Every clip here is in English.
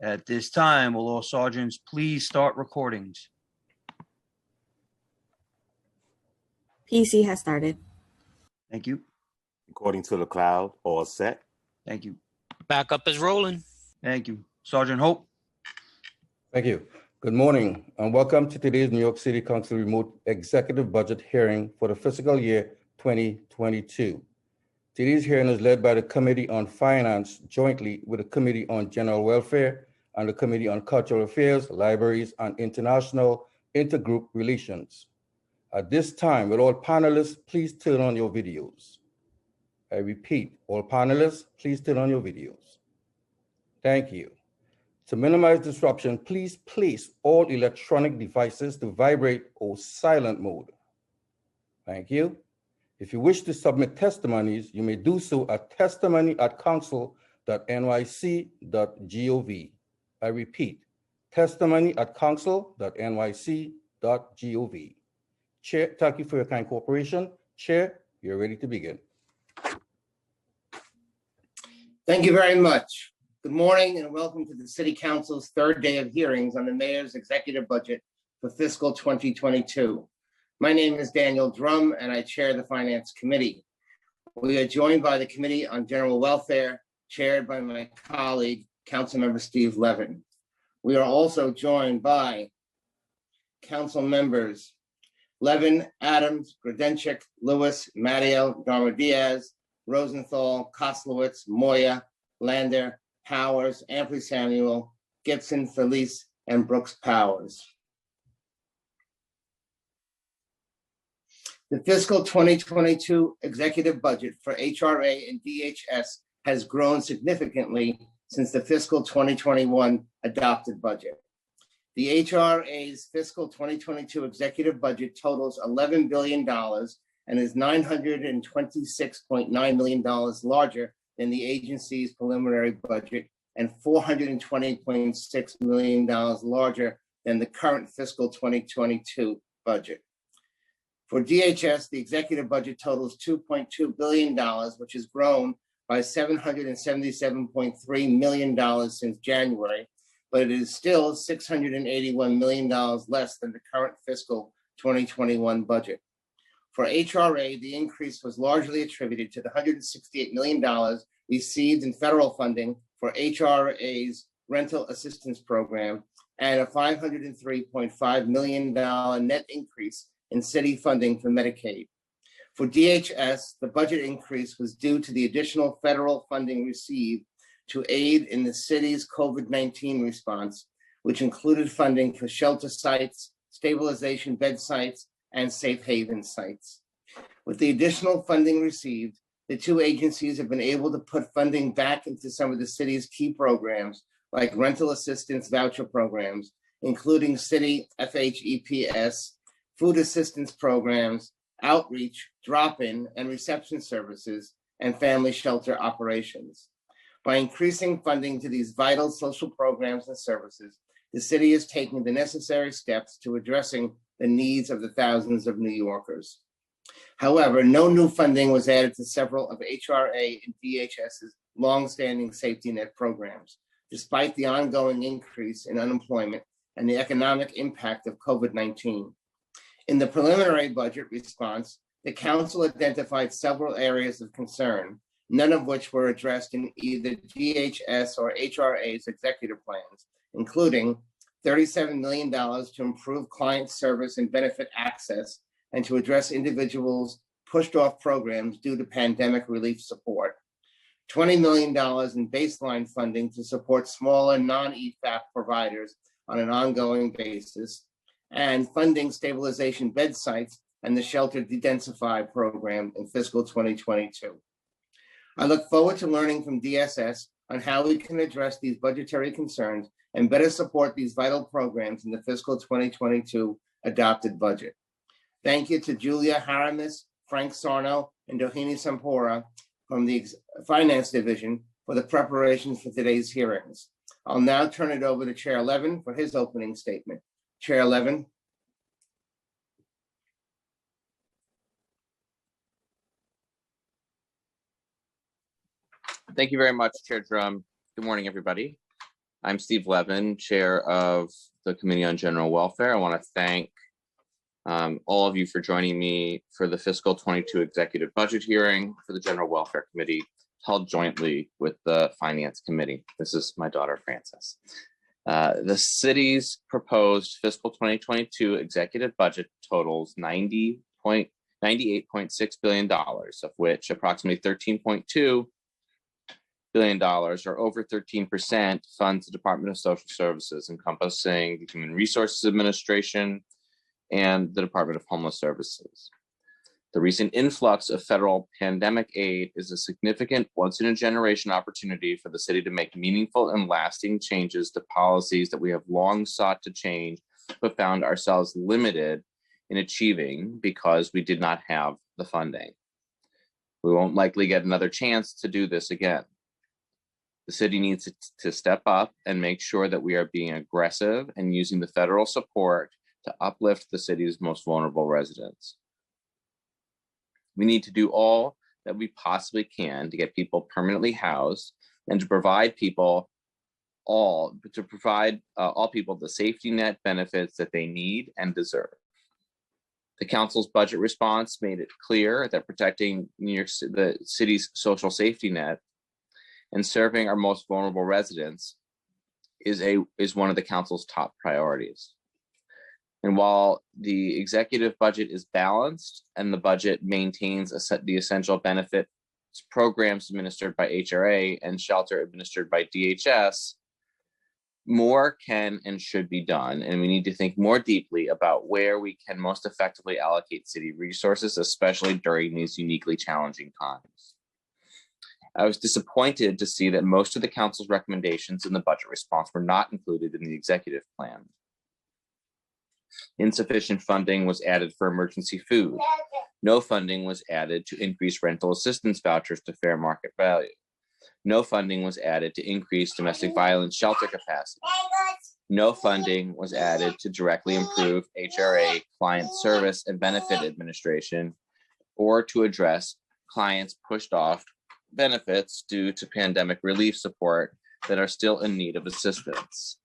At this time, will all sergeants please start recordings? PC has started. Thank you. According to the cloud, all set. Thank you. Backup is rolling. Thank you. Sergeant Hope. Thank you. Good morning and welcome to today's New York City Council remote executive budget hearing for the fiscal year 2022. Today's hearing is led by the Committee on Finance jointly with the Committee on General Welfare and the Committee on Cultural Affairs, Libraries, and International Intergroup Relations. At this time, will all panelists please turn on your videos? I repeat, all panelists, please turn on your videos. Thank you. To minimize disruption, please place all electronic devices to vibrate or silent mode. Thank you. If you wish to submit testimonies, you may do so at testimony@council.nyc.gov. I repeat, testimony@council.nyc.gov. Chair, thank you for your kind cooperation. Chair, you're ready to begin. Thank you very much. Good morning and welcome to the City Council's third day of hearings on the Mayor's executive budget for fiscal 2022. My name is Daniel Drum and I chair the Finance Committee. We are joined by the Committee on General Welfare, chaired by my colleague, Councilmember Steve Levin. We are also joined by Council members Levin, Adams, Grodenchik, Lewis, Matteo, Darma Diaz, Rosenthal, Koslowitz, Moya, Lander, Powers, Ampli Samuel, Gibson, Felice, and Brooks Powers. The fiscal 2022 executive budget for HRA and DHS has grown significantly since the fiscal 2021 adopted budget. The HRA's fiscal 2022 executive budget totals $11 billion and is $926.9 million larger than the agency's preliminary budget and $420.6 million larger than the current fiscal 2022 budget. For DHS, the executive budget totals $2.2 billion, which has grown by $777.3 million since January, but it is still $681 million less than the current fiscal 2021 budget. For HRA, the increase was largely attributed to the $168 million received in federal funding for HRA's rental assistance program and a $503.5 million net increase in city funding for Medicaid. For DHS, the budget increase was due to the additional federal funding received to aid in the city's COVID-19 response, which included funding for shelter sites, stabilization bed sites, and safe haven sites. With the additional funding received, the two agencies have been able to put funding back into some of the city's key programs, like rental assistance voucher programs, including city FHEPS, food assistance programs, outreach, drop-in, and reception services, and family shelter operations. By increasing funding to these vital social programs and services, the city is taking the necessary steps to addressing the needs of the thousands of New Yorkers. However, no new funding was added to several of HRA and DHS's longstanding safety net programs, despite the ongoing increase in unemployment and the economic impact of COVID-19. In the preliminary budget response, the council identified several areas of concern, none of which were addressed in either DHS or HRA's executive plans, including $37 million to improve client service and benefit access and to address individuals pushed off programs due to pandemic relief support, $20 million in baseline funding to support smaller non-EFAP providers on an ongoing basis, and funding stabilization bed sites and the Shelter Dedensify program in fiscal 2022. I look forward to learning from DSS on how we can address these budgetary concerns and better support these vital programs in the fiscal 2022 adopted budget. Thank you to Julia Haramis, Frank Sarno, and Doheny Sampora from the Finance Division for the preparations for today's hearings. I'll now turn it over to Chair Levin for his opening statement. Chair Levin. Thank you very much, Chair Drum. Good morning, everybody. I'm Steve Levin, Chair of the Committee on General Welfare. I want to thank all of you for joining me for the fiscal 22 executive budget hearing for the General Welfare Committee held jointly with the Finance Committee. This is my daughter, Frances. The city's proposed fiscal 2022 executive budget totals $98.6 billion, of which approximately $13.2 billion, or over 13%, funds the Department of Social Services, encompassing the Human Resources Administration and the Department of Homeless Services. The recent influx of federal pandemic aid is a significant once-in-a-generation opportunity for the city to make meaningful and lasting changes to policies that we have long sought to change, but found ourselves limited in achieving because we did not have the funding. We won't likely get another chance to do this again. The city needs to step up and make sure that we are being aggressive and using the federal support to uplift the city's most vulnerable residents. We need to do all that we possibly can to get people permanently housed and to provide all people the safety net benefits that they need and deserve. The council's budget response made it clear that protecting the city's social safety net and serving our most vulnerable residents is one of the council's top priorities. And while the executive budget is balanced and the budget maintains the essential benefits programs administered by HRA and shelter administered by DHS, more can and should be done. And we need to think more deeply about where we can most effectively allocate city resources, especially during these uniquely challenging times. I was disappointed to see that most of the council's recommendations in the budget response were not included in the executive plan. Insufficient funding was added for emergency food. No funding was added to increase rental assistance vouchers to fair market value. No funding was added to increase domestic violence shelter capacity. No funding was added to directly improve HRA client service and benefit administration, or to address clients pushed off benefits due to pandemic relief support that are still in need of assistance.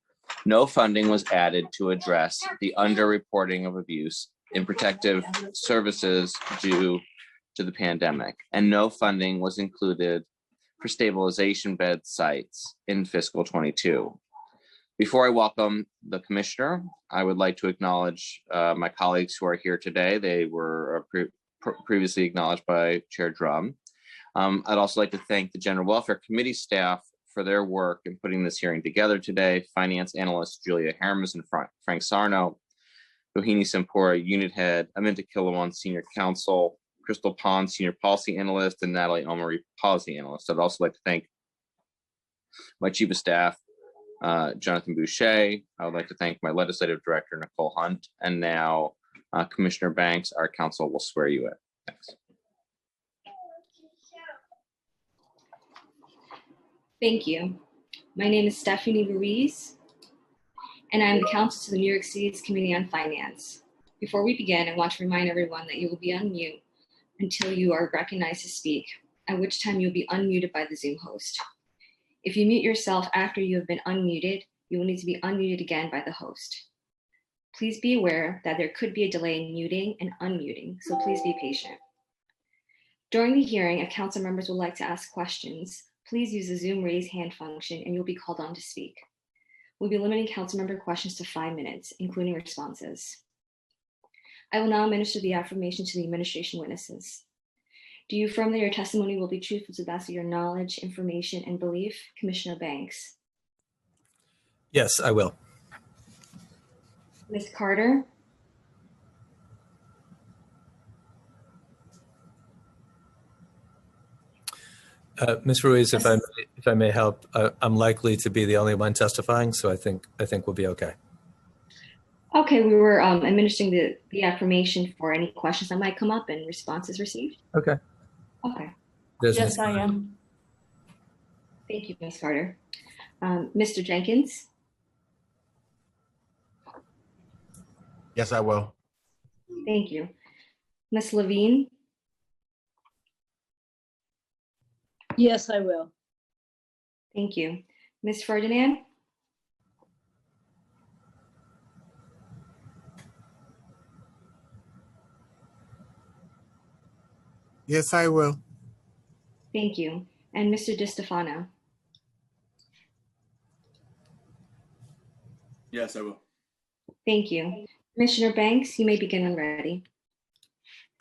No funding was added to address the underreporting of abuse in protective services due to the pandemic, and no funding was included for stabilization bed sites in fiscal 22. Before I welcome the commissioner, I would like to acknowledge my colleagues who are here today. They were previously acknowledged by Chair Drum. I'd also like to thank the General Welfare Committee staff for their work in putting this hearing together today. Finance analyst Julia Hermes and Frank Sarno, Rohini Sampura, Unit Head, Aminta Kilawan, Senior Counsel, Crystal Pond, Senior Policy Analyst, and Natalie Omari, Policy Analyst. I'd also like to thank my Chief of Staff, Jonathan Boucher. I would like to thank my Legislative Director, Nicole Hunt, and now Commissioner Banks, our counsel, will swear you in. Thanks. Thank you. My name is Stephanie Ruiz, and I'm the counsel to the New York City's Committee on Finance. Before we begin, I want to remind everyone that you will be on mute until you are recognized to speak, at which time you'll be unmuted by the Zoom host. If you mute yourself after you have been unmuted, you will need to be unmuted again by the host. Please be aware that there could be a delay in muting and unmuting, so please be patient. During the hearing, if council members would like to ask questions, please use the Zoom raise hand function and you'll be called on to speak. We'll be limiting council member questions to 5 minutes, including responses. I will now administer the affirmation to the administration witnesses. Do you affirm that your testimony will be truthful to the best of your knowledge, information, and belief? Commissioner Banks. Yes, I will. Ms. Carter. Ms. Ruiz, if I may help, I'm likely to be the only one testifying, so I think we'll be okay. Okay, we were administering the affirmation for any questions that might come up and responses received. Okay. Okay. Yes, I am. Thank you, Ms. Carter. Mr. Jenkins. Yes, I will. Thank you. Ms. Levine. Yes, I will. Thank you. Ms. Ferdinand. Yes, I will. Thank you. And Mr. DiStefano? Yes, I will. Thank you. Commissioner Banks, you may begin when ready.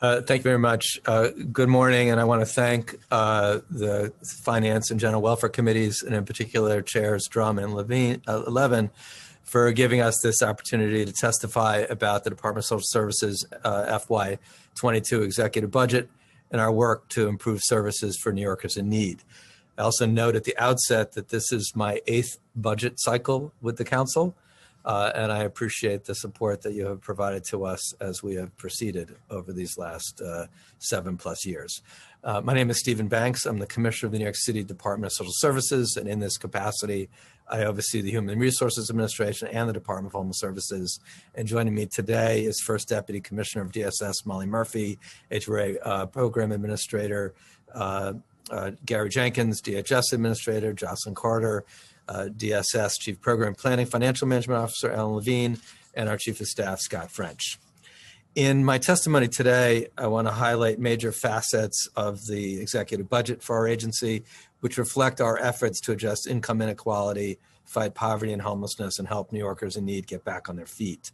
Thank you very much. Good morning, and I want to thank the Finance and General Welfare Committees, and in particular Chairs Drum and Levin, for giving us this opportunity to testify about the Department of Social Services FY22 executive budget and our work to improve services for New Yorkers in need. I also note at the outset that this is my 8th budget cycle with the Council. And I appreciate the support that you have provided to us as we have proceeded over these last 7+ years. My name is Stephen Banks. I'm the Commissioner of the New York City Department of Social Services, and in this capacity, I oversee the Human Resources Administration and the Department of Homeless Services. And joining me today is First Deputy Commissioner of DSS, Molly Murphy, HRA Program Administrator, Gary Jenkins, DHS Administrator, Jocelyn Carter, DSS Chief Program Planning Financial Management Officer Alan Levine, and our Chief of Staff Scott French. In my testimony today, I want to highlight major facets of the executive budget for our agency, which reflect our efforts to address income inequality, fight poverty and homelessness, and help New Yorkers in need get back on their feet.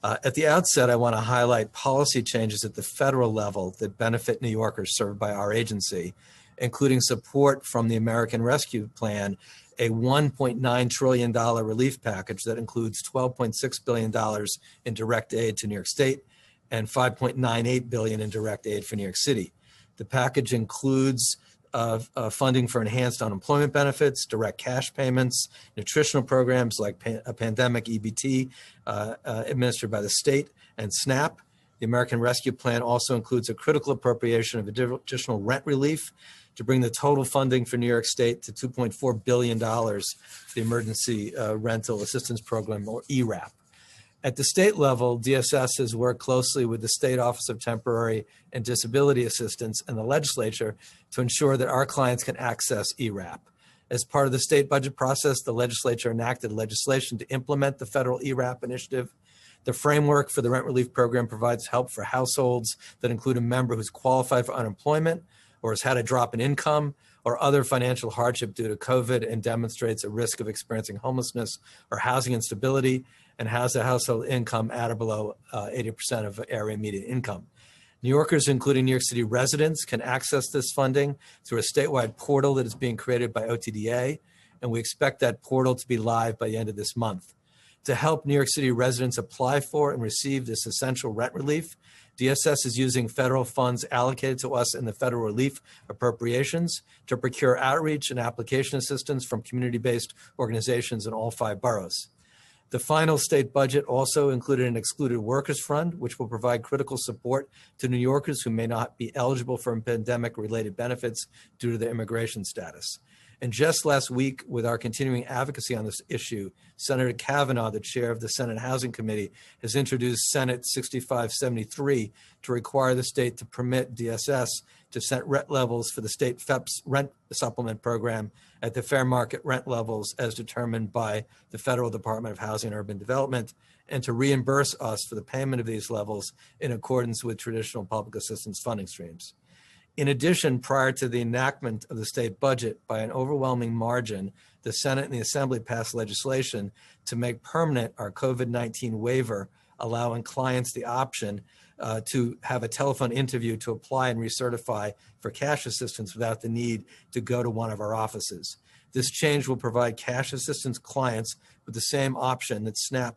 At the outset, I want to highlight policy changes at the federal level that benefit New Yorkers served by our agency, including support from the American Rescue Plan, a $1.9 trillion relief package that includes $12.6 billion in direct aid to New York State and $5.98 billion in direct aid for New York City. The package includes funding for enhanced unemployment benefits, direct cash payments, nutritional programs like a pandemic EBT administered by the state, and SNAP. The American Rescue Plan also includes a critical appropriation of additional rent relief to bring the total funding for New York State to $2.4 billion, the Emergency Rental Assistance Program, or ERAP. At the state level, DSS has worked closely with the State Office of Temporary and Disability Assistance and the legislature to ensure that our clients can access ERAP. As part of the state budget process, the legislature enacted legislation to implement the federal ERAP initiative. The framework for the rent relief program provides help for households that include a member who's qualified for unemployment or has had a drop in income or other financial hardship due to COVID and demonstrates a risk of experiencing homelessness or housing instability and has a household income at or below 80% of area median income. New Yorkers, including New York City residents, can access this funding through a statewide portal that is being created by OTDA, and we expect that portal to be live by the end of this month. To help New York City residents apply for and receive this essential rent relief, DSS is using federal funds allocated to us in the federal relief appropriations to procure outreach and application assistance from community-based organizations in all 5 boroughs. The final state budget also included an excluded workers fund, which will provide critical support to New Yorkers who may not be eligible for pandemic-related benefits due to their immigration status. And just last week, with our continuing advocacy on this issue, Senator Kavanaugh, the chair of the Senate Housing Committee, has introduced Senate 6573 to require the state to permit DSS to set rent levels for the state FEPS rent supplement program at the fair market rent levels as determined by the Federal Department of Housing and Urban Development, and to reimburse us for the payment of these levels in accordance with traditional public assistance funding streams. In addition, prior to the enactment of the state budget, by an overwhelming margin, the Senate and the Assembly passed legislation to make permanent our COVID-19 waiver, allowing clients the option to have a telephone interview to apply and recertify for cash assistance without the need to go to one of our offices. This change will provide cash assistance clients with the same option that SNAP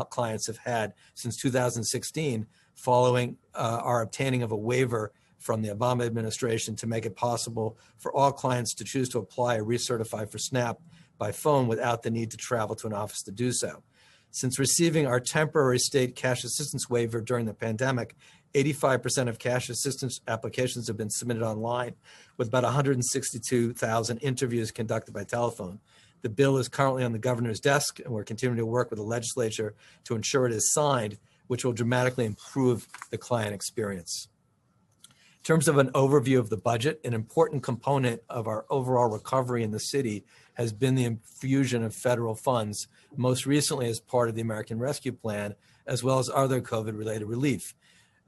clients have had since 2016, following our obtaining of a waiver from the Obama administration to make it possible for all clients to choose to apply or recertify for SNAP by phone without the need to travel to an office to do so. Since receiving our temporary state cash assistance waiver during the pandemic, 85% of cash assistance applications have been submitted online, with about 162,000 interviews conducted by telephone. The bill is currently on the governor's desk, and we're continuing to work with the legislature to ensure it is signed, which will dramatically improve the client experience. In terms of an overview of the budget, an important component of our overall recovery in the city has been the infusion of federal funds, most recently as part of the American Rescue Plan, as well as other COVID-related relief.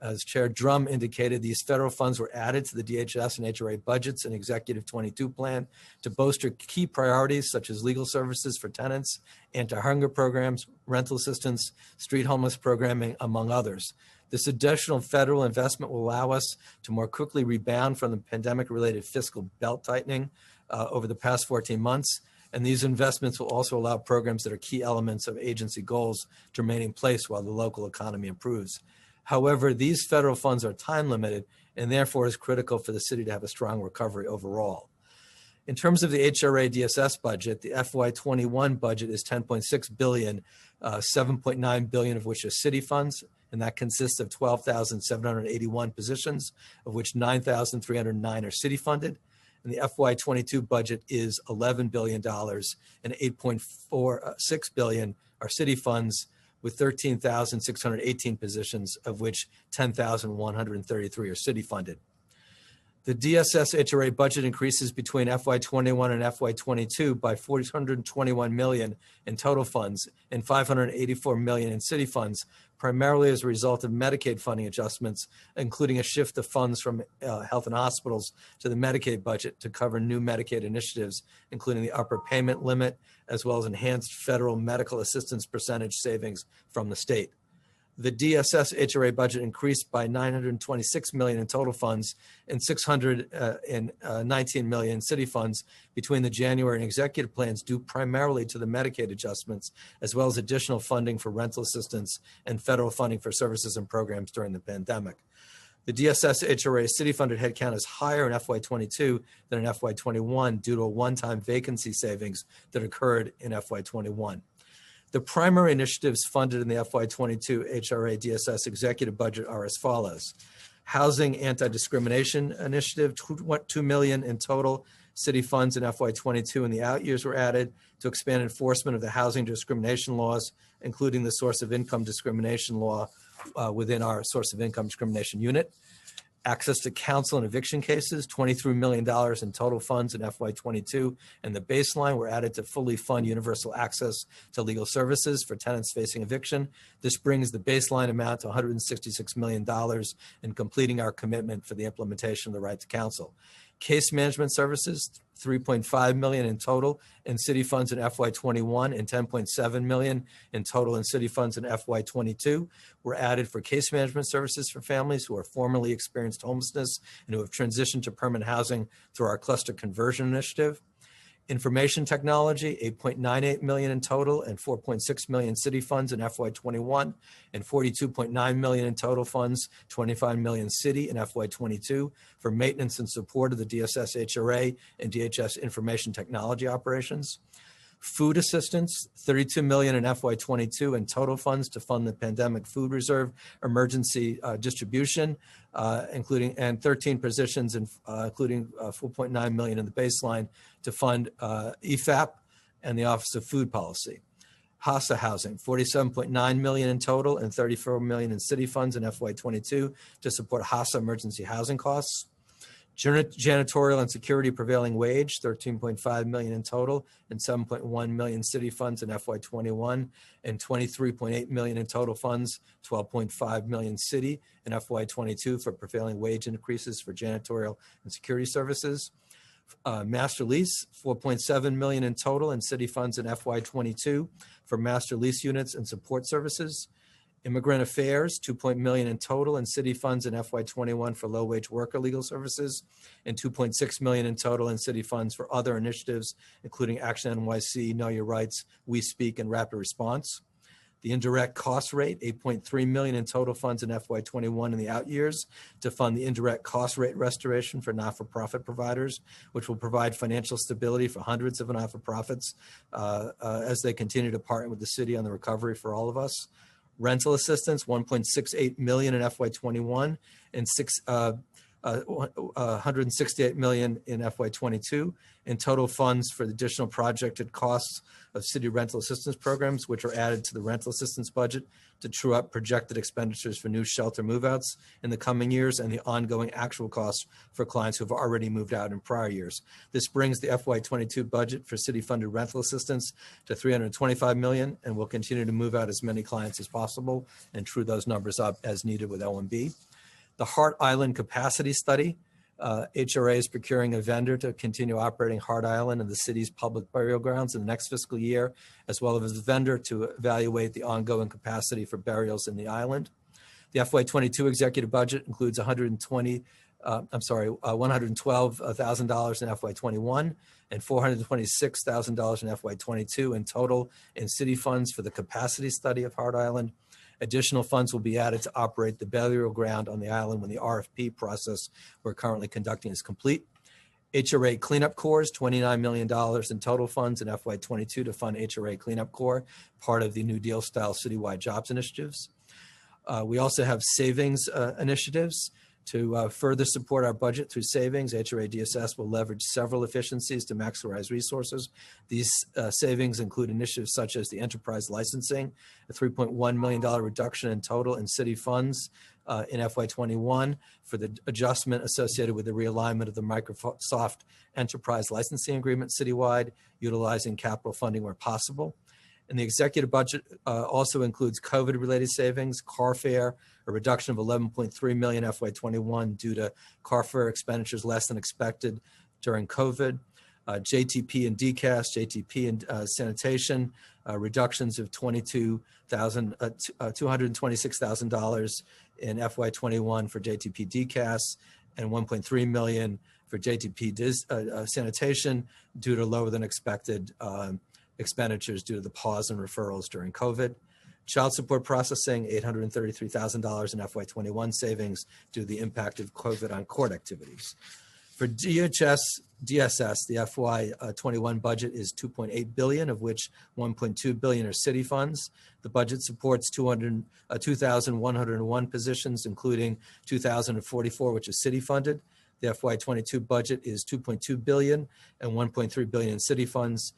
As Chair Drum indicated, these federal funds were added to the DHS and HRA budgets and Executive 22 plan to bolster key priorities such as legal services for tenants, anti-hunger programs, rental assistance, street homeless programming, among others. This additional federal investment will allow us to more quickly rebound from the pandemic-related fiscal belt tightening over the past 14 months. And these investments will also allow programs that are key elements of agency goals to remain in place while the local economy improves. However, these federal funds are time limited and therefore is critical for the city to have a strong recovery overall. In terms of the HRA DSS budget, the FY21 budget is $10.6 billion, $7.9 billion of which is city funds, and that consists of 12,781 positions, of which 9,309 are city funded. And the FY22 budget is $11 billion and $8.46 billion are city funds, with 13,618 positions, of which 10,133 are city funded. The DSS HRA budget increases between FY21 and FY22 by $421 million in total funds and $584 million in city funds, primarily as a result of Medicaid funding adjustments, including a shift of funds from health and hospitals to the Medicaid budget to cover new Medicaid initiatives, including the upper payment limit, as well as enhanced federal medical assistance percentage savings from the state. The DSS HRA budget increased by $926 million in total funds and $619 million in city funds between the January and executive plans, due primarily to the Medicaid adjustments, as well as additional funding for rental assistance and federal funding for services and programs during the pandemic. The DSS HRA city funded headcount is higher in FY22 than in FY21 due to a one-time vacancy savings that occurred in FY21. The primary initiatives funded in the FY22 HRA DSS executive budget are as follows. Housing Anti-Discrimination Initiative, $2 million in total city funds in FY22, and the out years were added to expand enforcement of the housing discrimination laws, including the source of income discrimination law within our source of income discrimination unit. Access to counsel and eviction cases, $23 million in total funds in FY22, and the baseline were added to fully fund universal access to legal services for tenants facing eviction. This brings the baseline amount to $166 million in completing our commitment for the implementation of the right to counsel. Case management services, $3.5 million in total in city funds in FY21 and $10.7 million in total in city funds in FY22 were added for case management services for families who are formerly experienced homelessness and who have transitioned to permanent housing through our cluster conversion initiative. Information technology, $8.98 million in total and $4.6 million city funds in FY21 and $42.9 million in total funds, $25 million city in FY22 for maintenance and support of the DSS HRA and DHS information technology operations. Food assistance, $32 million in FY22 and total funds to fund the pandemic food reserve emergency distribution, including and 13 positions, including $4.9 million in the baseline to fund EFAP and the Office of Food Policy. HASA housing, $47.9 million in total and $34 million in city funds in FY22 to support HASA emergency housing costs. Janitorial and security prevailing wage, $13.5 million in total and $7.1 million city funds in FY21 and $23.8 million in total funds, $12.5 million city in FY22 for prevailing wage increases for janitorial and security services. Master lease, $4.7 million in total and city funds in FY22 for master lease units and support services. Immigrant affairs, $2 million in total and city funds in FY21 for low-wage worker legal services, and $2.6 million in total in city funds for other initiatives, including Action NYC, Know Your Rights, We Speak, and Rapid Response. The indirect cost rate, $8.3 million in total funds in FY21 in the out years to fund the indirect cost rate restoration for not-for-profit providers, which will provide financial stability for hundreds of not-for-profits as they continue to partner with the city on the recovery for all of us. Rental assistance, $1.68 million in FY21 and $168 million in FY22, and total funds for the additional projected costs of city rental assistance programs, which are added to the rental assistance budget to true up projected expenditures for new shelter move-outs in the coming years and the ongoing actual costs for clients who have already moved out in prior years. This brings the FY22 budget for city-funded rental assistance to $325 million, and we'll continue to move out as many clients as possible and true those numbers up as needed with OMB. The Hart Island Capacity Study. HRA is procuring a vendor to continue operating Hart Island and the city's public burial grounds in the next fiscal year, as well as a vendor to evaluate the ongoing capacity for burials in the island. The FY22 executive budget includes $112,000 in FY21 and $426,000 in FY22 in total in city funds for the capacity study of Hart Island. Additional funds will be added to operate the burial ground on the island when the RFP process we're currently conducting is complete. HRA Cleanup Corps, $29 million in total funds in FY22 to fund HRA Cleanup Corps, part of the New Deal style citywide jobs initiatives. We also have savings initiatives to further support our budget through savings. HRA DSS will leverage several efficiencies to maximize resources. These savings include initiatives such as the enterprise licensing, a $3.1 million reduction in total in city funds in FY21 for the adjustment associated with the realignment of the Microsoft enterprise licensing agreement citywide, utilizing capital funding where possible. And the executive budget also includes COVID-related savings, car fare, a reduction of $11.3 million FY21 due to car fare expenditures less than expected during COVID, JTP and DCAS, JTP and sanitation, reductions of $226,000 in FY21 for JTP DCAS and $1.3 million for JTP sanitation due to lower than expected expenditures due to the pause in referrals during COVID. Child support processing, $833,000 in FY21 savings due to the impact of COVID on court activities. For DSS, the FY21 budget is $2.8 billion, of which $1.2 billion are city funds. The budget supports 2,101 positions, including 2,044, which is city funded. The FY22 budget is $2.2 billion and $1.3 billion in city funds.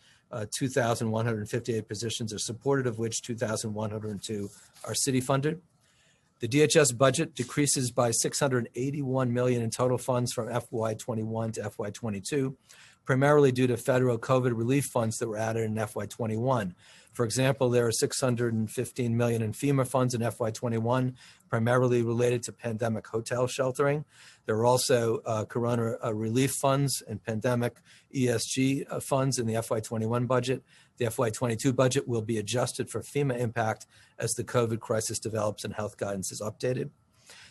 2,158 positions are supported, of which 2,102 are city funded. The DHS budget decreases by $681 million in total funds from FY21 to FY22, primarily due to federal COVID relief funds that were added in FY21. For example, there are $615 million in FEMA funds in FY21, primarily related to pandemic hotel sheltering. There are also Corona relief funds and pandemic ESG funds in the FY21 budget. The FY22 budget will be adjusted for FEMA impact as the COVID crisis develops and health guidance is updated.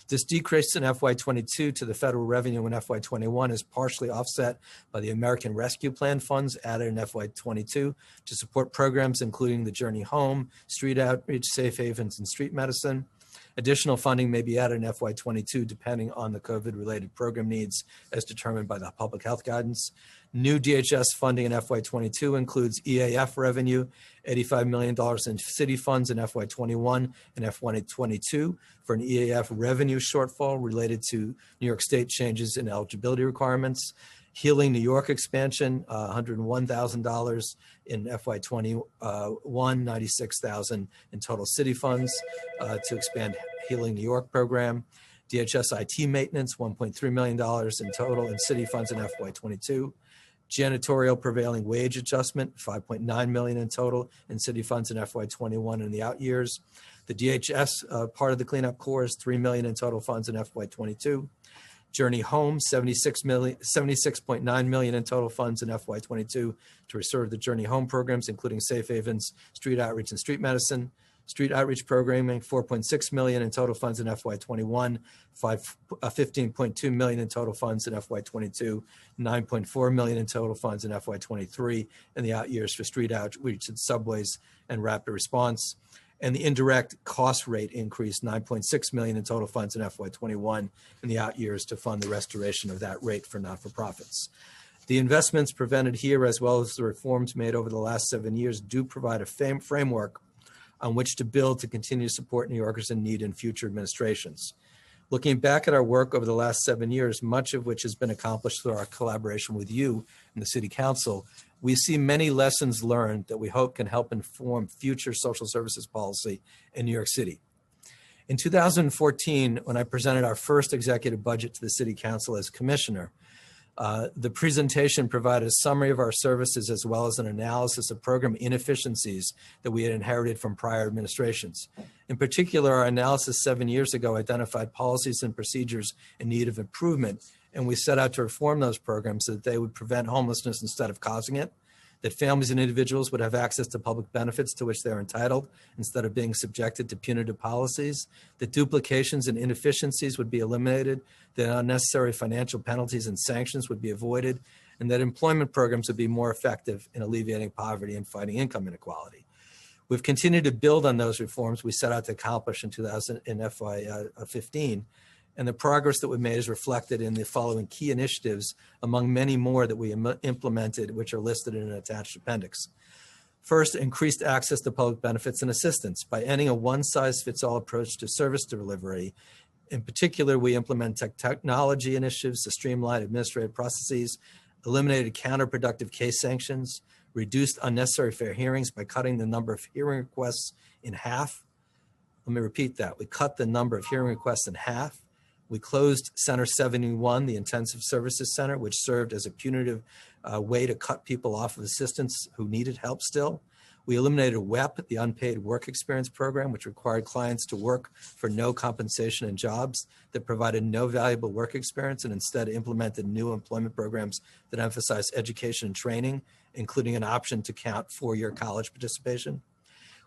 This decrease in FY22 to the federal revenue in FY21 is partially offset by the American Rescue Plan funds added in FY22 to support programs including the Journey Home, street outreach, safe havens, and street medicine. Additional funding may be added in FY22 depending on the COVID-related program needs as determined by the public health guidance. New DHS funding in FY22 includes EAF revenue, $85 million in city funds in FY21 and FY22 for an EAF revenue shortfall related to New York State changes in eligibility requirements. Healing New York expansion, $101,000 in FY21, $96,000 in total city funds to expand Healing New York program. DHS IT maintenance, $1.3 million in total in city funds in FY22. Janitorial prevailing wage adjustment, $5.9 million in total in city funds in FY21 and the out years. The DHS part of the cleanup corps is $3 million in total funds in FY22. Journey Home, $76.9 million in total funds in FY22 to reserve the Journey Home programs, including safe havens, street outreach, and street medicine. Street outreach programming, $4.6 million in total funds in FY21, $15.2 million in total funds in FY22, $9.4 million in total funds in FY23, and the out years for street outreach and subways and rapid response. And the indirect cost rate increased $9.6 million in total funds in FY21 in the out years to fund the restoration of that rate for not-for-profits. The investments presented here, as well as the reforms made over the last 7 years, do provide a framework on which to build to continue to support New Yorkers in need in future administrations. Looking back at our work over the last 7 years, much of which has been accomplished through our collaboration with you and the City Council, we see many lessons learned that we hope can help inform future social services policy in New York City. In 2014, when I presented our first executive budget to the City Council as commissioner, The presentation provided a summary of our services as well as an analysis of program inefficiencies that we had inherited from prior administrations. In particular, our analysis 7 years ago identified policies and procedures in need of improvement, and we set out to reform those programs so that they would prevent homelessness instead of causing it, that families and individuals would have access to public benefits to which they're entitled instead of being subjected to punitive policies, that duplications and inefficiencies would be eliminated, that unnecessary financial penalties and sanctions would be avoided, and that employment programs would be more effective in alleviating poverty and fighting income inequality. We've continued to build on those reforms we set out to accomplish in FY15, and the progress that we made is reflected in the following key initiatives among many more that we implemented, which are listed in an attached appendix. First, increased access to public benefits and assistance by ending a one-size-fits-all approach to service delivery. In particular, we implement technology initiatives to streamline administrative processes, eliminated counterproductive case sanctions, reduced unnecessary fair hearings by cutting the number of hearing requests in half. Let me repeat that. We cut the number of hearing requests in half. We closed Center 71, the Intensive Services Center, which served as a punitive way to cut people off of assistance who needed help still. We eliminated WEP, the Unpaid Work Experience Program, which required clients to work for no compensation in jobs that provided no valuable work experience, and instead implemented new employment programs that emphasize education and training, including an option to count 4-year college participation.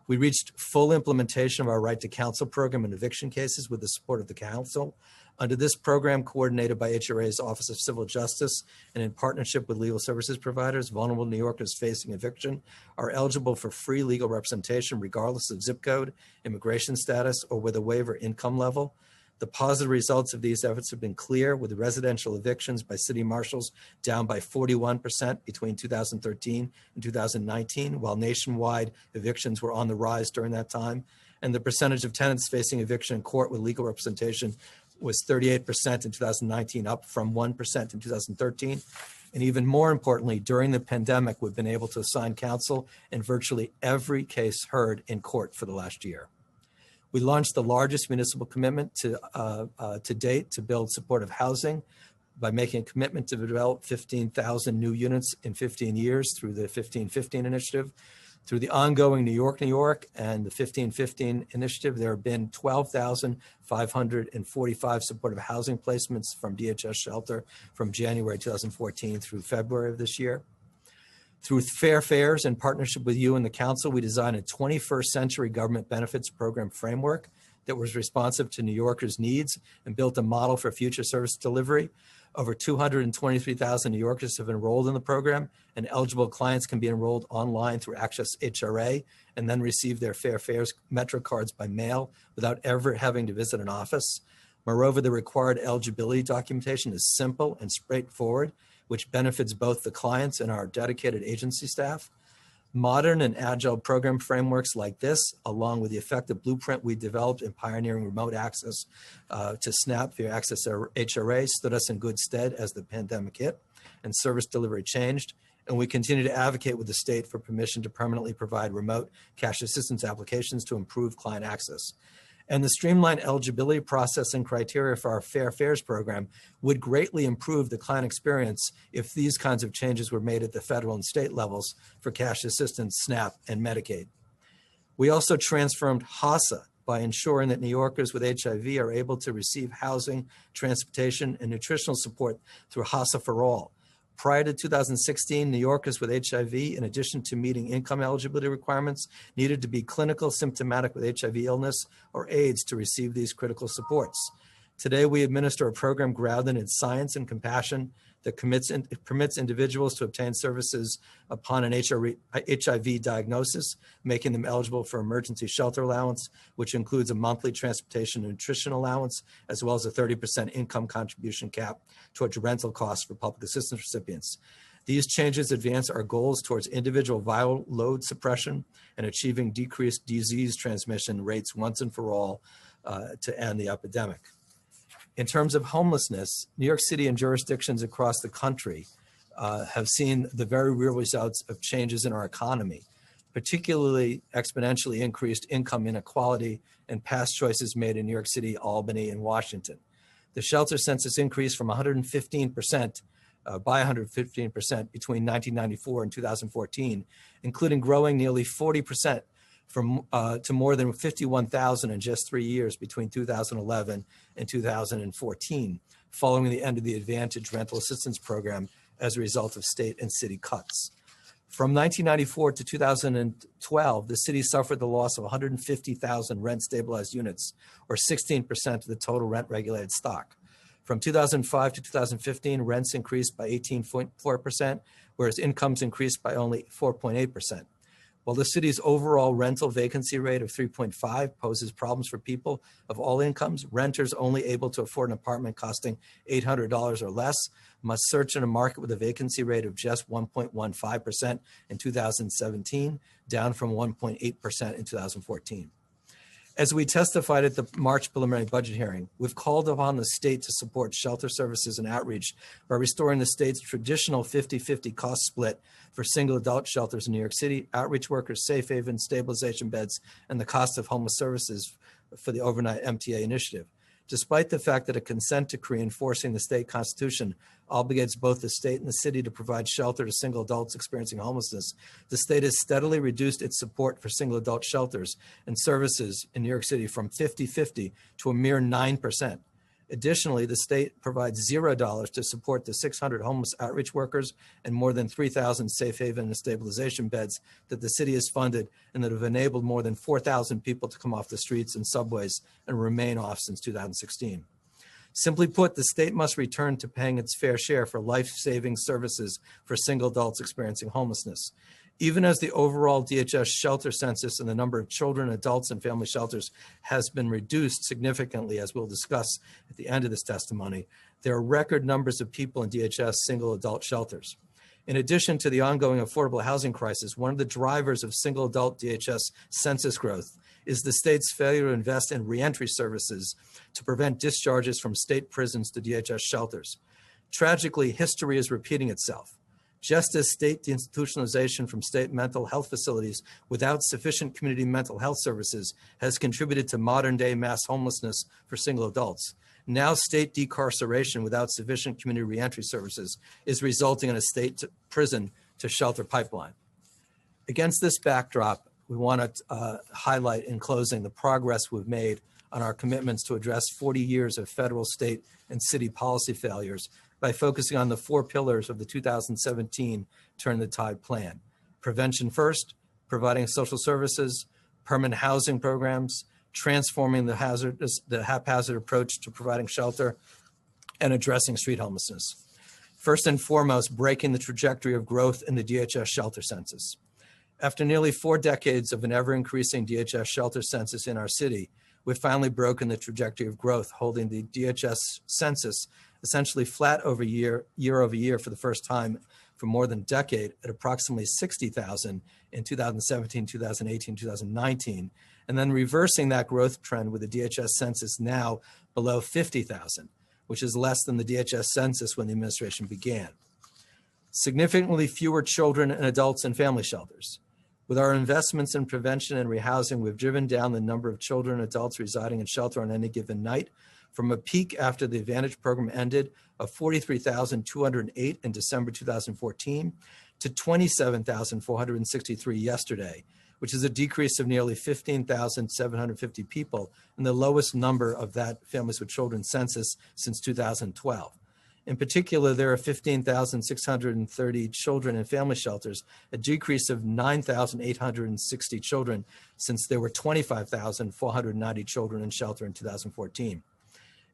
We reached full implementation of our Right to Counsel program in eviction cases with the support of the council. Under this program, coordinated by HRA's Office of Civil Justice and in partnership with legal services providers, vulnerable New Yorkers facing eviction are eligible for free legal representation regardless of zip code, immigration status, or with a waiver income level. The positive results of these efforts have been clear, with residential evictions by city marshals down by 41% between 2013 and 2019, while nationwide evictions were on the rise during that time. And the percentage of tenants facing eviction in court with legal representation was 38% in 2019, up from 1% in 2013. And even more importantly, during the pandemic, we've been able to assign counsel in virtually every case heard in court for the last year. We launched the largest municipal commitment to date to build supportive housing by making a commitment to develop 15,000 new units in 15 years through the 1515 initiative. Through the ongoing New York and the 1515 initiative, there have been 12,545 supportive housing placements from DHS Shelter from January 2014 through February of this year. Through Fair Fares, in partnership with you and the council, we designed a 21st century government benefits program framework that was responsive to New Yorkers' needs and built a model for future service delivery. Over 223,000 New Yorkers have enrolled in the program, and eligible clients can be enrolled online through Access HRA and then receive their Fair Fares Metro cards by mail without ever having to visit an office. Moreover, the required eligibility documentation is simple and straightforward, which benefits both the clients and our dedicated agency staff. Modern and agile program frameworks like this, along with the effective blueprint we developed in pioneering remote access to SNAP via Access HRA, stood us in good stead as the pandemic hit and service delivery changed. And we continue to advocate with the state for permission to permanently provide remote cash assistance applications to improve client access. And the streamlined eligibility process and criteria for our Fair Fares program would greatly improve the client experience if these kinds of changes were made at the federal and state levels for cash assistance, SNAP, and Medicaid. We also transformed HACA by ensuring that New Yorkers with HIV are able to receive housing, transportation, and nutritional support through HACA for All. Prior to 2016, New Yorkers with HIV, in addition to meeting income eligibility requirements, needed to be clinical symptomatic with HIV illness or AIDS to receive these critical supports. Today, we administer a program grounded in science and compassion that permits individuals to obtain services upon an HIV diagnosis, making them eligible for emergency shelter allowance, which includes a monthly transportation and nutrition allowance, as well as a 30% income contribution cap towards rental costs for public assistance recipients. These changes advance our goals towards individual viral load suppression and achieving decreased disease transmission rates once and for all to end the epidemic. In terms of homelessness, New York City and jurisdictions across the country have seen the very real results of changes in our economy, particularly exponentially increased income inequality and past choices made in New York City, Albany, and Washington. The shelter census increased from 115% by 115% between 1994 and 2014, including growing nearly 40% to more than 51,000 in just 3 years between 2011 and 2014, following the end of the Advantage Rental Assistance Program as a result of state and city cuts. From 1994 to 2012, the city suffered the loss of 150,000 rent-stabilized units, or 16% of the total rent-regulated stock. From 2005 to 2015, rents increased by 18.4%, whereas incomes increased by only 4.8%. While the city's overall rental vacancy rate of 3.5 poses problems for people of all incomes, renters only able to afford an apartment costing $800 or less must search in a market with a vacancy rate of just 1.15% in 2017, down from 1.8% in 2014. As we testified at the March preliminary budget hearing, we've called upon the state to support shelter services and outreach by restoring the state's traditional 50-50 cost split for single adult shelters in New York City, outreach workers, safe haven, stabilization beds, and the cost of homeless services for the overnight MTA initiative. Despite the fact that a consent decree enforcing the state constitution obligates both the state and the city to provide shelter to single adults experiencing homelessness, the state has steadily reduced its support for single adult shelters and services in New York City from 50-50 to a mere 9%. Additionally, the state provides $0 to support the 600 homeless outreach workers and more than 3,000 safe haven and stabilization beds that the city has funded and that have enabled more than 4,000 people to come off the streets and subways and remain off since 2016. Simply put, the state must return to paying its fair share for life-saving services for single adults experiencing homelessness. Even as the overall DHS shelter census and the number of children, adults, and family shelters has been reduced significantly, as we'll discuss at the end of this testimony, there are record numbers of people in DHS single adult shelters. In addition to the ongoing affordable housing crisis, one of the drivers of single adult DHS census growth is the state's failure to invest in reentry services to prevent discharges from state prisons to DHS shelters. Tragically, history is repeating itself. Just as state deinstitutionalization from state mental health facilities without sufficient community mental health services has contributed to modern-day mass homelessness for single adults, now state decarceration without sufficient community reentry services is resulting in a state prison to shelter pipeline. Against this backdrop, we want to highlight in closing the progress we've made on our commitments to address 40 years of federal, state, and city policy failures by focusing on the 4 pillars of the 2017 Turn the Tide plan: prevention first, providing social services, permanent housing programs, transforming the haphazard approach to providing shelter, and addressing street homelessness. First and foremost, breaking the trajectory of growth in the DHS shelter census. After nearly 4 decades of an ever-increasing DHS shelter census in our city, we've finally broken the trajectory of growth, holding the DHS census essentially flat year over year for the first time for more than a decade at approximately 60,000 in 2017, 2018, 2019, and then reversing that growth trend with the DHS census now below 50,000, which is less than the DHS census when the administration began. Significantly fewer children and adults in family shelters. With our investments in prevention and rehousing, we've driven down the number of children and adults residing in shelter on any given night from a peak after the Advantage program ended of 43,208 in December 2014 to 27,463 yesterday, which is a decrease of nearly 15,750 people and the lowest number of that families with children census since 2012. In particular, there are 15,630 children in family shelters, a decrease of 9,860 children since there were 25,490 children in shelter in 2014.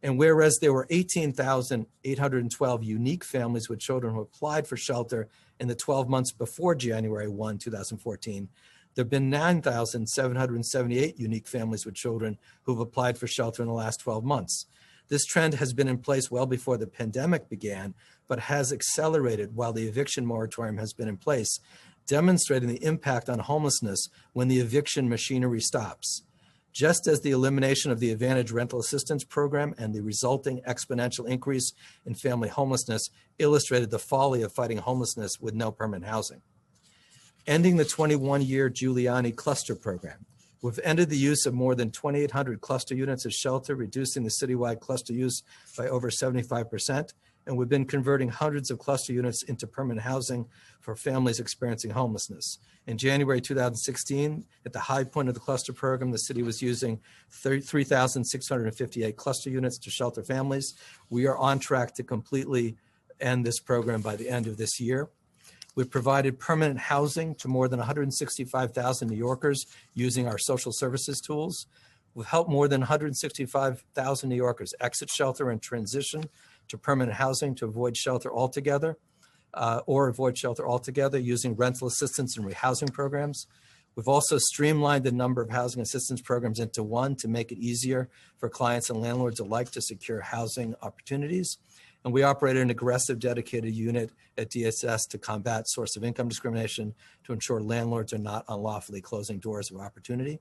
And whereas there were 18,812 unique families with children who applied for shelter in the 12 months before January 1, 2014, there have been 9,778 unique families with children who've applied for shelter in the last 12 months. This trend has been in place well before the pandemic began, but has accelerated while the eviction moratorium has been in place, demonstrating the impact on homelessness when the eviction machinery stops. Just as the elimination of the Advantage Rental Assistance Program and the resulting exponential increase in family homelessness illustrated the folly of fighting homelessness with no permanent housing. Ending the 21-year Giuliani Cluster Program. We've ended the use of more than 2,800 cluster units of shelter, reducing the citywide cluster use by over 75%, and we've been converting hundreds of cluster units into permanent housing for families experiencing homelessness. In January 2016, at the high point of the cluster program, the city was using 3,658 cluster units to shelter families. We are on track to completely end this program by the end of this year. We've provided permanent housing to more than 165,000 New Yorkers using our social services tools. We've helped more than 165,000 New Yorkers exit shelter and transition to permanent housing to avoid shelter altogether, using rental assistance and rehousing programs. We've also streamlined the number of housing assistance programs into one to make it easier for clients and landlords alike to secure housing opportunities. And we operate an aggressive dedicated unit at DSS to combat source of income discrimination to ensure landlords are not unlawfully closing doors of opportunity.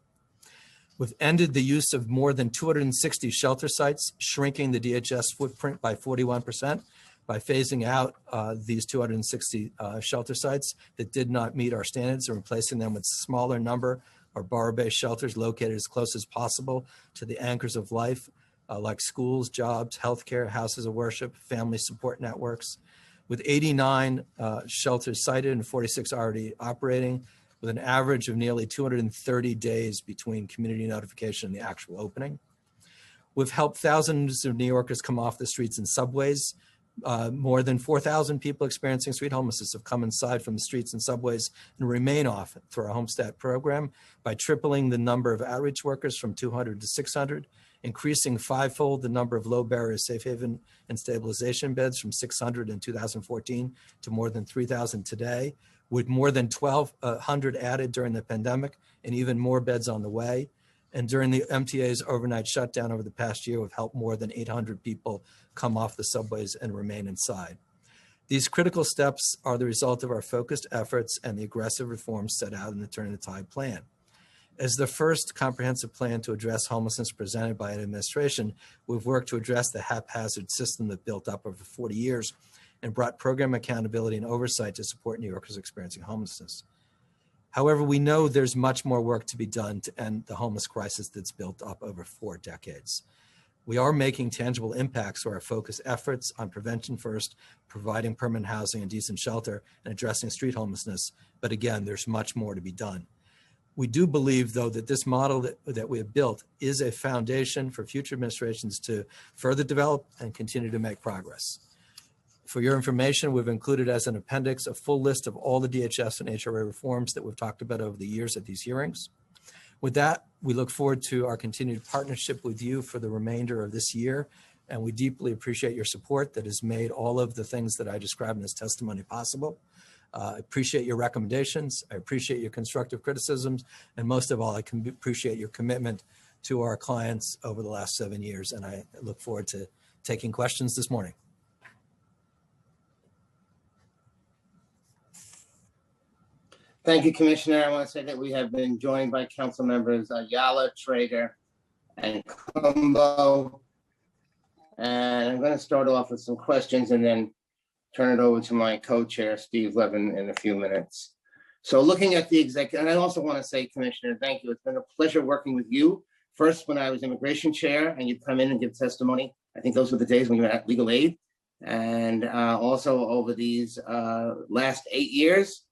We've ended the use of more than 260 shelter sites, shrinking the DHS footprint by 41% by phasing out these 260 shelter sites that did not meet our standards and replacing them with a smaller number of borrower-based shelters located as close as possible to the anchors of life, like schools, jobs, healthcare, houses of worship, family support networks. With 89 shelters sited and 46 already operating, with an average of nearly 230 days between community notification and the actual opening. We've helped thousands of New Yorkers come off the streets and subways. More than 4,000 people experiencing street homelessness have come inside from the streets and subways and remain off through our Homestead program by tripling the number of outreach workers from 200 to 600, increasing fivefold the number of low barrier safe haven and stabilization beds from 600 in 2014 to more than 3,000 today, with more than 1,200 added during the pandemic and even more beds on the way. And during the MTA's overnight shutdown over the past year, we've helped more than 800 people come off the subways and remain inside. These critical steps are the result of our focused efforts and the aggressive reforms set out in the Turning the Tide plan. As the first comprehensive plan to address homelessness presented by an administration, we've worked to address the haphazard system that built up over 40 years and brought program accountability and oversight to support New Yorkers experiencing homelessness. However, we know there's much more work to be done to end the homeless crisis that's built up over 4 decades. We are making tangible impacts through our focused efforts on prevention first, providing permanent housing and decent shelter, and addressing street homelessness. But again, there's much more to be done. We do believe, though, that this model that we have built is a foundation for future administrations to further develop and continue to make progress. For your information, we've included as an appendix a full list of all the DHS and HRA reforms that we've talked about over the years at these hearings. With that, we look forward to our continued partnership with you for the remainder of this year, and we deeply appreciate your support that has made all of the things that I described in this testimony possible. I appreciate your recommendations, I appreciate your constructive criticisms, and most of all, I can appreciate your commitment to our clients over the last 7 years, and I look forward to taking questions this morning. Thank you, Commissioner. I want to say that we have been joined by council members Ayala, Traeger, and Cumbo. And I'm going to start off with some questions and then turn it over to my co-chair, Steve Levin, in a few minutes. So looking at the executive, and I also want to say, Commissioner, thank you. It's been a pleasure working with you. First, when I was immigration chair and you'd come in and give testimony. I think those were the days when you were at legal aid. And also over these last 8 years,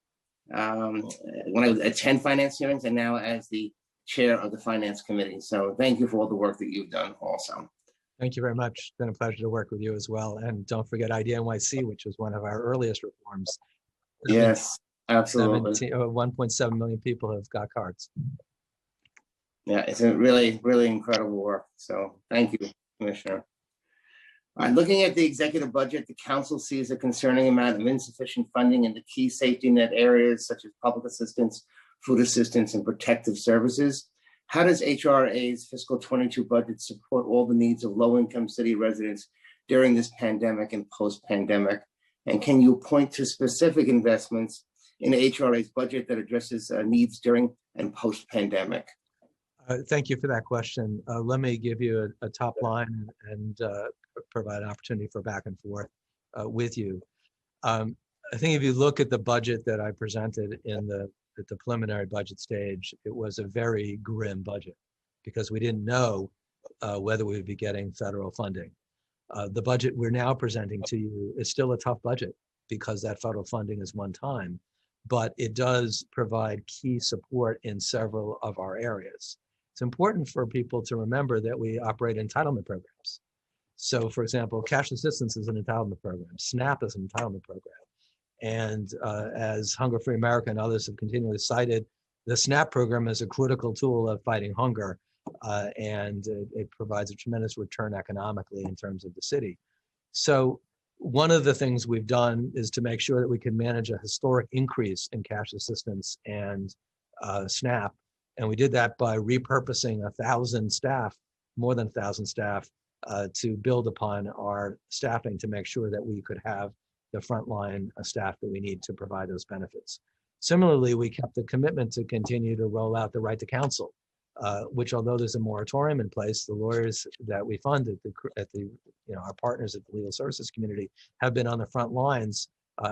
when I was at 10 finance hearings and now as the chair of the finance committee. So thank you for all the work that you've done also. Thank you very much. It's been a pleasure to work with you as well. And don't forget IDNYC, which was one of our earliest reforms. Yes, absolutely. 1.7 million people have got cards. Yeah, it's a really, really incredible work. So thank you, Commissioner. All right, looking at the executive budget, the council sees a concerning amount of insufficient funding in the key safety net areas such as public assistance, food assistance, and protective services. How does HRA's fiscal 22 budget support all the needs of low-income city residents during this pandemic and post-pandemic? And can you point to specific investments in HRA's budget that addresses needs during and post-pandemic? Thank you for that question. Let me give you a top line and provide an opportunity for back and forth with you. I think if you look at the budget that I presented at the preliminary budget stage, it was a very grim budget because we didn't know whether we would be getting federal funding. The budget we're now presenting to you is still a tough budget because that federal funding is one time, but it does provide key support in several of our areas. It's important for people to remember that we operate entitlement programs. So for example, cash assistance is an entitlement program. SNAP is an entitlement program. And as Hunger Free America and others have continually cited, the SNAP program is a critical tool of fighting hunger, and it provides a tremendous return economically in terms of the city. So one of the things we've done is to make sure that we can manage a historic increase in cash assistance and SNAP. And we did that by repurposing 1,000 staff, more than 1,000 staff, to build upon our staffing to make sure that we could have the frontline staff that we need to provide those benefits. Similarly, we kept the commitment to continue to roll out the right to counsel, which, although there's a moratorium in place, the lawyers that we fund at the our partners at the legal services community have been on the front lines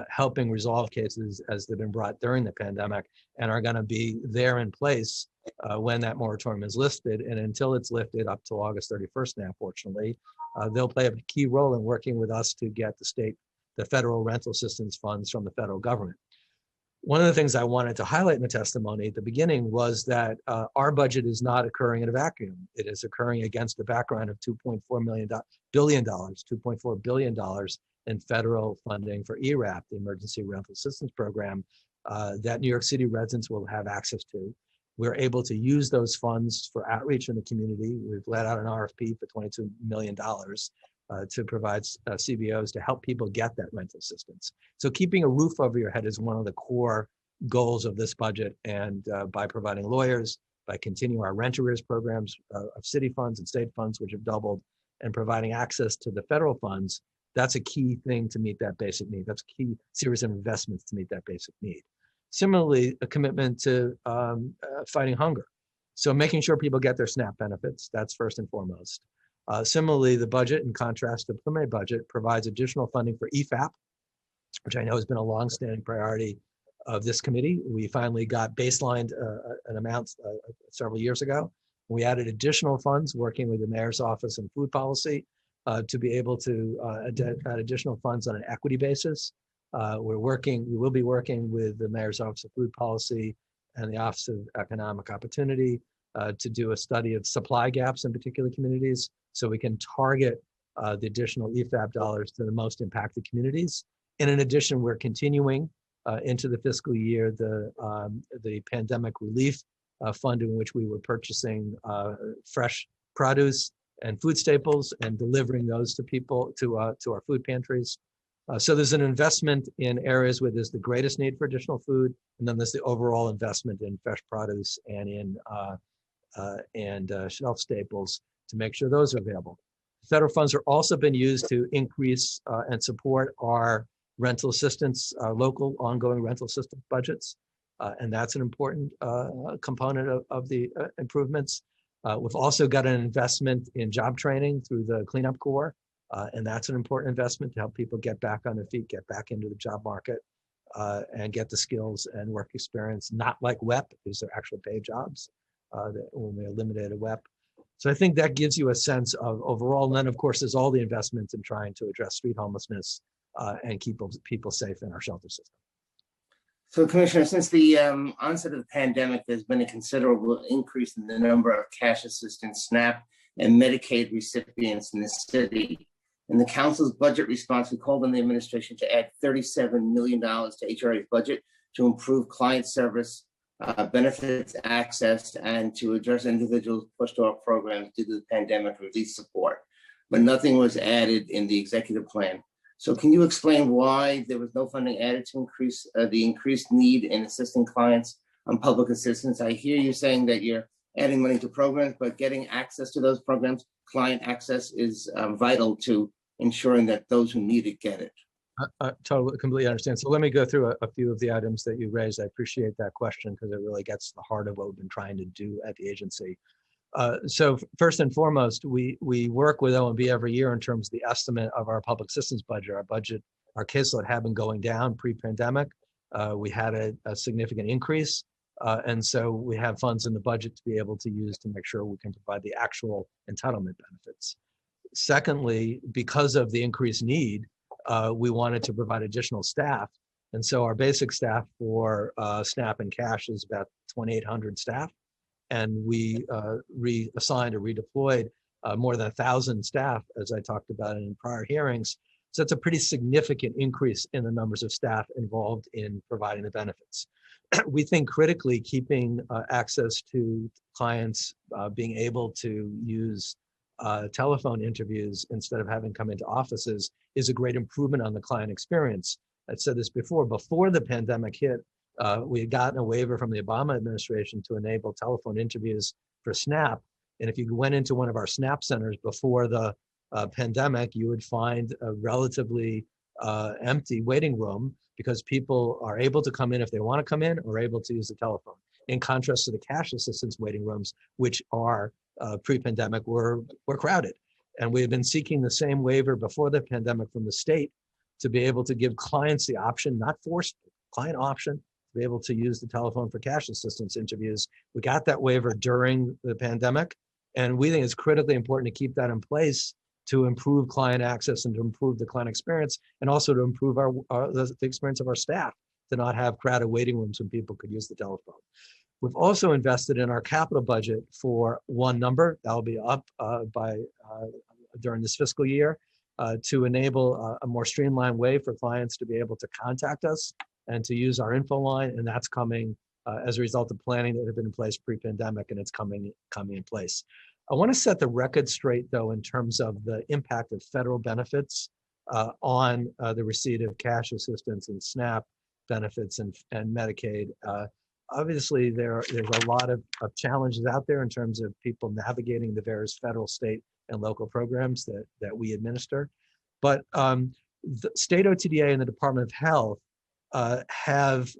helping resolve cases as they've been brought during the pandemic, and are going to be there in place when that moratorium is lifted. And until it's lifted up to August 31st now, fortunately, they'll play a key role in working with us to get the federal rental assistance funds from the federal government. One of the things I wanted to highlight in the testimony at the beginning was that our budget is not occurring in a vacuum. It is occurring against the background of $2.4 billion in federal funding for ERAP, the Emergency Rental Assistance Program, that New York City residents will have access to. We're able to use those funds for outreach in the community. We've let out an RFP for $22 million to provide CBOs to help people get that rental assistance. So keeping a roof over your head is one of the core goals of this budget. And by providing lawyers, by continuing our rent arrears programs of city funds and state funds, which have doubled, and providing access to the federal funds, that's a key thing to meet that basic need. That's a key series of investments to meet that basic need. Similarly, a commitment to fighting hunger. So making sure people get their SNAP benefits, that's first and foremost. Similarly, the budget, in contrast to the preliminary budget, provides additional funding for EFAP, which I know has been a longstanding priority of this committee. We finally got baselined an amount several years ago. We added additional funds working with the mayor's office and food policy to be able to add additional funds on an equity basis. We will be working with the mayor's office of food policy and the Office of Economic Opportunity to do a study of supply gaps in particular communities, so we can target the additional EFAP dollars to the most impacted communities. And in addition, we're continuing into the fiscal year the pandemic relief fund, in which we were purchasing fresh produce and food staples and delivering those to people, to our food pantries. So there's an investment in areas where there's the greatest need for additional food, and then there's the overall investment in fresh produce and in shelf staples to make sure those are available. Federal funds are also been used to increase and support our rental assistance, local ongoing rental assistance budgets, and that's an important component of the improvements. We've also got an investment in job training through the Cleanup Corps, and that's an important investment to help people get back on their feet, get back into the job market, and get the skills and work experience, not like WEP, these are actual paid jobs when we eliminated WEP. So I think that gives you a sense of overall. And then, of course, there's all the investments in trying to address street homelessness and keep people safe in our shelter system. So, Commissioner, since the onset of the pandemic, there's been a considerable increase in the number of cash assistance, SNAP, and Medicaid recipients in the city. In the council's budget response, we called on the administration to add $37 million to HRA's budget to improve client service, benefits access, and to address individuals pushed off programs due to the pandemic relief support. But nothing was added in the executive plan. So can you explain why there was no funding added to increase the increased need in assisting clients on public assistance? I hear you saying that you're adding money to programs, but getting access to those programs, client access, is vital to ensuring that those who need it get it. Totally, completely understand. So let me go through a few of the items that you raised. I appreciate that question because it really gets to the heart of what we've been trying to do at the agency. So first and foremost, we work with OMB every year in terms of the estimate of our public assistance budget. Our caseload had been going down pre-pandemic. We had a significant increase. And so we have funds in the budget to be able to use to make sure we can provide the actual entitlement benefits. Secondly, because of the increased need, we wanted to provide additional staff. And so our basic staff for SNAP and cash is about 2,800 staff. And we reassigned or redeployed more than 1,000 staff, as I talked about in prior hearings. So it's a pretty significant increase in the numbers of staff involved in providing the benefits. We think critically keeping access to clients being able to use telephone interviews instead of having come into offices is a great improvement on the client experience. I've said this before the pandemic hit, we had gotten a waiver from the Obama administration to enable telephone interviews for SNAP. And if you went into one of our SNAP centers before the pandemic, you would find a relatively empty waiting room because people are able to come in if they want to come in or able to use the telephone. In contrast to the cash assistance waiting rooms, which are pre-pandemic, were crowded. And we have been seeking the same waiver before the pandemic from the state to be able to give clients the option, not forced, client option, to be able to use the telephone for cash assistance interviews. We got that waiver during the pandemic, and we think it's critically important to keep that in place to improve client access and to improve the client experience, and also to improve the experience of our staff, to not have crowded waiting rooms when people could use the telephone. We've also invested in our capital budget for one number that'll be up during this fiscal year to enable a more streamlined way for clients to be able to contact us and to use our info line, and that's coming as a result of planning that had been in place pre-pandemic, and it's coming in place. I want to set the record straight, though, in terms of the impact of federal benefits on the receipt of cash assistance and SNAP benefits and Medicaid. Obviously, there's a lot of challenges out there in terms of people navigating the various federal, state, and local programs that we administer. But the state OTDA and the Department of Health have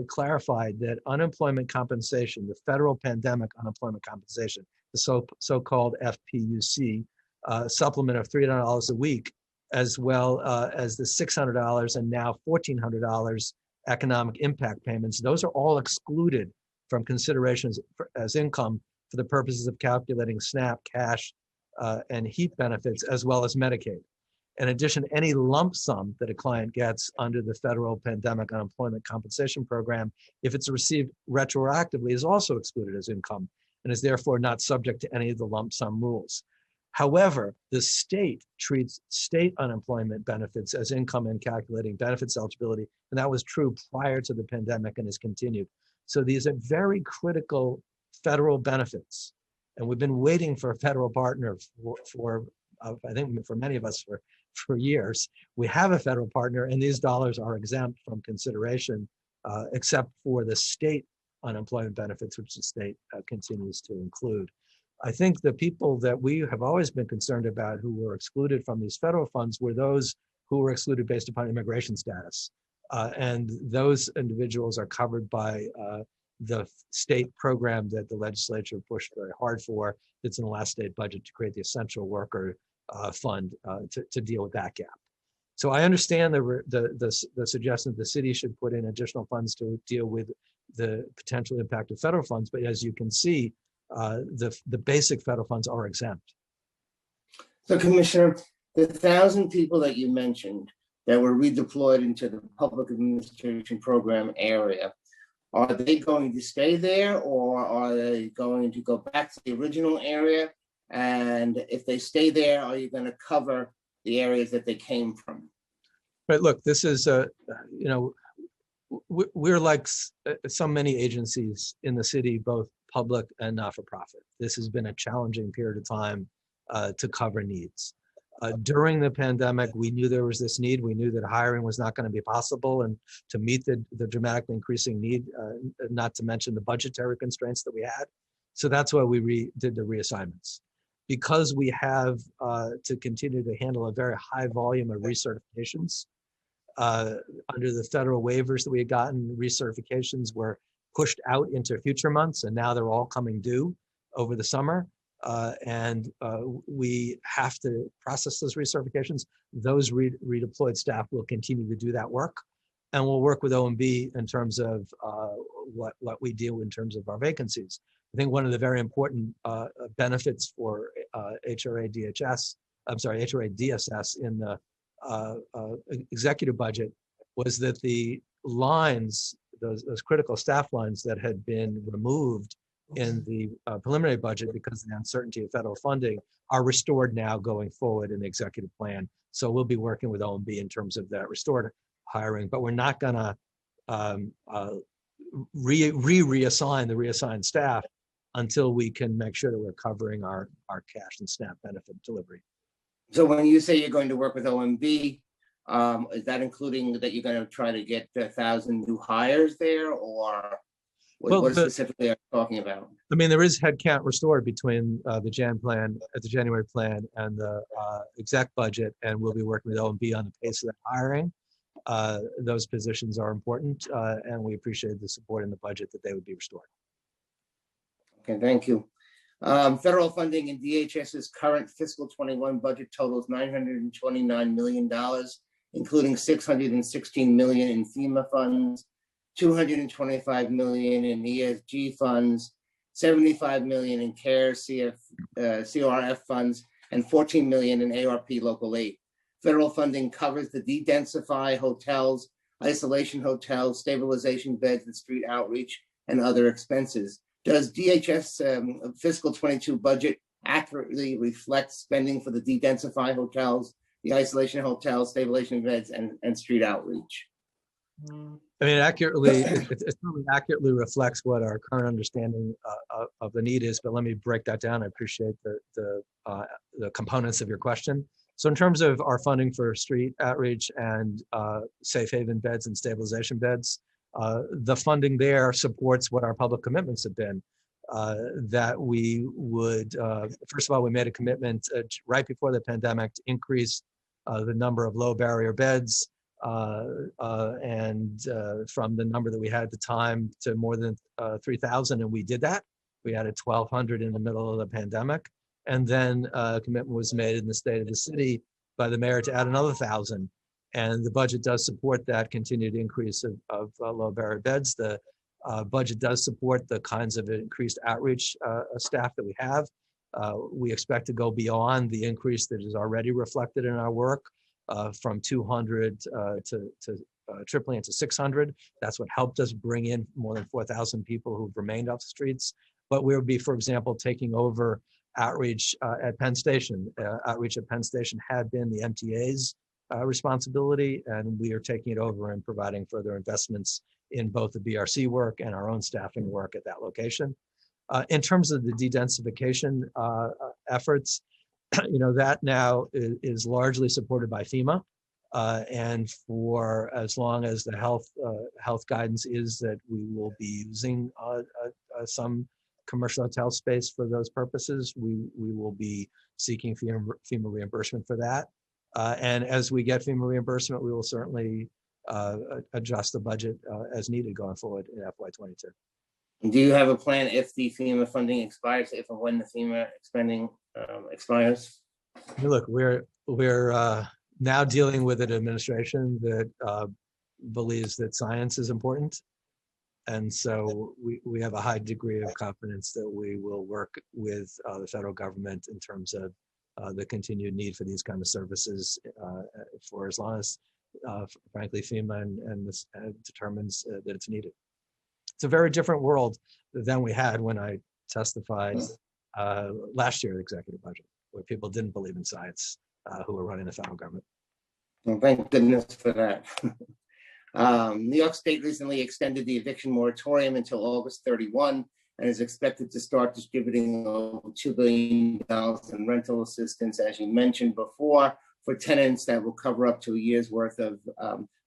clarified that unemployment compensation, the federal pandemic unemployment compensation, the so-called FPUC supplement of $300 a week, as well as the $600 and now $1,400 economic impact payments, those are all excluded from considerations as income for the purposes of calculating SNAP, cash, and HEAP benefits, as well as Medicaid. In addition, any lump sum that a client gets under the federal pandemic unemployment compensation program, if it's received retroactively, is also excluded as income and is therefore not subject to any of the lump sum rules. However, the state treats state unemployment benefits as income in calculating benefits eligibility, and that was true prior to the pandemic and has continued. So these are very critical federal benefits, and we've been waiting for a federal partner for I think for many of us for years. We have a federal partner, and these dollars are exempt from consideration, except for the state unemployment benefits, which the state continues to include. I think the people that we have always been concerned about who were excluded from these federal funds were those who were excluded based upon immigration status. And those individuals are covered by the state program that the legislature pushed very hard for. It's in the last state budget to create the essential worker fund to deal with that gap. So I understand the suggestion that the city should put in additional funds to deal with the potential impact of federal funds, but as you can see, the basic federal funds are exempt. So Commissioner, the 1,000 people that you mentioned that were redeployed into the public administration program area, are they going to stay there or are they going to go back to the original area? And if they stay there, are you going to cover the areas that they came from? Right, look, this is, we're like so many agencies in the city, both public and not-for-profit. This has been a challenging period of time to cover needs. During the pandemic, we knew there was this need. We knew that hiring was not going to be possible, and to meet the dramatically increasing need, not to mention the budgetary constraints that we had. So that's why we did the reassignments. Because we have to continue to handle a very high volume of recertifications, under the federal waivers that we had gotten, recertifications were pushed out into future months, and now they're all coming due over the summer. We have to process those recertifications. Those redeployed staff will continue to do that work, and we'll work with OMB in terms of what we do in terms of our vacancies. I think one of the very important benefits for HRA DHS HRA DSS in the executive budget was that the lines, those critical staff lines that had been removed in the preliminary budget because of the uncertainty of federal funding are restored now going forward in the executive plan. So we'll be working with OMB in terms of that restored hiring, but we're not gonna reassign the reassigned staff until we can make sure that we're covering our cash and SNAP benefit delivery. So when you say you're going to work with OMB, is that including that you're going to try to get 1,000 new hires there, or what specifically are you talking about? I mean, there is headcount restored between the January plan and the exec budget, and we'll be working with OMB on the pace of that hiring. Those positions are important, and we appreciate the support in the budget that they would be restored. Okay, thank you. Federal funding in DHS's current fiscal 21 budget totals $929 million, including $616 million in FEMA funds, $225 million in ESG funds, $75 million in CARES CRF funds, and $14 million in ARP Local 8. Federal funding covers the de-densify hotels, isolation hotels, stabilization beds, and street outreach, and other expenses. Does DHS fiscal 22 budget accurately reflect spending for the de-densify hotels, the isolation hotels, stabilization beds, and street outreach? I mean, it really accurately reflects what our current understanding of the need is, but let me break that down. I appreciate the components of your question. So in terms of our funding for street outreach and safe haven beds and stabilization beds, the funding there supports what our public commitments have been, that we would, first of all, we made a commitment right before the pandemic to increase the number of low barrier beds and from the number that we had at the time to more than 3,000, and we did that. We added 1,200 in the middle of the pandemic, and then a commitment was made in the state of the city by the mayor to add another 1,000. And the budget does support that continued increase of low barrier beds. The budget does support the kinds of increased outreach staff that we have. We expect to go beyond the increase that is already reflected in our work from 200 to tripling it to 600. That's what helped us bring in more than 4,000 people who've remained off the streets. But we would be, for example, taking over outreach at Penn Station. Outreach at Penn Station had been the MTA's responsibility, and we are taking it over and providing further investments in both the BRC work and our own staffing work at that location. In terms of the de-densification efforts, that now is largely supported by FEMA, and for as long as the health guidance is that we will be using some commercial hotel space for those purposes, we will be seeking FEMA reimbursement for that. And as we get FEMA reimbursement, we will certainly adjust the budget as needed going forward in FY22. Do you have a plan if the FEMA funding expires, if and when the FEMA spending expires? Look, we're now dealing with an administration that believes that science is important. And so we have a high degree of confidence that we will work with the federal government in terms of the continued need for these kind of services for as long as, frankly, FEMA and this determines that it's needed. It's a very different world than we had when I testified last year at the executive budget, where people didn't believe in science who were running the federal government. Well, thank goodness for that. New York State recently extended the eviction moratorium until August 31 and is expected to start distributing over $2 billion in rental assistance, as you mentioned before, for tenants that will cover up to a year's worth of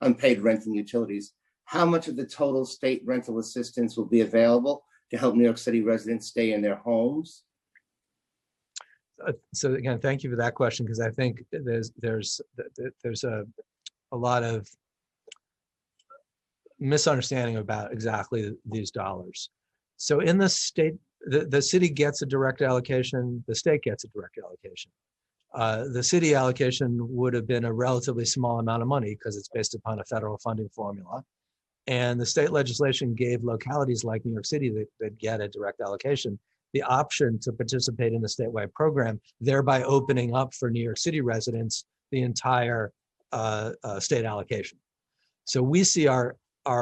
unpaid rent and utilities. How much of the total state rental assistance will be available to help New York City residents stay in their homes? So again, thank you for that question, because I think there's a lot of misunderstanding about exactly these dollars. So in the state, the city gets a direct allocation, the state gets a direct allocation. The city allocation would have been a relatively small amount of money because it's based upon a federal funding formula. And the state legislation gave localities like New York City that get a direct allocation, the option to participate in the statewide program, thereby opening up for New York City residents the entire state allocation. So we see our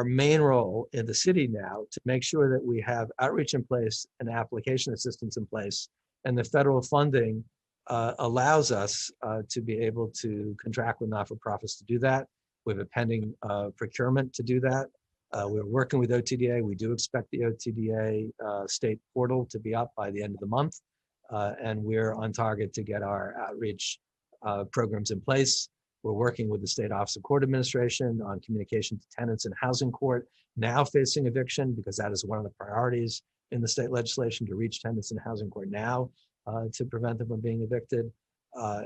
main role in the city now to make sure that we have outreach in place and application assistance in place, and the federal funding allows us to be able to contract with not-for-profits to do that. We have a pending procurement to do that. We're working with OTDA. We do expect the OTDA state portal to be up by the end of the month. And we're on target to get our outreach programs in place. We're working with the State Office of Court Administration on communication to tenants in housing court now facing eviction, because that is one of the priorities in the state legislation, to reach tenants in housing court now to prevent them from being evicted. I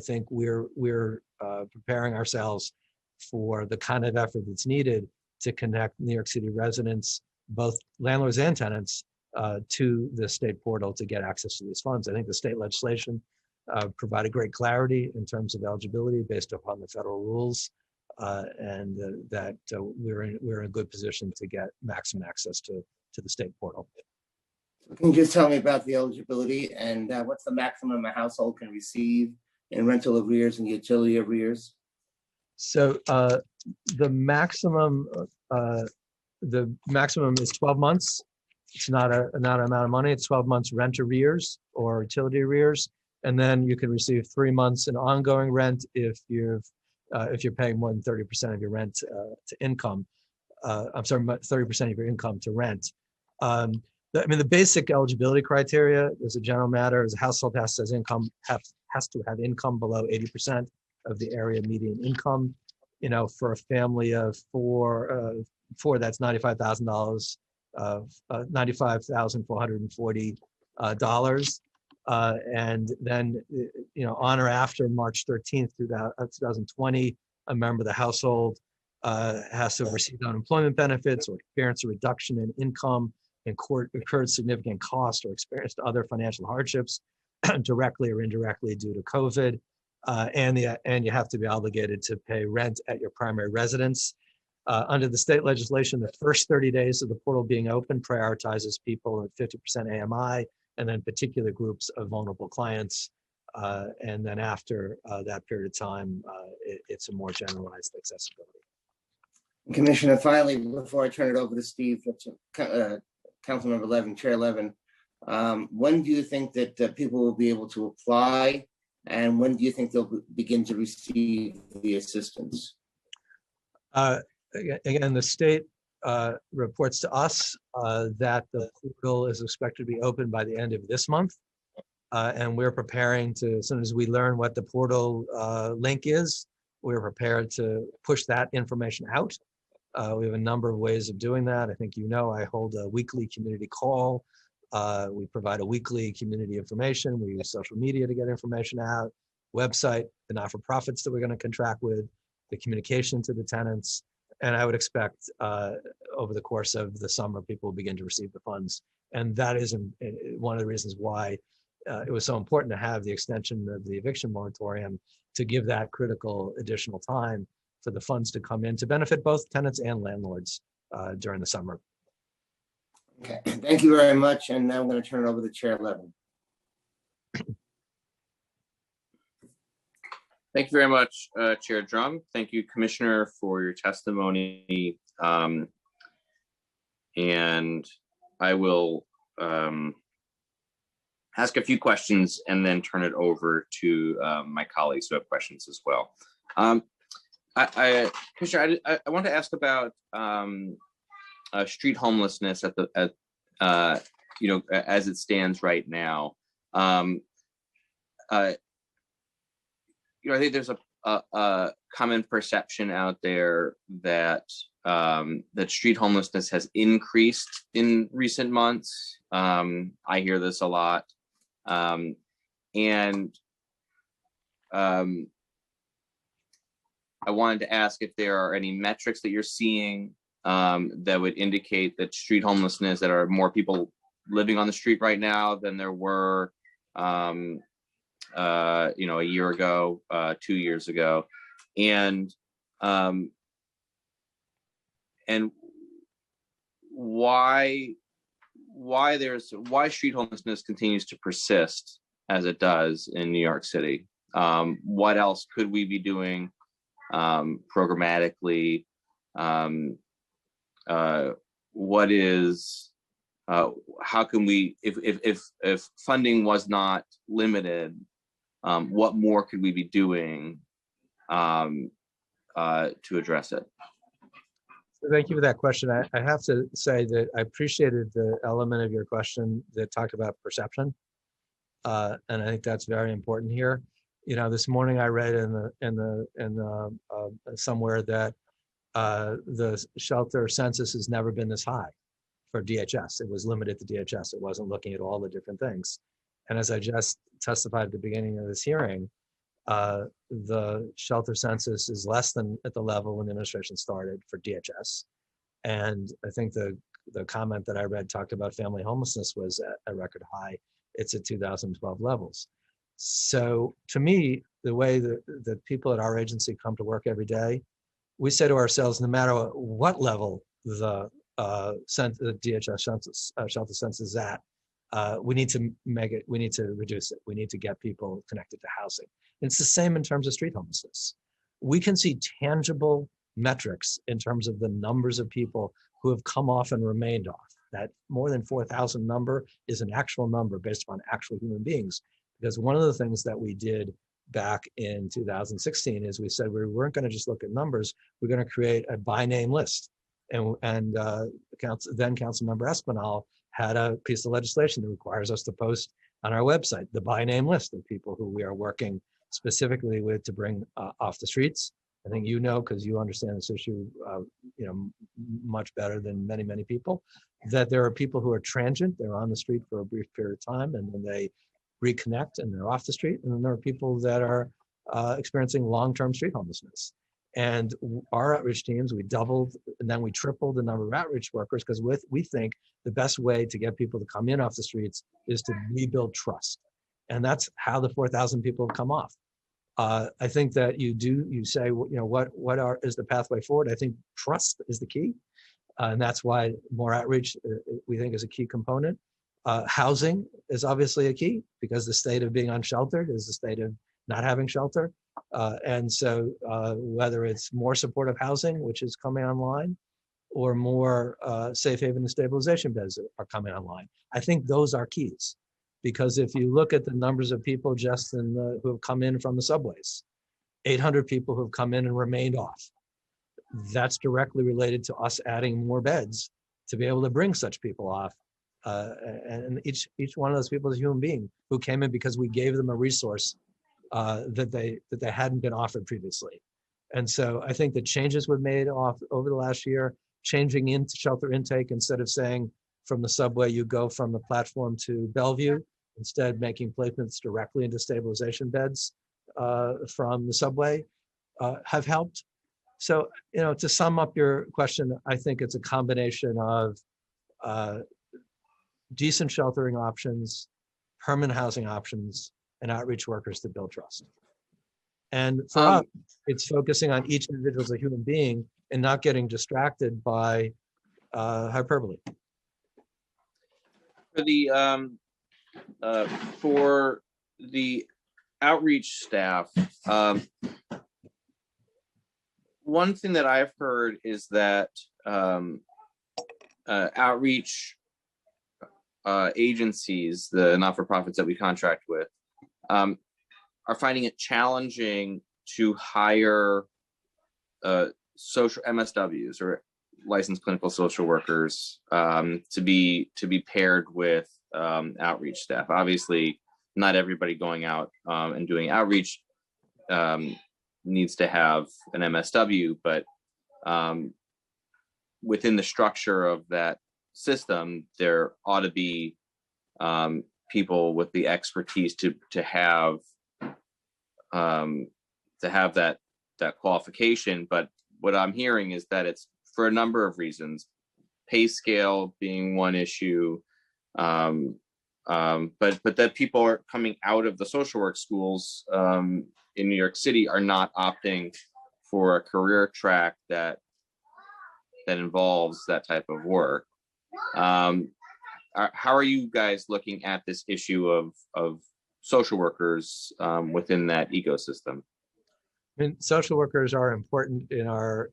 think we're preparing ourselves for the kind of effort that's needed to connect New York City residents, both landlords and tenants, to the state portal to get access to these funds. I think the state legislation provided great clarity in terms of eligibility based upon the federal rules, and that we're in a good position to get maximum access to the state portal. Can you just tell me about the eligibility and what's the maximum a household can receive in rental arrears and utility arrears? So the maximum is 12 months. It's not an amount of money. It's 12 months rent arrears or utility arrears, and then you can receive 3 months in ongoing rent if you're paying more than 30% of your rent to income. 30% of your income to rent. The basic eligibility criteria, as a general matter, is a household has to have income below 80% of the area median income. For a family of four, that's $95,000, $95,440, and then on or after March 13th, 2020, a member of the household has to have received unemployment benefits or experience a reduction in income, incurred significant cost, or experienced other financial hardships directly or indirectly due to COVID. And you have to be obligated to pay rent at your primary residence. Under the state legislation, the first 30 days of the portal being open prioritizes people at 50% AMI, and then particular groups of vulnerable clients. And then after that period of time, it's a more generalized accessibility. Commissioner, finally, before I turn it over to Steve, Councilmember Levin, Chair Levin, when do you think that people will be able to apply, and when do you think they'll begin to receive the assistance? Again, the state reports to us that the portal is expected to be open by the end of this month. And we're preparing to, as soon as we learn what the portal link is, we're prepared to push that information out. We have a number of ways of doing that. I think I hold a weekly community call. We provide a weekly community information. We use social media to get information out, website, the not-for-profits that we're going to contract with, the communication to the tenants. And I would expect over the course of the summer, people will begin to receive the funds. And that is one of the reasons why it was so important to have the extension of the eviction moratorium, to give that critical additional time for the funds to come in to benefit both tenants and landlords during the summer. Okay, thank you very much. And now I'm going to turn it over to Chair Levin. Thank you very much, Chair Drum. Thank you, Commissioner, for your testimony. And I will ask a few questions and then turn it over to my colleagues who have questions as well. Commissioner, I want to ask about street homelessness as it stands right now. I think there's a common perception out there that that street homelessness has increased in recent months. I hear this a lot, and I wanted to ask if there are any metrics that you're seeing that would indicate that street homelessness, that are more people living on the street right now than there were a year ago, 2 years ago, and why street homelessness continues to persist as it does in New York City. What else could we be doing programmatically? What is how can we, if funding was not limited, what more could we be doing to address it? Thank you for that question. I have to say that I appreciated the element of your question that talked about perception. And I think that's very important here. You know, this morning I read somewhere that the shelter census has never been this high for DHS. It was limited to DHS. It wasn't looking at all the different things. And as I just testified at the beginning of this hearing, the shelter census is less than at the level when the administration started for DHS. And I think the comment that I read talked about family homelessness was at a record high. It's at 2012 levels. So to me, the way that people at our agency come to work every day, we say to ourselves, no matter what level the DHS shelter census is at, we need to reduce it. We need to get people connected to housing. And it's the same in terms of street homelessness. We can see tangible metrics in terms of the numbers of people who have come off and remained off. That more than 4,000 number is an actual number based upon actual human beings. Because one of the things that we did back in 2016 is we said we weren't going to just look at numbers, we're going to create a by name list. And then Councilmember Espinal had a piece of legislation that requires us to post on our website the by name list of people who we are working specifically with to bring off the streets. I think you know, because you understand this issue much better than many people, that there are people who are transient, they're on the street for a brief period of time and then they reconnect and they're off the street. And then there are people that are experiencing long-term street homelessness. And our outreach teams, we doubled and then we tripled the number of outreach workers because we think the best way to get people to come in off the streets is to rebuild trust. And that's how the 4,000 people have come off. I think that you say, what is the pathway forward? I think trust is the key. And that's why more outreach, we think, is a key component. Housing is obviously a key because the state of being unsheltered is the state of not having shelter. And so whether it's more supportive housing, which is coming online, or more safe haven and stabilization beds that are coming online, I think those are keys. Because if you look at the numbers of people just who have come in from the subways, 800 people who have come in and remained off, that's directly related to us adding more beds to be able to bring such people off. And each one of those people is a human being who came in because we gave them a resource that they hadn't been offered previously. And so I think the changes we've made over the last year, changing into shelter intake, instead of saying from the subway, you go from the platform to Bellevue, instead making placements directly into stabilization beds from the subway have helped. So, to sum up your question, I think it's a combination of decent sheltering options, permanent housing options, and outreach workers to build trust. And for us, it's focusing on each individual as a human being and not getting distracted by hyperbole. For the outreach staff, one thing that I've heard is that outreach agencies, the not-for-profits that we contract with, are finding it challenging to hire social MSWs or licensed clinical social workers to be paired with outreach staff. Obviously, not everybody going out and doing outreach needs to have an MSW, but within the structure of that system, there ought to be people with the expertise to have that qualification. But what I'm hearing is that it's for a number of reasons, pay scale being one issue, but that people are coming out of the social work schools in New York City are not opting for a career track that involves that type of work. how are you guys looking at this issue of social workers within that ecosystem? I mean, social workers are important in our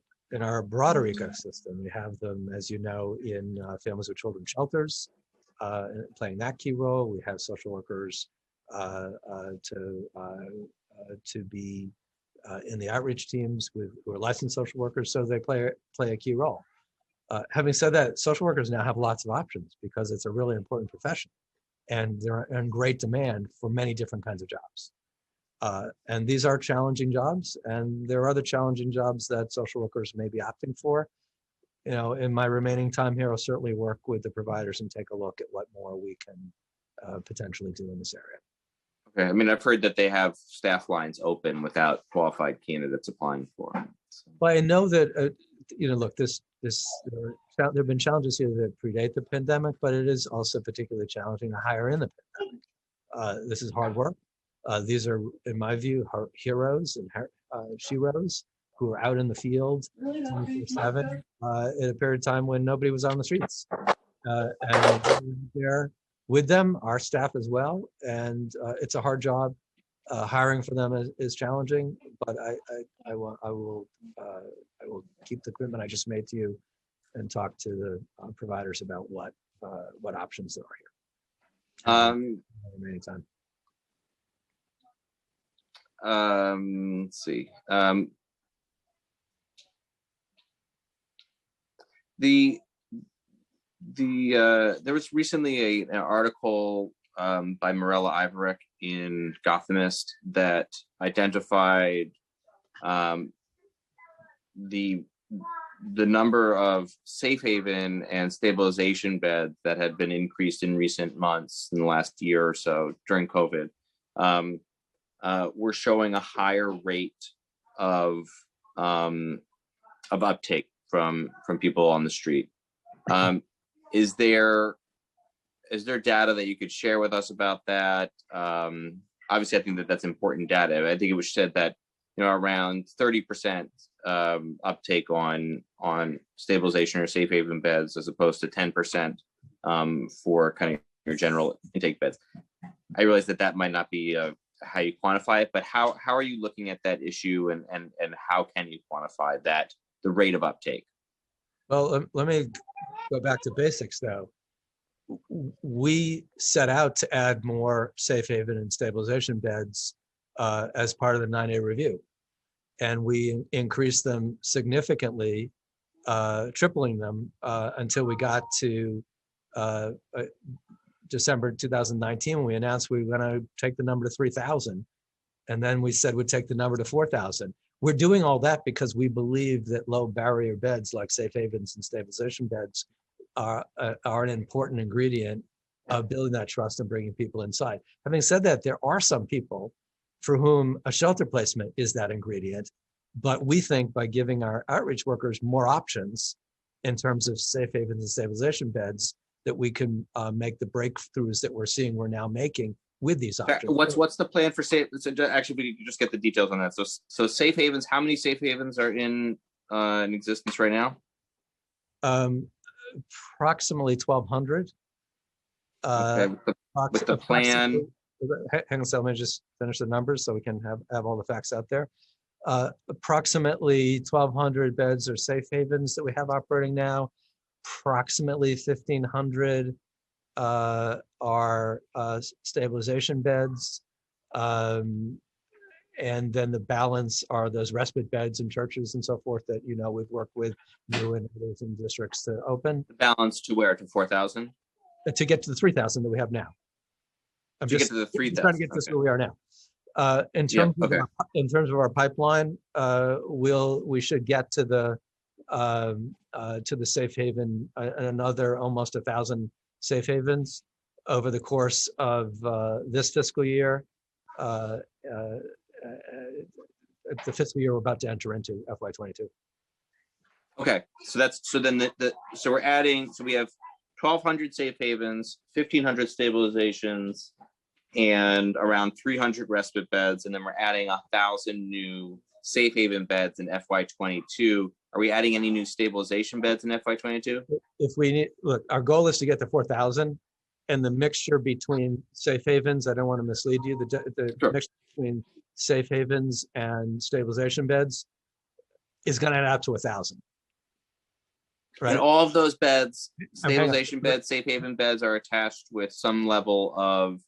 broader ecosystem. We have them, as you know, in families with children shelters, playing that key role. We have social workers to be in the outreach teams who are licensed social workers, so they play a key role. Having said that, social workers now have lots of options because it's a really important profession, and they're in great demand for many different kinds of jobs. And these are challenging jobs, and there are other challenging jobs that social workers may be opting for. You know, in my remaining time here, I'll certainly work with the providers and take a look at what more we can potentially do in this area. Okay, I mean, I've heard that they have staff lines open without qualified candidates applying for them. So. Well, I know that, you know, look, there have been challenges here that predate the pandemic, but it is also particularly challenging to hire in the pandemic. This is hard work. These are, in my view, heroes and sheroes who are out in the field 24/7 at a period of time when nobody was on the streets. And there with them, our staff as well. And it's a hard job. Hiring for them is challenging, but I will keep the commitment I just made to you and talk to the providers about what options there are here. Remaining time. Let's see. There was recently an article by Mirella Iverick in Gothamist that identified the number of safe haven and stabilization beds that had been increased in recent months in the last year or so during COVID. We're showing a higher rate of uptake from people on the street. Is there data that you could share with us about that? Obviously, I think that's important data. I think it was said that, you know, around 30% uptake on stabilization or safe haven beds, as opposed to 10% for kind of your general intake beds. I realize that might not be how you quantify it, but how are you looking at that issue, and how can you quantify the rate of uptake? Well, let me go back to basics though. We set out to add more safe haven and stabilization beds as part of the 9A review. And we increased them significantly, tripling them until we got to December 2019, when we announced we were going to take the number to 3,000. And then we said we'd take the number to 4,000. We're doing all that because we believe that low barrier beds like safe havens and stabilization beds are an important ingredient of building that trust and bringing people inside. Having said that, there are some people for whom a shelter placement is that ingredient, but we think by giving our outreach workers more options in terms of safe havens and stabilization beds, that we can make the breakthroughs that we're now making with these options. What's the plan for safe? So actually, we can just get the details on that. So safe havens. How many safe havens are in existence right now? Approximately 1,200. Okay. With the plan. Hang on, so let me just finish the numbers so we can have all the facts out there. Approximately 1,200 beds are safe havens that we have operating now. Approximately 1,500 are stabilization beds. And then the balance are those respite beds in churches and so forth that, you know, we've worked with you and others in districts to open. The balance to where? To 4,000? To get to the 3,000 that we have now. I'm to just get to the 3,000. trying to get this where we are now. In terms of our pipeline, we should get to the safe haven, another almost 1,000 safe havens over the course of this fiscal year. The fiscal year we're about to enter into, FY22. Okay, so we're adding. So we have 1,200 safe havens, 1,500 stabilizations, and around 300 respite beds, and then we're adding 1,000 new safe haven beds in FY22. Are we adding any new stabilization beds in FY22? If we need, look, our goal is to get to 4,000. and the mixture between safe havens, I don't want to mislead you, the Sure. mixture between safe havens and stabilization beds is going to add up to 1,000. And Right? all of those beds, hang on. stabilization beds, safe haven beds, are attached with some level of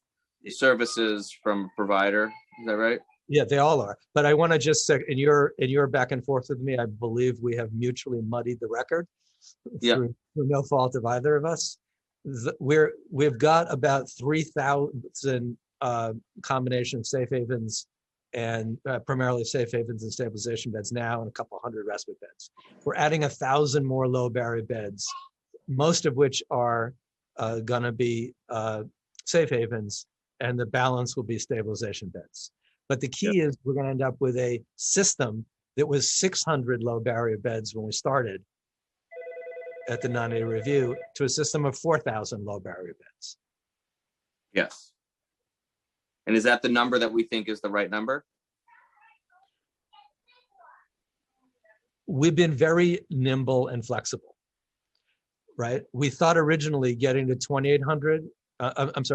services from provider. Is that right? Yeah, they all are. But I want to just say, in your back and forth with me, I believe we have mutually muddied the record Yeah. through no fault of either of us. We've got about 3,000 combination safe havens and primarily safe havens and stabilization beds now, and a couple hundred respite beds. We're adding 1,000 more low barrier beds, most of which are going to be safe havens, and the balance will be stabilization beds. But the key is we're going to end up with a system that was 600 low barrier beds when we started at the non-data review to a system of 4,000 low barrier beds. Yes. And is that the number that we think is the right number? We've been very nimble and flexible, right? We thought originally getting to 2,800,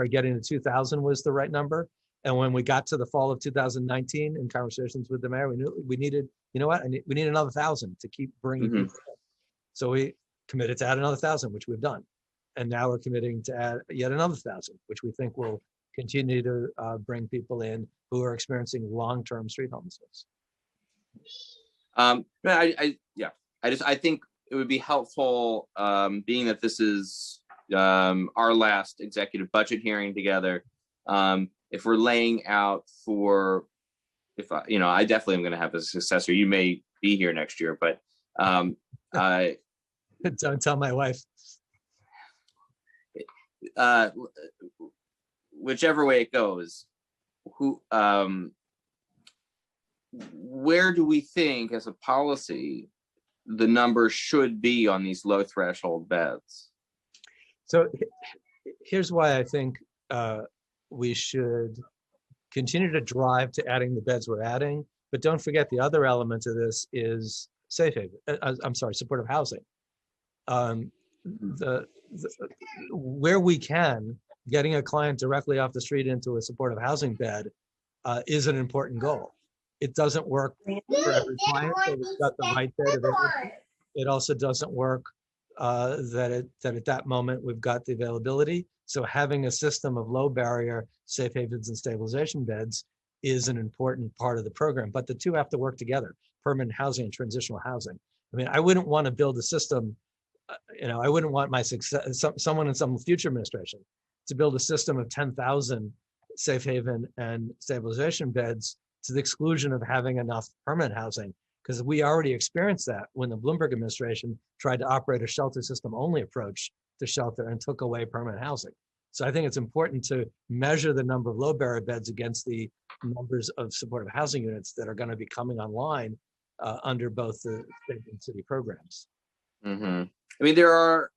getting to 2,000 was the right number. And when we got to the fall of 2019 in conversations with the mayor, we knew we needed, we need another 1,000 to keep bringing people in. So we committed to add another 1,000, which we've done. And now we're committing to add yet another 1,000, which we think will continue to bring people in who are experiencing long-term street homelessness. I think it would be helpful, being that this is our last executive budget hearing together, if we're laying out for, I definitely am going to have a successor. You may be here next year, but don't tell my wife. Whichever way it goes, where do we think, as a policy, the number should be on these low threshold beds? So here's why I think we should continue to drive to adding the beds we're adding, but don't forget the other element of this is safe haven. Supportive housing. Where we can, getting a client directly off the street into a supportive housing bed is an important goal. It doesn't work for every client, so we've got the right bed available. It also doesn't work that at that moment we've got the availability. So having a system of low barrier safe havens and stabilization beds is an important part of the program, but the two have to work together, permanent housing and transitional housing. I mean, I wouldn't want to build a system, I wouldn't want someone in some future administration to build a system of 10,000 safe haven and stabilization beds to the exclusion of having enough permanent housing, because we already experienced that when the Bloomberg administration tried to operate a shelter system only approach to shelter and took away permanent housing. So I think it's important to measure the number of low barrier beds against the numbers of supportive housing units that are going to be coming online under both the state and city programs. I mean, there are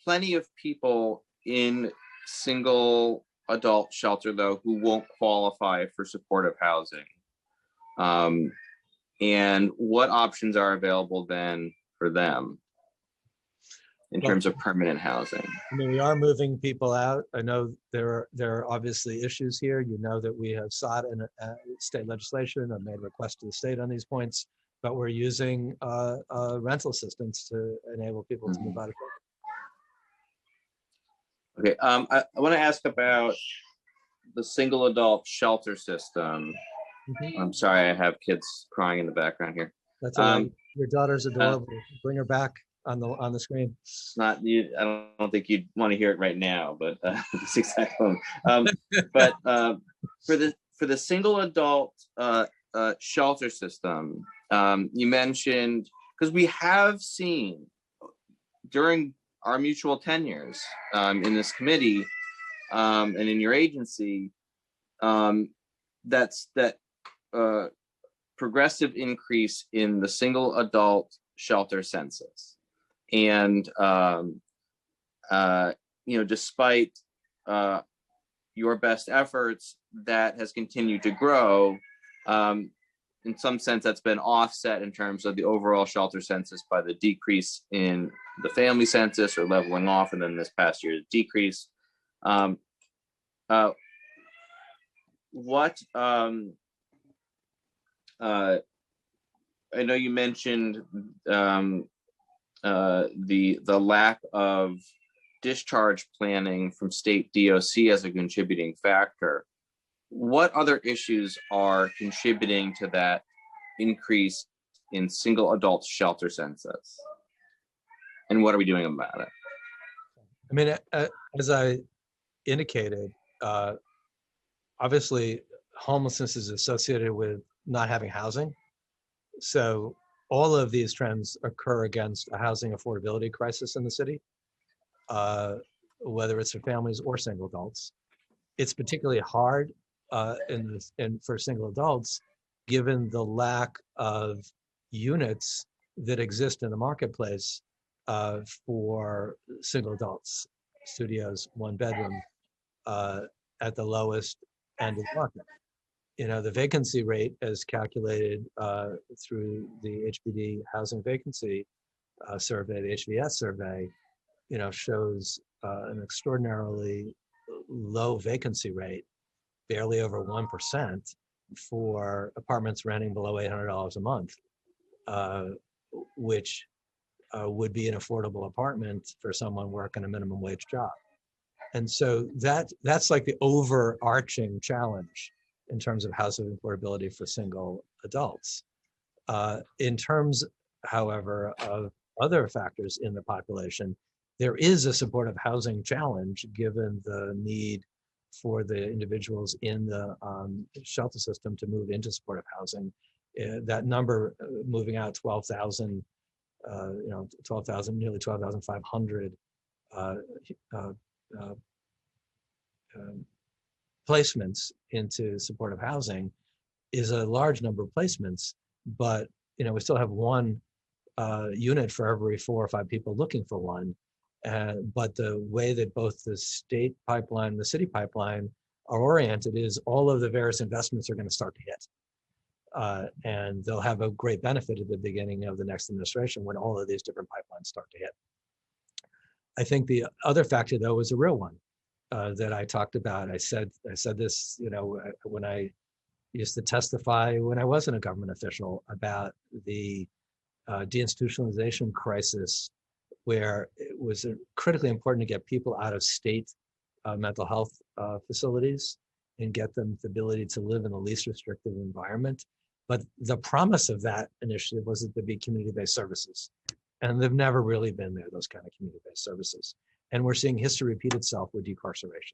plenty of people in single adult shelter, though, who won't qualify for supportive housing. And what options are available then for them in terms of permanent housing? I mean, we are moving people out. I know there are obviously issues here. You know that we have sought state legislation and made requests to the state on these points, but we're using rental assistance to enable people to move out of shelter. Okay, I want to ask about the single adult shelter system. I'm sorry, I have kids crying in the background here. That's all right. Your daughter's adorable. Bring her back on the screen. Not you. I don't think you'd want to hear it right now, but this exact moment. But for the single adult shelter system, you mentioned, because we have seen during our mutual tenures in this committee and in your agency, that progressive increase in the single adult shelter census. And, despite your best efforts, that has continued to grow. in some sense, that's been offset in terms of the overall shelter census by the decrease in the family census, or leveling off, and then this past year's decrease. I know you mentioned the lack of discharge planning from state DOC as a contributing factor. What other issues are contributing to that increase in single adult shelter census? And what are we doing about it? I mean, as I indicated, obviously homelessness is associated with not having housing. So all of these trends occur against a housing affordability crisis in the city, whether it's for families or single adults. It's particularly hard for single adults, given the lack of units that exist in the marketplace for single adults, studios, one bedroom, at the lowest end of the market. You know, the vacancy rate as calculated through the HPD housing vacancy survey, the HVS survey, you know, shows an extraordinarily low vacancy rate, barely over 1% for apartments renting below $800 a month, which would be an affordable apartment for someone working a minimum wage job. And so that's like the overarching challenge in terms of housing affordability for single adults. In terms, however, of other factors in the population, there is a supportive housing challenge given the need for the individuals in the shelter system to move into supportive housing. That number moving out 12,000, nearly 12,500 placements into supportive housing is a large number of placements, but we still have one unit for every 4 or 5 people looking for one. But the way that both the state pipeline and the city pipeline are oriented is all of the various investments are going to start to hit. And they'll have a great benefit at the beginning of the next administration when all of these different pipelines start to hit. I think the other factor, though, is a real one that I talked about. I said this, when I used to testify when I wasn't a government official about the deinstitutionalization crisis, where it was critically important to get people out of state mental health facilities and get them the ability to live in the least restrictive environment. But the promise of that initiative was that there'd be community-based services. And they've never really been there, those kind of community-based services. And we're seeing history repeat itself with decarceration.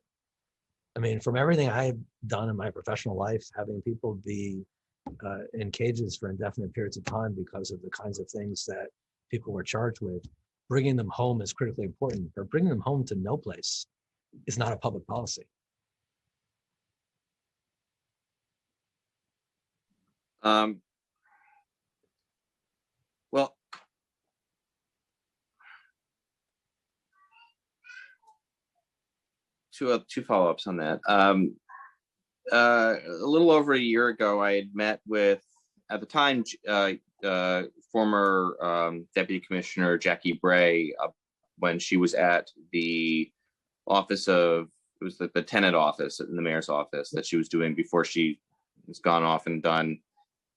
I mean, from everything I've done in my professional life, having people be in cages for indefinite periods of time because of the kinds of things that people were charged with, bringing them home is critically important, but bringing them home to no place is not a public policy. Well, two follow-ups on that. A little over a year ago, I had met with, at the time, former Deputy Commissioner Jackie Bray when she was at the office of, it was the tenant office in the mayor's office that she was doing before she has gone off and done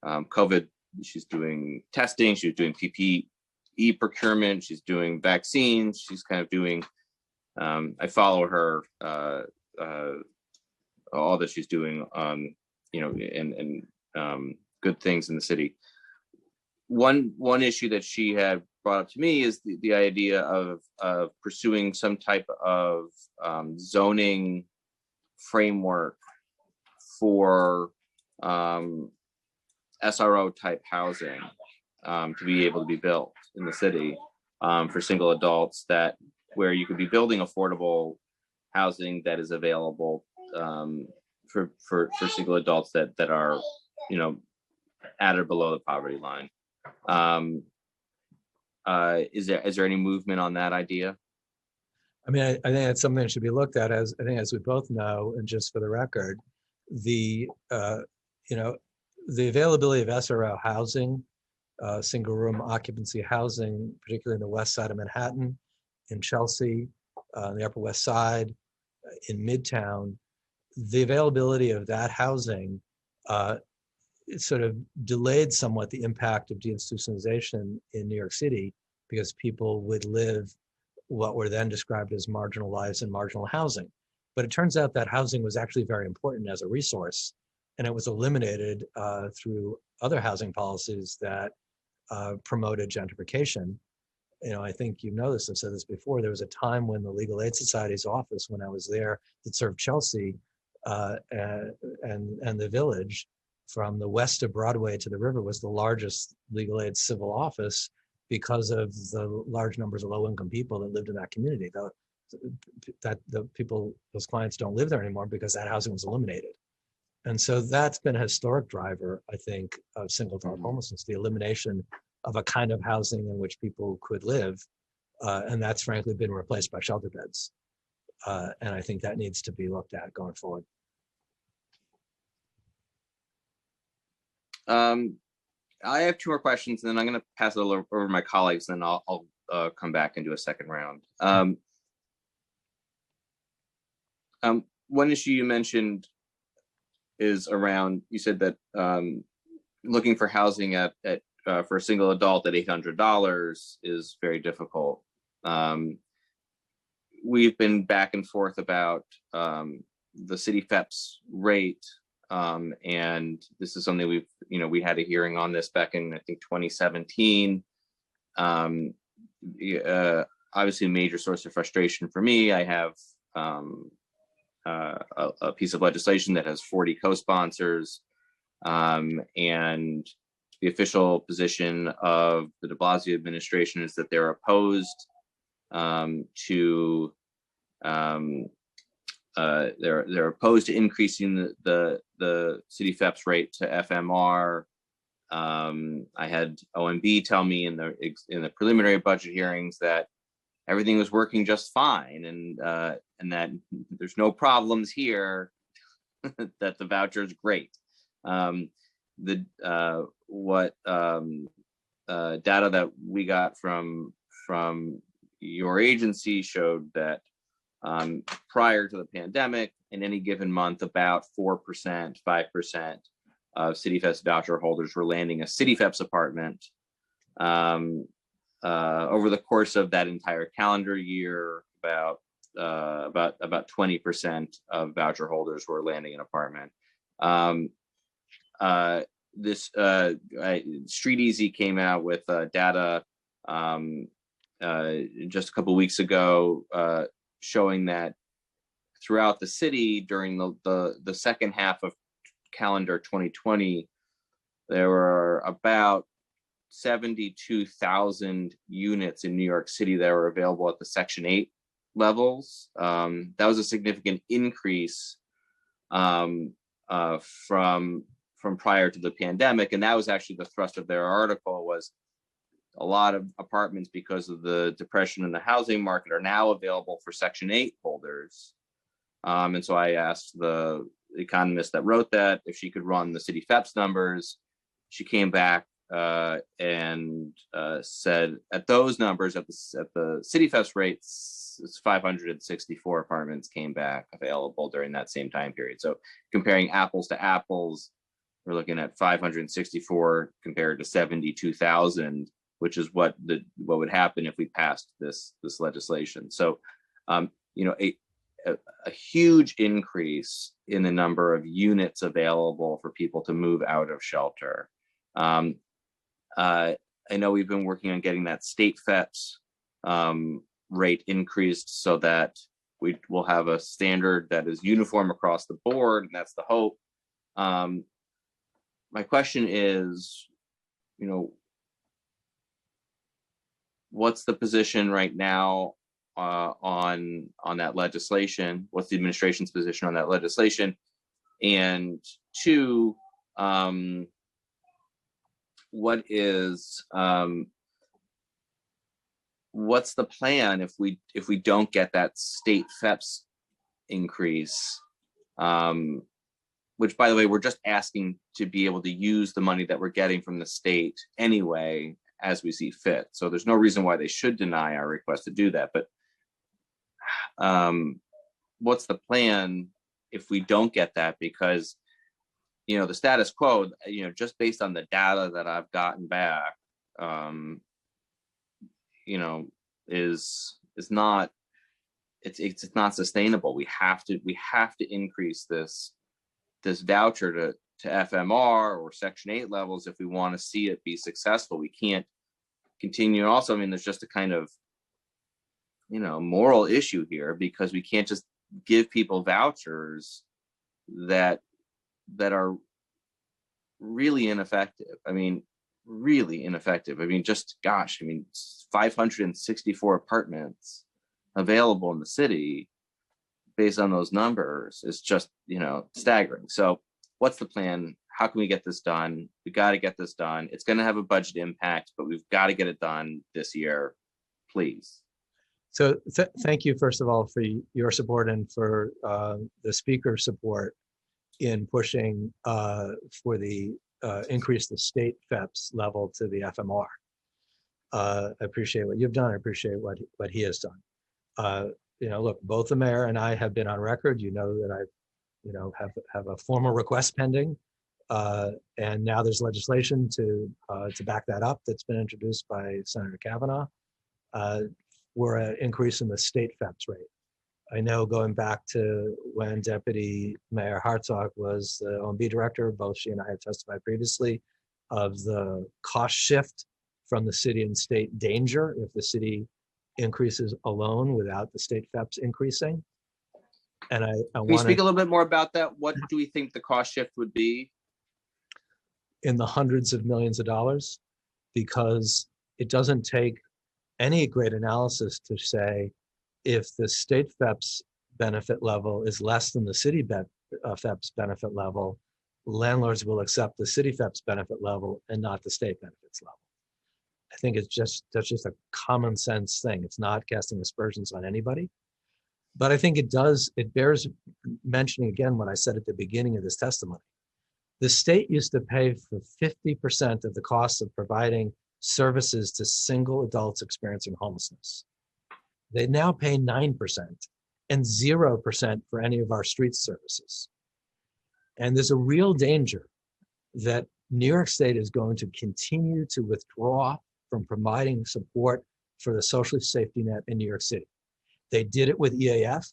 COVID. She's doing testing, she was doing PPE procurement, she's doing vaccines, she's kind of doing, I follow her, all that she's doing, and good things in the city. One issue that she had brought up to me is the idea of pursuing some type of zoning framework for SRO type housing to be able to be built in the city for single adults, that where you could be building affordable housing that is available for single adults that are at or below the poverty line. Is there any movement on that idea? I mean, I think that's something that should be looked at. As we both know, and just for the record, the availability of SRO housing, single room occupancy housing, particularly in the west side of Manhattan, in Chelsea, the Upper West Side, in Midtown, the availability of that housing it sort of delayed somewhat the impact of deinstitutionalization in New York City, because people would live what were then described as marginal lives in marginal housing. But it turns out that housing was actually very important as a resource, and it was eliminated through other housing policies that promoted gentrification. You know, I think you know this, I've said this before, there was a time when the Legal Aid Society's office, when I was there, that served Chelsea and the Village, from the west of Broadway to the river, was the largest legal aid civil office because of the large numbers of low-income people that lived in that community. The people, those clients don't live there anymore because that housing was eliminated. And so that's been a historic driver, I think, of single-adult homelessness, the elimination of a kind of housing in which people could live. And that's frankly been replaced by shelter beds. And I think that needs to be looked at going forward. I have two more questions, and then I'm going to pass it over to my colleagues, and then I'll come back and do a second round. One issue you mentioned is around, you said that looking for housing for a single adult at $800 is very difficult. We've been back and forth about the city FEPS rate. And this is something we had a hearing on this back in, I think, 2017. Obviously a major source of frustration for me. I have a piece of legislation that has 40 co-sponsors, and the official position of the de Blasio administration is that they're opposed they're opposed to increasing the city FEPS rate to FMR. I had OMB tell me in the preliminary budget hearings that everything was working just fine, and that there's no problems here, that the voucher is great. What data that we got from your agency showed that prior to the pandemic, in any given month, about 4%, 5% of City FEPS voucher holders were landing a City FEPS apartment. Over the course of that entire calendar year, about 20% of voucher holders were landing an apartment. Street Easy came out with data just a couple weeks ago, showing that throughout the city during the second half of calendar 2020, there were about 72,000 units in New York City that were available at the Section 8 levels. That was a significant increase from prior to the pandemic, and that was actually the thrust of their article, was a lot of apartments, because of the depression in the housing market, are now available for Section 8 holders. And so I asked the economist that wrote that if she could run the city FEPS numbers. She came back and said at those numbers, at the city FEPS rates, it's 564 apartments came back available during that same time period. So comparing apples to apples, we're looking at 564 compared to 72,000, which is what would happen if we passed this legislation. So, a huge increase in the number of units available for people to move out of shelter. I know we've been working on getting that state FEPS rate increased so that we will have a standard that is uniform across the board, and that's the hope. My question is, what's the position right now on that legislation? What's the administration's position on that legislation? And two, what's the plan if we don't get that state FEPS increase? which by the way, we're just asking to be able to use the money that we're getting from the state anyway, as we see fit. So there's no reason why they should deny our request to do that. But what's the plan if we don't get that? Because, the status quo, just based on the data that I've gotten back, is not, it's not sustainable. We have to increase this voucher to FMR or Section 8 levels if we want to see it be successful. We can't continue. And also, there's just a kind of, moral issue here, because we can't just give people vouchers that are really ineffective. Really ineffective. Just, gosh, 564 apartments available in the city based on those numbers is just, staggering. So what's the plan? How can we get this done? We got to get this done. It's going to have a budget impact, but we've got to get it done this year, please. So thank you, first of all, for your support and for the speaker's support in pushing for the increase the state FEPS level to the FMR. I appreciate what you've done. I appreciate what he has done. Look, both the mayor and I have been on record. That I, have a formal request pending, and now there's legislation to back that up that's been introduced by Senator Kavanaugh. For an increase in the state FEPS rate. I know, going back to when Deputy Mayor Hartzog was the OMB director, both she and I have testified previously of the cost shift from the city and state danger if the city increases alone without the state FEPS increasing. And I Can you want speak a little bit more about that? What do we think the cost shift would be? in the hundreds of millions of dollars, because it doesn't take any great analysis to say if the state FEPS benefit level is less than the city FEPS benefit level, landlords will accept the city FEPS benefit level and not the state benefits level. I think that's just a common sense thing. It's not casting aspersions on anybody, but I think it bears mentioning again what I said at the beginning of this testimony. The state used to pay for 50% of the cost of providing services to single adults experiencing homelessness. They now pay 9% and 0% for any of our street services. And there's a real danger that New York State is going to continue to withdraw from providing support for the social safety net in New York City. They did it with EAF.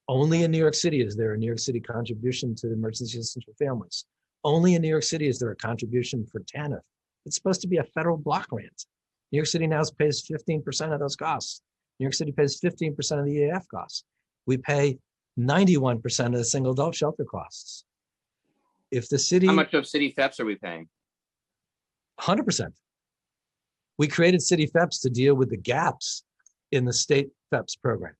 Only in New York City is there a New York City contribution to emergency assistance for families. Only in New York City is there a contribution for TANF. It's supposed to be a federal block grant. New York City now pays 15% of those costs. New York City pays 15% of the EAF costs. We pay 91% of the single adult shelter costs. If the city— How much of city FEPS are we paying? 100%. We created city FEPS to deal with the gaps in the state FEPS program.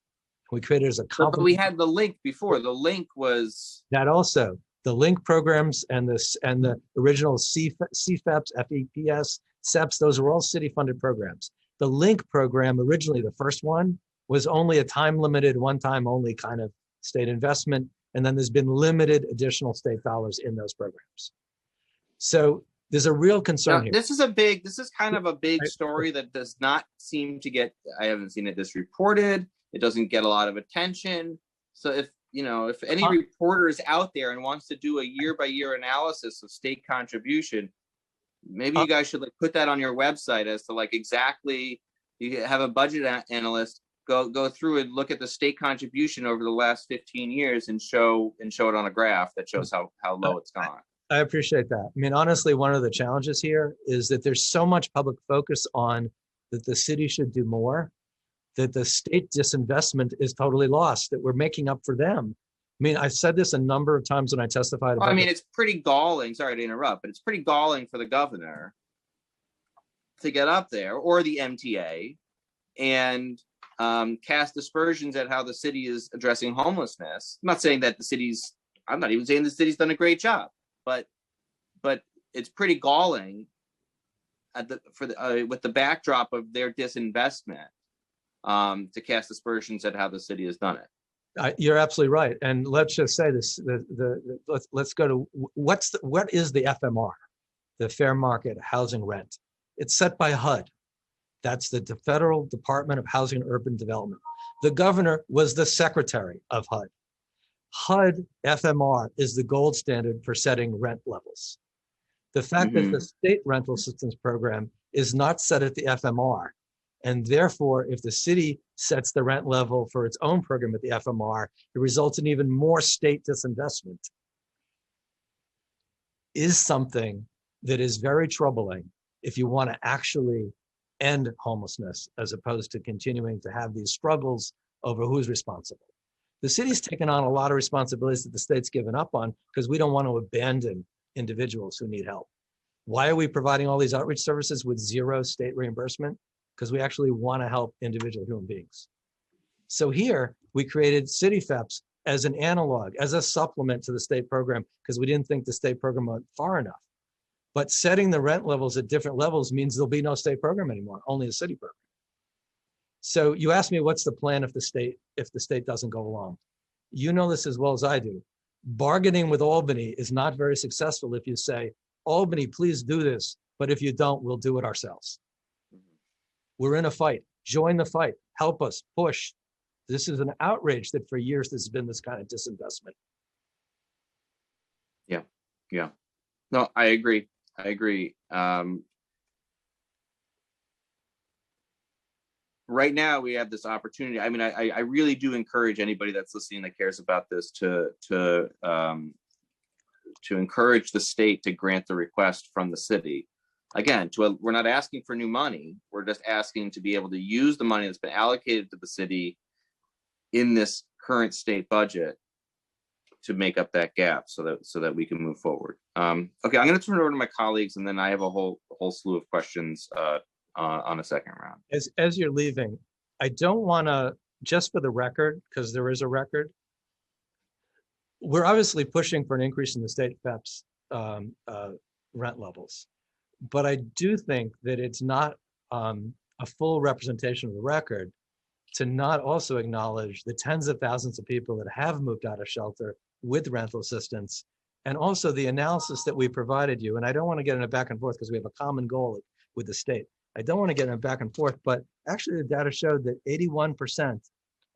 We created it as a complement. But we had the link before. The link was— That also. The LINK programs and the original CFEPS, FEPS, SEPS, those were all city-funded programs. The LINK program, originally the first one, was only a time-limited, one-time only kind of state investment, and then there's been limited additional state dollars in those programs. So there's a real concern here. This is kind of a big story that does not seem to get— I haven't seen it this reported. It doesn't get a lot of attention. So if any reporter is out there and wants to do a year-by-year analysis of state contribution, maybe you guys should put that on your website as to exactly, you have a budget analyst go through and look at the state contribution over the last 15 years and show it on a graph that shows how low it's gone. I appreciate that. Honestly, one of the challenges here is that there's so much public focus on that the city should do more, that the state disinvestment is totally lost, that we're making up for them. I've said this a number of times when I testified about it's pretty galling, sorry to interrupt, but it's pretty galling for the governor to get up there, or the MTA, and cast aspersions at how the city is addressing homelessness. I'm not saying that I'm not even saying the city's done a great job, but it's pretty galling with the backdrop of their disinvestment to cast aspersions at how the city has done it. You're absolutely right. And let's just say this, let's go to what is the FMR, the fair market housing rent? It's set by HUD. That's the Federal Department of Housing and Urban Development. The governor was the secretary of HUD. HUD FMR is the gold standard for setting rent levels. The fact that the state rental assistance program is not set at the FMR, and therefore, if the city sets the rent level for its own program at the FMR, it results in even more state disinvestment, is something that is very troubling if you want to actually end homelessness, as opposed to continuing to have these struggles over who's responsible. The city's taken on a lot of responsibilities that the state's given up on because we don't want to abandon individuals who need help. Why are we providing all these outreach services with zero state reimbursement? Because we actually want to help individual human beings. So here we created CityFEPS as an analog, as a supplement to the state program, because we didn't think the state program went far enough. But setting the rent levels at different levels means there'll be no state program anymore, only a city program. So you asked me, what's the plan if the state doesn't go along? You know this as well as I do. Bargaining with Albany is not very successful if you say, Albany, please do this, but if you don't, we'll do it ourselves. We're in a fight. Join the fight. Help us. Push. This is an outrage that for years there's been this kind of disinvestment. Yeah. No, I agree. Right now we have this opportunity. I mean, I really do encourage anybody that's listening that cares about this to encourage the state to grant the request from the city. Again, we're not asking for new money. We're just asking to be able to use the money that's been allocated to the city in this current state budget to make up that gap so that we can move forward. Okay, I'm going to turn it over to my colleagues, and then I have a whole slew of questions on a second round. As you're leaving, I don't want to, just for the record, because there is a record, we're obviously pushing for an increase in the state FEPS rent levels. But I do think that it's not a full representation of the record to not also acknowledge the tens of thousands of people that have moved out of shelter with rental assistance, and also the analysis that we provided you. And I don't want to get in a back and forth because we have a common goal with the state. I don't want to get in a back and forth, but actually the data showed that 81%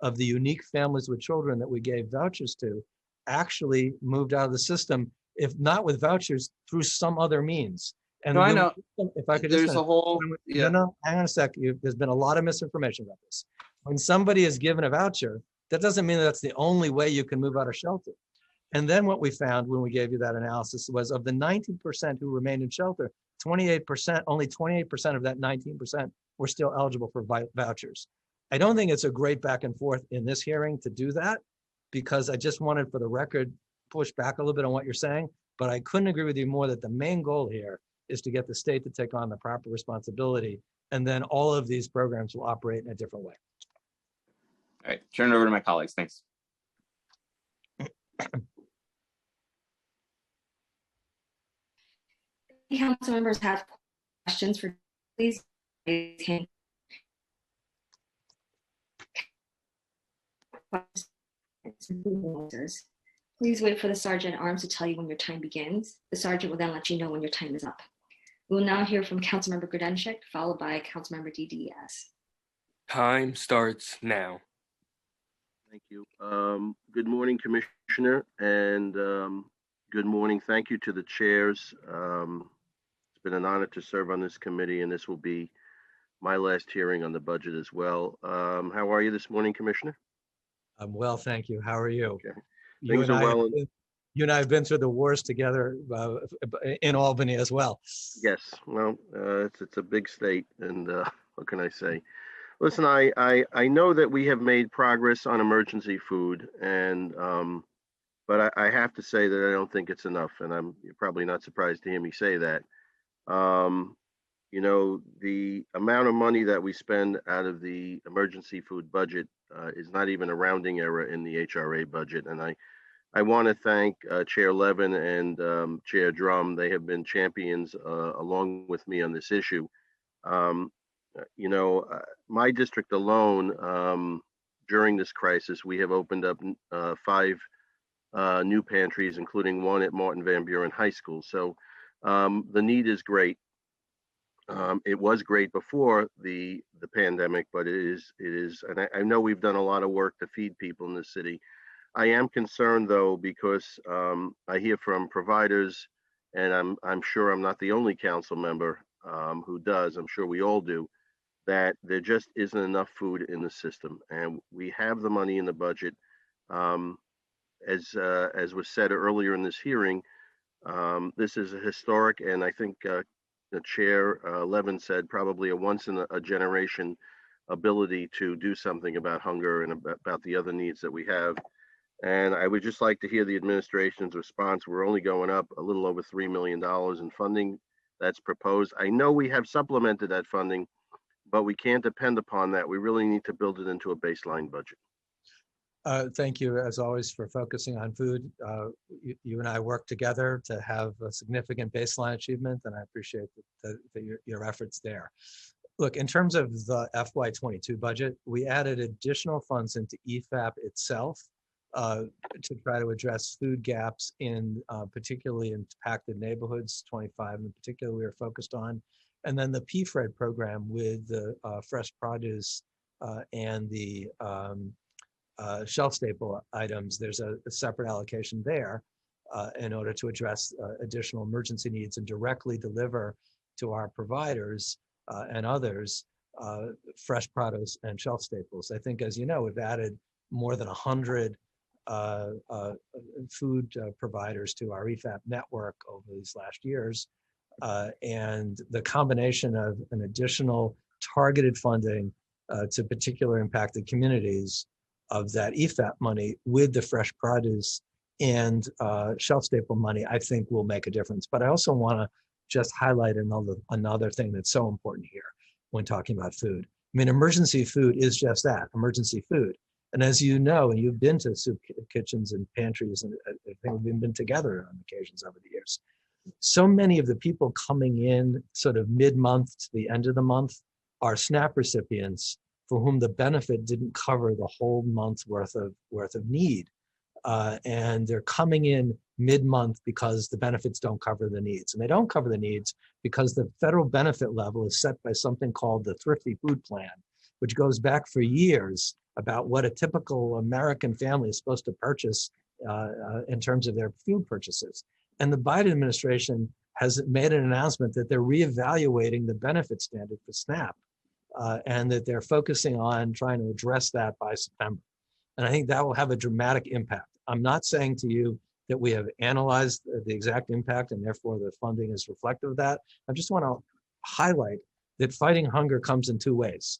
of the unique families with children that we gave vouchers to actually moved out of the system, if not with vouchers, through some other means. And no, I know. If I could There's just a whole, yeah. No, hang on a sec. There's been a lot of misinformation about this. When somebody is given a voucher, that doesn't mean that that's the only way you can move out of shelter. And then what we found when we gave you that analysis was of the 19% who remained in shelter, 28%, only 28% of that 19% were still eligible for vouchers. I don't think it's a great back and forth in this hearing to do that, because I just wanted, for the record, push back a little bit on what you're saying, but I couldn't agree with you more that the main goal here is to get the state to take on the proper responsibility, and then all of these programs will operate in a different way. All right, turn it over to my colleagues. Thanks. Council members have questions for, please raise hand. Please wait for the sergeant at arms to tell you when your time begins. The sergeant will then let you know when your time is up. We will now hear from Councilmember Grodenchik, followed by Councilmember DDS. Time starts now. Thank you. Good morning, Commissioner, and good morning. Thank you to the chairs. It's been an honor to serve on this committee, and this will be my last hearing on the budget as well. How are you this morning, Commissioner? I'm well, thank you. How are you? Okay. Things are well. You and I have been through the wars together in Albany as well. Yes, well, it's a big state, and what can I say? Listen, I know that we have made progress on emergency food, and but I have to say that I don't think it's enough, and you're probably not surprised to hear me say that. You know, the amount of money that we spend out of the emergency food budget is not even a rounding error in the HRA budget, and I want to thank Chair Levin and Chair Drum. They have been champions along with me on this issue. You know, my district alone during this crisis, we have opened up 5 new pantries, including one at Martin Van Buren High School. So the need is great. It was great before the pandemic, but it is, and I know we've done a lot of work to feed people in the city. I am concerned though, because I hear from providers, and I'm sure I'm not the only council member who does. I'm sure we all do, that there just isn't enough food in the system, and we have the money in the budget. As was said earlier in this hearing, this is a historic, and I think the chair Levin said probably a once in a generation ability to do something about hunger and about the other needs that we have. And I would just like to hear the administration's response. We're only going up a little over $3 million in funding that's proposed. I know we have supplemented that funding, but we can't depend upon that. We really need to build it into a baseline budget. Thank you, as always, for focusing on food. You and I work together to have a significant baseline achievement, and I appreciate your efforts there. Look, in terms of the FY22 budget, we added additional funds into EFAP itself to try to address food gaps in particularly impacted neighborhoods, 25 in particular we are focused on, and then the PFRED program with the fresh produce and the shelf staple items. There's a separate allocation there in order to address additional emergency needs and directly deliver to our providers and others fresh produce and shelf staples. I think, as you know, we've added more than 100 food providers to our EFAP network over these last years. And the combination of an additional targeted funding to particular impacted communities of that EFAP money with the fresh produce and shelf staple money, I think will make a difference. But I also want to just highlight another thing that's so important here when talking about food. I mean, emergency food is just that, emergency food. And as you know, and you've been to soup kitchens and pantries, and I think we've been together on occasions over the years, so many of the people coming in sort of mid-month to the end of the month are SNAP recipients for whom the benefit didn't cover the whole month's worth of need. And they're coming in mid-month because the benefits don't cover the needs. And they don't cover the needs because the federal benefit level is set by something called the Thrifty Food Plan, which goes back for years about what a typical American family is supposed to purchase in terms of their food purchases. And the Biden administration has made an announcement that they're reevaluating the benefit standard for SNAP and that they're focusing on trying to address that by September. And I think that will have a dramatic impact. I'm not saying to you that we have analyzed the exact impact and therefore the funding is reflective of that. I just want to highlight that fighting hunger comes in 2 ways: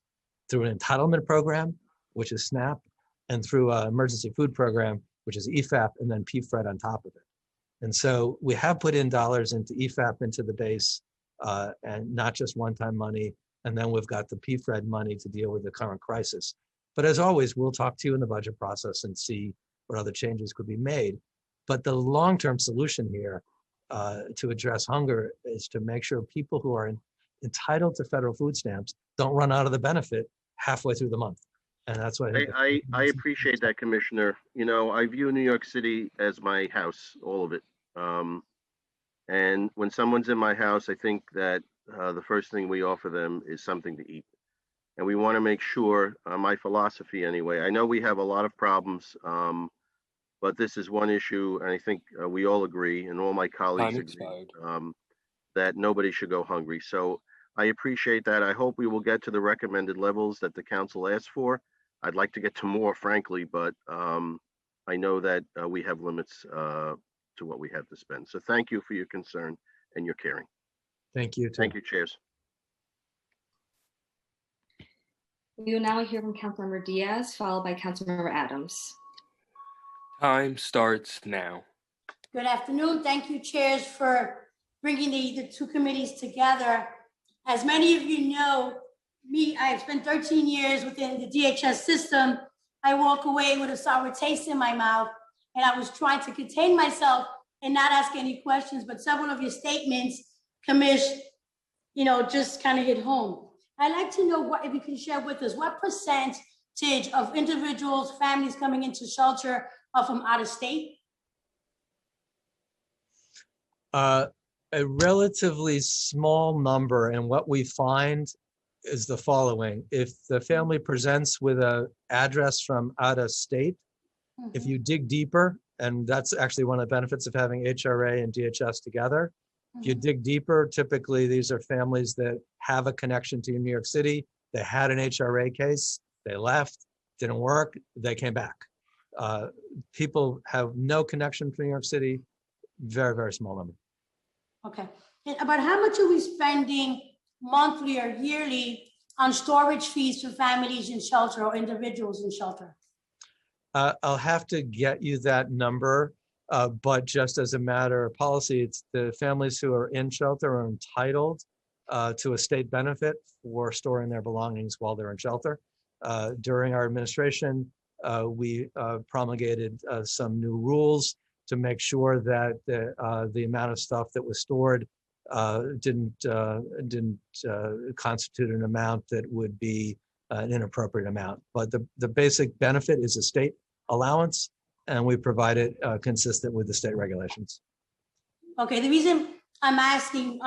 through an entitlement program, which is SNAP, and through an emergency food program, which is EFAP, and then PFRED on top of it. And so we have put in dollars into EFAP, into the base, and not just one-time money. And then we've got the PFRED money to deal with the current crisis. But as always, we'll talk to you in the budget process and see what other changes could be made. But the long-term solution here to address hunger is to make sure people who are entitled to federal food stamps don't run out of the benefit halfway through the month. And that's what I appreciate that, Commissioner. You know, I view New York City as my house, all of it. And when someone's in my house, I think that the first thing we offer them is something to eat. And we want to make sure, my philosophy anyway, I know we have a lot of problems, but this is one issue, and I think we all agree, and all my colleagues agree, that nobody should go hungry. So I appreciate that. I hope we will get to the recommended levels that the council asked for. I'd like to get to more, frankly, but I know that we have limits to what we have to spend. So thank you for your concern and your caring. Thank you. Thank you, chairs. We will now hear from Councilmember Diaz, followed by Councilmember Adams. Time starts now. Good afternoon. Thank you, chairs, for bringing the 2 committees together. As many of you know, I've spent 13 years within the DHS system. I walk away with a sour taste in my mouth, and I was trying to contain myself and not ask any questions, but several of your statements, Commish, just kind of hit home. I'd like to know if you can share with us what % of individuals, families coming into shelter from out of state? A relatively small number, and what we find is the following. If the family presents with an address from out of state, if you dig deeper, and that's actually one of the benefits of having HRA and DHS together, if you dig deeper, typically these are families that have a connection to New York City. They had an HRA case, they left, didn't work, they came back. People have no connection to New York City, very, very small number. Okay, and about how much are we spending monthly or yearly on storage fees for families in shelter or individuals in shelter? I'll have to get you that number, but just as a matter of policy, it's the families who are in shelter are entitled to a state benefit for storing their belongings while they're in shelter. During our administration, we promulgated some new rules to make sure that the amount of stuff that was stored didn't constitute an amount that would be an inappropriate amount. But the basic benefit is a state allowance, and we provide it consistent with the state regulations. Okay, the reason I'm asking,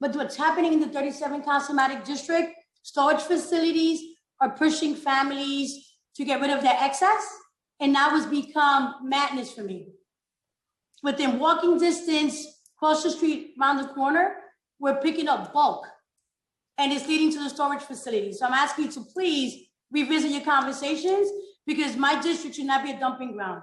but what's happening in the 37 Councilmatic District, storage facilities are pushing families to get rid of their excess, and that has become madness for me. Within walking distance, across the street, around the corner, we're picking up bulk, and it's leading to the storage facility. So I'm asking you to please revisit your conversations, because my district should not be a dumping ground.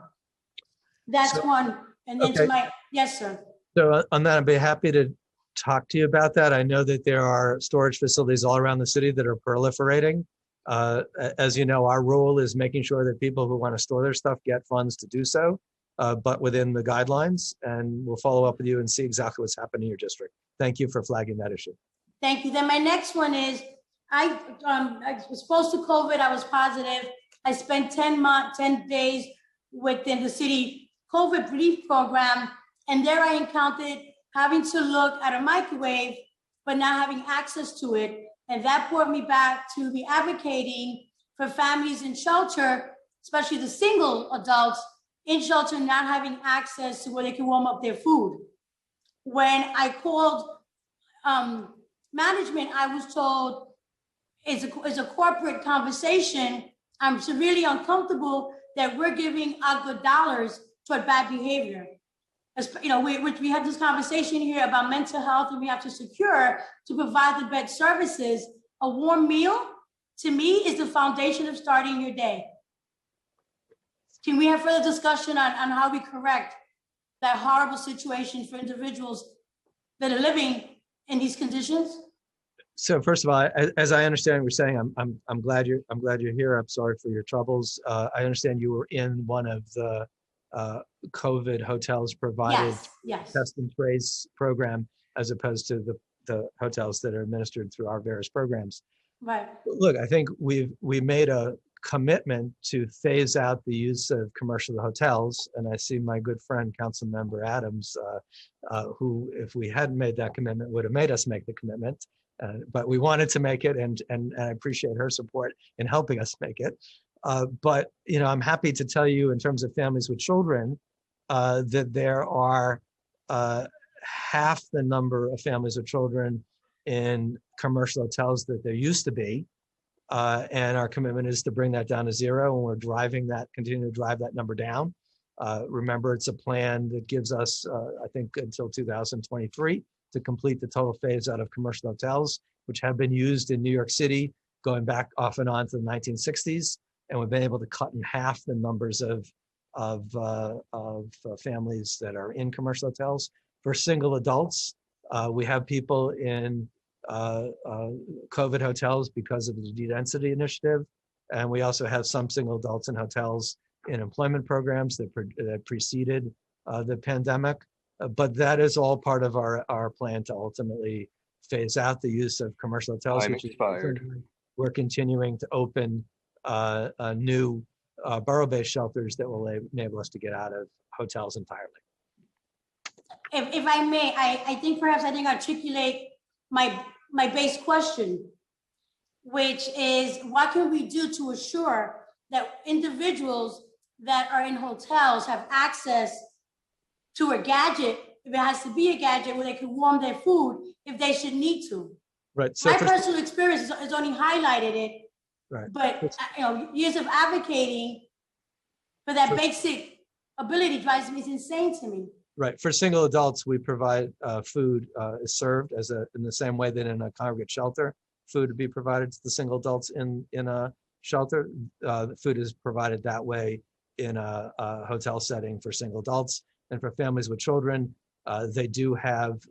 That's one. And then Okay. Yes, sir. So on that, I'd be happy to talk to you about that. I know that there are storage facilities all around the city that are proliferating. As you know, our role is making sure that people who want to store their stuff get funds to do so, but within the guidelines, and we'll follow up with you and see exactly what's happening in your district. Thank you for flagging that issue. Thank you. Then my next one is, I was exposed to COVID, I was positive. I spent 10 days within the city COVID relief program, and there I encountered having to look at a microwave, but not having access to it. And that brought me back to be advocating for families in shelter, especially the single adults in shelter, not having access to where they can warm up their food. When I called management, I was told it's a corporate conversation. I'm severely uncomfortable that we're giving our good dollars toward bad behavior. You know, we had this conversation here about mental health, and we have to secure to provide the bed services. A warm meal, to me, is the foundation of starting your day. Can we have further discussion on how we correct that horrible situation for individuals that are living in these conditions? So first of all, as I understand what you're saying, I'm glad you're here. I'm sorry for your troubles. I understand you were in one of the COVID hotels provided Yes. test and trace program, as opposed to the hotels that are administered through our various programs. Right. Look, I think we made a commitment to phase out the use of commercial hotels, and I see my good friend Councilmember Adams, who, if we hadn't made that commitment, would have made us make the commitment. But we wanted to make it, and I appreciate her support in helping us make it. But you know, I'm happy to tell you, in terms of families with children, that there are half the number of families with children in commercial hotels that there used to be, and our commitment is to bring that down to zero, and we're driving that, continue to drive that number down. Remember, it's a plan that gives us, I think, until 2023 to complete the total phase out of commercial hotels, which have been used in New York City going back off and on to the 1960s. And we've been able to cut in half the numbers of families that are in commercial hotels. For single adults, we have people in COVID hotels because of the de-density initiative. And we also have some single adults in hotels in employment programs that preceded the pandemic. But that is all part of our plan to ultimately phase out the use of commercial hotels. Time Which expired. We're continuing to open new borough-based shelters that will enable us to get out of hotels entirely. If I may, I think perhaps I didn't articulate my base question. which is what can we do to assure that individuals that are in hotels have access to a gadget, if it has to be a gadget where they can warm their food if they should need to. Right. So My for- personal experience has only highlighted it, right. but years of advocating for that basic ability drives me, it's insane to me. Right. For single adults, we provide food is served in the same way that in a congregate shelter, food would be provided to the single adults in a shelter. The food is provided that way in a hotel setting for single adults. And for families with children, they do have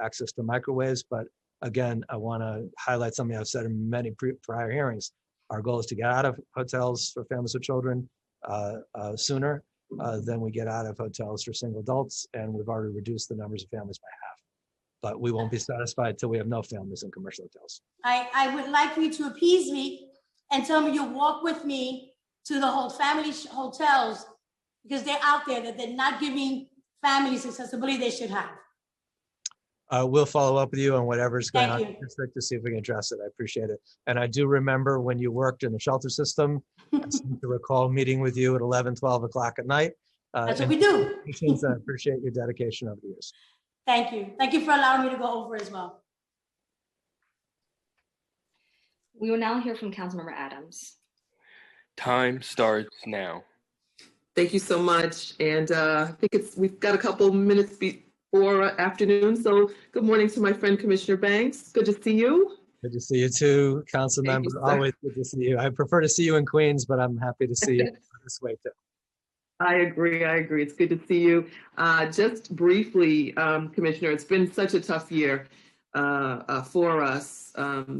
access to microwaves. But again, I want to highlight something I've said in many prior hearings. Our goal is to get out of hotels for families with children sooner than we get out of hotels for single adults. And we've already reduced the numbers of families by half. But we won't be satisfied till we have no families in commercial hotels. I would like for you to appease me and tell me you'll walk with me to the whole family hotels, because they're out there that they're not giving families accessibility they should have. We'll follow up with you on whatever's going on Thank in you. the district to see if we can address it. I appreciate it. And I do remember when you worked in the shelter system, I seem to recall meeting with you at 11, 12 o'clock at night. That's what we do. I appreciate your dedication over the years. Thank you. Thank you for allowing me to go over as well. We will now hear from Councilmember Adams. Time starts now. Thank you so much. And I think we've got a couple minutes before afternoon. So good morning to my friend Commissioner Banks. Good to see you. Good to see you too, council Thank member. you, sir. Always good to see you. I prefer to see you in Queens, but I'm happy to see you this way too. I agree. It's good to see you. Just briefly, Commissioner, it's been such a tough year for us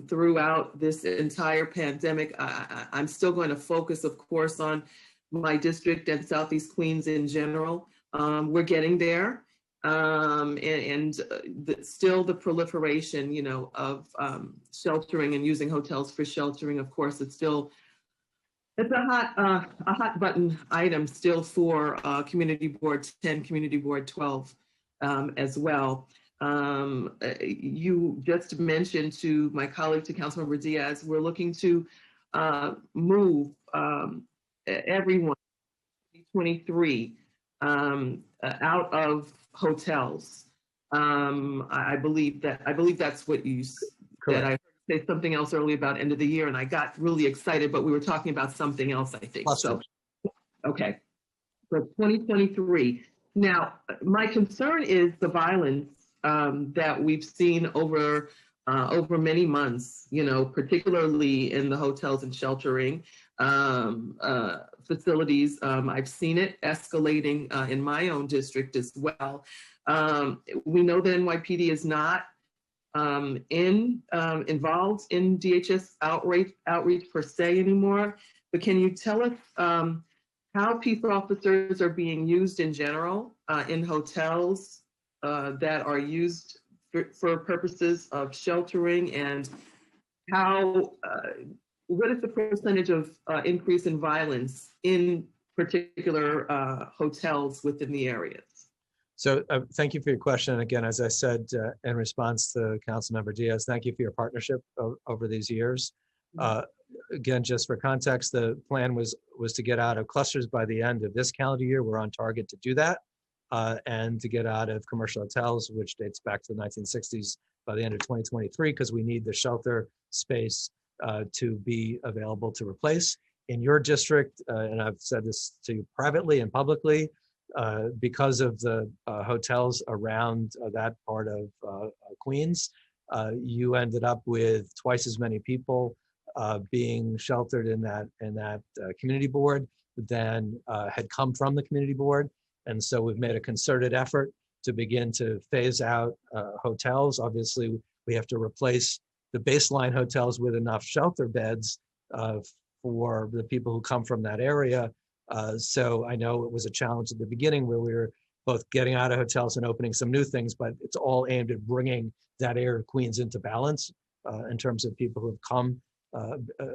throughout this entire pandemic. I'm still going to focus, of course, on my district and Southeast Queens in general. We're getting there. Still the proliferation, of sheltering and using hotels for sheltering. Of course, it's a hot button item still for Community Board 10, Community Board 12 as well. You just mentioned to my colleague, to Councilmember Diaz, we're looking to move everyone 2023 out of hotels. I believe that's what you said. Correct. I heard you say something else earlier about end of the year, and I got really excited, but we were talking about something else, I think. So, okay. So 2023. Now, my concern is the violence that we've seen over many months, particularly in the hotels and sheltering facilities. I've seen it escalating in my own district as well. We know that NYPD is not involved in DHS outreach per se anymore, but can you tell us how peace officers are being used in general in hotels that are used for purposes of sheltering, and what is the percentage of increase in violence in particular hotels within the areas? So thank you for your question. Again, as I said in response to Councilmember Diaz, thank you for your partnership over these years. Again, just for context, the plan was to get out of clusters by the end of this calendar year. We're on target to do that, and to get out of commercial hotels, which dates back to the 1960s, by the end of 2023, because we need the shelter space to be available to replace. In your district, and I've said this to you privately and publicly, because of the hotels around that part of Queens, you ended up with twice as many people being sheltered in that community board than had come from the community board. And so we've made a concerted effort to begin to phase out hotels. Obviously, we have to replace the baseline hotels with enough shelter beds for the people who come from that area. So I know it was a challenge at the beginning where we were both getting out of hotels and opening some new things, but it's all aimed at bringing that area of Queens into balance in terms of people who have come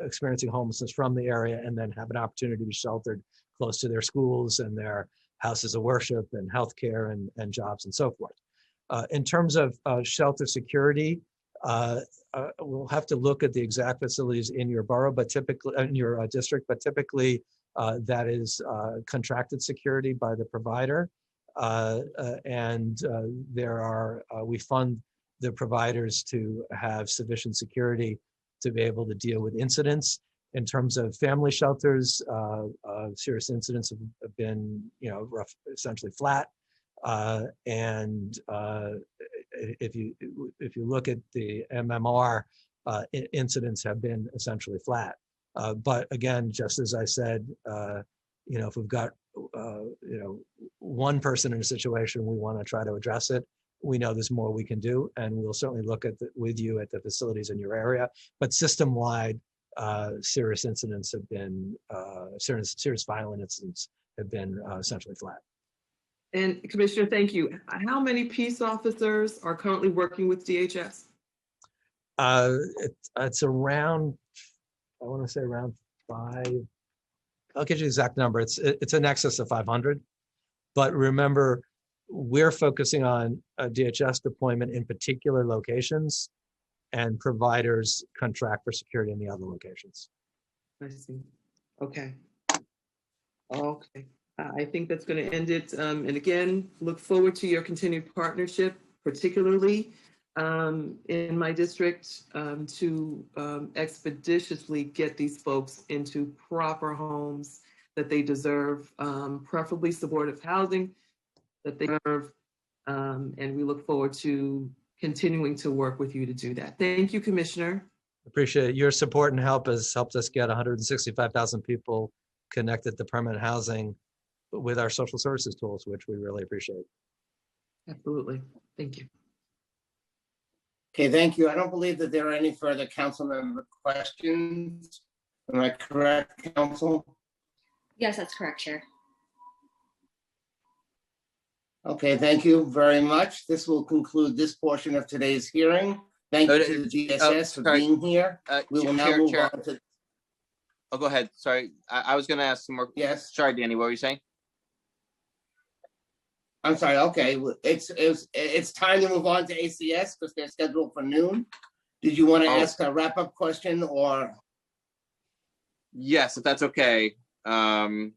experiencing homelessness from the area and then have an opportunity to be sheltered close to their schools and their houses of worship and healthcare and jobs and so forth. In terms of shelter security, We'll have to look at the exact facilities in your borough, but typically in your district, but typically that is contracted security by the provider. We fund the providers to have sufficient security to be able to deal with incidents. In terms of family shelters, serious incidents have been, essentially flat. If you look at the MMR, incidents have been essentially flat. But again, just as I said, if we've got one person in a situation, we want to try to address it. We know there's more we can do, and we'll certainly look at with you at the facilities in your area. But system-wide, serious incidents have been serious violent incidents have been essentially flat. And Commissioner, thank you. How many peace officers are currently working with DHS? It's around, I want to say around 5. I'll get you the exact number. It's in excess of 500. But remember, we're focusing on a DHS deployment in particular locations, and providers contract for security in the other locations. I see. Okay. Okay. I think that's going to end it. And again, look forward to your continued partnership, particularly in my district, to expeditiously get these folks into proper homes that they deserve, preferably supportive housing that they deserve. And we look forward to continuing to work with you to do that. Thank you, Commissioner. Appreciate it. Your support and help has helped us get 165,000 people connected to permanent housing with our social services tools, which we really appreciate. Absolutely. Thank you. Okay, thank you. I don't believe that there are any further council member questions. Am I correct, council? Yes, that's correct, Chair. Okay, thank you very much. This will conclude this portion of today's hearing. Thank you to the DSS for being here. We will now move on to. Oh, go ahead. Sorry, I was going to ask some more. Yes. Sorry, Danny, what were you saying? I'm sorry. Okay, it's time to move on to ACS because they're scheduled for noon. Did you want to ask a wrap-up question or? Yes, if that's okay. Okay.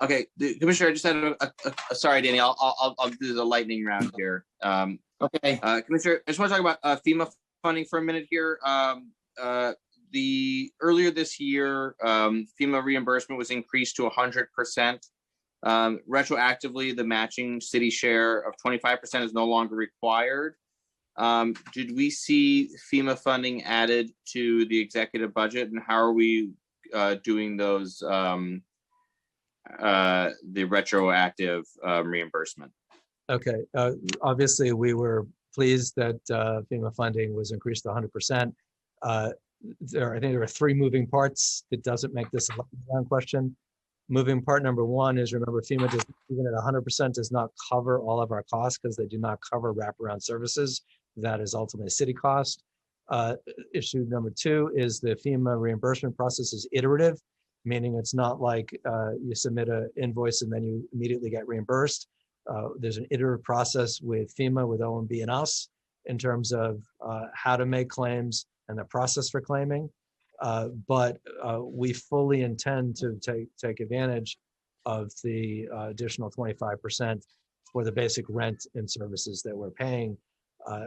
Okay, Commissioner, I just had sorry, Danny. I'll do the lightning round here. Okay. Commissioner, I just want to talk about FEMA funding for a minute here. Earlier this year, FEMA reimbursement was increased to 100%. Retroactively, the matching city share of 25% is no longer required. Did we see FEMA funding added to the executive budget, and how are we doing those? The retroactive reimbursement. Okay, obviously we were pleased that FEMA funding was increased to 100%. I think there are 3 moving parts. It doesn't make this a lightning round question. Moving part number 1 is, remember, FEMA does, even at 100%, does not cover all of our costs because they do not cover wraparound services. That is ultimately a city cost. Issue number 2 is the FEMA reimbursement process is iterative, meaning it's not like you submit an invoice and then you immediately get reimbursed. There's an iterative process with FEMA, with OMB and us, in terms of how to make claims and the process for claiming. But we fully intend to take advantage of the additional 25% for the basic rent and services that we're paying,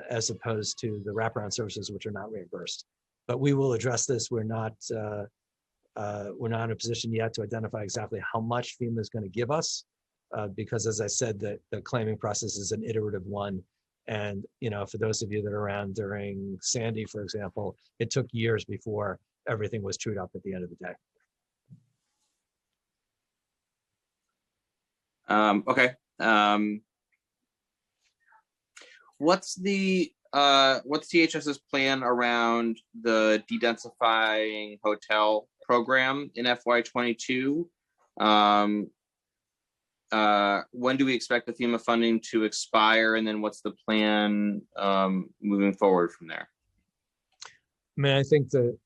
as opposed to the wraparound services, which are not reimbursed. But we will address this. We're not in a position yet to identify exactly how much FEMA is going to give us, because, as I said, the claiming process is an iterative one. And, for those of you that are around during Sandy, for example, it took years before everything was trued up at the end of the day. Okay. What's DHS's plan around the dedensifying hotel program in FY22? When do we expect the FEMA funding to expire, and then what's the plan moving forward from there? I mean, I think that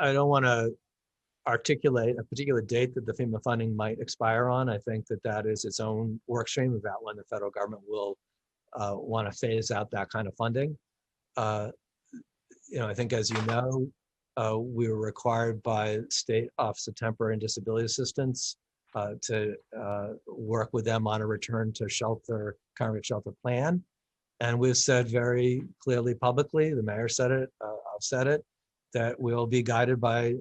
I don't want to articulate a particular date that the FEMA funding might expire on. I think that that is its own work stream about when the federal government will want to phase out that kind of funding. I think, as you know, we were required by State Office of Temporary and Disability Assistance to work with them on a return to shelter, congregate shelter plan. And we've said very clearly publicly, the mayor said it, I've said it, that we'll be guided by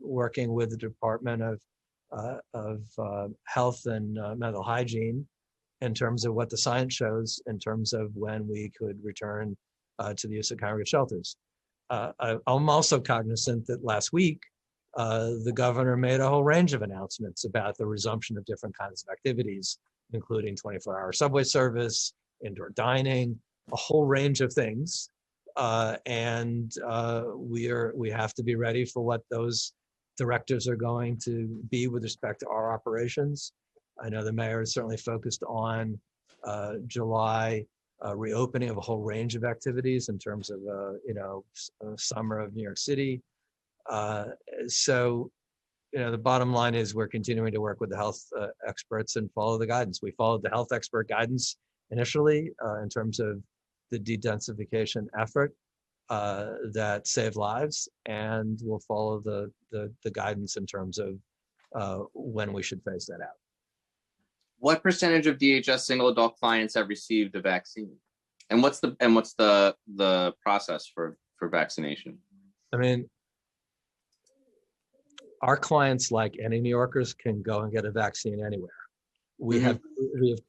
working with the Department of Health and Mental Hygiene in terms of what the science shows in terms of when we could return to the use of congregate shelters. I'm also cognizant that last week, the governor made a whole range of announcements about the resumption of different kinds of activities, including 24-hour subway service, indoor dining, a whole range of things. We have to be ready for what those directives are going to be with respect to our operations. I know the mayor is certainly focused on July reopening of a whole range of activities in terms of summer of New York City. The bottom line is we're continuing to work with the health experts and follow the guidance. We followed the health expert guidance initially in terms of the de-densification effort that saved lives, and we'll follow the guidance in terms of when we should phase that out. What percentage of DHS single adult clients have received a vaccine? And what's the process for vaccination? I mean, our clients, like any New Yorkers, can go and get a vaccine anywhere. We have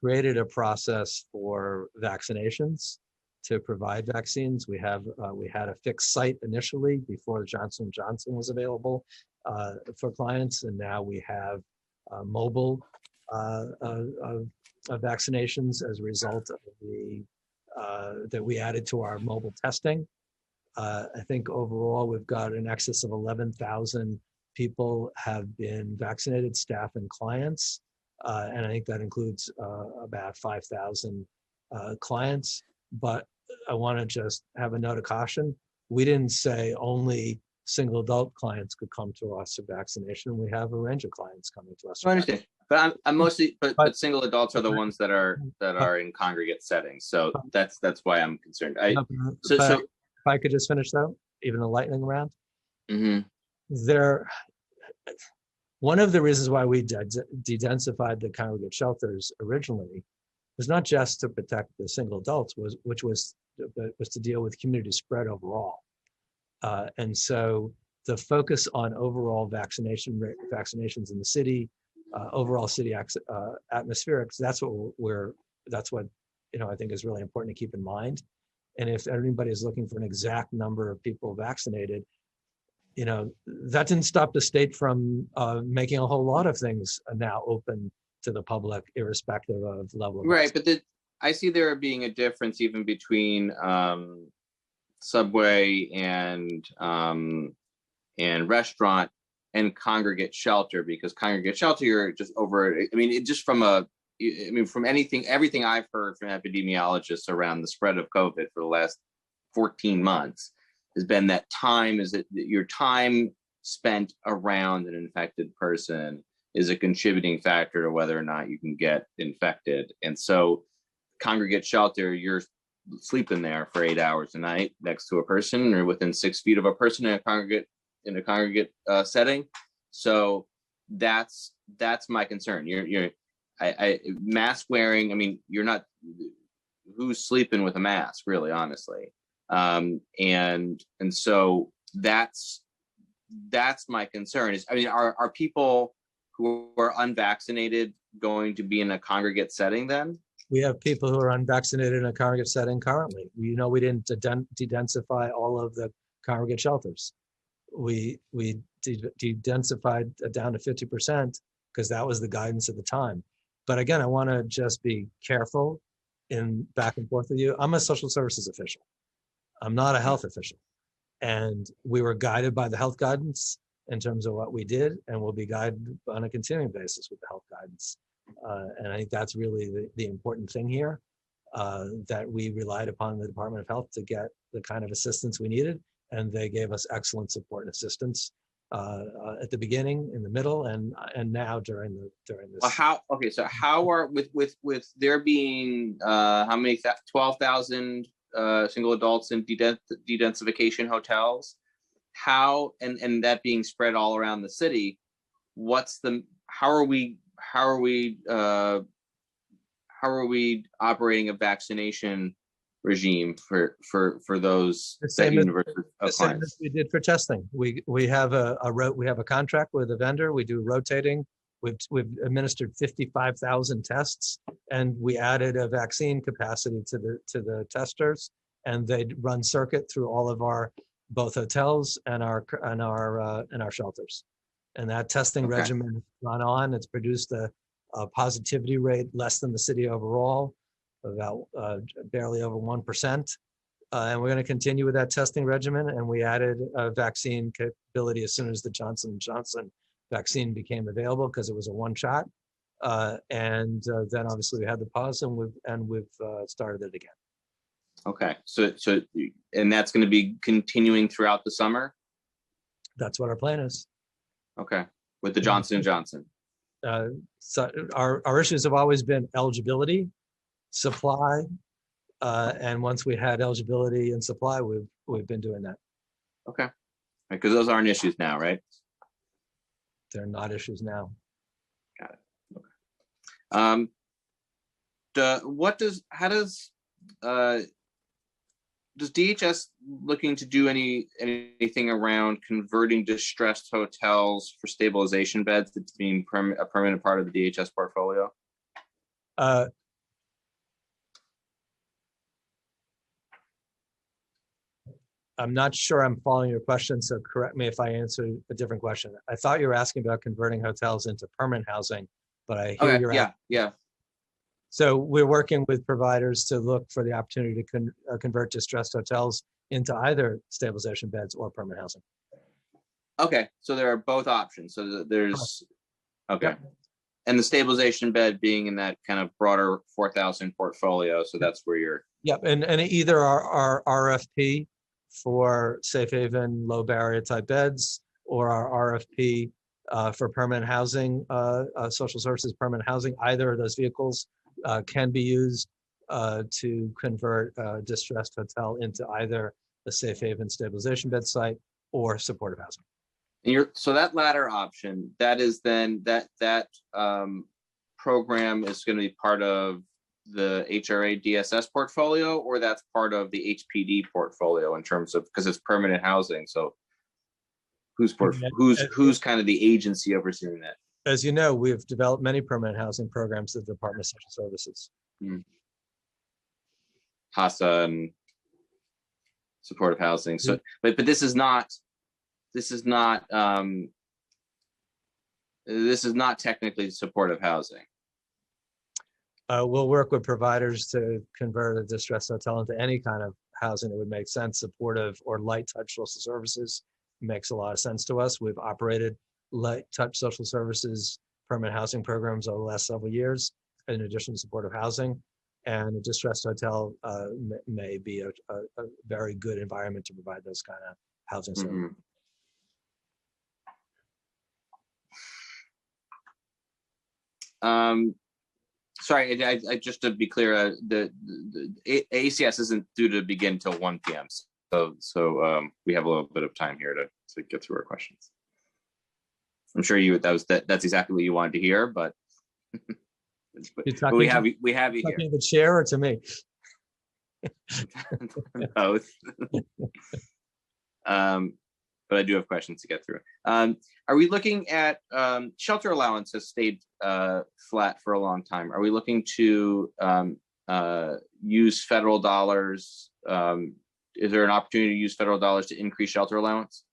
created a process for vaccinations to provide vaccines. We had a fixed site initially before Johnson & Johnson was available for clients, and now we have mobile vaccinations as a result of that we added to our mobile testing. I think overall we've got in excess of 11,000 people have been vaccinated, staff and clients. And I think that includes about 5,000 clients. But I want to just have a note of caution. We didn't say only single adult clients could come to us for vaccination. We have a range of clients coming to us. I understand, but I'm mostly, but single adults are the ones that are in congregate settings. So that's why I'm concerned. So if I could just finish though, even a lightning round. One of the reasons why we de-densified the congregate shelters originally was not just to protect the single adults, which was to deal with community spread overall. And so the focus on overall vaccinations in the city, overall city atmospherics, that's what I think is really important to keep in mind. And if anybody is looking for an exact number of people vaccinated, that didn't stop the state from making a whole lot of things now open to the public, irrespective of level of right. But I see there being a difference even between subway and restaurant and congregate shelter, because congregate shelter, you're just over. I mean, from everything I've heard from epidemiologists around the spread of COVID for the last 14 months has been that your time spent around an infected person is a contributing factor to whether or not you can get infected. And so congregate shelter, you're sleeping there for 8 hours a night next to a person or within 6 feet of a person in a congregate setting. So that's my concern. Mask wearing, I mean, you're not, who's sleeping with a mask, really, honestly. And so that's my concern is, I mean, are people who are unvaccinated going to be in a congregate setting then? We have people who are unvaccinated in a congregate setting currently. We didn't de-densify all of the congregate shelters. We de-densified down to 50% because that was the guidance at the time. But again, I want to just be careful in back and forth with you. I'm a social services official. I'm not a health official. And we were guided by the health guidance in terms of what we did, and we'll be guided on a continuing basis with the health guidance. And I think that's really the important thing here, that we relied upon the Department of Health to get the kind of assistance we needed, and they gave us excellent support and assistance. at the beginning, in the middle, and now during this. Well, so how are with there being how many 12,000 single adults in dedensification hotels, how and that being spread all around the city, how are we operating a vaccination regime for those The same universe of the same clients? as we did for testing. We have a contract with a vendor. We do rotating. We've administered 55,000 tests, and we added a vaccine capacity to the testers, and they run circuit through all of our both hotels and our shelters. And that testing Okay. regimen has gone on. It's produced a positivity rate less than the city overall, about barely over 1%. And we're going to continue with that testing regimen. And we added a vaccine capability as soon as the Johnson & Johnson vaccine became available, because it was a one shot. And then obviously we had the pause, and we've started it again. Okay, so and that's going to be continuing throughout the summer. That's what our plan is. Okay, with the Johnson & Johnson. So our issues have always been eligibility, supply, and once we had eligibility and supply, we've been doing that. Okay, because those aren't issues now, right? They're not issues now. Got it. Okay. Does DHS looking to do anything around converting distressed hotels for stabilization beds to being a permanent part of the DHS portfolio? I'm not sure I'm following your question, so correct me if I answer a different question. I thought you were asking about converting hotels into permanent housing, but I hear Okay, you're yeah. So we're working with providers to look for the opportunity to convert distressed hotels into either stabilization beds or permanent housing. Okay, so there are both options. So there's, okay. And the stabilization bed being in that kind of broader 4,000 portfolio. So that's where you're. Yep, and either our RFP for safe haven, low barrier type beds, or our RFP for permanent housing, social services permanent housing, either of those vehicles can be used to convert a distressed hotel into either a safe haven stabilization bed site or supportive housing. And so that latter option, that is then that program is going to be part of the HRA DSS portfolio, or that's part of the HPD portfolio in terms of, because it's permanent housing. So who's kind of the agency overseeing that? As you know, we've developed many permanent housing programs at the Department of Social Services. HASA and supportive housing. So, but this is not technically supportive housing. We'll work with providers to convert a distressed hotel into any kind of housing that would make sense. Supportive or light touch social services makes a lot of sense to us. We've operated light touch social services permanent housing programs over the last several years, in addition to supportive housing. And a distressed hotel may be a very good environment to provide those kind of housing services. Sorry, I just to be clear, the ACS isn't due to begin till 1 p.m. So we have a little bit of time here to get through our questions. I'm sure that's exactly what you wanted to hear, but, but we have you here. To the chair or to me? Both. But I do have questions to get through. Are we looking at shelter allowance has stayed flat for a long time? Are we looking to use federal dollars? Is there an opportunity to use federal dollars to increase shelter allowance?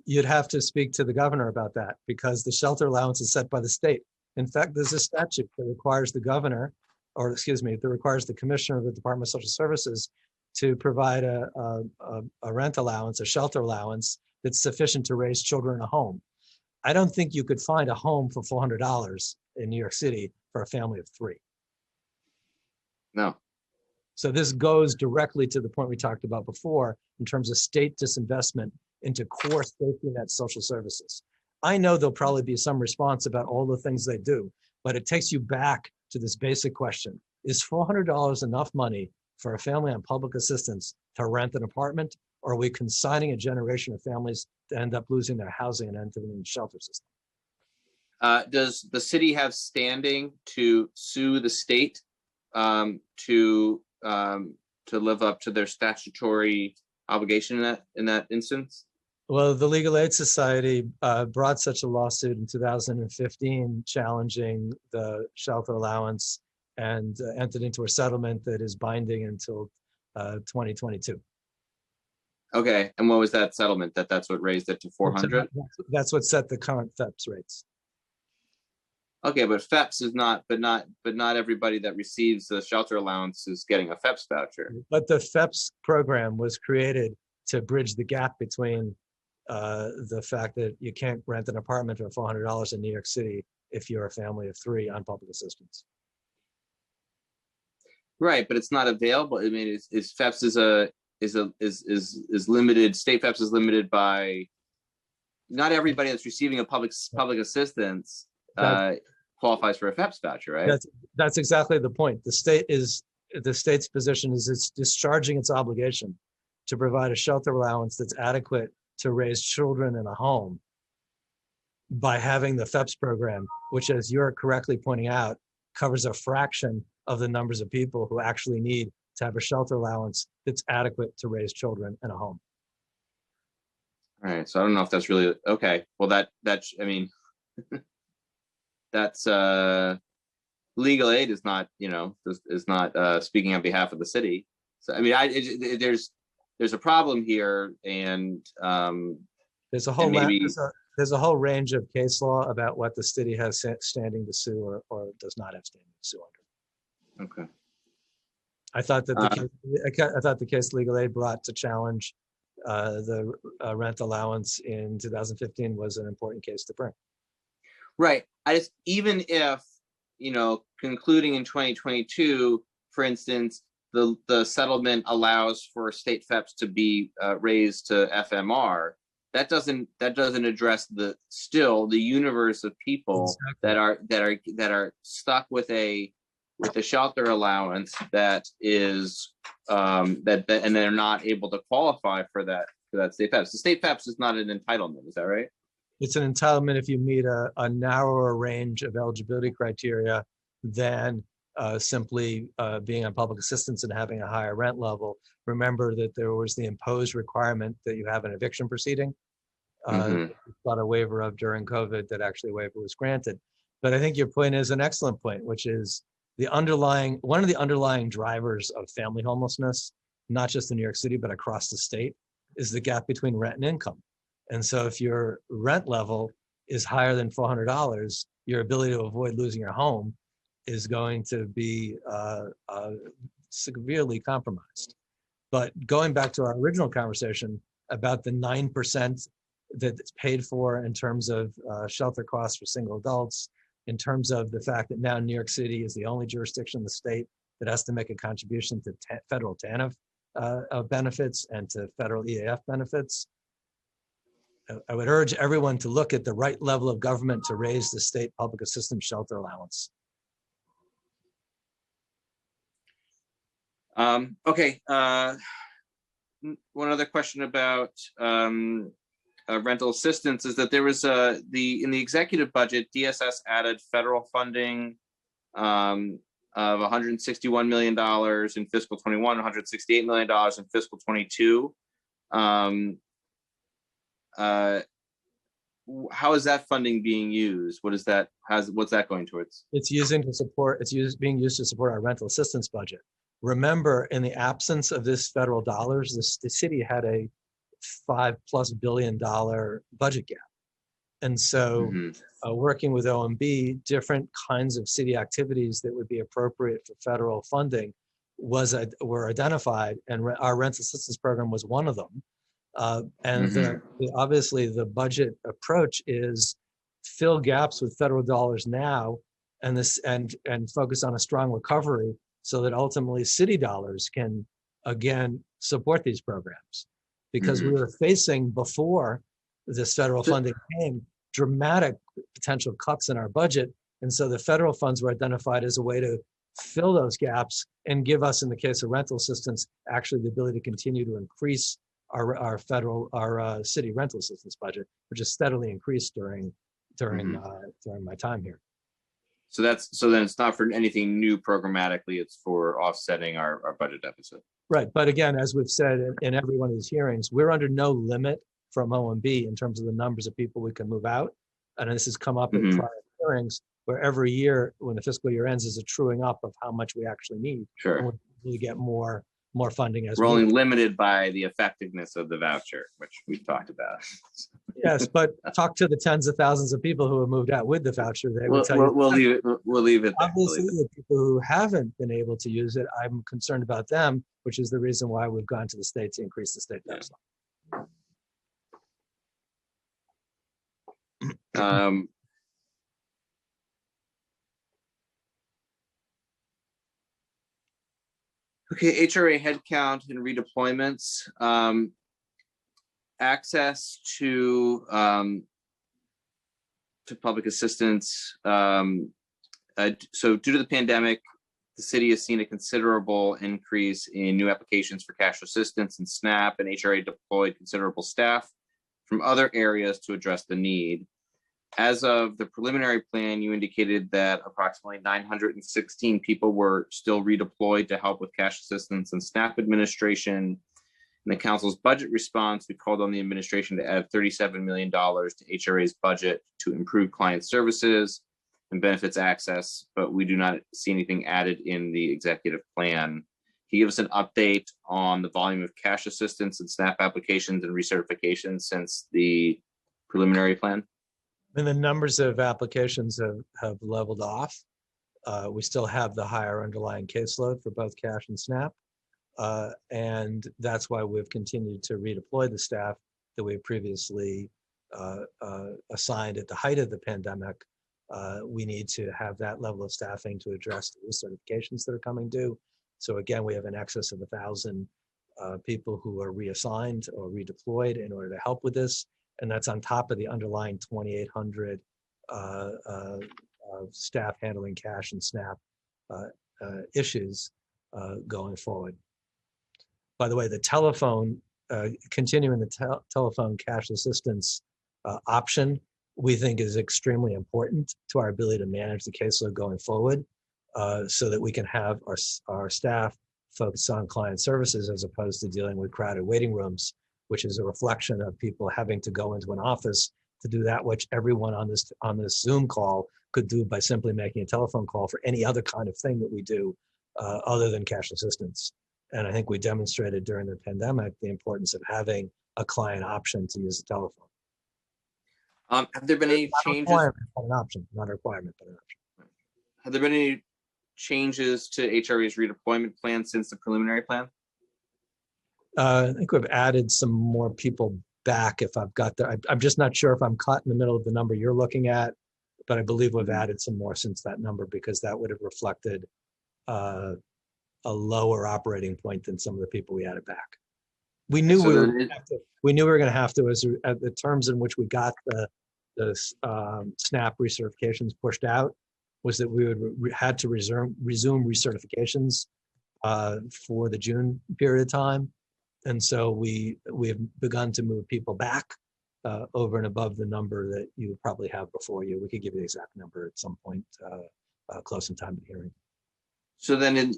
You'd have to speak to the governor about that, because the shelter allowance is set by the state. In fact, there's a statute that requires the governor, or excuse me, that requires the commissioner of the Department of Social Services to provide a rent allowance, a shelter allowance that's sufficient to raise children in a home. I don't think you could find a home for $400 in New York City for a family of 3. No. So this goes directly to the point we talked about before in terms of state disinvestment into core safety net social services. I know there'll probably be some response about all the things they do, but it takes you back to this basic question. Is $400 enough money for a family on public assistance to rent an apartment, or are we consigning a generation of families to end up losing their housing and entering the shelter system? Does the city have standing to sue the state to live up to their statutory obligation in that instance? Well, the Legal Aid Society brought such a lawsuit in 2015 challenging the shelter allowance and entered into a settlement that is binding until 2022. Okay, and what was that settlement? That's what raised it to 400? That's what set the current FEPS rates. Okay, but FEPS is not, but not everybody that receives the shelter allowance is getting a FEPS voucher. But the FEPS program was created to bridge the gap between the fact that you can't rent an apartment for $400 in New York City if you're a family of 3 on public assistance. Right, but it's not available. I mean, is FEPS is limited. State FEPS is limited by not everybody that's receiving a public assistance qualifies for a FEPS voucher, right? That's exactly the point. The state's position is it's discharging its obligation to provide a shelter allowance that's adequate to raise children in a home by having the FEPS program, which, as you're correctly pointing out, covers a fraction of the numbers of people who actually need to have a shelter allowance that's adequate to raise children in a home. All right, so I don't know if that's really okay. Well, I mean, that's legal aid is not, is not speaking on behalf of the city. So I mean, there's a problem here, and there's a whole range of case law about what the city has standing to sue or does not have standing to sue under. Okay. I thought that the case Legal Aid brought to challenge the rent allowance in 2015 was an important case to bring. Right. Even if, concluding in 2022, for instance, the settlement allows for state FEPS to be raised to FMR, that doesn't address the universe of people that are stuck with a shelter allowance that is and they're not able to qualify for that state FEPS. The state FEPS is not an entitlement, is that right? It's an entitlement if you meet a narrower range of eligibility criteria than simply being on public assistance and having a higher rent level. Remember that there was the imposed requirement that you have an eviction proceeding. Got a waiver of during COVID that actually a waiver was granted. But I think your point is an excellent point, which is one of the underlying drivers of family homelessness, not just in New York City, but across the state, is the gap between rent and income. And so if your rent level is higher than $400, your ability to avoid losing your home is going to be severely compromised. But going back to our original conversation about the 9% that's paid for in terms of shelter costs for single adults, in terms of the fact that now New York City is the only jurisdiction in the state that has to make a contribution to federal TANF benefits and to federal EAF benefits. I would urge everyone to look at the right level of government to raise the state public assistance shelter allowance. Okay. One other question about rental assistance is that there was in the executive budget, DSS added federal funding of $161 million in fiscal 21, $168 million in fiscal 22. How is that funding being used? What's that going towards? It's being used to support our rental assistance budget. Remember, in the absence of this federal dollars, the city had a $5+ billion budget gap. And so working with OMB, different kinds of city activities that would be appropriate for federal funding were identified, and our rental assistance program was one of them. Obviously the budget approach is fill gaps with federal dollars now and focus on a strong recovery so that ultimately city dollars can again support these programs. because we were facing, before this federal funding came, dramatic potential cuts in our budget. And so the federal funds were identified as a way to fill those gaps and give us, in the case of rental assistance, actually the ability to continue to increase our city rental assistance budget, which has steadily increased during my time here. So then it's not for anything new programmatically, it's for offsetting our budget deficit. Right, but again, as we've said in every one of these hearings, we're under no limit from OMB in terms of the numbers of people we can move out. And this has come up in prior hearings, where every year when the fiscal year ends is a truing up of how much we actually need. Sure. And we get more funding as we're only limited by the effectiveness of the voucher, which we've talked about. Yes, but talk to the tens of thousands of people who have moved out with the voucher. They will tell you. We'll leave it there. Obviously, the people who haven't been able to use it, I'm concerned about them, which is the reason why we've gone to the state to increase the state tax. Okay, HRA headcount and redeployments. Access to public assistance. So due to the pandemic, the city has seen a considerable increase in new applications for cash assistance and SNAP, and HRA deployed considerable staff from other areas to address the need. As of the preliminary plan, you indicated that approximately 916 people were still redeployed to help with cash assistance and SNAP administration. In the council's budget response, we called on the administration to add $37 million to HRA's budget to improve client services and benefits access, but we do not see anything added in the executive plan. Can you give us an update on the volume of cash assistance and SNAP applications and recertifications since the preliminary plan? And the numbers of applications have leveled off. We still have the higher underlying caseload for both cash and SNAP. And that's why we've continued to redeploy the staff that we previously assigned at the height of the pandemic. We need to have that level of staffing to address the certifications that are coming due. So again, we have an excess of 1,000 people who are reassigned or redeployed in order to help with this. And that's on top of the underlying 2,800 staff handling cash and SNAP issues going forward. By the way, the telephone, continuing the telephone cash assistance option, we think is extremely important to our ability to manage the caseload going forward, so that we can have our staff focus on client services as opposed to dealing with crowded waiting rooms, which is a reflection of people having to go into an office to do that which everyone on this Zoom call could do by simply making a telephone call for any other kind of thing that we do other than cash assistance. And I think we demonstrated during the pandemic the importance of having a client option to use the telephone. Have there been any changes? An option, not a requirement, but an option. Have there been any changes to HRA's redeployment plan since the preliminary plan? I think we've added some more people back. If I've got the, I'm just not sure if I'm caught in the middle of the number you're looking at, but I believe we've added some more since that number, because that would have reflected a lower operating point than some of the people we added back. We knew we were going to have to, as at the terms in which we got the SNAP recertifications pushed out, was that we would had to resume recertifications for the June period of time. And so we have begun to move people back over and above the number that you probably have before you. We could give you the exact number at some point close in time to hearing. So then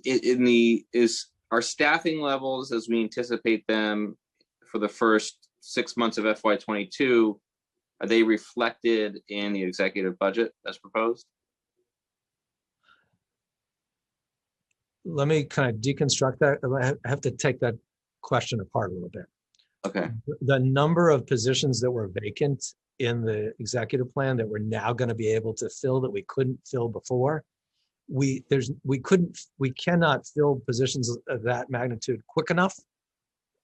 our staffing levels as we anticipate them for the first 6 months of FY22, are they reflected in the executive budget as proposed? Let me kind of deconstruct that. I have to take that question apart a little bit. Okay. The number of positions that were vacant in the executive plan that we're now going to be able to fill that we couldn't fill before, we cannot fill positions of that magnitude quick enough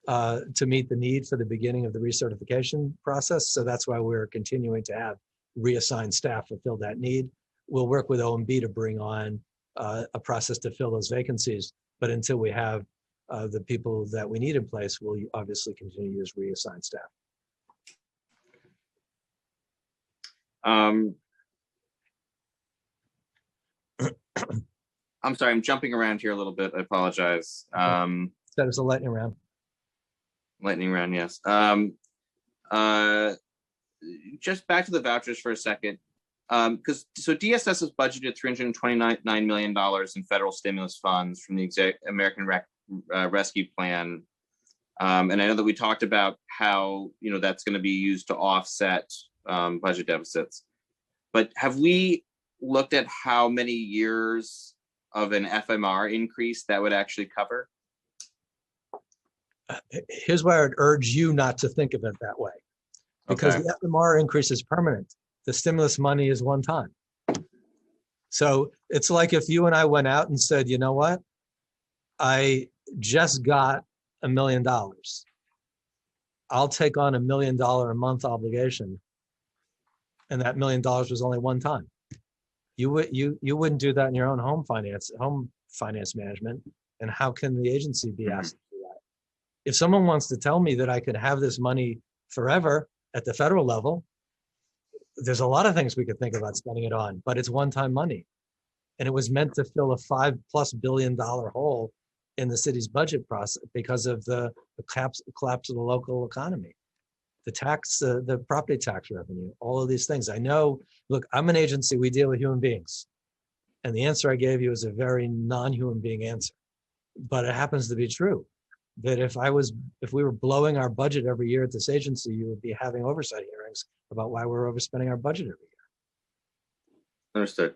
to meet the need for the beginning of the recertification process. So that's why we're continuing to have reassigned staff to fill that need. We'll work with OMB to bring on a process to fill those vacancies. But until we have the people that we need in place will obviously continue to use reassigned staff. I'm sorry, I'm jumping around here a little bit. I apologize. That is a lightning round. Lightning round, yes. Just back to the vouchers for a second. Because DSS has budgeted $329 million in federal stimulus funds from the American Rescue Plan. And I know that we talked about how, that's going to be used to offset budget deficits. But have we looked at how many years of an FMR increase that would actually cover? Here's why I would urge you not to think of it that way. Because Okay. the FMR increase is permanent. The stimulus money is one time. So it's like if you and I went out and said, you know what? I just got $1 million. I'll take on $1 million a month obligation. And that $1 million was only one time. You wouldn't do that in your own home finance management. And how can the agency be asked to do that? If someone wants to tell me that I could have this money forever at the federal level, there's a lot of things we could think about spending it on, but it's one-time money. And it was meant to fill a $5+ billion hole in the city's budget process because of the collapse of the local economy. The property tax revenue, all of these things. I know, look, I'm an agency, we deal with human beings. And the answer I gave you is a very non-human being answer. But it happens to be true that if we were blowing our budget every year at this agency, you would be having oversight hearings about why we're overspending our budget every year. Understood.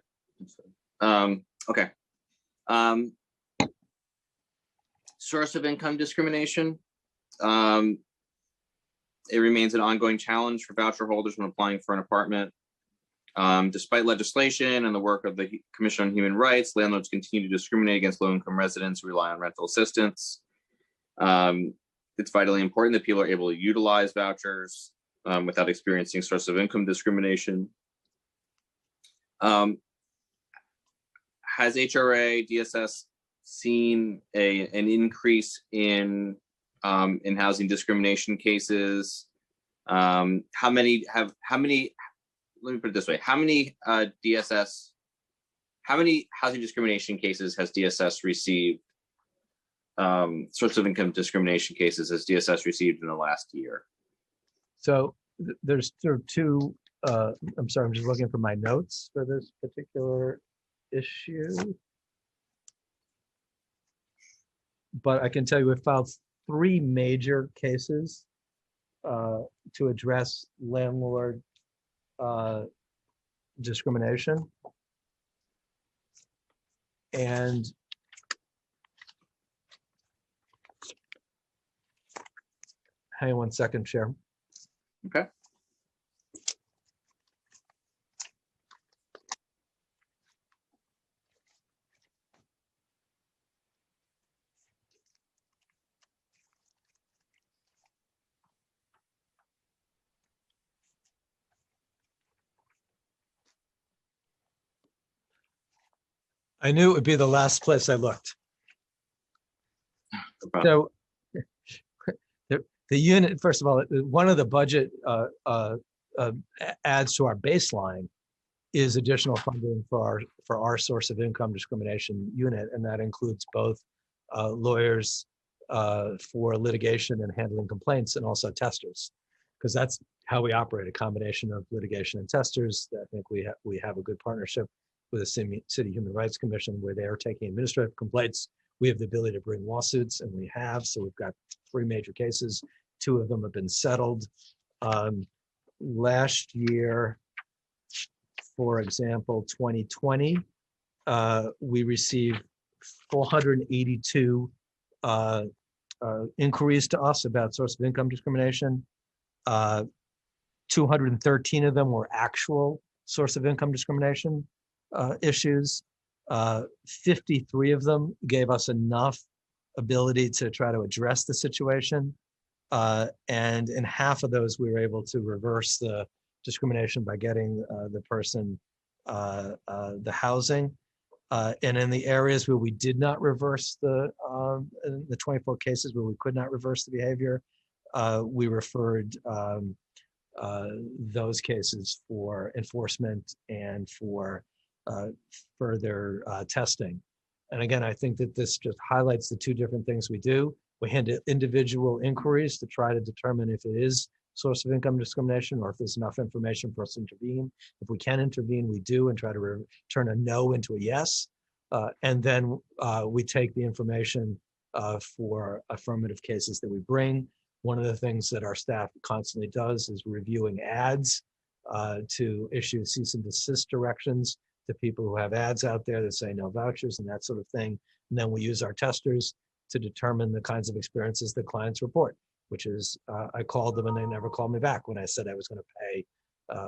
Okay. Source of income discrimination. It remains an ongoing challenge for voucher holders when applying for an apartment. Despite legislation and the work of the Commission on Human Rights, landlords continue to discriminate against low-income residents who rely on rental assistance. It's vitally important that people are able to utilize vouchers without experiencing source of income discrimination. Has HRA, DSS seen an increase in housing discrimination cases? Let me put it this way: how many housing discrimination cases has DSS received? Source of income discrimination cases has DSS received in the last year? So there's sort of two, I'm sorry, I'm just looking for my notes for this particular issue. But I can tell you we filed 3 major cases to address landlord discrimination. And hang on one second, Chair. Okay. I knew it would be the last place I looked. So the unit, first of all, one of the budget adds to our baseline is additional funding for our source of income discrimination unit, and that includes both lawyers for litigation and handling complaints, and also testers, because that's how we operate, a combination of litigation and testers. I think we have a good partnership with the City Human Rights Commission, where they are taking administrative complaints. We have the ability to bring lawsuits, and we have. So we've got 3 major cases. 2 of them have been settled. Last year, for example, 2020, we received 482 inquiries to us about source of income discrimination. 213 of them were actual source of income discrimination issues. 53 of them gave us enough ability to try to address the situation. And in half of those, we were able to reverse the discrimination by getting the person the housing. And in the areas where we did not reverse in the 24 cases where we could not reverse the behavior, we referred those cases for enforcement and for further testing. And again, I think that this just highlights the two different things we do. We handle individual inquiries to try to determine if it is source of income discrimination or if there's enough information for us to intervene. If we can intervene, we do, and try to turn a no into a yes. And then we take the information for affirmative cases that we bring. One of the things that our staff constantly does is reviewing ads to issue cease and desist directions to people who have ads out there that say no vouchers and that sort of thing. And then we use our testers to determine the kinds of experiences that clients report, which is I called them and they never called me back when I said I was going to pay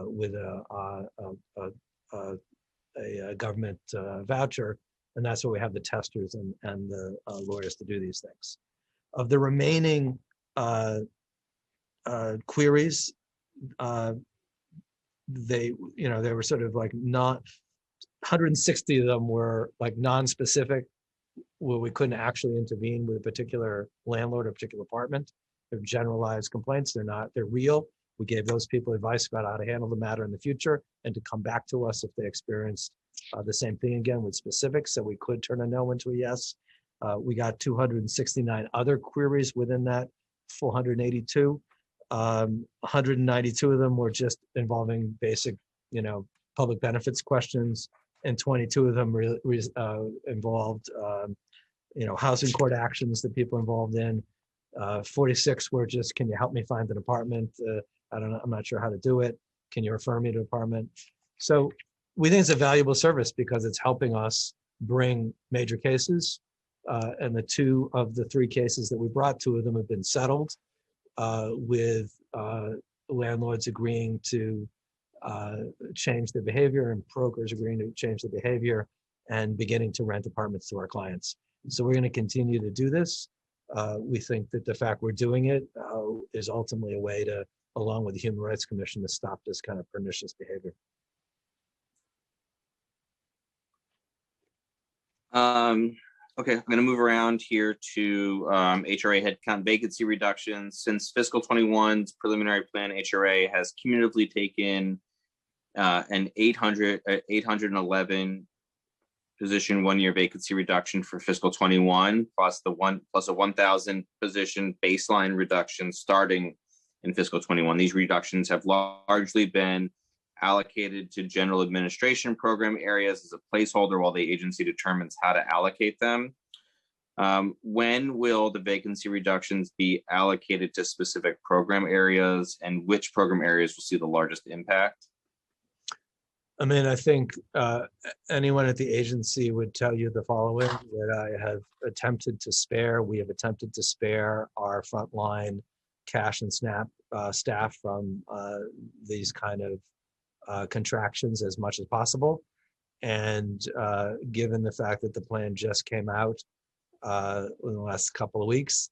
with a government voucher. And that's where we have the testers and the lawyers to do these things. Of the remaining queries, they were sort of like 160 of them were like non-specific, where we couldn't actually intervene with a particular landlord or particular apartment. They're generalized complaints. They're real. We gave those people advice about how to handle the matter in the future and to come back to us if they experienced the same thing again with specifics, so we could turn a no into a yes. We got 269 other queries within that 482. 192 of them were just involving basic, public benefits questions, and 22 of them involved, housing court actions that people involved in. 46 were just, can you help me find an apartment? I don't know, I'm not sure how to do it. Can you refer me to an apartment? So we think it's a valuable service because it's helping us bring major cases. And the 2 of the 3 cases that we brought, 2 of them have been settled with landlords agreeing to change their behavior and brokers agreeing to change their behavior and beginning to rent apartments to our clients. So we're going to continue to do this. We think that the fact we're doing it is ultimately a way to, along with the Human Rights Commission, to stop this kind of pernicious behavior. Okay, I'm going to move around here to HRA headcount vacancy reductions. Since fiscal 21's preliminary plan, HRA has cumulatively taken an 811 position 1-year vacancy reduction for fiscal 21, plus a 1,000 position baseline reduction starting in fiscal 21. These reductions have largely been allocated to general administration program areas as a placeholder while the agency determines how to allocate them. When will the vacancy reductions be allocated to specific program areas, and which program areas will see the largest impact? I mean, I think anyone at the agency would tell you the following, that we have attempted to spare our frontline cash and SNAP staff from these kind of contractions as much as possible. And given the fact that the plan just came out in the last couple of weeks,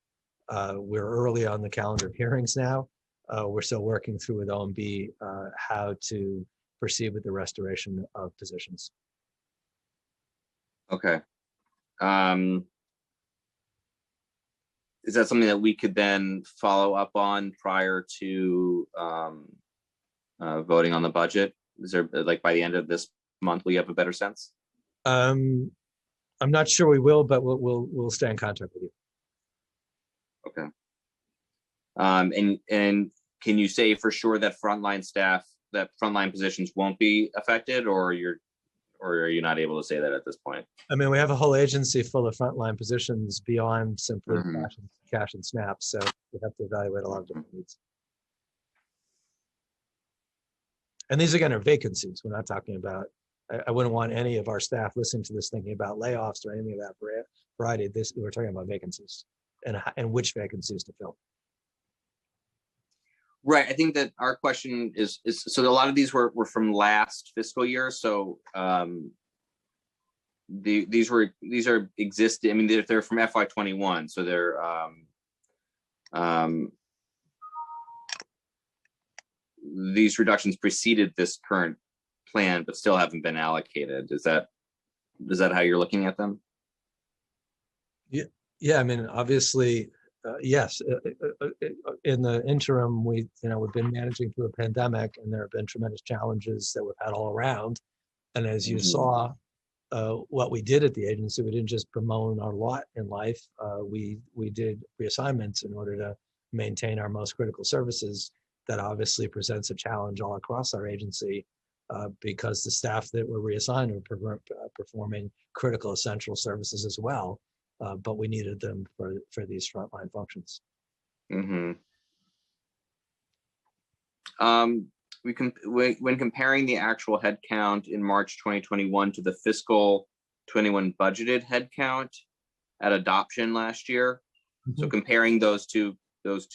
we're early on the calendar of hearings now. We're still working through with OMB how to proceed with the restoration of positions. Okay. Is that something that we could then follow up on prior to voting on the budget? Is there, like, by the end of this month, we have a better sense? I'm not sure we will, but we'll stay in contact with you. Okay. And can you say for sure that frontline positions won't be affected, or are you not able to say that at this point? I mean, we have a whole agency full of frontline positions beyond simply cash and SNAP, so we have to evaluate a lot of different needs. And these, again, are vacancies. We're not talking about, I wouldn't want any of our staff listening to this thinking about layoffs or anything of that variety. We're talking about vacancies and which vacancies to fill. Right. I think that our question is so a lot of these were from last fiscal year. So these are existing. I mean, they're from FY21. So they're these reductions preceded this current plan, but still haven't been allocated. Is that Is that how you're looking at them? Yeah, I mean, obviously, yes. In the interim, we've been managing through a pandemic, and there have been tremendous challenges that we've had all around. And as you saw, what we did at the agency, we didn't just promote our lot in life. We did reassignments in order to maintain our most critical services. That obviously presents a challenge all across our agency because the staff that were reassigned were performing critical essential services as well. But we needed them for these frontline functions. Mm-hmm. When comparing the actual headcount in March 2021 to the fiscal 21 budgeted headcount at adoption last year, so comparing those two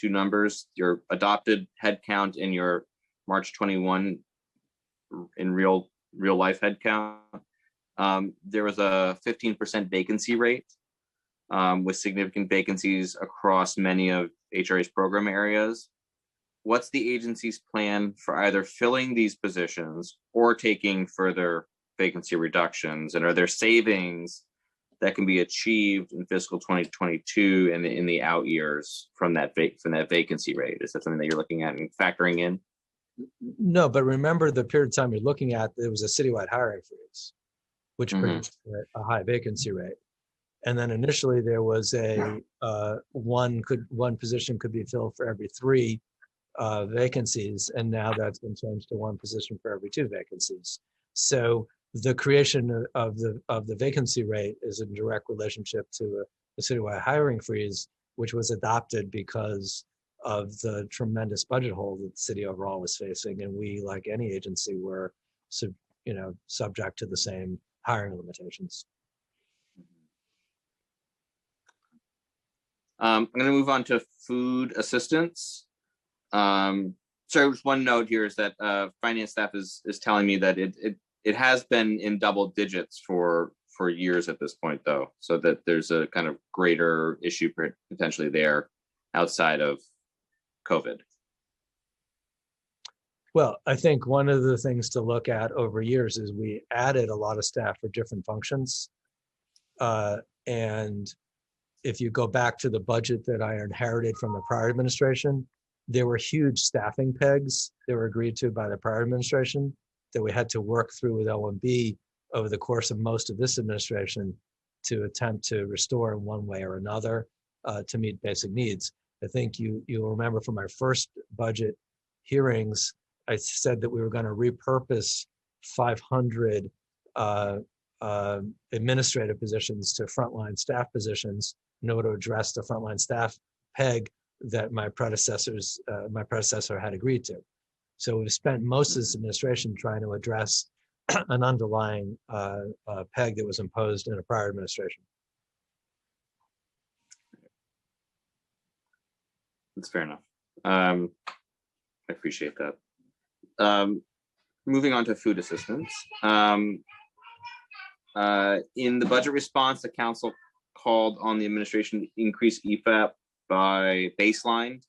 numbers, your adopted headcount and your March 21 in real life headcount, there was a 15% vacancy rate. With significant vacancies across many of HRA's program areas. What's the agency's plan for either filling these positions or taking further vacancy reductions? And are there savings that can be achieved in fiscal 2022 and in the out years from that vacancy rate? Is that something that you're looking at and factoring in? No, but remember the period of time you're looking at, there was a citywide hiring freeze, which produced a high vacancy rate. And then initially there was a one position could be filled for every 3 vacancies, and now that's been changed to 1 position for every 2 vacancies. So the creation of the vacancy rate is in direct relationship to the citywide hiring freeze, which was adopted because of the tremendous budget hole that the city overall was facing, and we, like any agency, were subject to the same hiring limitations. I'm going to move on to food assistance. Sorry, just one note here is that finance staff is telling me that it has been in double digits for years at this point, though, so that there's a kind of greater issue potentially there outside of COVID. Well, I think one of the things to look at over years is we added a lot of staff for different functions, and if you go back to the budget that I inherited from the prior administration, there were huge staffing pegs that were agreed to by the prior administration that we had to work through with OMB over the course of most of this administration to attempt to restore in one way or another to meet basic needs. I think you'll remember from my first budget hearings, I said that we were going to repurpose 500 administrative positions to frontline staff positions in order to address the frontline staff peg that my predecessor had agreed to. So we've spent most of this administration trying to address an underlying peg that was imposed in a prior administration. That's fair enough. I appreciate that. Moving on to food assistance. In the budget response, the council called on the administration to increase EFAP by baseline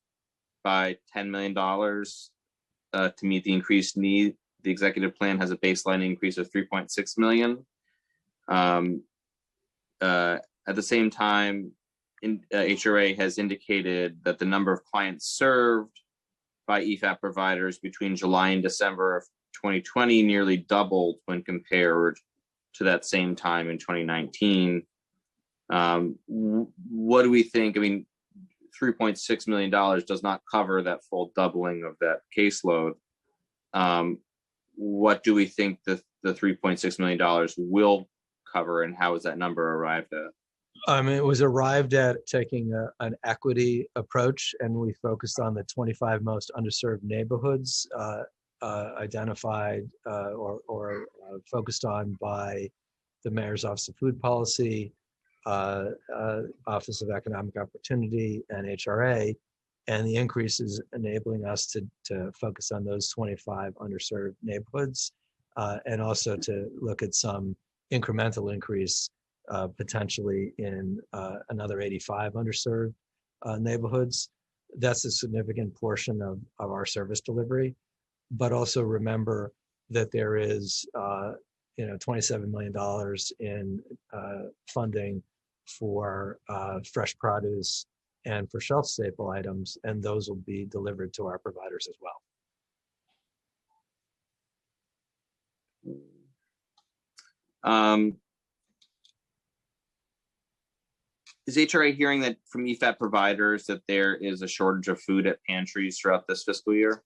by $10 million to meet the increased need. The executive plan has a baseline increase of 3.6 million. At the same time, HRA has indicated that the number of clients served by EFAP providers between July and December of 2020 nearly doubled when compared to that same time in 2019. What do we think? I mean, $3.6 million does not cover that full doubling of that caseload. What do we think the $3.6 million will cover, and how is that number arrived at? It was arrived at taking an equity approach, and we focused on the 25 most underserved neighborhoods identified or focused on by the Mayor's Office of Food Policy, Office of Economic Opportunity, and HRA, and the increase is enabling us to focus on those 25 underserved neighborhoods, and also to look at some incremental increase potentially in another 85 underserved neighborhoods. That's a significant portion of our service delivery. But also remember that there is $27 million in funding for fresh produce and for shelf staple items, and those will be delivered to our providers as well. Is HRA hearing that from EFAP providers that there is a shortage of food at pantries throughout this fiscal year?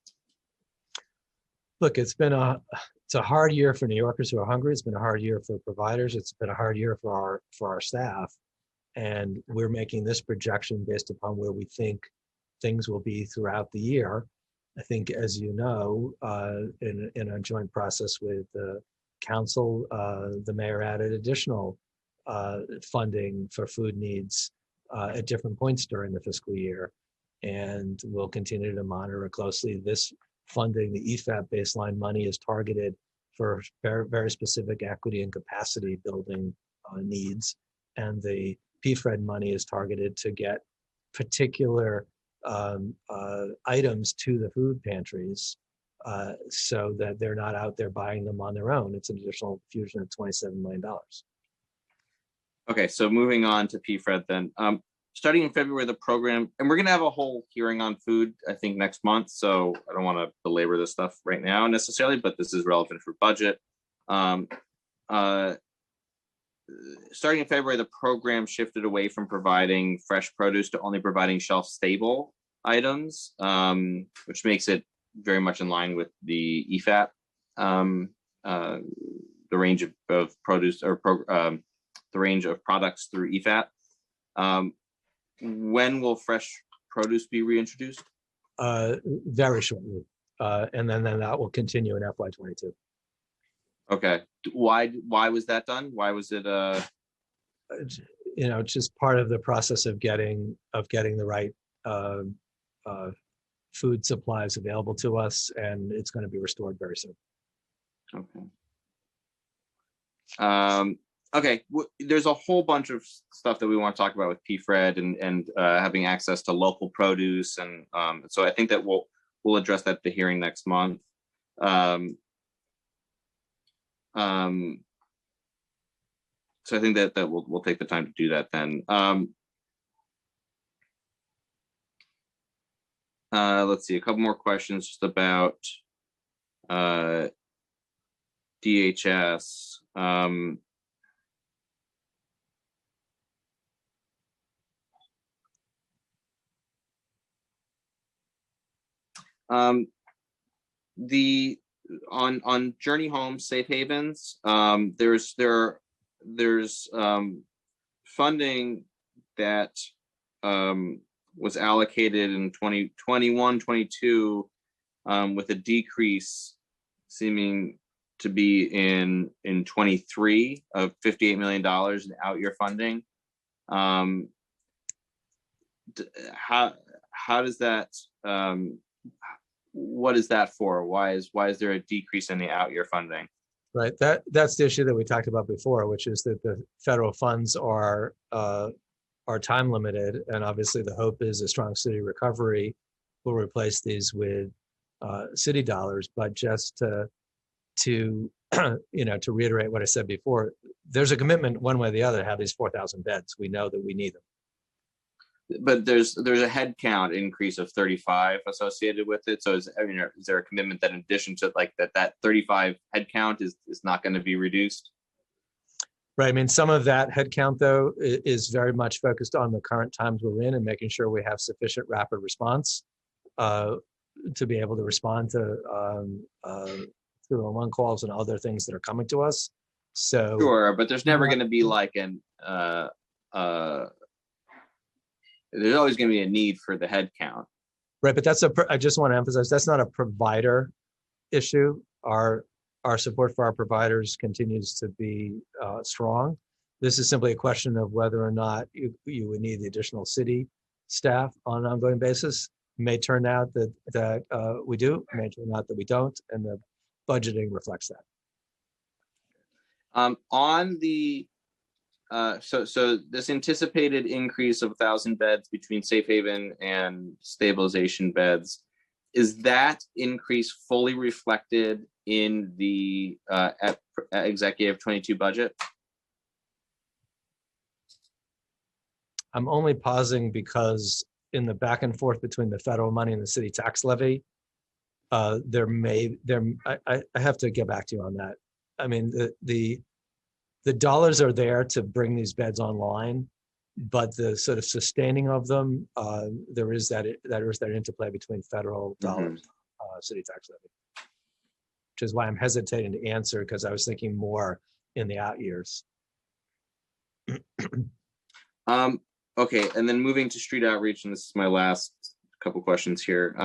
Look, it's a hard year for New Yorkers who are hungry. It's been a hard year for providers. It's been a hard year for our staff. And we're making this projection based upon where we think things will be throughout the year. I think, as you know, in a joint process with the council, the mayor added additional funding for food needs at different points during the fiscal year. And we'll continue to monitor closely. This funding, the EFAP baseline money, is targeted for very, very specific equity and capacity building needs. And the PFRED money is targeted to get particular items to the food pantries so that they're not out there buying them on their own. It's an additional infusion of $27 million. Okay, so moving on to PFRED then. Starting in February, the program, and we're going to have a whole hearing on food, I think, next month. So I don't want to belabor this stuff right now necessarily, but this is relevant for budget. Starting in February, the program shifted away from providing fresh produce to only providing shelf-stable items, which makes it very much in line with the EFAP, the range of produce or the range of products through EFAP. When will fresh produce be reintroduced? Very shortly. And then that will continue in FY22. Okay. Why was that done? Why was it? Just part of the process of getting the right food supplies available to us, and it's going to be restored very soon. Okay. Okay. There's a whole bunch of stuff that we want to talk about with PFRED and having access to local produce, and so I think that we'll address that at the hearing next month. So I think that we'll take the time to do that then. Let's see, a couple more questions just about DHS. On Journey Home Safe Havens, there's funding that was allocated in 2021-22 with a decrease seeming to be in 23 of $58 million in out-year funding. How does that? What is that for? Why is there a decrease in the out-year funding? Right. That's the issue that we talked about before, which is that the federal funds are time limited, and obviously the hope is a strong city recovery will replace these with city dollars. But just to reiterate what I said before, there's a commitment one way or the other to have these 4,000 beds. We know that we need them. But there's a head count increase of 35 associated with it. So is there a commitment that in addition to like that 35 head count is not going to be reduced? Right. I mean, some of that head count, though, is very much focused on the current times we're in and making sure we have sufficient rapid response to be able to respond to 311 calls and other things that are coming to us. So sure, but there's never going to be like there's always going to be a need for the head count. Right, but I just want to emphasize, that's not a provider issue. Our support for our providers continues to be strong. This is simply a question of whether or not you would need the additional city staff on an ongoing basis. It may turn out that we do, it may turn out that we don't, and the budgeting reflects that. On the so this anticipated increase of 1,000 beds between safe haven and stabilization beds, is that increase fully reflected in the executive 22 budget? I'm only pausing because in the back and forth between the federal money and the city tax levy, I have to get back to you on that. I mean, the dollars are there to bring these beds online, but the sort of sustaining of them, there is that interplay between federal dollars, city tax levy, which is why I'm hesitating to answer, because I was thinking more in the out years. Okay, and then moving to street outreach, and this is my last couple questions here.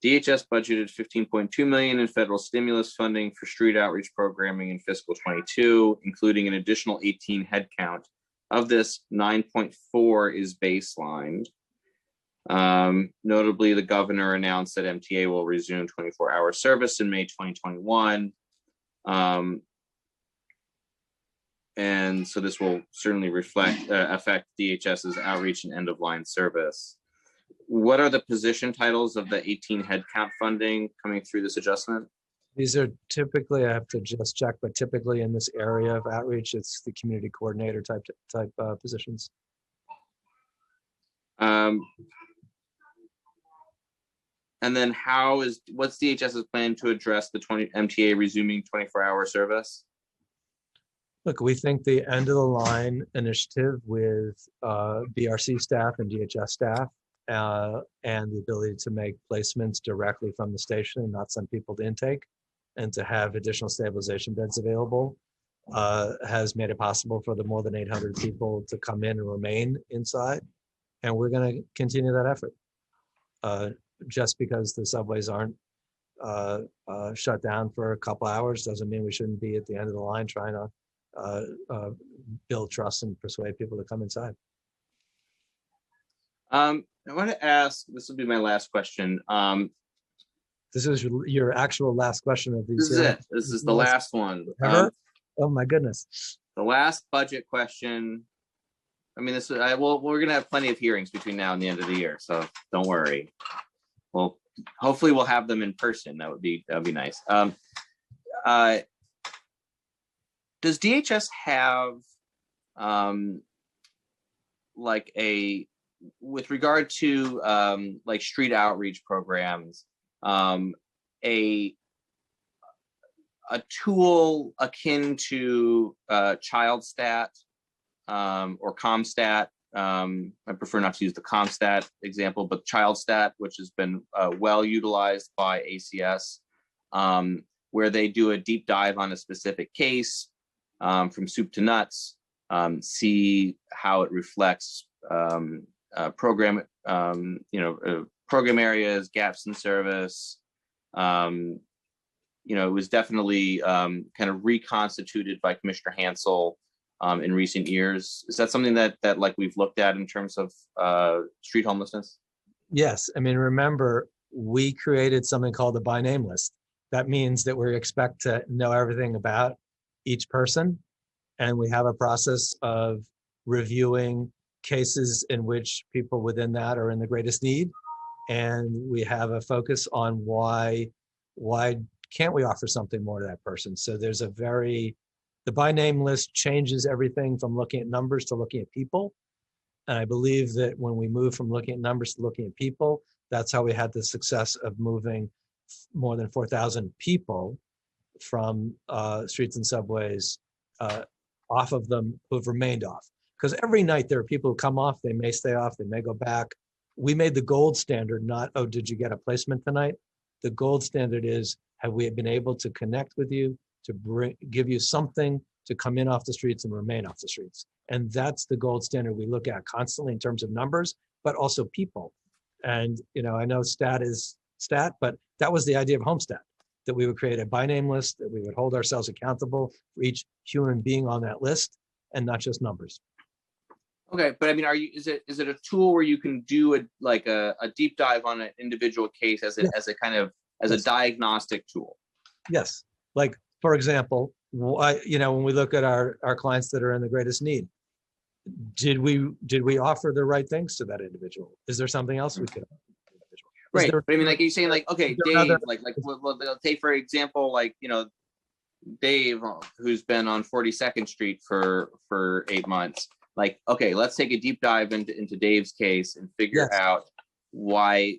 DHS budgeted $15.2 million in federal stimulus funding for street outreach programming in fiscal 22, including an additional 18 headcount. Of this, 9.4 is baselined. Notably, the governor announced that MTA will resume 24-hour service in May 2021. And so this will certainly affect DHS's outreach and end-of-line service. What are the position titles of the 18 headcount funding coming through this adjustment? These are typically, I have to just check, but typically in this area of outreach, it's the community coordinator type positions. And then what's DHS's plan to address the MTA resuming 24-hour service? Look, we think the end of the line initiative with BRC staff and DHS staff and the ability to make placements directly from the station and not send people to intake and to have additional stabilization beds available has made it possible for the more than 800 people to come in and remain inside. And we're going to continue that effort. Just because the subways aren't shut down for a couple hours doesn't mean we shouldn't be at the end of the line trying to build trust and persuade people to come inside. I want to ask, this will be my last question. This is your actual last question of these. This is it. This is the last one. Oh my goodness. The last budget question. I mean, we're going to have plenty of hearings between now and the end of the year, so don't worry. Well, hopefully we'll have them in person. That would be nice. Does DHS have with regard to like street outreach programs, a tool akin to ChildStat or CompStat? I prefer not to use the CompStat example, but ChildStat, which has been well utilized by ACS, where they do a deep dive on a specific case from soup to nuts, see how it reflects program areas, gaps in service. It was definitely kind of reconstituted by Commissioner Hansel in recent years. Is that something that like we've looked at in terms of street homelessness? Yes. I mean, remember, we created something called the by name list. That means that we expect to know everything about each person. And we have a process of reviewing cases in which people within that are in the greatest need. And we have a focus on why can't we offer something more to that person? So there's the by name list changes everything from looking at numbers to looking at people. And I believe that when we move from looking at numbers to looking at people, that's how we had the success of moving more than 4,000 people from streets and subways off of them who've remained off. Because every night there are people who come off, they may stay off, they may go back. We made the gold standard not, oh, did you get a placement tonight? The gold standard is, have we been able to connect with you, to give you something to come in off the streets and remain off the streets? And that's the gold standard we look at constantly in terms of numbers, but also people. And, I know stat is stat, but that was the idea of Homestead, that we would create a by name list, that we would hold ourselves accountable for each human being on that list and not just numbers. Okay, but I mean, is it a tool where you can do a deep dive on an individual case as a diagnostic tool? Yes. Like, for example, when we look at our clients that are in the greatest need, did we offer the right things to that individual? Is there something else we could offer to the individual? Right, there- but I mean, like, you're saying, like, okay, is there Dave, another- well, take for example, like, Dave, who's been on 42nd Street for 8 months. Like, okay, let's take a deep dive into Dave's case and figure Yes. out why,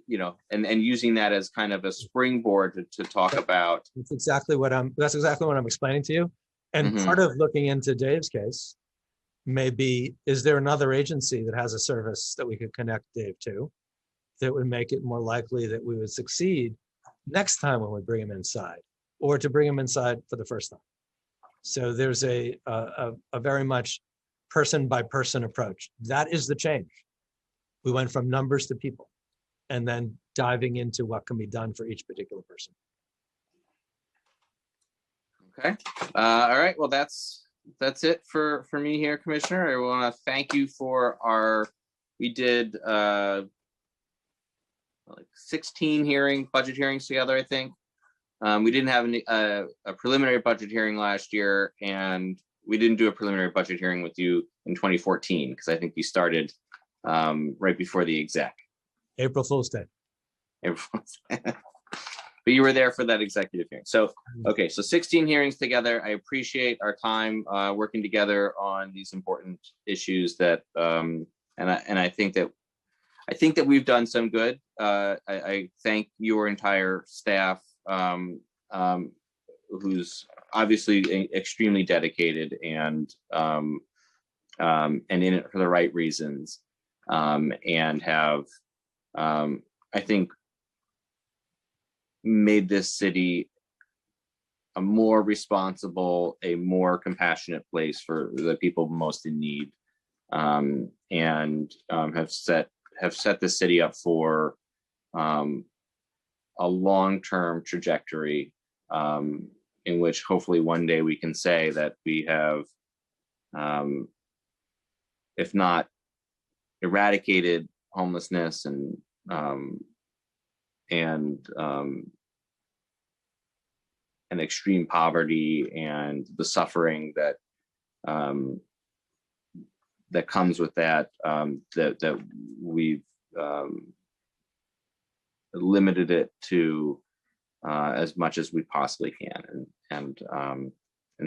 and using that as kind of a springboard to talk about. That's exactly what I'm explaining to you. And Mhm. part of looking into Dave's case may be, is there another agency that has a service that we could connect Dave to that would make it more likely that we would succeed next time when we bring him inside, or to bring him inside for the first time? So there's a very much person by person approach. That is the change. We went from numbers to people, and then diving into what can be done for each particular person. Okay. All right. Well, that's it for me here, Commissioner. I want to thank you for we did like 16 budget hearings together, I think. We didn't have a preliminary budget hearing last year, and we didn't do a preliminary budget hearing with you in 2014 because I think you started right before the exec. April Fool's Day. But you were there for that executive hearing. So, okay, so 16 hearings together. I appreciate our time working together on these important issues that, and I think that we've done some good. I thank your entire staff, who's obviously extremely dedicated and in it for the right reasons, and have, I think, made this city a more responsible, a more compassionate place for the people most in need, and have set the city up for a long-term trajectory, in which hopefully one day we can say that we have, if not eradicated homelessness and extreme poverty and the suffering that that comes with that, that we've limited it to as much as we possibly can, and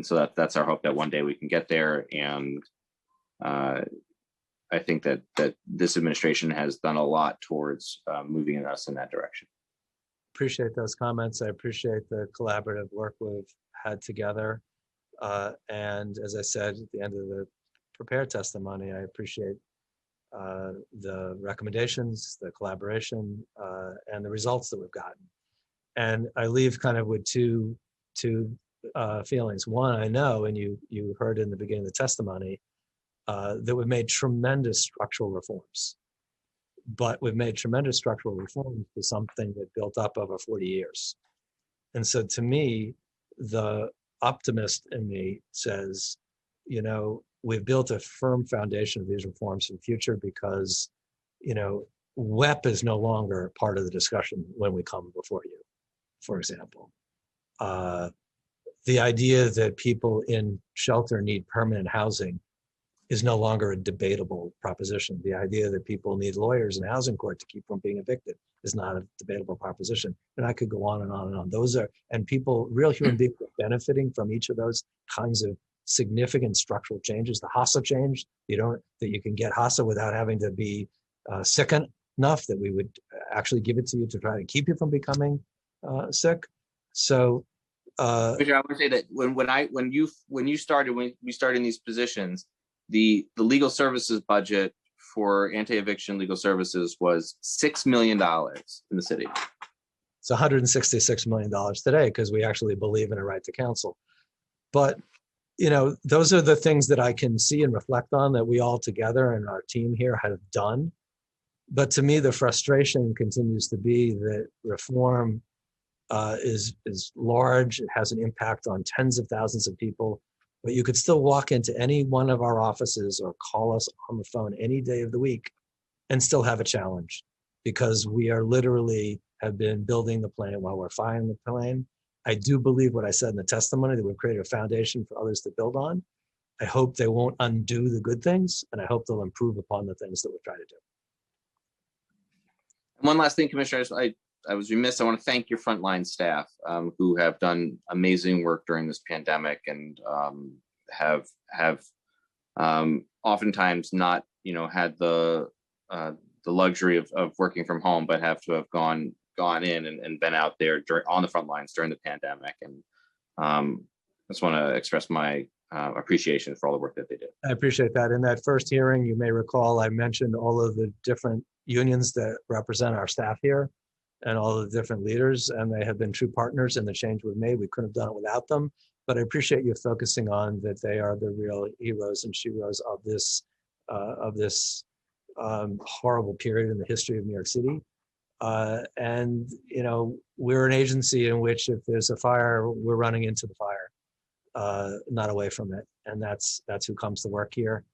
so that's our hope, that one day we can get there. And I think that this administration has done a lot towards moving us in that direction. Appreciate those comments. I appreciate the collaborative work we've had together. And as I said at the end of the prepared testimony, I appreciate the recommendations, the collaboration, and the results that we've gotten. And I leave kind of with two feelings. One, I know, and you heard in the beginning of the testimony, that we've made tremendous structural reforms. But we've made tremendous structural reforms to something that built up over 40 years. And so to me, the optimist in me says, we've built a firm foundation of these reforms for the future because, WEP is no longer part of the discussion when we come before you, for example. The idea that people in shelter need permanent housing is no longer a debatable proposition. The idea that people need lawyers in housing court to keep from being evicted is not a debatable proposition. And I could go on and on and on. Those are, and people, real human beings are benefiting from each of those kinds of significant structural changes. The HACA change, that you can get HACA without having to be sick enough, that we would actually give it to you to try to keep you from becoming sick. So I want to say that when we started in these positions, the legal services budget for anti-eviction legal services was $6 million in the city. It's $166 million today because we actually believe in a right to counsel. But, those are the things that I can see and reflect on that we all together and our team here have done. But to me, the frustration continues to be that reform is large. It has an impact on tens of thousands of people. But you could still walk into any one of our offices or call us on the phone any day of the week and still have a challenge, because we are literally have been building the plane while we're flying the plane. I do believe what I said in the testimony, that we've created a foundation for others to build on. I hope they won't undo the good things, and I hope they'll improve upon the things that we're trying to do. One last thing, Commissioners, I was remiss. I want to thank your frontline staff who have done amazing work during this pandemic and have oftentimes not, had the luxury of working from home, but have to have gone in and been out there on the front lines during the pandemic. And I just want to express my appreciation for all the work that they did. I appreciate that. In that first hearing, you may recall, I mentioned all of the different unions that represent our staff here and all the different leaders, and they have been true partners in the change we've made. We couldn't have done it without them, but I appreciate you focusing on that they are the real heroes and sheroes of this horrible period in the history of New York City. And, we're an agency in which if there's a fire, we're running into the fire, not away from it. And that's who comes to work here.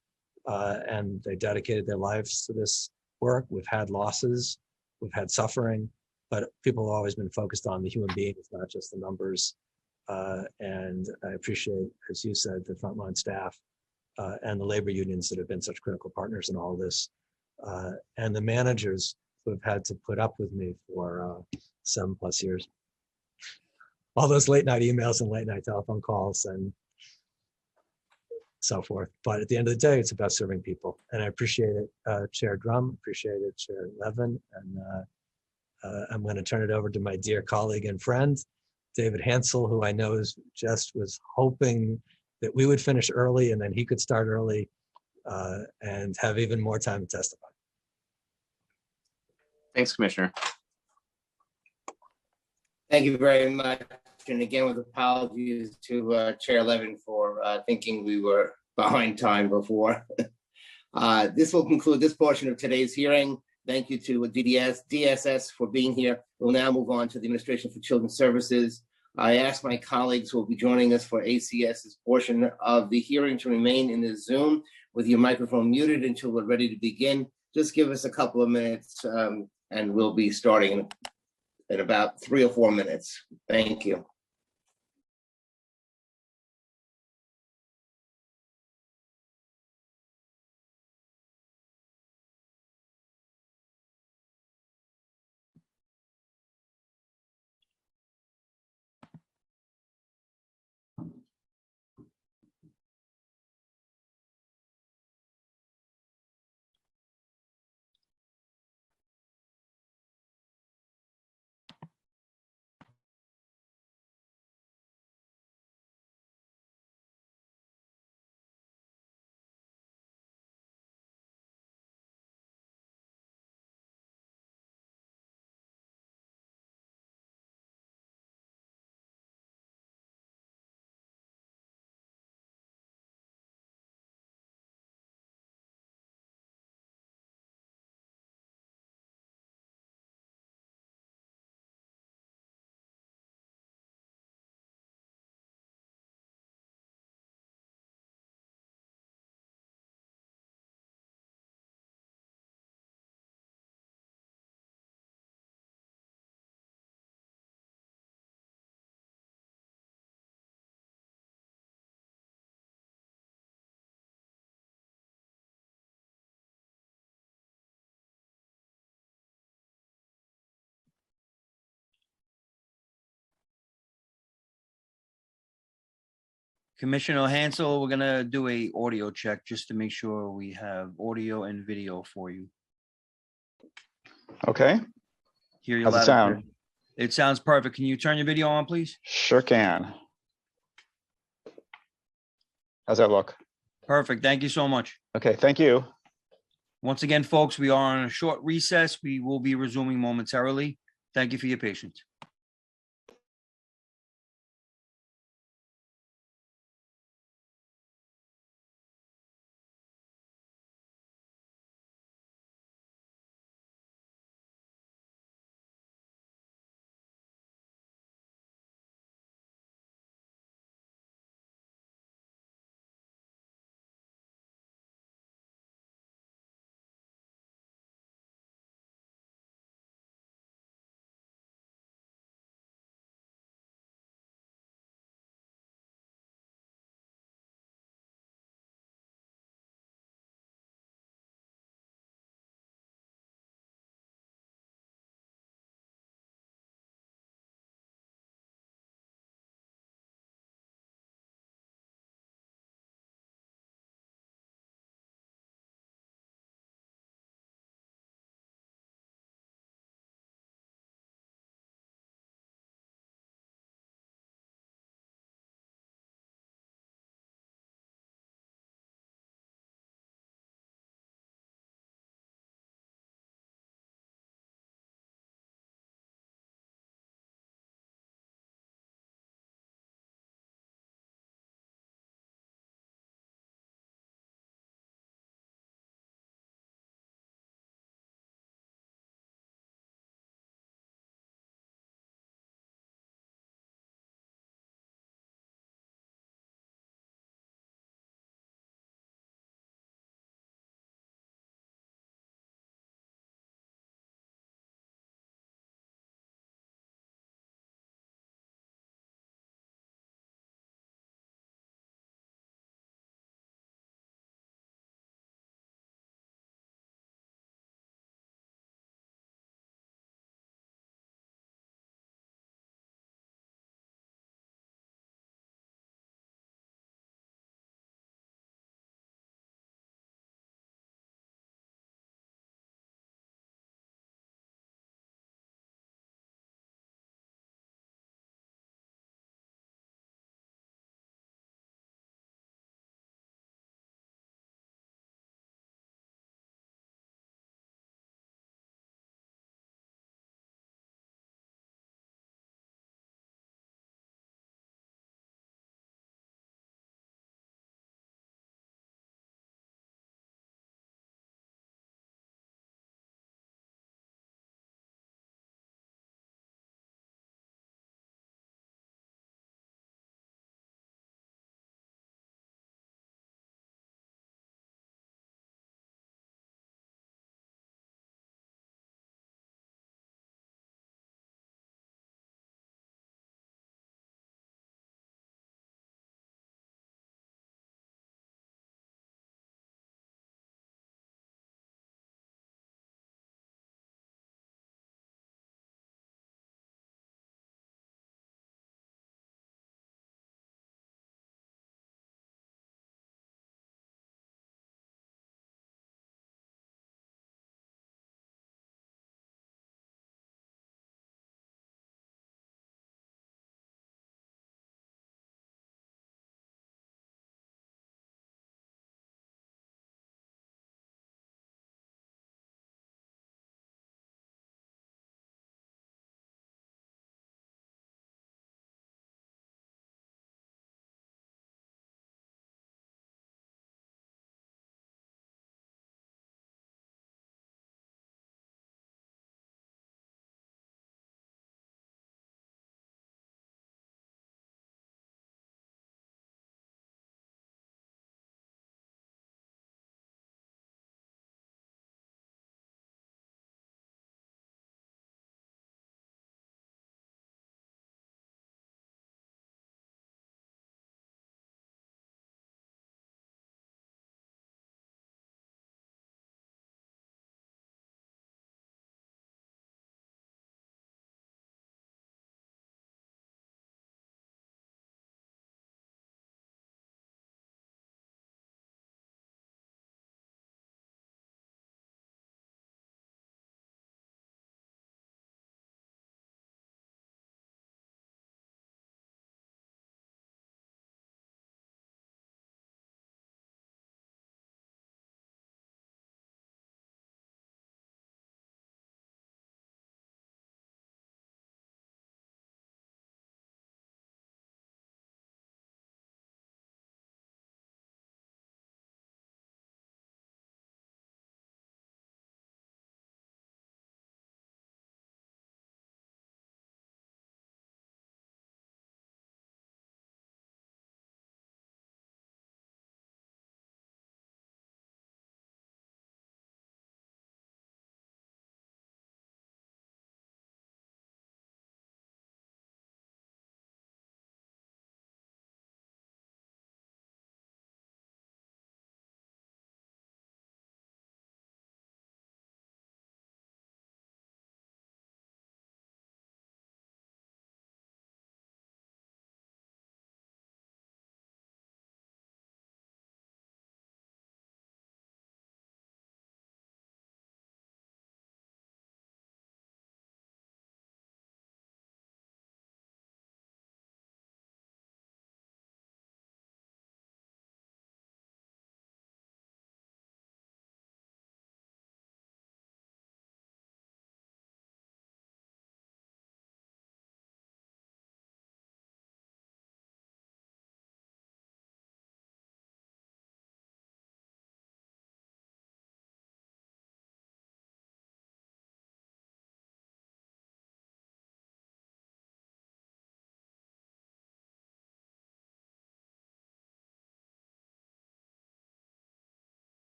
And they dedicated their lives to this work. We've had losses, we've had suffering, but people have always been focused on the human being, it's not just the numbers. And I appreciate, as you said, the frontline staff and the labor unions that have been such critical partners in all this. And the managers who have had to put up with me for 7+ years. All those late night emails and late night telephone calls and so forth. But at the end of the day, it's about serving people. And I appreciate it, Chair Drum, appreciate it, Chair Levin. And I'm going to turn it over to my dear colleague and friend, David Hansel, who I know was hoping that we would finish early and then he could start early and have even more time to testify. Thanks, Commissioner. Thank you very much. And again, with apologies to Chair Levin for thinking we were behind time before. This will conclude this portion of today's hearing. Thank you to DSS for being here. We'll now move on to the Administration for Children's Services. I ask my colleagues who will be joining us for ACS's portion of the hearing to remain in the Zoom with your microphone muted until we're ready to begin. Just give us a couple of minutes and we'll be starting in about 3 or 4 minutes. Thank you. Commissioner Hansel, we're gonna do a audio check just to make sure we have audio and video for you. Okay, Hear you how's it loud and sound? clear. It sounds perfect. Can you turn your video on, please? Sure can. How's that look? Perfect. Thank you so much. Okay, thank you. Once again, folks, we are on a short recess. We will be resuming momentarily. Thank you for your patience.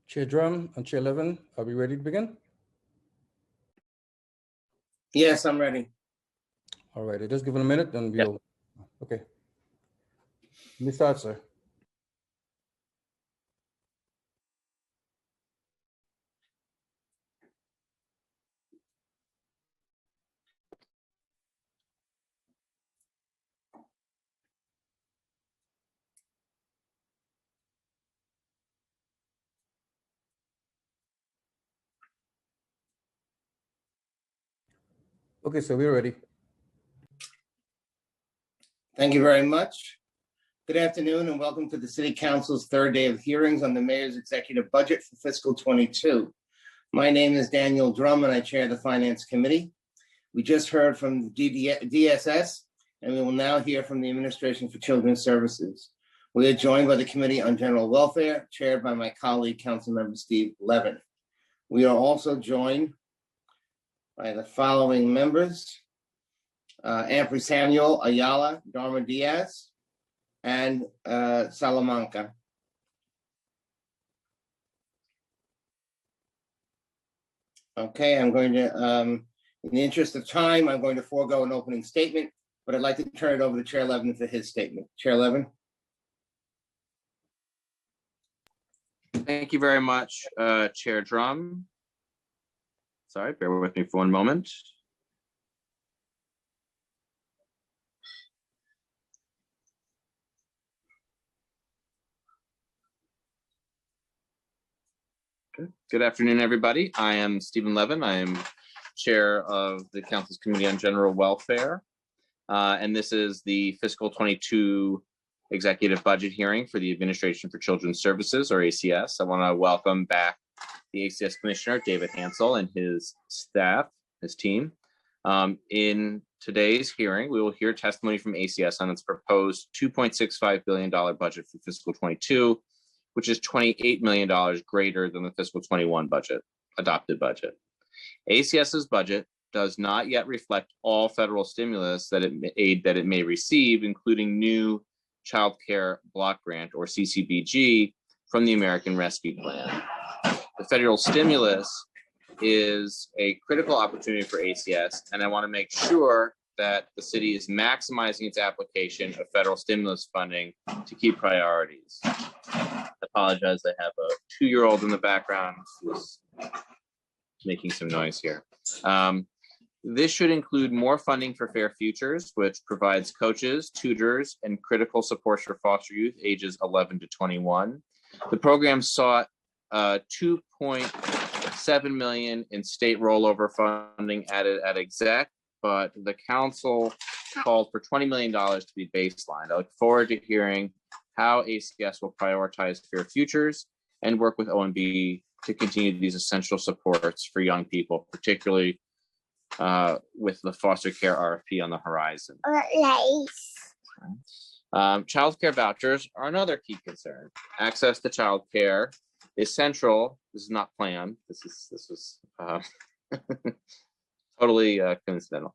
Chair Drum and Chair Levin, are we ready to begin? Yes, I'm ready. All right, just give it a minute and we'll, okay. Let me start, sir. Okay, so we're ready. Thank you very much. Good afternoon and welcome to the City Council's third day of hearings on the Mayor's Executive Budget for fiscal 22. My name is Daniel Drum and I chair the Finance Committee. We just heard from the DSS and we will now hear from the Administration for Children's Services. We are joined by the Committee on General Welfare, chaired by my colleague, Councilmember Steve Levin. We are also joined by the following members: Ampry Samuel, Ayala, Darma Diaz, and Salamanca. Okay, I'm going to, in the interest of time, I'm going to forego an opening statement, but I'd like to turn it over to Chair Levin for his statement. Chair Levin. Thank you very much, Chair Drum. Sorry, bear with me for one moment. Good afternoon, everybody. I am Stephen Levin. I am chair of the Council's Committee on General Welfare. And this is the fiscal 22 executive budget hearing for the Administration for Children's Services, or ACS. I want to welcome back the ACS Commissioner, David Hansel, and his staff, his team. In today's hearing, we will hear testimony from ACS on its proposed $2.65 billion budget for fiscal 22, which is $28 million greater than the fiscal 21 budget, adopted budget. ACS's budget does not yet reflect all federal stimulus aid that it may receive, including new Child Care Block Grant, or CCBG, from the American Rescue Plan. The federal stimulus is a critical opportunity for ACS, and I want to make sure that the city is maximizing its application of federal stimulus funding to key priorities. I apologize, I have a 2-year-old in the background who's making some noise here. This should include more funding for Fair Futures, which provides coaches, tutors, and critical supports for foster youth ages 11 to 21. The program sought $2.7 million in state rollover funding added at exec, but the council called for $20 million to be baseline. I look forward to hearing how ACS will prioritize Fair Futures and work with OMB to continue these essential supports for young people, particularly with the foster care RFP on the horizon. Child care vouchers are another key concern. Access to child care is central. This is not planned. This was totally coincidental.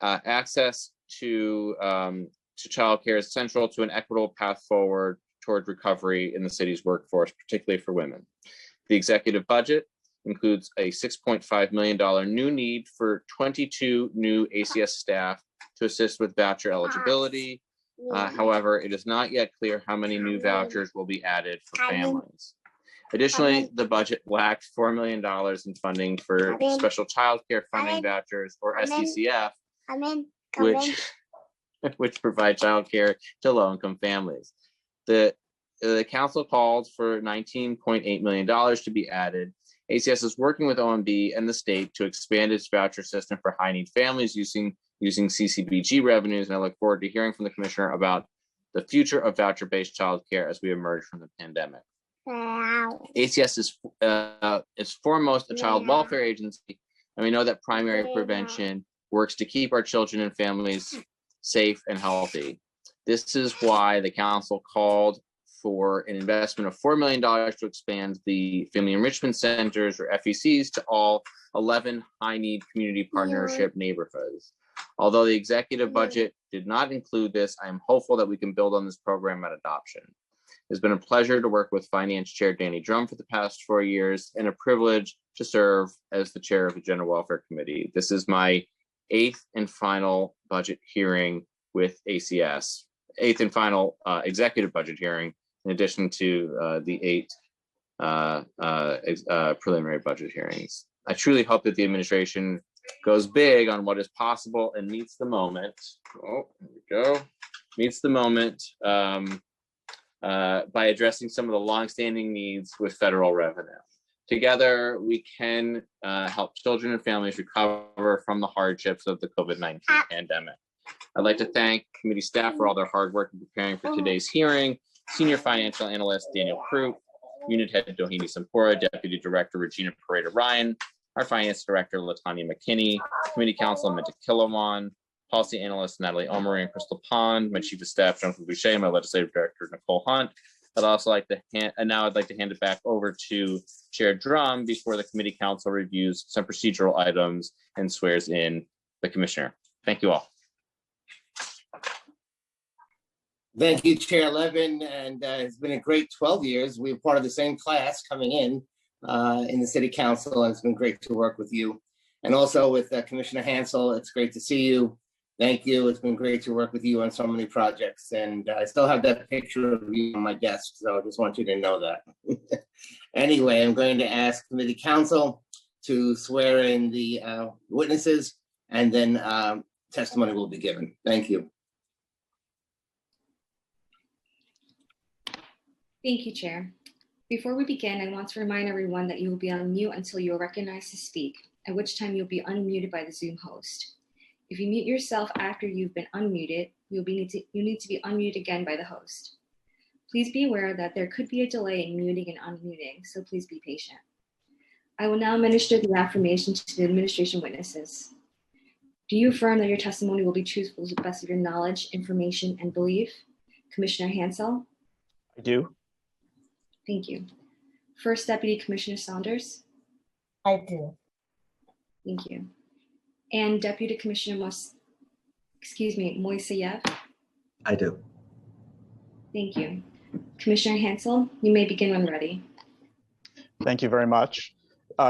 Access to childcare is central to an equitable path forward toward recovery in the city's workforce, particularly for women. The executive budget includes a $6.5 million new need for 22 new ACS staff to assist with voucher eligibility. However, it is not yet clear how many new vouchers will be added for families. Additionally, the budget lacked $4 million in funding for special child care funding vouchers, or SDCF, which provide child care to low-income families. The council called for $19.8 million to be added. ACS is working with OMB and the state to expand its voucher system for high-need families using CCBG revenues, and I look forward to hearing from the commissioner about the future of voucher-based child care as we emerge from the pandemic. ACS is foremost a child welfare agency, and we know that primary prevention works to keep our children and families safe and healthy. This is why the council called for an investment of $4 million to expand the Family Enrichment Centers, or FECs, to all 11 high-need community partnership neighborhoods. Although the executive budget did not include this, I am hopeful that we can build on this program at adoption. It's been a pleasure to work with Finance Chair Danny Drum for the past 4 years and a privilege to serve as the chair of the General Welfare Committee. This is my 8th and final budget hearing with ACS, 8th and final executive budget hearing, in addition to the 8 preliminary budget hearings. I truly hope that the administration goes big on what is possible and meets the moment. Oh, there we go. Meets the moment by addressing some of the longstanding needs with federal revenue. Together, we can help children and families recover from the hardships of the COVID-19 pandemic. I'd like to thank committee staff for all their hard work in preparing for today's hearing. Senior Financial Analyst Daniel Crute, Unit Head Doheny Sampora, Deputy Director Regina Pareda Ryan, our Finance Director Latanya McKinney, Committee Counsel Minta Killawan, Policy Analyst Natalie Omery and Crystal Pond, my Chief of Staff Jonathan Boucher, my Legislative Director Nicole Hunt. I'd also like to hand it back over to Chair Drum before the Committee Counsel reviews some procedural items and swears in the Commissioner. Thank you all. Thank you, Chair Levin, and it's been a great 12 years. We were part of the same class coming in the City Council, and it's been great to work with you. And also with Commissioner Hansel, it's great to see you. Thank you. It's been great to work with you on so many projects, and I still have that picture of you on my desk, so I just want you to know that. Anyway, I'm going to ask Committee Counsel to swear in the witnesses, and then testimony will be given. Thank you. Thank you, Chair. Before we begin, I want to remind everyone that you will be on mute until you are recognized to speak, at which time you'll be unmuted by the Zoom host. If you mute yourself after you've been unmuted, you need to be unmuted again by the host. Please be aware that there could be a delay in muting and unmuting, so please be patient. I will now administer the affirmation to the administration witnesses. Do you affirm that your testimony will be truthful to the best of your knowledge, information, and belief? Commissioner Hansel? I do. Thank you. First Deputy Commissioner Saunders? I do. Thank you. And Deputy Commissioner Moiseyev? I do. Thank you. Commissioner Hansel, you may begin when ready. Thank you very much.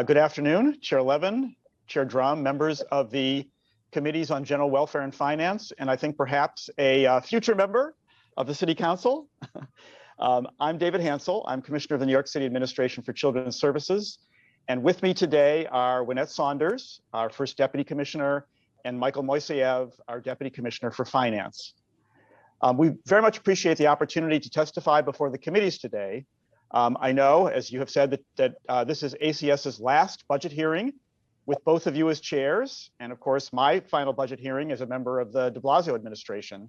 Good afternoon, Chair Levin, Chair Drum, members of the Committees on General Welfare and Finance, and I think perhaps a future member of the City Council. I'm David Hansel. I'm Commissioner of the New York City Administration for Children's Services. And with me today are Wynette Saunders, our First Deputy Commissioner, and Michael Moiseyev, our Deputy Commissioner for Finance. We very much appreciate the opportunity to testify before the committees today. I know, as you have said, that this is ACS's last budget hearing with both of you as chairs, and of course, my final budget hearing as a member of the de Blasio administration.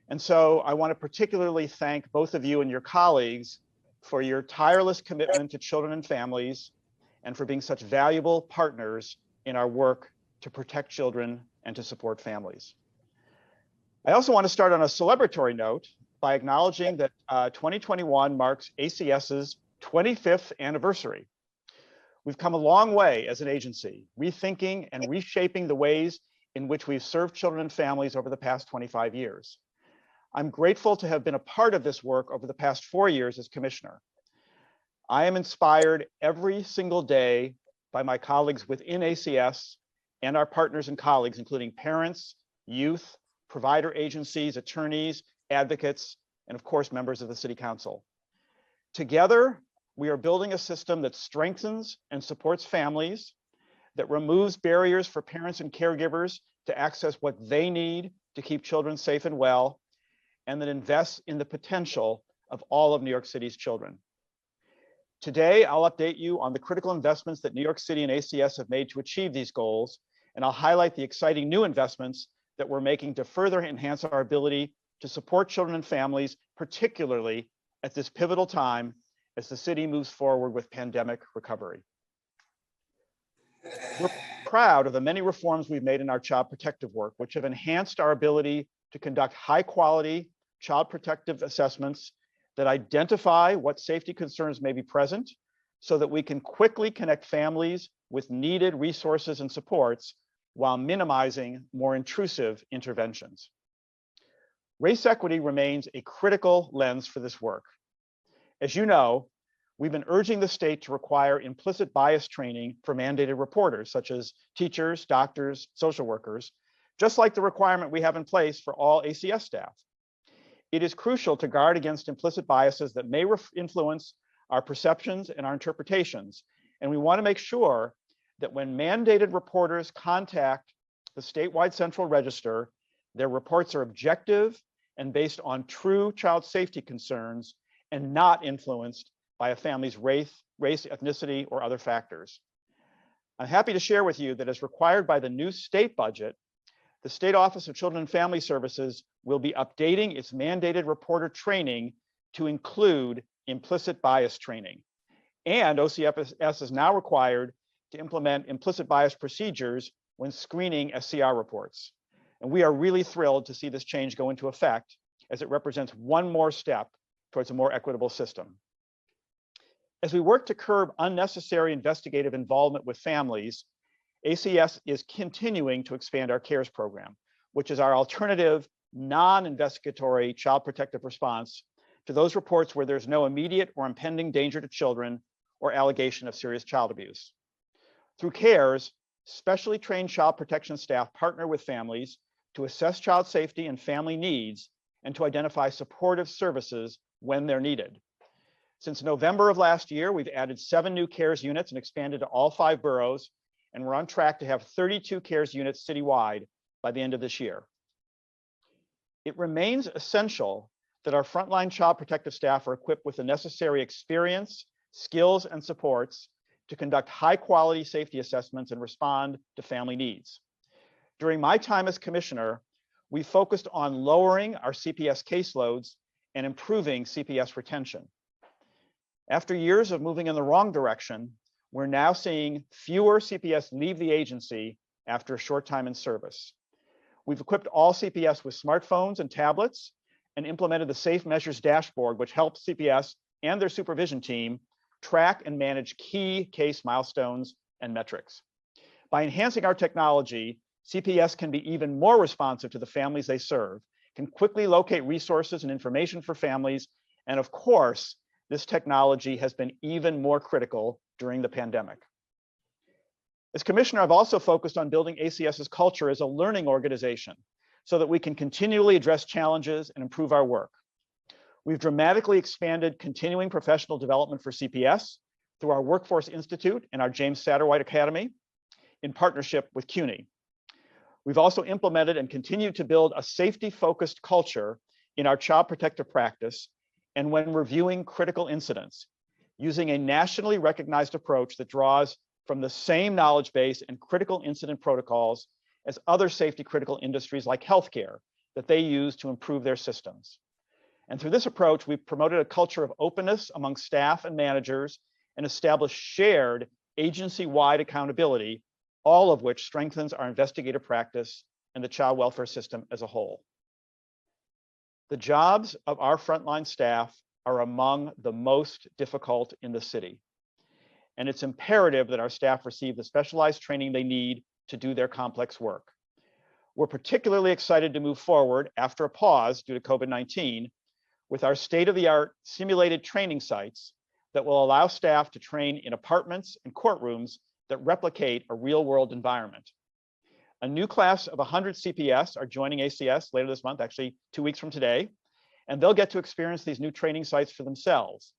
And so I want to particularly thank both of you and your colleagues for your tireless commitment to children and families, and for being such valuable partners in our work to protect children and to support families. I also want to start on a celebratory note by acknowledging that 2021 marks ACS's 25th anniversary. We've come a long way as an agency, rethinking and reshaping the ways in which we've served children and families over the past 25 years. I'm grateful to have been a part of this work over the past 4 years as commissioner. I am inspired every single day by my colleagues within ACS and our partners and colleagues, including parents, youth, provider agencies, attorneys, advocates, and of course, members of the City Council. Together, we are building a system that strengthens and supports families, that removes barriers for parents and caregivers to access what they need to keep children safe and well, and that invests in the potential of all of New York City's children. Today, I'll update you on the critical investments that New York City and ACS have made to achieve these goals, and I'll highlight the exciting new investments that we're making to further enhance our ability to support children and families, particularly at this pivotal time as the city moves forward with pandemic recovery. We're proud of the many reforms we've made in our child protective work, which have enhanced our ability to conduct high-quality child protective assessments that identify what safety concerns may be present so that we can quickly connect families with needed resources and supports while minimizing more intrusive interventions. Race equity remains a critical lens for this work. As you know, we've been urging the state to require implicit bias training for mandated reporters, such as teachers, doctors, social workers, just like the requirement we have in place for all ACS staff. It is crucial to guard against implicit biases that may influence our perceptions and our interpretations. And we want to make sure that when mandated reporters contact the statewide central register, their reports are objective and based on true child safety concerns and not influenced by a family's race, ethnicity, or other factors. I'm happy to share with you that as required by the new state budget, the State Office of Children and Family Services will be updating its mandated reporter training to include implicit bias training. And OCFS is now required to implement implicit bias procedures when screening SCR reports. And we are really thrilled to see this change go into effect, as it represents one more step towards a more equitable system. As we work to curb unnecessary investigative involvement with families, ACS is continuing to expand our CARES program, which is our alternative, non-investigatory child protective response to those reports where there's no immediate or impending danger to children or allegation of serious child abuse. Through CARES, specially trained child protection staff partner with families to assess child safety and family needs and to identify supportive services when they're needed. Since November of last year, we've added 7 new CARES units and expanded to all 5 boroughs, and we're on track to have 32 CARES units citywide by the end of this year. It remains essential that our frontline child protective staff are equipped with the necessary experience, skills, and supports to conduct high-quality safety assessments and respond to family needs. During my time as commissioner, we focused on lowering our CPS caseloads and improving CPS retention. After years of moving in the wrong direction, we're now seeing fewer CPS leave the agency after a short time in service. We've equipped all CPS with smartphones and tablets and implemented the Safe Measures dashboard, which helps CPS and their supervision team track and manage key case milestones and metrics. By enhancing our technology, CPS can be even more responsive to the families they serve, can quickly locate resources and information for families, and of course, this technology has been even more critical during the pandemic. As commissioner, I've also focused on building ACS's culture as a learning organization so that we can continually address challenges and improve our work. We've dramatically expanded continuing professional development for CPS through our Workforce Institute and our James Satterwhite Academy in partnership with CUNY. We've also implemented and continued to build a safety-focused culture in our child protective practice and when reviewing critical incidents, using a nationally recognized approach that draws from the same knowledge base and critical incident protocols as other safety critical industries like healthcare that they use to improve their systems. And through this approach, we've promoted a culture of openness among staff and managers and established shared agency-wide accountability, all of which strengthens our investigative practice and the child welfare system as a whole. The jobs of our frontline staff are among the most difficult in the city. And it's imperative that our staff receive the specialized training they need to do their complex work. We're particularly excited to move forward after a pause due to COVID-19 with our state-of-the-art simulated training sites that will allow staff to train in apartments and courtrooms that replicate a real-world environment. A new class of 100 CPS are joining ACS later this month, actually 2 weeks from today, and they'll get to experience these new training sites for themselves,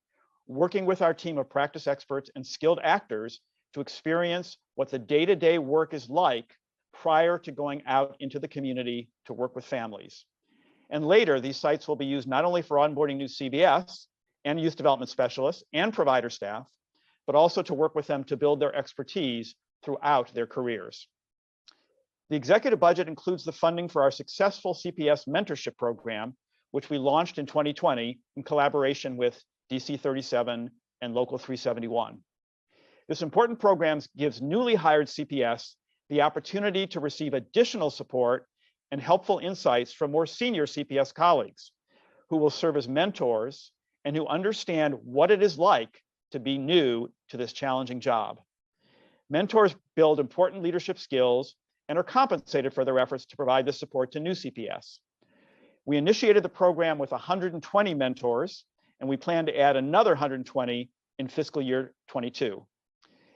working with our team of practice experts and skilled actors to experience what the day-to-day work is like prior to going out into the community to work with families. And later, these sites will be used not only for onboarding new CBS and youth development specialists and provider staff, but also to work with them to build their expertise throughout their careers. The executive budget includes the funding for our successful CPS mentorship program, which we launched in 2020 in collaboration with DC 37 and Local 371. This important program gives newly hired CPS the opportunity to receive additional support and helpful insights from more senior CPS colleagues who will serve as mentors and who understand what it is like to be new to this challenging job. Mentors build important leadership skills and are compensated for their efforts to provide this support to new CPS. We initiated the program with 120 mentors, and we plan to add another 120 in fiscal year 22.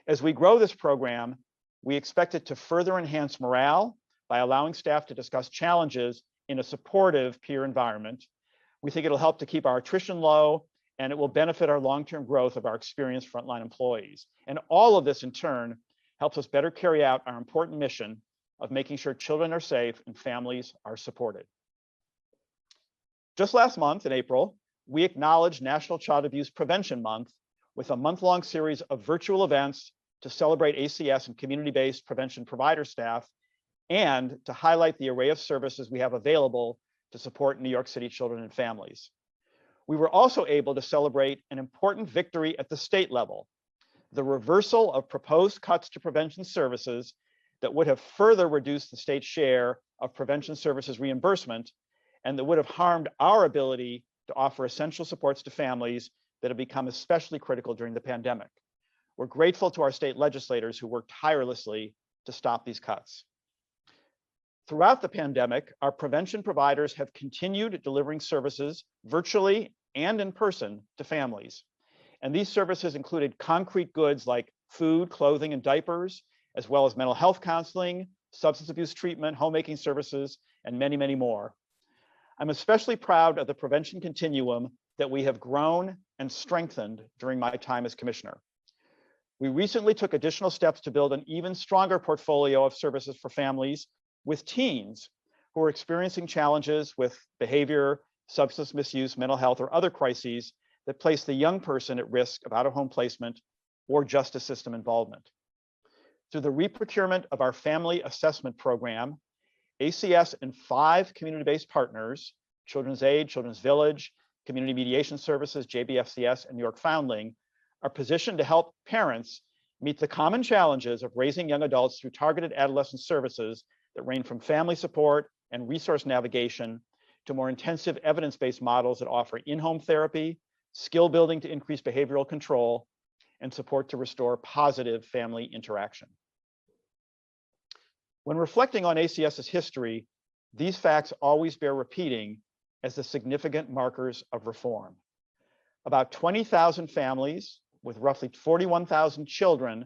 As we grow this program, we expect it to further enhance morale by allowing staff to discuss challenges in a supportive peer environment. We think it'll help to keep our attrition low, and it will benefit our long-term growth of our experienced frontline employees. And all of this in turn helps us better carry out our important mission of making sure children are safe and families are supported. Just last month in April, we acknowledged National Child Abuse Prevention Month with a month-long series of virtual events to celebrate ACS and community-based prevention provider staff and to highlight the array of services we have available to support New York City children and families. We were also able to celebrate an important victory at the state level, the reversal of proposed cuts to prevention services that would have further reduced the state's share of prevention services reimbursement and that would have harmed our ability to offer essential supports to families that have become especially critical during the pandemic. We're grateful to our state legislators who worked tirelessly to stop these cuts. Throughout the pandemic, our prevention providers have continued delivering services virtually and in person to families. And these services included concrete goods like food, clothing, and diapers, as well as mental health counseling, substance abuse treatment, homemaking services, and many, many more. I'm especially proud of the prevention continuum that we have grown and strengthened during my time as commissioner. We recently took additional steps to build an even stronger portfolio of services for families with teens who are experiencing challenges with behavior, substance misuse, mental health, or other crises that place the young person at risk of out-of-home placement or justice system involvement. Through the reprocurement of our family assessment program, ACS and 5 community-based partners, Children's Aid, Children's Village, Community Mediation Services, JBFCS, and New York Foundling, are positioned to help parents meet the common challenges of raising young adults through targeted adolescent services that range from family support and resource navigation to more intensive evidence-based models that offer in-home therapy, skill building to increase behavioral control, and support to restore positive family interaction. When reflecting on ACS's history, these facts always bear repeating as the significant markers of reform. About 20,000 families with roughly 41,000 children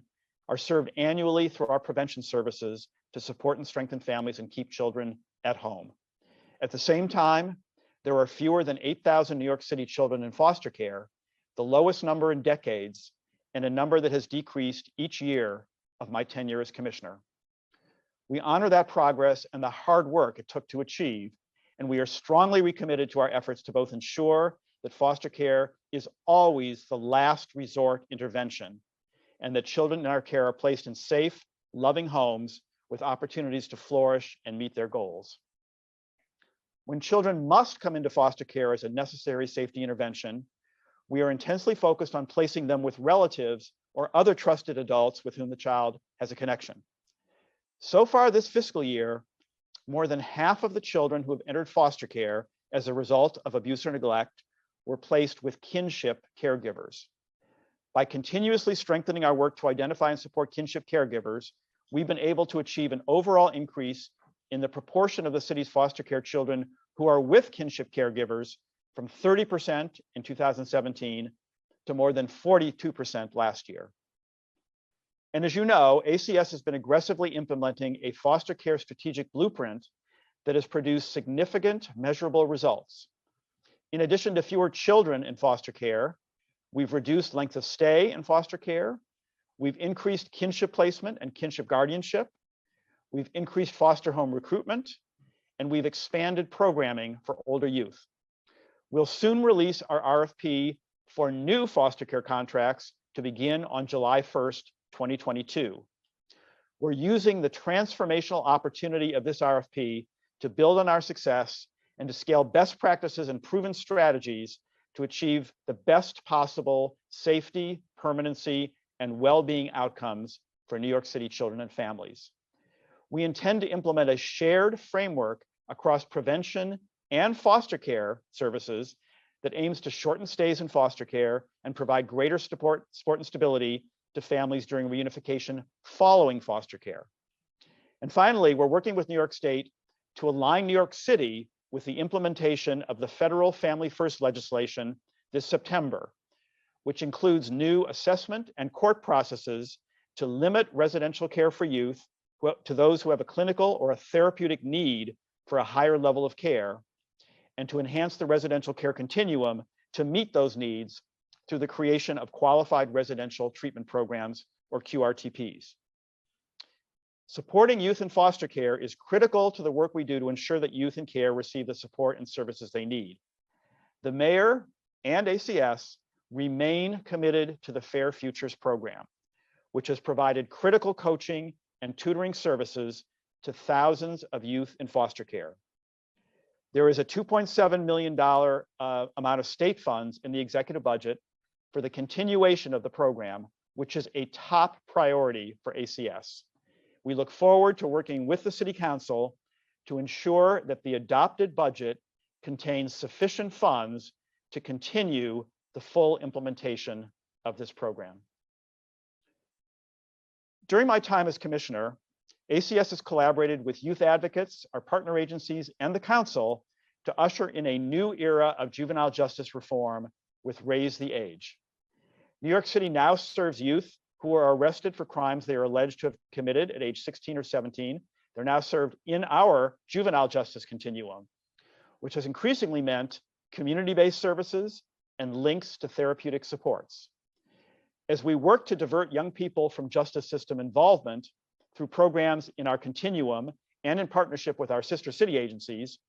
are served annually through our prevention services to support and strengthen families and keep children at home. At the same time, there are fewer than 8,000 New York City children in foster care, the lowest number in decades, and a number that has decreased each year of my tenure as commissioner. We honor that progress and the hard work it took to achieve, and we are strongly recommitted to our efforts to both ensure that foster care is always the last resort intervention, and that children in our care are placed in safe, loving homes with opportunities to flourish and meet their goals. When children must come into foster care as a necessary safety intervention, we are intensely focused on placing them with relatives or other trusted adults with whom the child has a connection. So far this fiscal year, more than half of the children who have entered foster care as a result of abuse or neglect were placed with kinship caregivers. By continuously strengthening our work to identify and support kinship caregivers, we've been able to achieve an overall increase in the proportion of the city's foster care children who are with kinship caregivers from 30% in 2017 to more than 42% last year. And as you know, ACS has been aggressively implementing a foster care strategic blueprint that has produced significant measurable results. In addition to fewer children in foster care, we've reduced length of stay in foster care, we've increased kinship placement and kinship guardianship, we've increased foster home recruitment, and we've expanded programming for older youth. We'll soon release our RFP for new foster care contracts to begin on July 1st, 2022. We're using the transformational opportunity of this RFP to build on our success and to scale best practices and proven strategies to achieve the best possible safety, permanency, and well-being outcomes for New York City children and families. We intend to implement a shared framework across prevention and foster care services that aims to shorten stays in foster care and provide greater support and stability to families during reunification following foster care. And finally, we're working with New York State to align New York City with the implementation of the federal Family First legislation this September, which includes new assessment and court processes to limit residential care for youth to those who have a clinical or a therapeutic need for a higher level of care, and to enhance the residential care continuum to meet those needs through the creation of qualified residential treatment programs, or QRTPs. Supporting youth in foster care is critical to the work we do to ensure that youth in care receive the support and services they need. The mayor and ACS remain committed to the Fair Futures program, which has provided critical coaching and tutoring services to thousands of youth in foster care. There is a $2.7 million amount of state funds in the executive budget for the continuation of the program, which is a top priority for ACS. We look forward to working with the City Council to ensure that the adopted budget contains sufficient funds to continue the full implementation of this program. During my time as commissioner, ACS has collaborated with youth advocates, our partner agencies, and the council to usher in a new era of juvenile justice reform with Raise the Age. New York City now serves youth who are arrested for crimes they are alleged to have committed at age 16 or 17. They're now served in our juvenile justice continuum, which has increasingly meant community-based services and links to therapeutic supports. As we work to divert young people from justice system involvement through programs in our continuum and in partnership with our sister city agencies,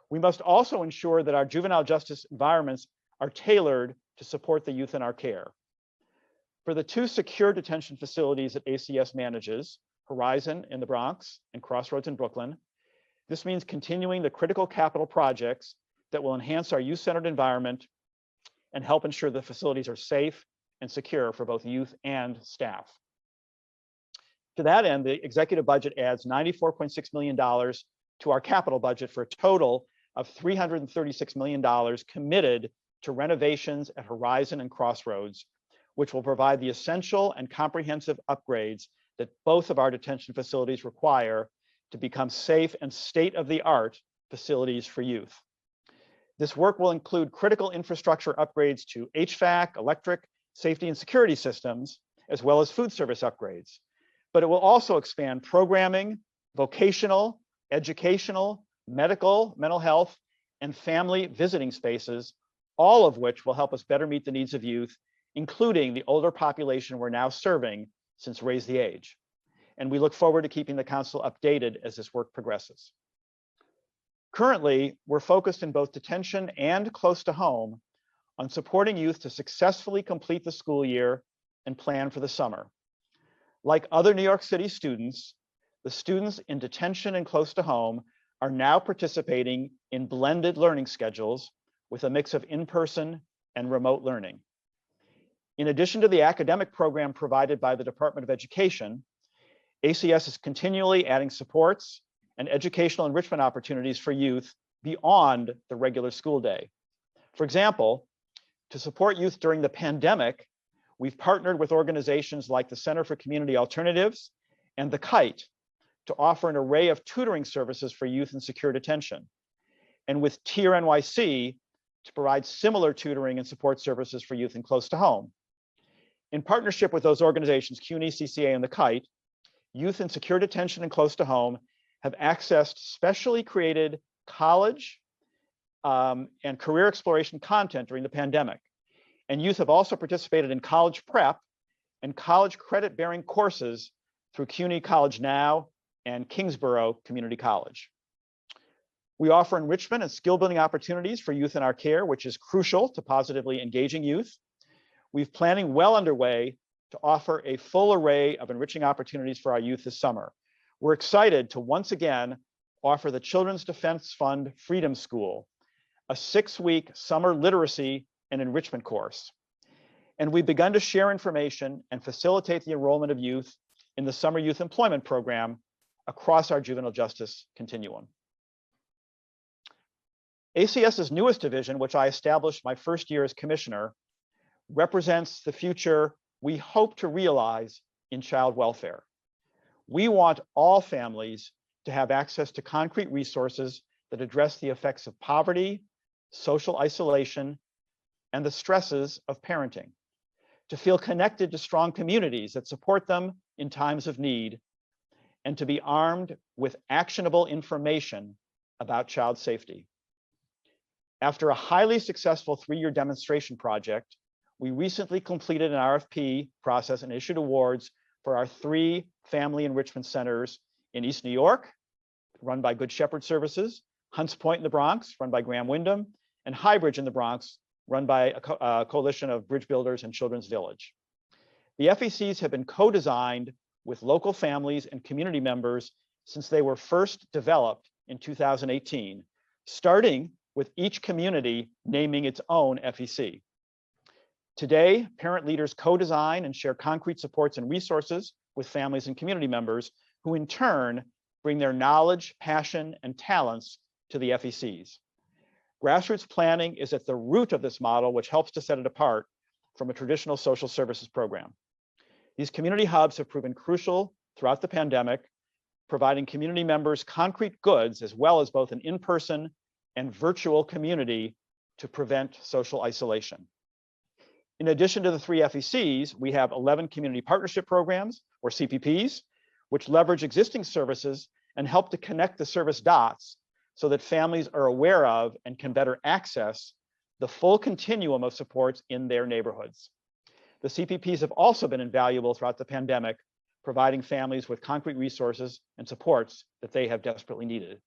we must also ensure that our juvenile justice environments are tailored to support the youth in our care. For the two secure detention facilities that ACS manages, Horizon in the Bronx and Crossroads in Brooklyn, this means continuing the critical capital projects that will enhance our youth-centered environment and help ensure the facilities are safe and secure for both youth and staff. To that end, the executive budget adds $94.6 million to our capital budget for a total of $336 million committed to renovations at Horizon and Crossroads, which will provide the essential and comprehensive upgrades that both of our detention facilities require to become safe and state-of-the-art facilities for youth. This work will include critical infrastructure upgrades to HVAC, electric, safety and security systems, as well as food service upgrades. But it will also expand programming, vocational, educational, medical, mental health, and family visiting spaces, all of which will help us better meet the needs of youth, including the older population we're now serving since Raise the Age. And we look forward to keeping the council updated as this work progresses. Currently, we're focused in both detention and close to home on supporting youth to successfully complete the school year and plan for the summer. Like other New York City students, the students in detention and close to home are now participating in blended learning schedules with a mix of in-person and remote learning. In addition to the academic program provided by the Department of Education, ACS is continually adding supports and educational enrichment opportunities for youth beyond the regular school day. For example, to support youth during the pandemic, we've partnered with organizations like the Center for Community Alternatives and the Kite to offer an array of tutoring services for youth in secure detention, and with TIER NYC to provide similar tutoring and support services for youth in close to home. In partnership with those organizations, CUNY, CCA, and the Kite, youth in secure detention and close to home have accessed specially created college and career exploration content during the pandemic. And youth have also participated in college prep and college credit-bearing courses through CUNY College Now and Kingsborough Community College. We offer enrichment and skill-building opportunities for youth in our care, which is crucial to positively engaging youth. We've planning well underway to offer a full array of enriching opportunities for our youth this summer. We're excited to once again offer the Children's Defense Fund Freedom School, a 6-week summer literacy and enrichment course. And we've begun to share information and facilitate the enrollment of youth in the Summer Youth Employment Program across our juvenile justice continuum. ACS's newest division, which I established my first year as commissioner, represents the future we hope to realize in child welfare. We want all families to have access to concrete resources that address the effects of poverty, social isolation, and the stresses of parenting, to feel connected to strong communities that support them in times of need, and to be armed with actionable information about child safety. After a highly successful 3-year demonstration project, we recently completed an RFP process and issued awards for our 3 family enrichment centers in East New York, run by Good Shepherd Services, Hunts Point in the Bronx, run by Graham Windham, and Highbridge in the Bronx, run by a coalition of bridge builders and Children's Village. The FECs have been co-designed with local families and community members since they were first developed in 2018, starting with each community naming its own FEC. Today, parent leaders co-design and share concrete supports and resources with families and community members who in turn bring their knowledge, passion, and talents to the FECs. Grassroots planning is at the root of this model, which helps to set it apart from a traditional social services program. These community hubs have proven crucial throughout the pandemic, providing community members concrete goods as well as both an in-person and virtual community to prevent social isolation. In addition to the 3 FECs, we have 11 community partnership programs, or CPPs, which leverage existing services and help to connect the service dots so that families are aware of and can better access the full continuum of supports in their neighborhoods. The CPPs have also been invaluable throughout the pandemic, providing families with concrete resources and supports that they have desperately needed.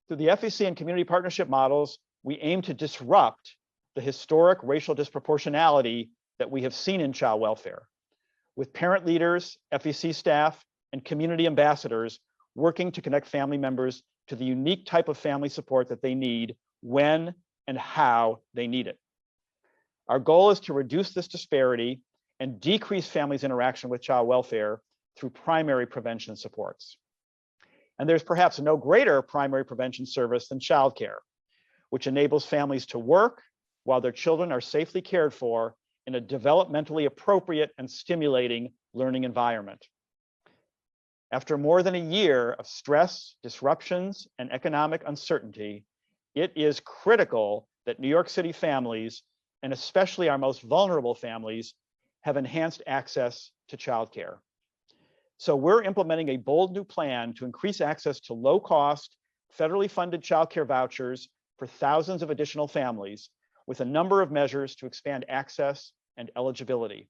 Through the FEC and community partnership models, we aim to disrupt the historic racial disproportionality that we have seen in child welfare, with parent leaders, FEC staff, and community ambassadors working to connect family members to the unique type of family support that they need when and how they need it. Our goal is to reduce this disparity and decrease families' interaction with child welfare through primary prevention supports. And there's perhaps no greater primary prevention service than childcare, which enables families to work while their children are safely cared for in a developmentally appropriate and stimulating learning environment. After more than a year of stress, disruptions, and economic uncertainty, it is critical that New York City families, and especially our most vulnerable families, have enhanced access to childcare. So we're implementing a bold new plan to increase access to low-cost, federally funded childcare vouchers for thousands of additional families, with a number of measures to expand access and eligibility.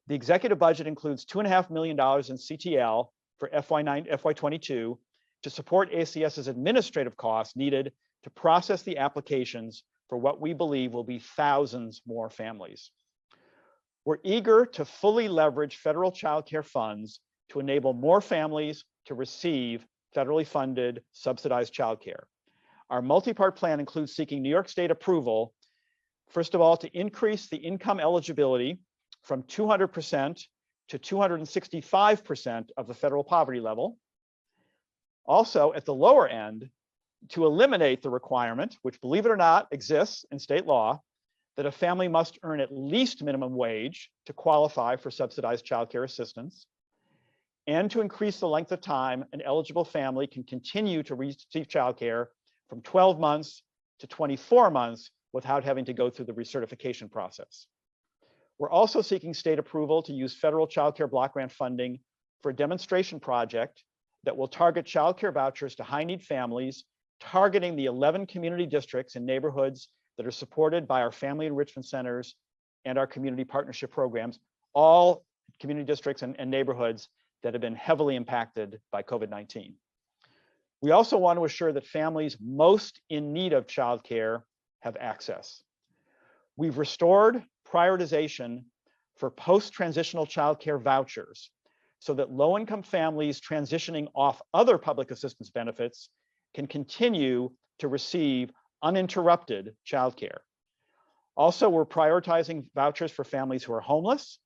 The executive budget includes $2.5 million in CTL for FY22 to support ACS's administrative costs needed to process the applications for what we believe will be thousands more families. We're eager to fully leverage federal child care funds to enable more families to receive federally funded subsidized childcare. Our multi-part plan includes seeking New York State approval, first of all, to increase the income eligibility from 200% to 265% of the federal poverty level. Also, at the lower end, to eliminate the requirement, which, believe it or not, exists in state law, that a family must earn at least minimum wage to qualify for subsidized childcare assistance, and to increase the length of time an eligible family can continue to receive childcare from 12 months to 24 months without having to go through the recertification process. We're also seeking state approval to use federal childcare block grant funding for a demonstration project that will target childcare vouchers to high-need families, targeting the 11 community districts and neighborhoods that are supported by our family enrichment centers and our community partnership programs, all community districts and neighborhoods that have been heavily impacted by COVID-19. We also want to assure that families most in need of childcare have access. We've restored prioritization for post-transitional childcare vouchers so that low-income families transitioning off other public assistance benefits can continue to receive uninterrupted childcare. Also, we're prioritizing vouchers for families who are homeless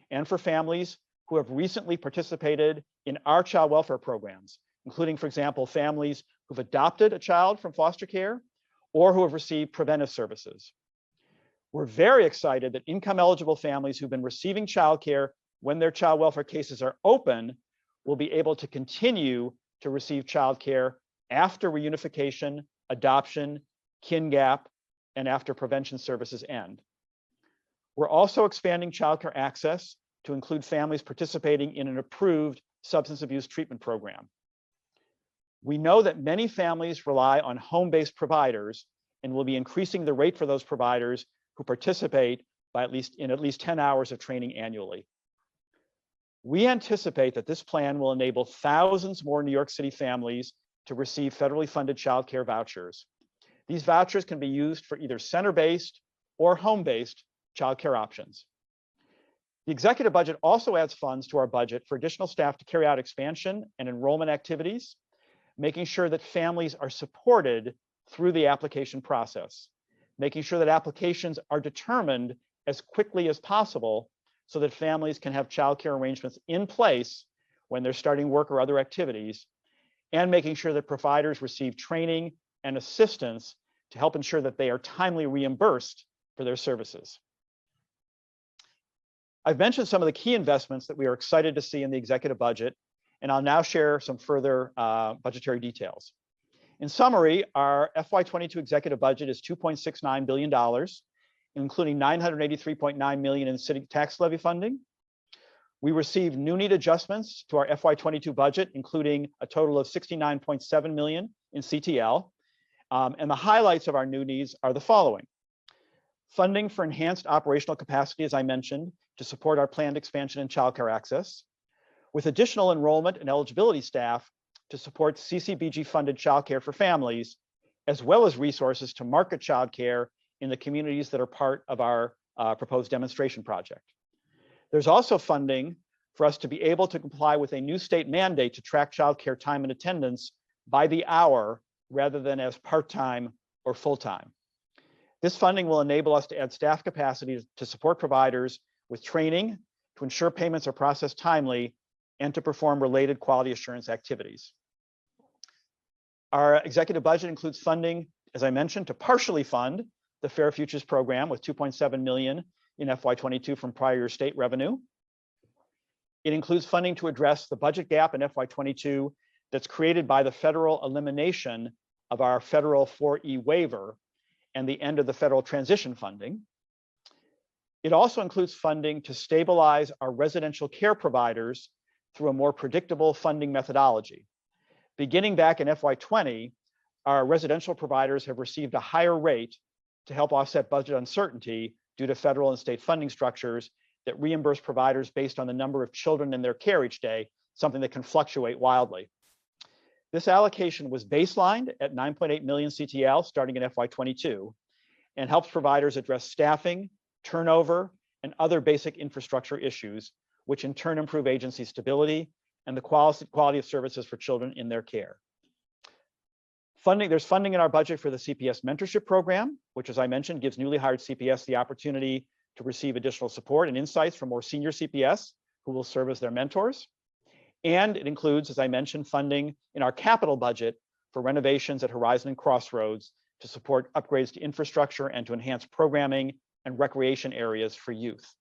and for families who have recently participated in our child welfare programs, including, for example, families who've adopted a child from foster care or who have received preventive services. We're very excited that income-eligible families who've been receiving childcare when their child welfare cases are open will be able to continue to receive childcare after reunification, adoption, kin gap, and after prevention services end. We're also expanding childcare access to include families participating in an approved substance abuse treatment program. We know that many families rely on home-based providers and will be increasing the rate for those providers who participate by at least 10 hours of training annually. We anticipate that this plan will enable thousands more New York City families to receive federally funded childcare vouchers. These vouchers can be used for either center-based or home-based childcare options. The executive budget also adds funds to our budget for additional staff to carry out expansion and enrollment activities, making sure that families are supported through the application process, making sure that applications are determined as quickly as possible so that families can have childcare arrangements in place when they're starting work or other activities, and making sure that providers receive training and assistance to help ensure that they are timely reimbursed for their services. I've mentioned some of the key investments that we are excited to see in the executive budget, and I'll now share some further budgetary details. In summary, our FY22 executive budget is $2.69 billion, including $983.9 million in city tax levy funding. We received new need adjustments to our FY22 budget, including a total of $69.7 million in CTL. And the highlights of our new needs are the following. Funding for enhanced operational capacity, as I mentioned, to support our planned expansion in childcare access, with additional enrollment and eligibility staff to support CCBG-funded childcare for families, as well as resources to market childcare in the communities that are part of our proposed demonstration project. There's also funding for us to be able to comply with a new state mandate to track childcare time and attendance by the hour rather than as part-time or full-time. This funding will enable us to add staff capacity to support providers with training, to ensure payments are processed timely, and to perform related quality assurance activities. Our executive budget includes funding, as I mentioned, to partially fund the Fair Futures program with $2.7 million in FY22 from prior year state revenue. It includes funding to address the budget gap in FY22 that's created by the federal elimination of our federal 4E waiver and the end of the federal transition funding. It also includes funding to stabilize our residential care providers through a more predictable funding methodology. Beginning back in FY20, our residential providers have received a higher rate to help offset budget uncertainty due to federal and state funding structures that reimburse providers based on the number of children in their care each day, something that can fluctuate wildly. This allocation was baselined at 9.8 million CTL starting in FY22 and helps providers address staffing, turnover, and other basic infrastructure issues, which in turn improve agency stability and the quality of services for children in their care. There's funding in our budget for the CPS mentorship program, which, as I mentioned, gives newly hired CPS the opportunity to receive additional support and insights from more senior CPS who will serve as their mentors. And it includes, as I mentioned, funding in our capital budget for renovations at Horizon and Crossroads to support upgrades to infrastructure and to enhance programming and recreation areas for youth.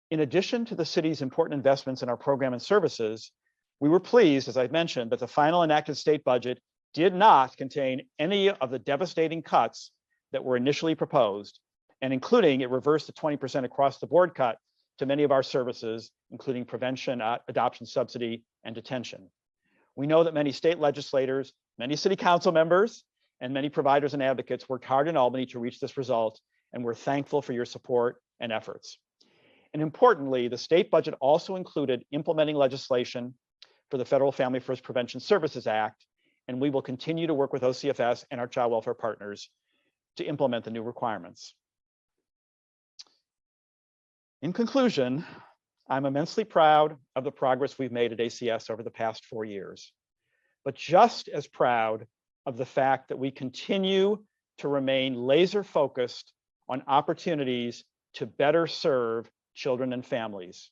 In addition to the city's important investments in our program and services, we were pleased, as I mentioned, that the final enacted state budget did not contain any of the devastating cuts that were initially proposed, and including it reversed the 20% across the board cut to many of our services, including prevention, adoption subsidy, and detention. We know that many state legislators, many city council members, and many providers and advocates worked hard in Albany to reach this result, and we're thankful for your support and efforts. And importantly, the state budget also included implementing legislation for the Federal Family First Prevention Services Act, and we will continue to work with OCFS and our child welfare partners to implement the new requirements. In conclusion, I'm immensely proud of the progress we've made at ACS over the past 4 years, but just as proud of the fact that we continue to remain laser focused on opportunities to better serve children and families.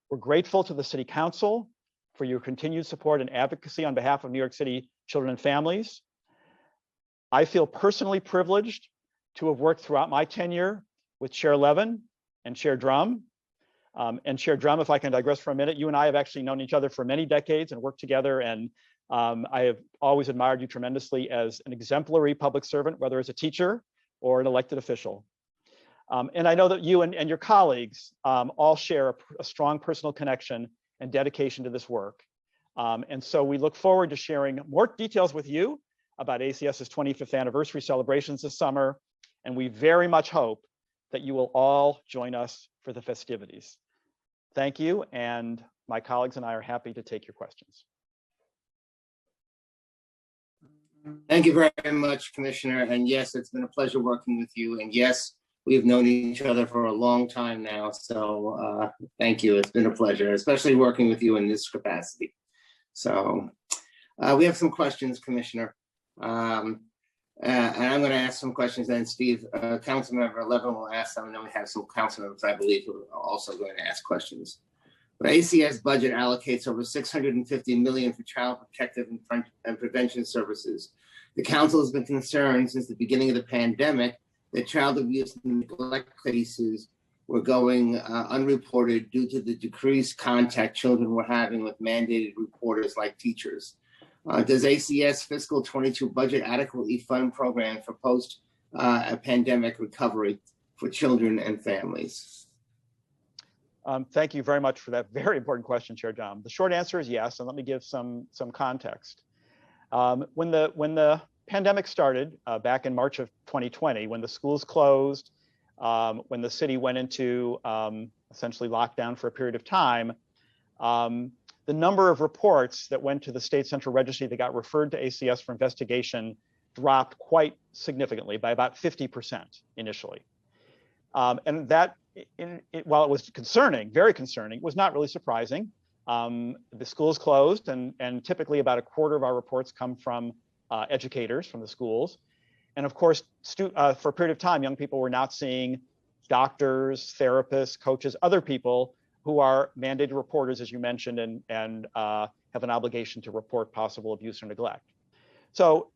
We're grateful to the City Council for your continued support and advocacy on behalf of New York City children and families. I feel personally privileged to have worked throughout my tenure with Chair Levin and Chair Drum. And Chair Drum, if I can digress for a minute, you and I have actually known each other for many decades and worked together, and I have always admired you tremendously as an exemplary public servant, whether as a teacher or an elected official. And I know that you and your colleagues all share a strong personal connection and dedication to this work. And so we look forward to sharing more details with you about ACS's 25th anniversary celebrations this summer. And we very much hope that you will all join us for the festivities. Thank you. And my colleagues and I are happy to take your questions. Thank you very much, Commissioner. And yes, it's been a pleasure working with you. And yes, we've known each other for a long time now. So thank you. It's been a pleasure, especially working with you in this capacity. So we have some questions, Commissioner. And I'm going to ask some questions, then Steve, Councilmember Levin will ask them, and then we have some council members, I believe, who are also going to ask questions. But ACS budget allocates over $650 million for child protective and prevention services. The council has been concerned since the beginning of the pandemic that child abuse and neglect cases were going unreported due to the decreased contact children were having with mandated reporters like teachers. Does ACS fiscal 22 budget adequately fund programs for post-pandemic recovery for children and families? Thank you very much for that very important question, Chair Drum. The short answer is yes, and let me give some context. When the pandemic started back in March of 2020, when the schools closed, when the city went into essentially lockdown for a period of time, the number of reports that went to the state central registry that got referred to ACS for investigation dropped quite significantly by about 50% initially. And that, while it was concerning, very concerning, was not really surprising. The schools closed, and typically about a quarter of our reports come from educators from the schools. And of course, for a period of time, young people were not seeing doctors, therapists, coaches, other people who are mandated reporters, as you mentioned, and have an obligation to report possible abuse or neglect. So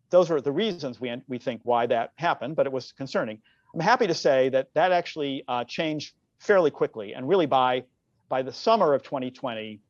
those are the reasons we think why that happened, but it was concerning. I'm happy to say that that actually changed fairly quickly, and really by the summer of 2020,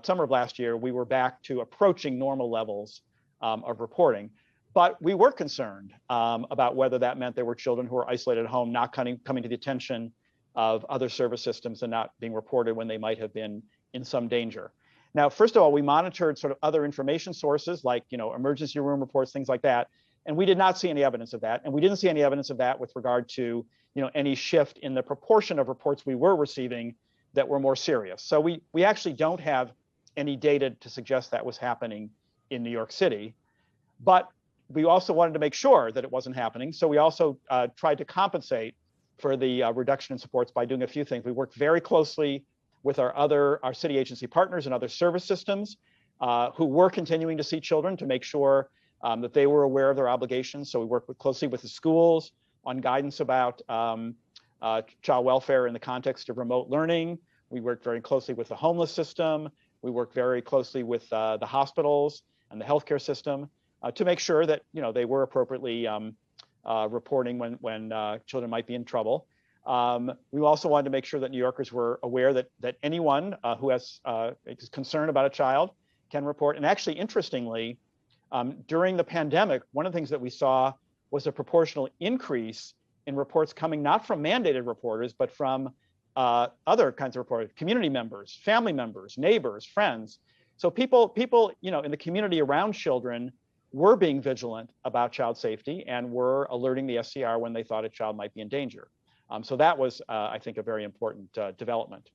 summer of last year, we were back to approaching normal levels of reporting. But we were concerned about whether that meant there were children who were isolated at home, not coming to the attention of other service systems and not being reported when they might have been in some danger. Now, first of all, we monitored sort of other information sources like, emergency room reports, things like that. And we did not see any evidence of that. And we didn't see any evidence of that with regard to, any shift in the proportion of reports we were receiving that were more serious. So we actually don't have any data to suggest that was happening in New York City. But we also wanted to make sure that it wasn't happening. So we also tried to compensate for the reduction in supports by doing a few things. We worked very closely with our city agency partners and other service systems who were continuing to see children to make sure that they were aware of their obligations. So we worked closely with the schools on guidance about child welfare in the context of remote learning. We worked very closely with the homeless system. We worked very closely with the hospitals and the healthcare system to make sure that they were appropriately reporting when children might be in trouble. We also wanted to make sure that New Yorkers were aware that anyone who is concerned about a child can report. And actually, interestingly, during the pandemic, one of the things that we saw was a proportional increase in reports coming not from mandated reporters, but from other kinds of reporters, community members, family members, neighbors, friends. So people, in the community around children were being vigilant about child safety and were alerting the SCR when they thought a child might be in danger. So that was, I think, a very important development.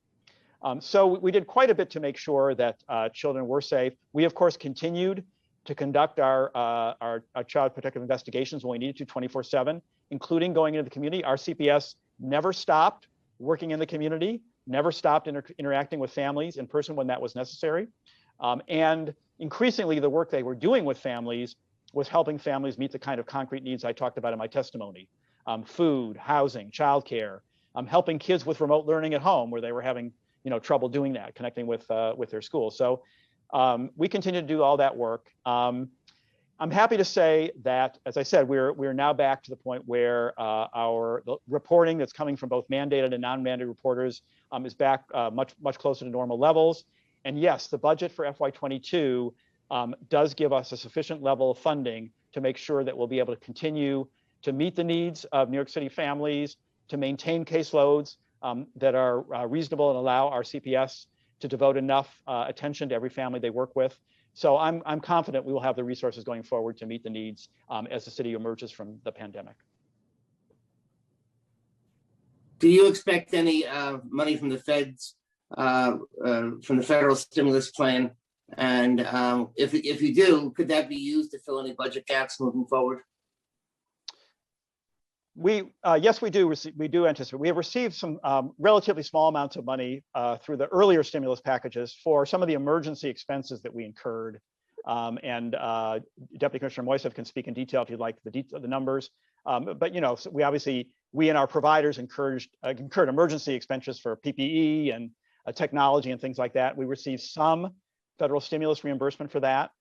So we did quite a bit to make sure that children were safe. We, of course, continued to conduct our child protective investigations when we needed to 24/7, including going into the community. Our CPS never stopped working in the community, never stopped interacting with families in person when that was necessary. And increasingly, the work they were doing with families was helping families meet the kind of concrete needs I talked about in my testimony. Food, housing, childcare, helping kids with remote learning at home where they were having trouble doing that, connecting with their schools. So we continue to do all that work. I'm happy to say that, as I said, we're now back to the point where the reporting that's coming from both mandated and non-mandated reporters is back much closer to normal levels. And yes, the budget for FY22 does give us a sufficient level of funding to make sure that we'll be able to continue to meet the needs of New York City families, to maintain caseloads that are reasonable and allow our CPS to devote enough attention to every family they work with. So I'm confident we will have the resources going forward to meet the needs as the city emerges from the pandemic. Do you expect any money from the feds, from the federal stimulus plan? And if you do, could that be used to fill any budget gaps moving forward? Yes, we do anticipate. We have received some relatively small amounts of money through the earlier stimulus packages for some of the emergency expenses that we incurred. And Deputy Commissioner Moiseev can speak in detail if you'd like the numbers. But you know, so we and our providers incurred emergency expenses for PPE and technology and things like that. We received some federal stimulus reimbursement for that.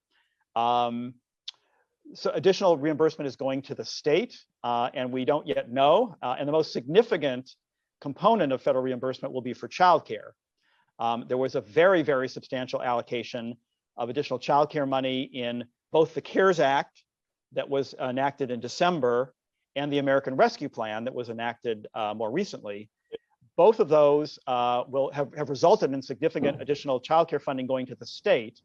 So additional reimbursement is going to the state, and we don't yet know. And the most significant component of federal reimbursement will be for childcare. There was a very, very substantial allocation of additional childcare money in both the CARES Act that was enacted in December and the American Rescue Plan that was enacted more recently. Both of those will have resulted in significant additional childcare funding going to the state.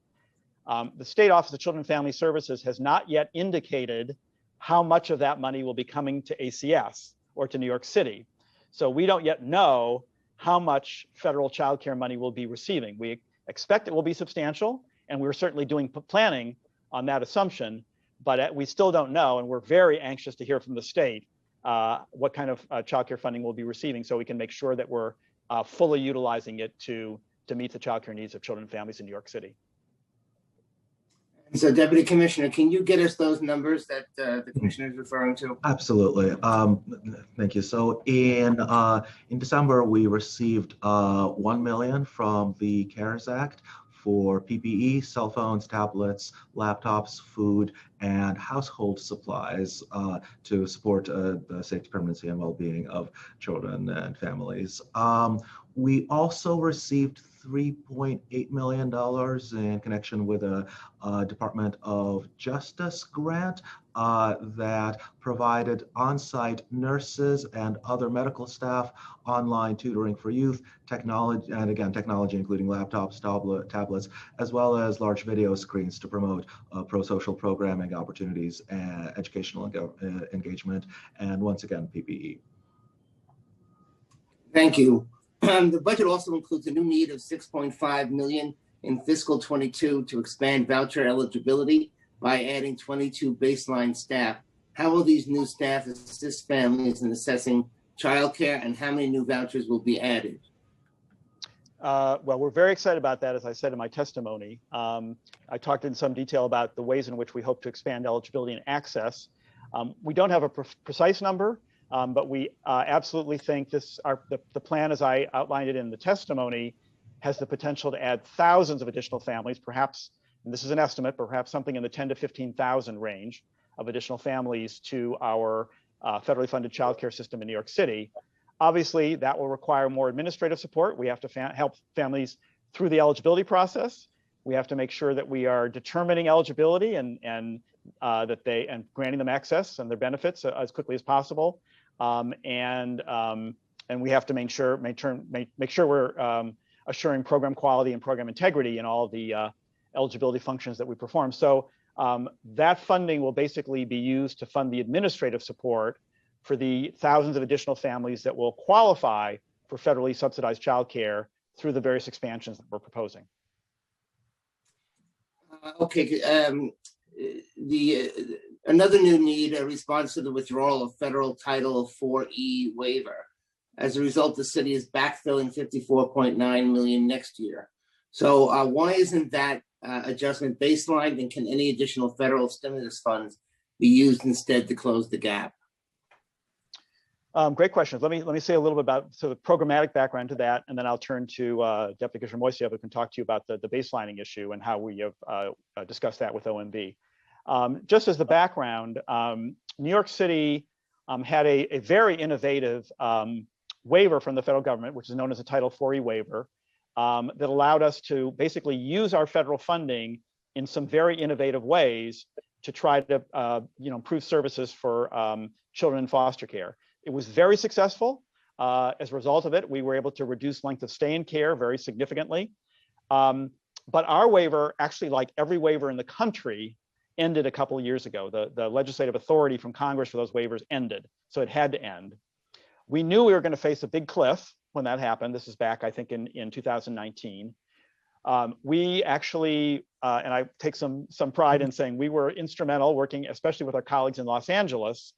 The State Office of Children and Family Services has not yet indicated how much of that money will be coming to ACS or to New York City. So we don't yet know how much federal child care money we'll be receiving. We expect it will be substantial, and we're certainly doing planning on that assumption, but we still don't know, and we're very anxious to hear from the state what kind of child care funding we'll be receiving so we can make sure that we're fully utilizing it to meet the child care needs of children and families in New York City. So, Deputy Commissioner, can you get us those numbers that the Commissioner is referring to? Absolutely. Thank you. So in December, we received $1 million from the CARES Act for PPE, cell phones, tablets, laptops, food, and household supplies to support the safety, permanency, and well-being of children and families. We also received $3.8 million in connection with a Department of Justice grant that provided on-site nurses and other medical staff online tutoring for youth, technology, and again, technology including laptops, tablets, as well as large video screens to promote pro-social programming opportunities, and educational engagement, and once again, PPE. Thank you. The budget also includes a new need of $6.5 million in fiscal 22 to expand voucher eligibility by adding 22 baseline staff. How will these new staff assist families in assessing childcare, and how many new vouchers will be added? Well, we're very excited about that, as I said in my testimony. I talked in some detail about the ways in which we hope to expand eligibility and access. We don't have a precise number, but we absolutely think the plan, as I outlined it in the testimony, has the potential to add thousands of additional families, perhaps, and this is an estimate, perhaps something in the 10 to 15,000 range of additional families to our federally funded childcare system in New York City. Obviously, that will require more administrative support. We have to help families through the eligibility process. We have to make sure that we are determining eligibility and granting them access and their benefits as quickly as possible. And we have to make sure we're assuring program quality and program integrity in all of the eligibility functions that we perform. So that funding will basically be used to fund the administrative support for the thousands of additional families that will qualify for federally subsidized childcare through the various expansions that we're proposing. Okay. Another new need, a response to the withdrawal of federal Title 4E waiver. As a result, the city is backfilling $54.9 million next year. So why isn't that adjustment baseline, and can any additional federal stimulus funds be used instead to close the gap? Great questions. Let me say a little bit about the programmatic background to that, and then I'll turn to Deputy Commissioner Moiseev, who can talk to you about the baselining issue and how we have discussed that with OMB. Just as the background, New York City had a very innovative waiver from the federal government, which is known as a Title 4E waiver, that allowed us to basically use our federal funding in some very innovative ways to try to improve services for children in foster care. It was very successful. As a result of it, we were able to reduce length of stay in care very significantly. But our waiver, actually, like every waiver in the country, ended a couple of years ago. The legislative authority from Congress for those waivers ended, so it had to end. We knew we were going to face a big cliff when that happened. This is back, I think, in 2019. We actually, and I take some pride in saying we were instrumental, working especially with our colleagues in Los Angeles,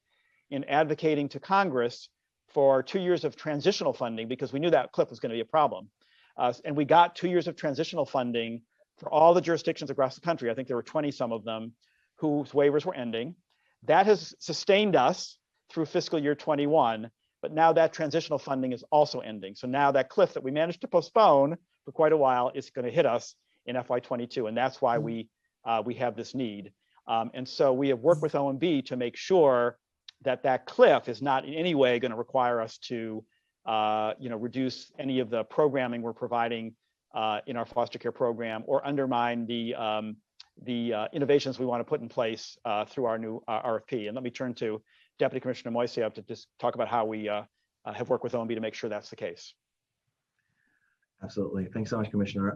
in advocating to Congress for 2 years of transitional funding, because we knew that cliff was going to be a problem. And we got 2 years of transitional funding for all the jurisdictions across the country. I think there were 20 some of them whose waivers were ending. That has sustained us through fiscal year 21, but now that transitional funding is also ending. So now that cliff that we managed to postpone for quite a while is going to hit us in FY22, and that's why we have this need. And so we have worked with OMB to make sure that that cliff is not in any way going to require us to reduce any of the programming we're providing in our foster care program, or undermine the innovations we want to put in place through our new RFP. And let me turn to Deputy Commissioner Moiseev to just talk about how we have worked with OMB to make sure that's the case. Absolutely. Thanks so much, Commissioner.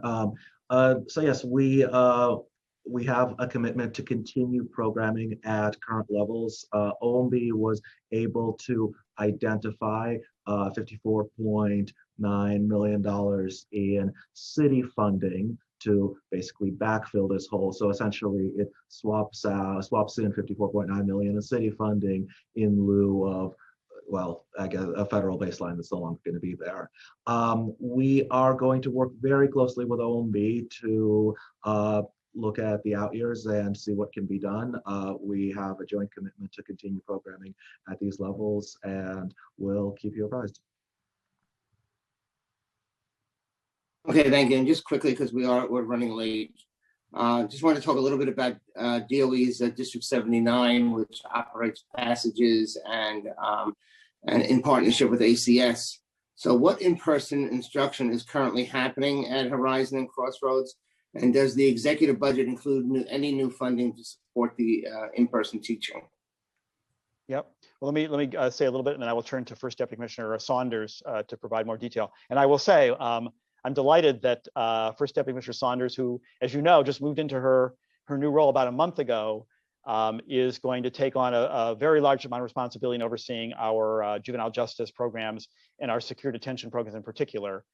So yes, we have a commitment to continue programming at current levels. OMB was able to identify $54.9 million in city funding to basically backfill this hole. So essentially it swaps in $54.9 million in city funding in lieu of, well, I guess a federal baseline that's no longer going to be there. We are going to work very closely with OMB to look at the out years and see what can be done. We have a joint commitment to continue programming at these levels, and we'll keep you apprised. Okay, thank you. And just quickly, because we're running late, just want to talk a little bit about DOE's District 79, which operates passages and in partnership with ACS. So what in-person instruction is currently happening at Horizon and Crossroads? And does the executive budget include any new funding to support the in-person teaching? Yep. Well, let me say a little bit, and then I will turn to First Deputy Commissioner Saunders to provide more detail. And I will say, I'm delighted that First Deputy Commissioner Saunders, who, as you know, just moved into her new role about a month ago, is going to take on a very large amount of responsibility in overseeing our juvenile justice programs and our secure detention programs in particular,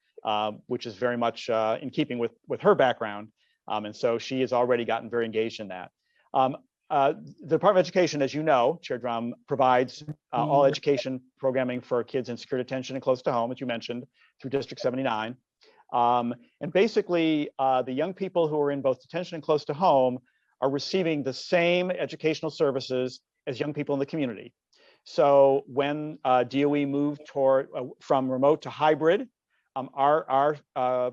which is very much in keeping with her background. And so she has already gotten very engaged in that. The Department of Education, as you know, Chair Drum, provides all education programming for kids in secure detention and close to home, as you mentioned, through District 79. And basically, the young people who are in both detention and close to home are receiving the same educational services as young people in the community. So when DOE moved from remote to hybrid, our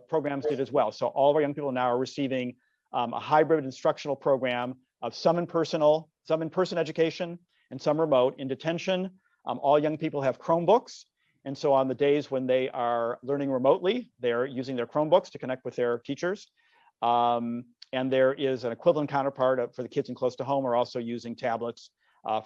programs did as well. So all of our young people now are receiving a hybrid instructional program of some in-person education and some remote. In detention, all young people have Chromebooks. And so on the days when they are learning remotely, they're using their Chromebooks to connect with their teachers. And there is an equivalent counterpart for the kids in close to home are also using tablets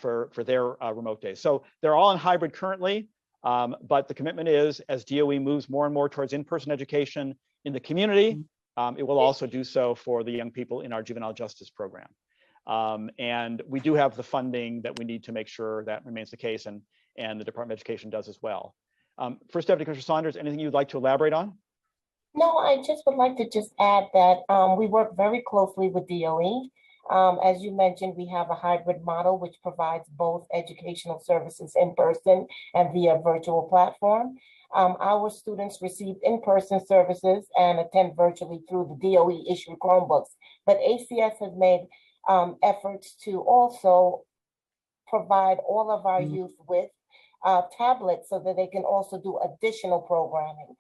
for their remote days. So they're all in hybrid currently, but the commitment is, as DOE moves more and more towards in-person education in the community, it will also do so for the young people in our juvenile justice program. And we do have the funding that we need to make sure that remains the case, and the Department of Education does as well. First Deputy Commissioner Saunders, anything you'd like to elaborate on? No, I just would like to just add that we work very closely with DOE. As you mentioned, we have a hybrid model which provides both educational services in person and via virtual platform. Our students receive in-person services and attend virtually through the DOE issued Chromebooks, but ACS has made efforts to also provide all of our youth with tablets so that they can also do additional programming.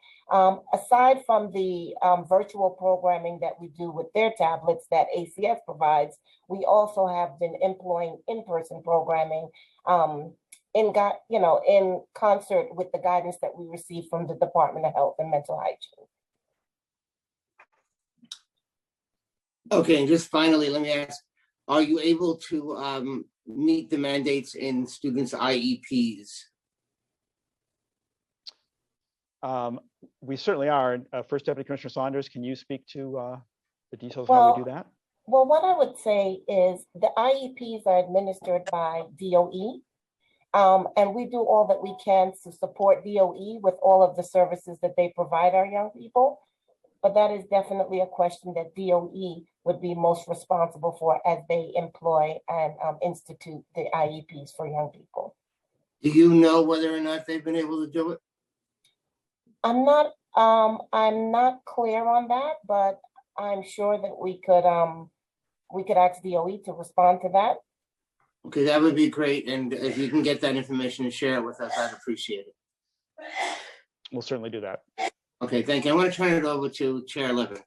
Aside from the virtual programming that we do with their tablets that ACS provides, we also have been employing in-person programming in concert with the guidance that we receive from the Department of Health and Mental Hygiene. Okay, and just finally, let me ask, are you able to meet the mandates in students' IEPs? We certainly are. First Deputy Commissioner Saunders, can you speak to the details of how we do that? Well, what I would say is the IEPs are administered by DOE. And we do all that we can to support DOE with all of the services that they provide our young people. But that is definitely a question that DOE would be most responsible for as they employ and institute the IEPs for young people. Do you know whether or not they've been able to do it? I'm not clear on that, but I'm sure that we could ask DOE to respond to that. Okay, that would be great. And if you can get that information and share it with us, I'd appreciate it. We'll certainly do that. Okay, thank you. I want to turn it over to Chair Levin.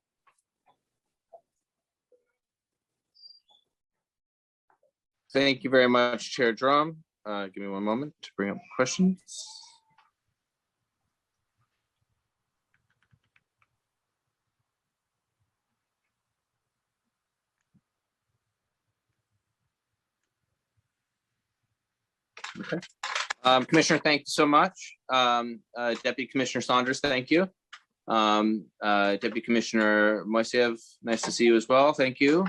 Thank you very much, Chair Drum. Give me one moment to bring up questions. Okay. Commissioner, thank you so much. Deputy Commissioner Saunders, thank you. Deputy Commissioner Moiseev, nice to see you as well. Thank you.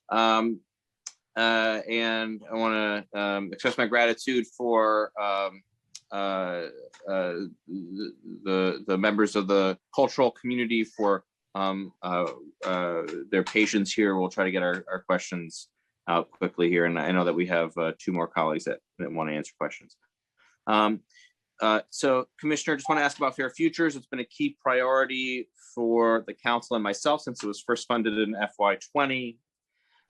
And I want to express my gratitude for the members of the cultural community for their patience here. We'll try to get our questions out quickly here, and I know that we have two more colleagues that want to answer questions. So, Commissioner, just want to ask about Fair Futures. It's been a key priority for the council and myself since it was first funded in FY20.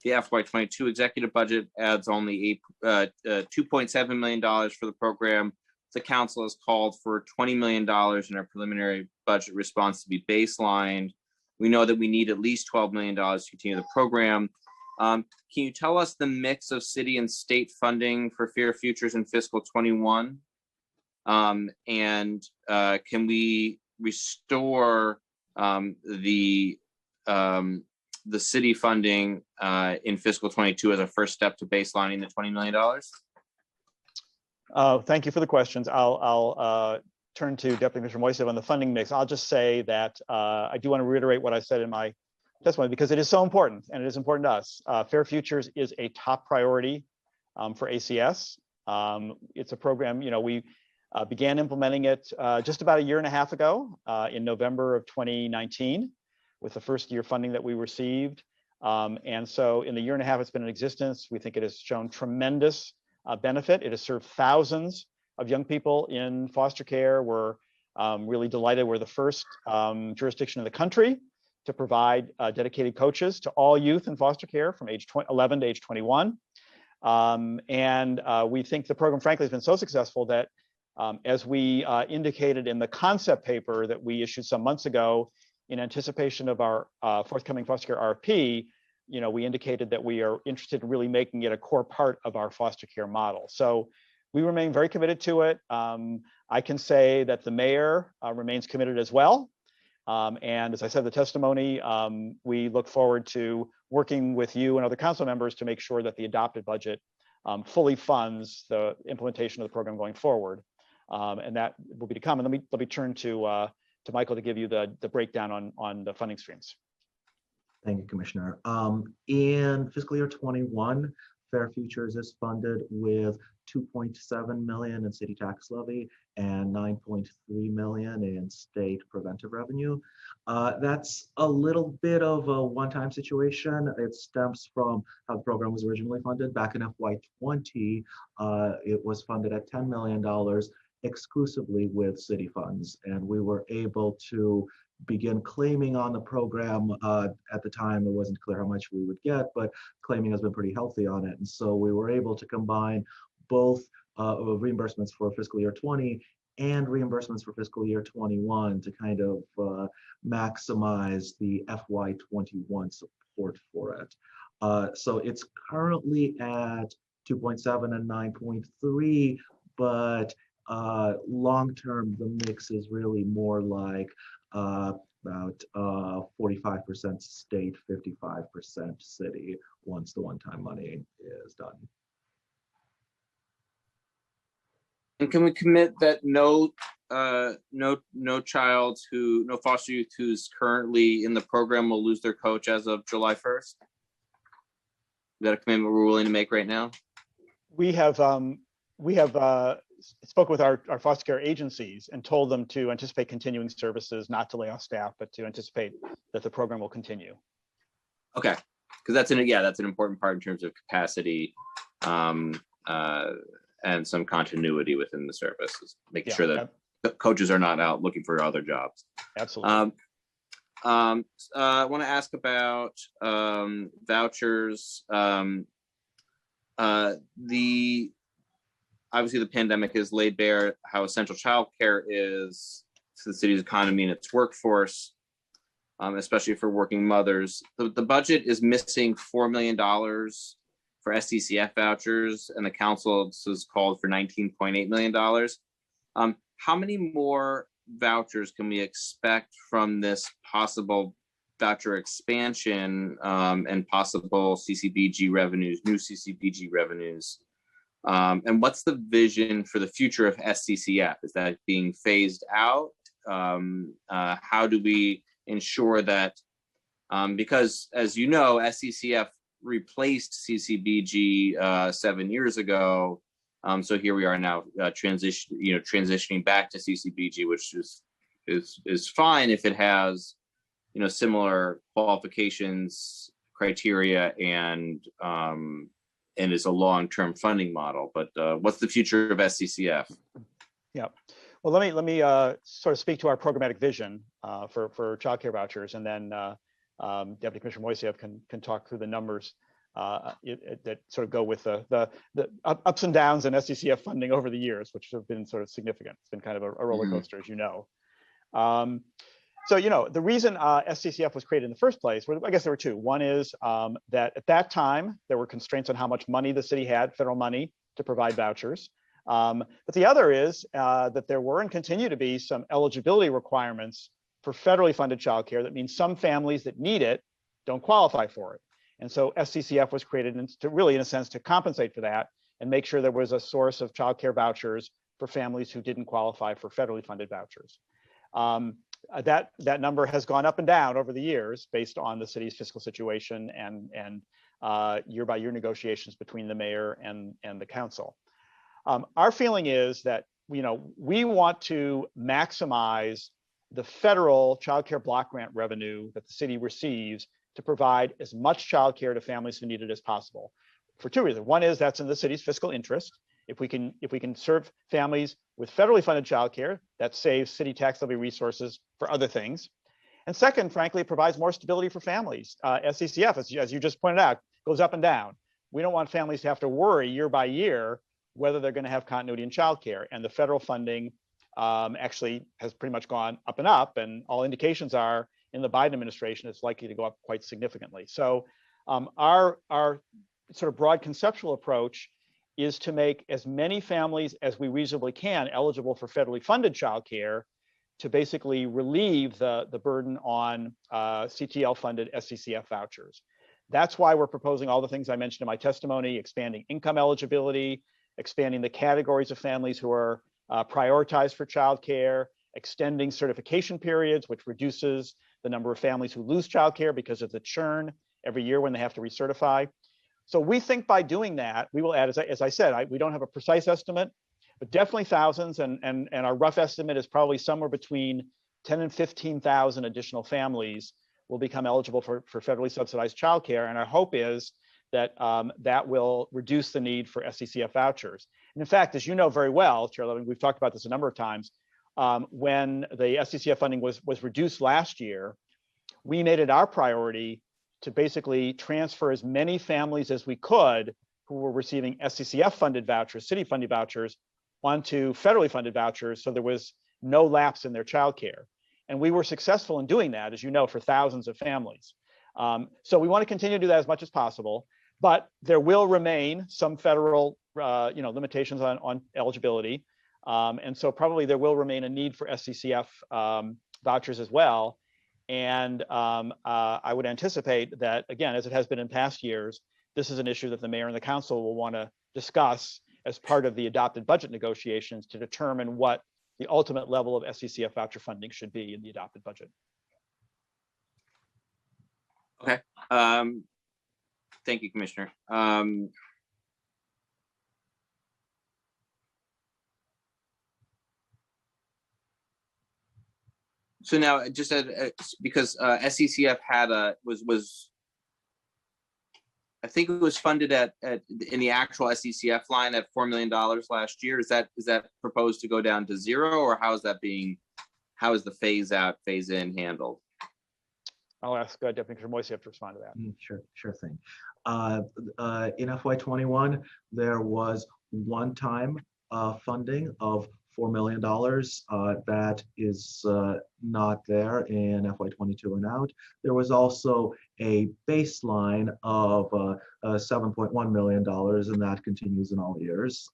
The FY22 executive budget adds only $2.7 million for the program. The council has called for $20 million in our preliminary budget response to be baselined. We know that we need at least $12 million to continue the program. Can you tell us the mix of city and state funding for Fair Futures in fiscal 21? And can we restore the city funding in fiscal 22 as a first step to baselining the $20 million? Thank you for the questions. I'll turn to Deputy Commissioner Moiseev on the funding mix. I'll just say that I do want to reiterate what I said in my testimony because it is so important and it is important to us. Fair Futures is a top priority for ACS. It's a program, we began implementing it just about a year and a half ago in November of 2019 with the first year funding that we received. And so in the year and a half it's been in existence, we think it has shown tremendous benefit. It has served thousands of young people in foster care. We're really delighted. We're the first jurisdiction in the country to provide dedicated coaches to all youth in foster care from age 11 to age 21. And we think the program, frankly, has been so successful that as we indicated in the concept paper that we issued some months ago in anticipation of our forthcoming foster care RFP, we indicated that we are interested in really making it a core part of our foster care model. So we remain very committed to it. I can say that the mayor remains committed as well. And as I said in the testimony, we look forward to working with you and other council members to make sure that the adopted budget fully funds the implementation of the program going forward. And that will be to come. And let me turn to Michael to give you the breakdown on the funding streams. Thank you, Commissioner. In fiscal year 21, Fair Futures is funded with $2.7 million in city tax levy and $9.3 million in state preventive revenue. That's a little bit of a one-time situation. It stems from how the program was originally funded. Back in FY20, it was funded at $10 million exclusively with city funds, and we were able to begin claiming on the program. At the time, it wasn't clear how much we would get, but claiming has been pretty healthy on it. And so we were able to combine both reimbursements for fiscal year 20 and reimbursements for fiscal year 21 to kind of maximize the FY21 support for it. So it's currently at 2.7 and 9.3, but long-term, the mix is really more like about 45% state, 55% city once the one-time money is done. And can we commit that no child no foster youth who's currently in the program will lose their coach as of July 1st? Is that a commitment we're willing to make right now? We have spoke with our foster care agencies and told them to anticipate continuing services, not to lay off staff, but to anticipate that the program will continue. Okay, because that's an important part in terms of capacity and some continuity within the service, making sure that coaches are not out looking for other jobs. Absolutely. I want to ask about vouchers. Obviously the pandemic has laid bare how essential childcare is to the city's economy and its workforce, especially for working mothers. The budget is missing $4 million for SDCF vouchers, and the council has called for $19.8 million. How many more vouchers can we expect from this possible voucher expansion and possible CCBG revenues, new CCBG revenues? And what's the vision for the future of SCCF? Is that being phased out? How do we ensure that, because as you know, SCCF replaced CCBG 7 years ago. So here we are now transitioning back to CCBG, which is fine if it has, similar qualifications, criteria, and is a long-term funding model. But what's the future of SCCF? Yeah. Well, let me sort of speak to our programmatic vision for child care vouchers, and then Deputy Commissioner Moiseev can talk through the numbers that sort of go with the ups and downs in SCCF funding over the years, which have been sort of significant. It's been kind of a roller coaster, as you know. So, the reason SCCF was created in the first place, I guess there were two. One is that at that time, there were constraints on how much money the city had, federal money, to provide vouchers. But the other is that there were and continue to be some eligibility requirements for federally funded childcare. That means some families that need it don't qualify for it. And so SCCF was created to really, in a sense, to compensate for that and make sure there was a source of childcare vouchers for families who didn't qualify for federally funded vouchers. That number has gone up and down over the years based on the city's fiscal situation and year-by-year negotiations between the mayor and the council. Our feeling is that we want to maximize the federal child care block grant revenue that the city receives to provide as much child care to families who need it as possible, for two reasons. One is that's in the city's fiscal interest. If we can serve families with federally funded child care, that saves city tax levy resources for other things. And second, frankly, it provides more stability for families. SCCF, as you just pointed out, goes up and down. We don't want families to have to worry year by year whether they're going to have continuity in child care. And the federal funding actually has pretty much gone up and up, and all indications are in the Biden administration it's likely to go up quite significantly. So our sort of broad conceptual approach is to make as many families as we reasonably can eligible for federally funded childcare to basically relieve the burden on CTL funded SCCF vouchers. That's why we're proposing all the things I mentioned in my testimony: expanding income eligibility, expanding the categories of families who are prioritized for childcare, extending certification periods, which reduces the number of families who lose childcare because of the churn every year when they have to recertify. So we think by doing that, we will add, as I said, we don't have a precise estimate, but definitely thousands, and our rough estimate is probably somewhere between 10 and 15,000 additional families will become eligible for federally subsidized childcare. And our hope is that that will reduce the need for SCCF vouchers. And in fact, as you know very well, Chair Levin, we've talked about this a number of times, when the SCCF funding was reduced last year, we made it our priority to basically transfer as many families as we could who were receiving SCCF funded vouchers, city funded vouchers, onto federally funded vouchers, so there was no lapse in their childcare. And we were successful in doing that, as you know, for thousands of families. So we want to continue to do that as much as possible, but there will remain some federal limitations on eligibility. And so probably there will remain a need for SCCF vouchers as well. And I would anticipate that, again, as it has been in past years, this is an issue that the mayor and the council will want to discuss as part of the adopted budget negotiations to determine what the ultimate level of SCCF voucher funding should be in the adopted budget. Okay. Thank you, Commissioner. So now, just because SCCF had was I think it was funded in the actual SCCF line at $4 million last year. Is that proposed to go down to zero, or how is the phase out, phase in handled? I'll ask Deputy Commissioner Moiseev to respond to that. Sure thing. In FY21, there was one-time funding of $4 million. That is not there in FY22 and out. There was also a baseline of $7.1 million, and that continues in all years.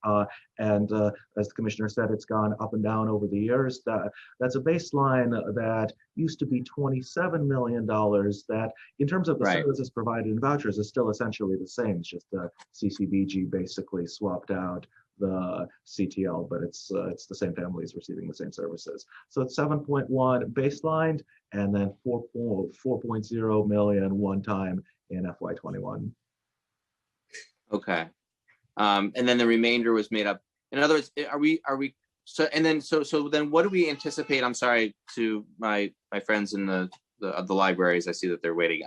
And as the commissioner said, it's gone up and down over the years. That's a baseline that used to be $27 million that, in terms of the services provided in vouchers, is still essentially the same. It's just the CCBG basically swapped out the CTL, but it's the same families receiving the same services. So it's 7.1 baselined, and then 4.0 million one time in FY21. Okay, and then the remainder was made up. In other words, are we so? And then so then, what do we anticipate? I'm sorry to my friends in the libraries. I see that they're waiting.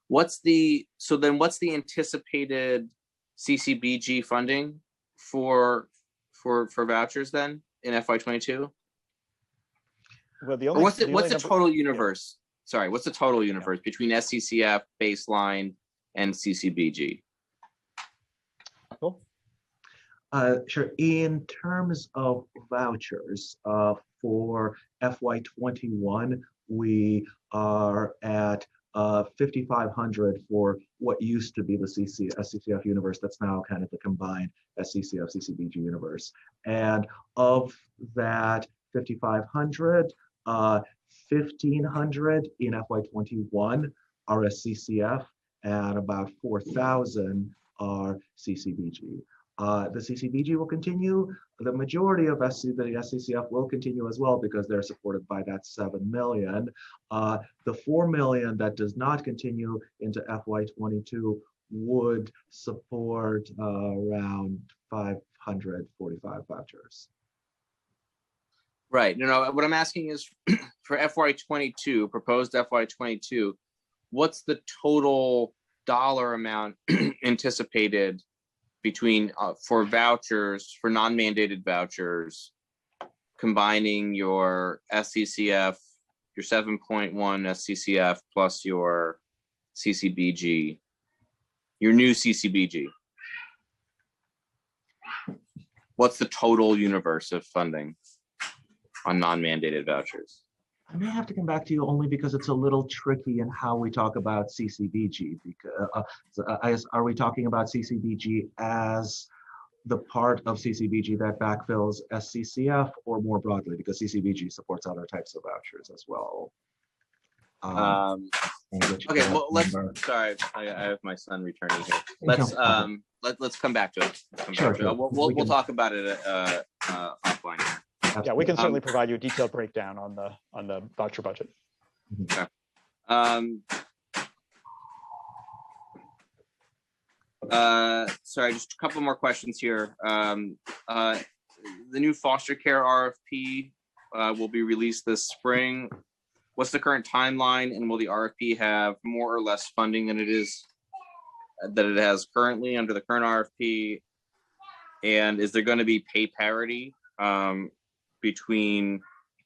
What's the anticipated CCBG funding for vouchers then in FY22? Well, what's the total universe? Sorry, what's the total universe between SCCF, baseline, and CCBG? Cool. Sure. In terms of vouchers for FY21, we are at 5,500 for what used to be the SCCF universe. That's now kind of the combined SCCF CCBG universe. And of that 5,500, 1,500 in FY21 are SCCF, and about 4,000 are CCBG. The CCBG will continue. The majority of the SCCF will continue as well because they're supported by that 7 million. The 4 million that does not continue into FY22 would support around 545 vouchers. Right. No, what I'm asking is for FY22, proposed FY22, what's the total dollar amount anticipated between for vouchers, for non-mandated vouchers, combining your SCCF, your 7.1 SCCF plus your CCBG, your new CCBG? What's the total universe of funding on non-mandated vouchers? I may have to come back to you only because it's a little tricky in how we talk about CCBG. Because are we talking about CCBG as the part of CCBG that backfills SCCF, or more broadly, because CCBG supports other types of vouchers as well? Okay, well, sorry, I have my son returning here. Let's come back to it. We'll talk about it offline here. Yeah, we can certainly provide you a detailed breakdown on the voucher budget. Okay. Sorry, just a couple more questions here. The new foster care RFP will be released this spring. What's the current timeline, and will the RFP have more or less funding than it has currently under the current RFP? And is there going to be pay parity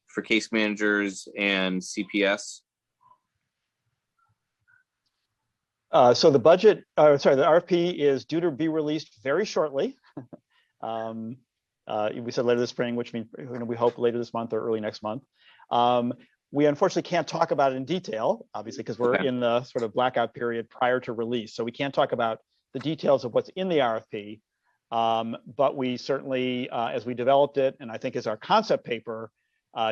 for case managers and CPS? So the budget, the RFP is due to be released very shortly. We said later this spring, which means we hope later this month or early next month. We unfortunately can't talk about it in detail, obviously, because we're in the sort of blackout period prior to release. So we can't talk about the details of what's in the RFP. But we certainly, as we developed it, and I think as our concept paper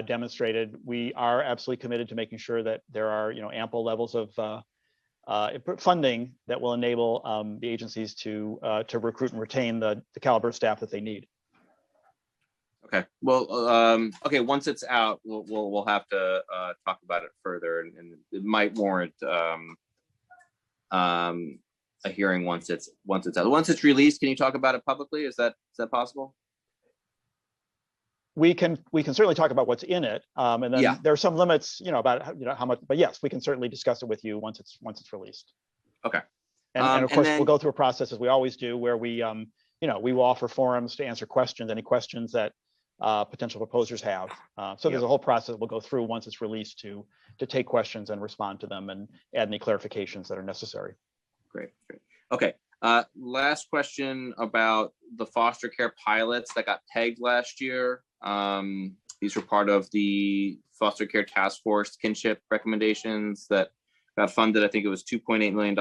demonstrated, we are absolutely committed to making sure that there are, ample levels of funding that will enable the agencies to recruit and retain the caliber staff that they need. Okay. Well, okay. Once it's out, we'll have to talk about it further, and it might warrant a hearing once it's out. Once it's released, can you talk about it publicly? Is that possible? We can certainly talk about what's in it, and then there are some limits, about how much. But yes, we can certainly discuss it with you once it's released. Okay. And of course, we'll go through a process as we always do, where we we will offer forums to answer questions, any questions that potential proposers have. So there's a whole process we'll go through once it's released to take questions and respond to them and add any clarifications that are necessary. Great. Okay. Last question about the foster care pilots that got pegged last year. These were part of the foster care task force kinship recommendations that got funded. I think it was $2.8 million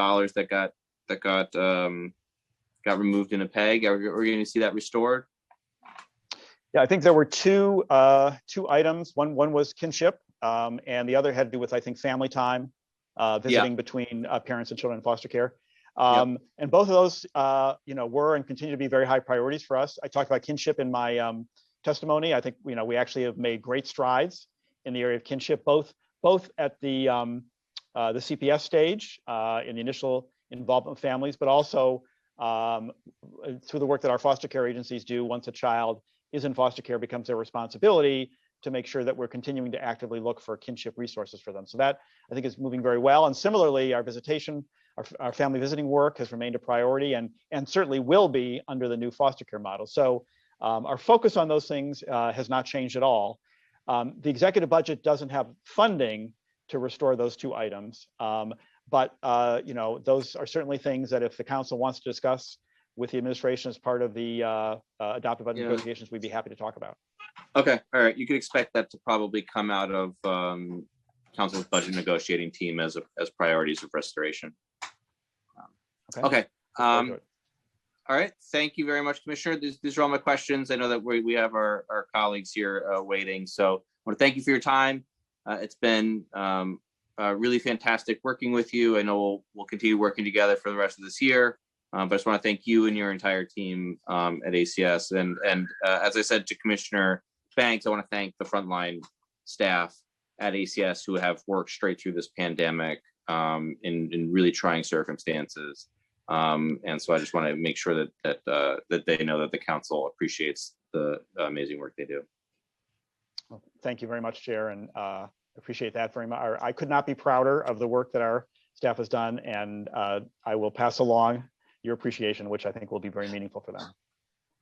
that got removed in a peg. Are we going to see that restored? Yeah, I think there were two items. One was kinship, and the other had to do with, I think, family time, visiting between parents and children in foster care. And both of those, were and continue to be very high priorities for us. I talked about kinship in my testimony. I think we actually have made great strides in the area of kinship, both at the CPS stage in the initial involvement of families, but also through the work that our foster care agencies do. Once a child is in foster care, becomes their responsibility to make sure that we're continuing to actively look for kinship resources for them. So that, I think, is moving very well. And similarly, our visitation, our family visiting work has remained a priority and certainly will be under the new foster care model. So our focus on those things has not changed at all. The executive budget doesn't have funding to restore those two items, but those are certainly things that if the council wants to discuss with the administration as part of the adopted budget negotiations, we'd be happy to talk about. Okay, all right. You could expect that to probably come out of council's budget negotiating team as priorities of restoration. Okay. All right. Thank you very much, Commissioner. These are all my questions. I know that we have our colleagues here waiting. So I want to thank you for your time. It's been really fantastic working with you. I know we'll continue working together for the rest of this year. But I just want to thank you and your entire team at ACS. And as I said to Commissioner Banks, I want to thank the frontline staff at ACS who have worked straight through this pandemic in really trying circumstances. And so I just want to make sure that they know that the council appreciates the amazing work they do. Well, thank you very much, Chair, and appreciate that very much. I could not be prouder of the work that our staff has done, and I will pass along your appreciation, which I think will be very meaningful for them.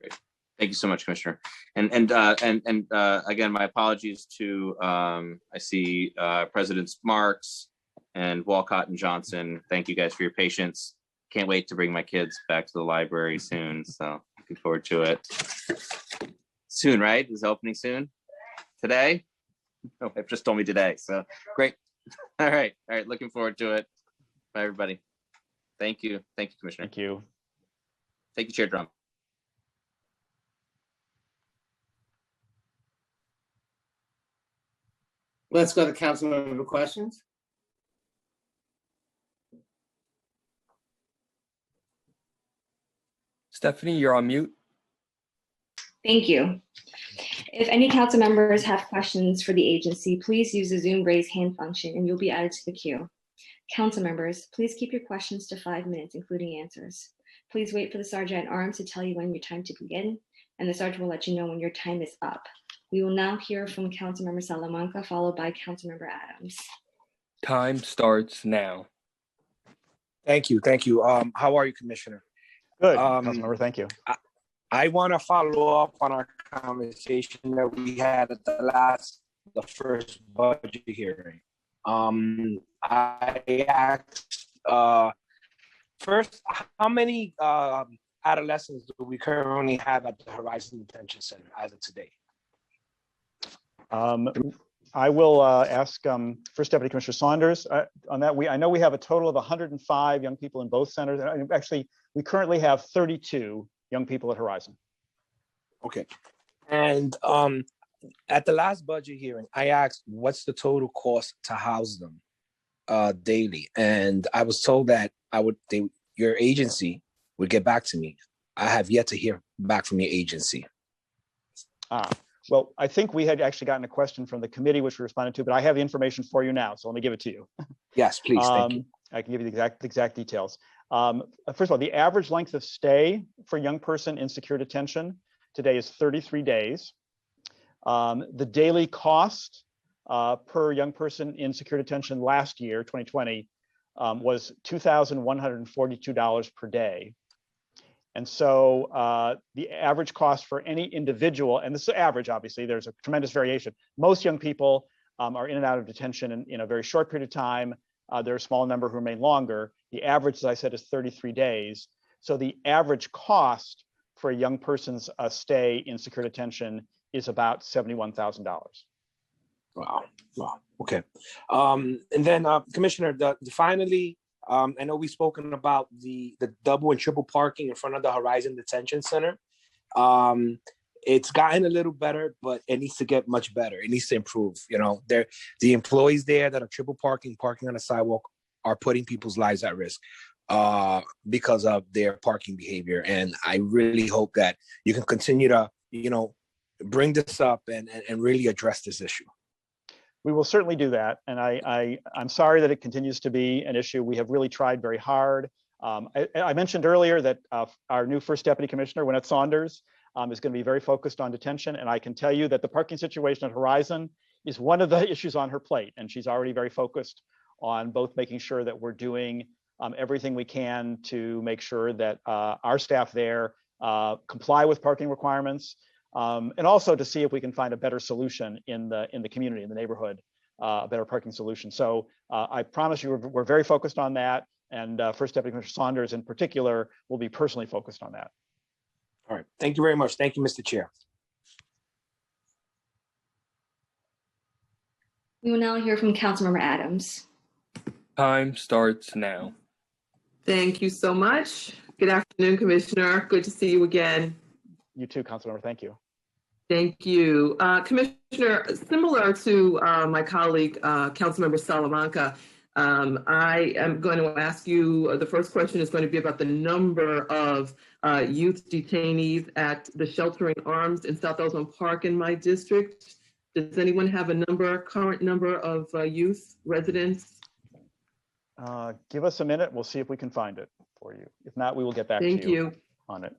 Great. Thank you so much, Commissioner. And again, my apologies to I see Presidents Marks and Walcott and Johnson. Thank you guys for your patience. Can't wait to bring my kids back to the library soon. So looking forward to it. Soon, right? Is the opening soon? Today? Oh, they've just told me today. So great. All right. Looking forward to it. Bye, everybody. Thank you. Thank you, Commissioner. Thank you. Thank you, Chair Drum. Let's go to council member questions. Stephanie, you're on mute. Thank you. If any council members have questions for the agency, please use the Zoom raise hand function and you'll be added to the queue. Council members, please keep your questions to 5 minutes, including answers. Please wait for the sergeant at arms to tell you when your time to begin, and the sergeant will let you know when your time is up. We will now hear from Councilmember Salamanca, followed by Councilmember Adams. Time starts now. Thank you. How are you, Commissioner? Good, Councilmember, thank you. I want to follow up on our conversation that we had at the first budget hearing. I asked first, how many adolescents do we currently have at the Horizon Detention Center as of today? I will ask First Deputy Commissioner Saunders on that. I know we have a total of 105 young people in both centers. Actually, we currently have 32 young people at Horizon. Okay. And At the last budget hearing, I asked, what's the total cost to house them daily? And I was told that your agency would get back to me. I have yet to hear back from your agency. Well, I think we had actually gotten a question from the committee, which we responded to, but I have the information for you now, so let me give it to you. Yes, please, thank you. I can give you the exact details. First of all, the average length of stay for a young person in secure detention today is 33 days. The daily cost per young person in secure detention last year, 2020, was $2,142 per day. And so the average cost for any individual, and this is average, obviously, there's a tremendous variation. Most young people are in and out of detention in a very short period of time. There are a small number who remain longer. The average, as I said, is 33 days. So the average cost for a young person's stay in secure detention is about $71,000. Wow. Okay. And then, Commissioner, finally, I know we've spoken about the double and triple parking in front of the Horizon Detention Center. It's gotten a little better, but it needs to get much better. It needs to improve. You know, the employees there that are triple parking on the sidewalk are putting people's lives at risk because of their parking behavior. And I really hope that you can continue to, bring this up and really address this issue. We will certainly do that. And I'm sorry that it continues to be an issue. We have really tried very hard. I mentioned earlier that our new First Deputy Commissioner, Winnette Saunders, is going to be very focused on detention. And I can tell you that the parking situation at Horizon is one of the issues on her plate. And she's already very focused on both making sure that we're doing everything we can to make sure that our staff there comply with parking requirements, and also to see if we can find a better solution in the community, in the neighborhood, a better parking solution. So I promise you, we're very focused on that. And First Deputy Commissioner Saunders in particular will be personally focused on that. All right. Thank you very much. Thank you, Mr. Chair. We will now hear from Councilmember Adams. Time starts now. Thank you so much. Good afternoon, Commissioner. Good to see you again. You too, Councilmember. Thank you. Thank you. Commissioner, similar to my colleague, Councilmember Salamanca, I am going to ask you, the first question is going to be about the number of youth detainees at the Sheltering Arms in South Ozone Park in my district. Does anyone have a current number of youth residents? Give us a minute. We'll see if we can find it for you. If not, we will get back to you on it.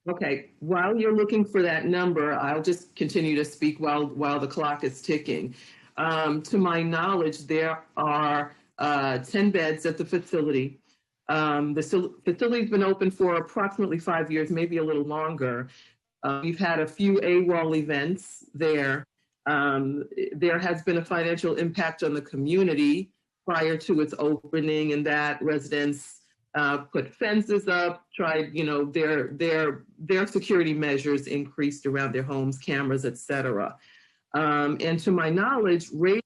Okay, while you're looking for that number, I'll just continue to speak while the clock is ticking. To my knowledge, there are 10 beds at the facility. The facility's been open for approximately 5 years, maybe a little longer. We've had a few AWOL events there. There has been a financial impact on the community prior to its opening, and that residents put fences up, tried, their security measures increased around their homes, cameras, et cetera. And to my knowledge, Raise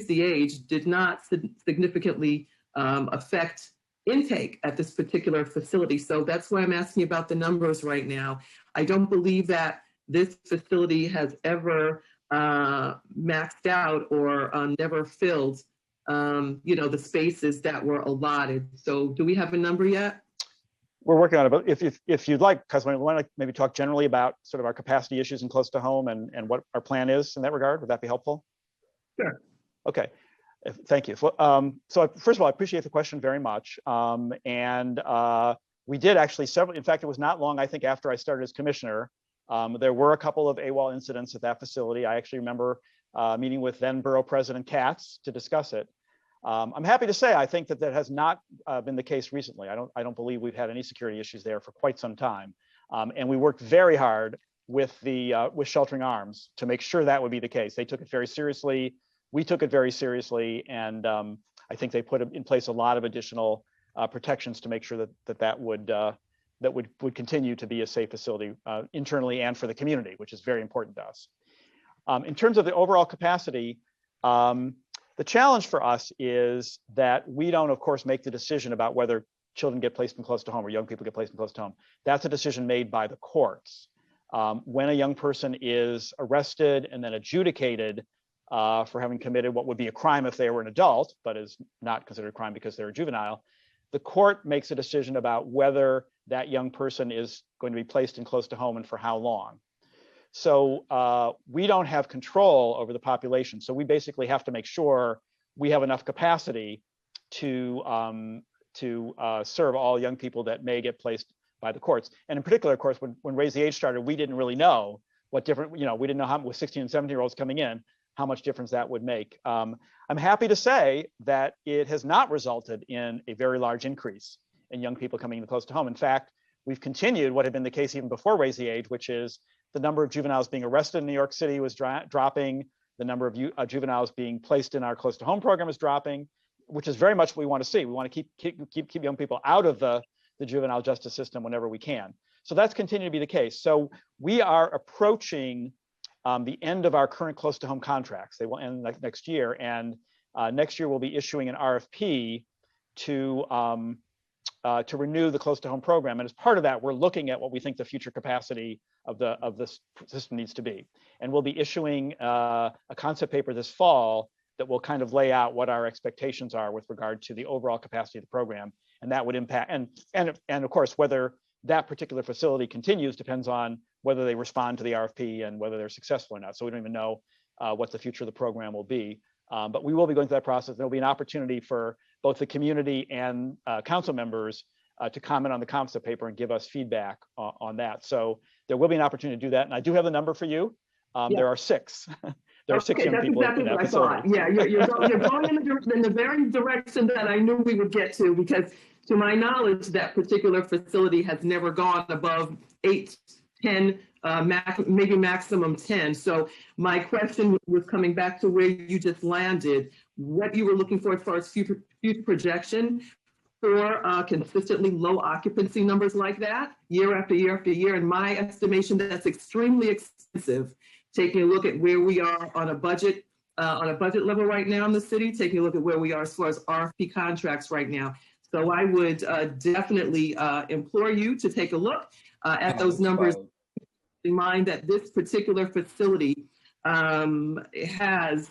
the Age did not significantly affect intake at this particular facility. So that's why I'm asking about the numbers right now. I don't believe that this facility has ever maxed out or never filled the spaces that were allotted. So do we have a number yet? We're working on it, but if you'd like, because we want to maybe talk generally about sort of our capacity issues in close to home and what our plan is in that regard, would that be helpful? Sure. Okay, thank you. So first of all, I appreciate the question very much. We did actually in fact, it was not long, I think, after I started as commissioner, there were a couple of AWOL incidents at that facility. I actually remember meeting with then Borough President Katz to discuss it. I'm happy to say I think that has not been the case recently. I don't believe we've had any security issues there for quite some time, and we worked very hard with Sheltering Arms to make sure that would be the case. They took it very seriously. We took it very seriously, and I think they put in place a lot of additional protections to make sure that would continue to be a safe facility internally and for the community, which is very important to us. In terms of the overall capacity, the challenge for us is that we don't, of course, make the decision about whether children get placed in close to home or young people get placed in close to home. That's a decision made by the courts. When a young person is arrested and then adjudicated for having committed what would be a crime if they were an adult, but is not considered a crime because they're a juvenile, the court makes a decision about whether that young person is going to be placed in close to home and for how long. So we don't have control over the population. So we basically have to make sure we have enough capacity to serve all young people that may get placed by the courts. And in particular, of course, when Raise the Age started, we didn't really know what different, we didn't know how with 16 and 17-year-olds coming in, how much difference that would make. I'm happy to say that it has not resulted in a very large increase in young people coming close to home. In fact, we've continued what had been the case even before Raise the Age, which is the number of juveniles being arrested in New York City was dropping. The number of juveniles being placed in our close to home program is dropping, which is very much what we want to see. We want to keep young people out of the juvenile justice system whenever we can. So that's continued to be the case. So we are approaching the end of our current close to home contracts. They will end next year, and next year we'll be issuing an RFP to renew the close to home program. And as part of that, we're looking at what we think the future capacity of this system needs to be. And we'll be issuing a concept paper this fall that will kind of lay out what our expectations are with regard to the overall capacity of the program. And that would impact, and of course, whether that particular facility continues depends on whether they respond to the RFP and whether they're successful or not. So we don't even know what the future of the program will be. But we will be going through that process. There'll be an opportunity for both the community and council members to comment on the concept paper and give us feedback on that. So there will be an opportunity to do that. And I do have the number for you. There are 6. There are 6 young people in that facility. Yeah, you're going in the very direction that I knew we would get to, because to my knowledge, that particular facility has never gone above 8, 10, maybe maximum 10. So my question was coming back to where you just landed, what you were looking for as far as future projection for consistently low occupancy numbers like that, year after year after year. In my estimation, that's extremely expensive. Taking a look at where we are on a budget level right now in the city, taking a look at where we are as far as RFP contracts right now. So I would definitely implore you to take a look at those numbers. In mind that this particular facility has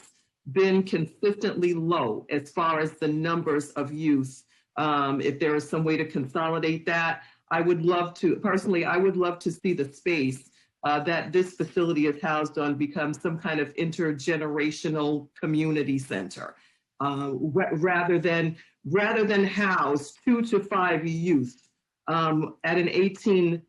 been consistently low as far as the numbers of youth. If there is some way to consolidate that, I would love to, personally, I would love to see the space that this facility is housed on become some kind of intergenerational community center, rather than house 2 to 5 youth at an 18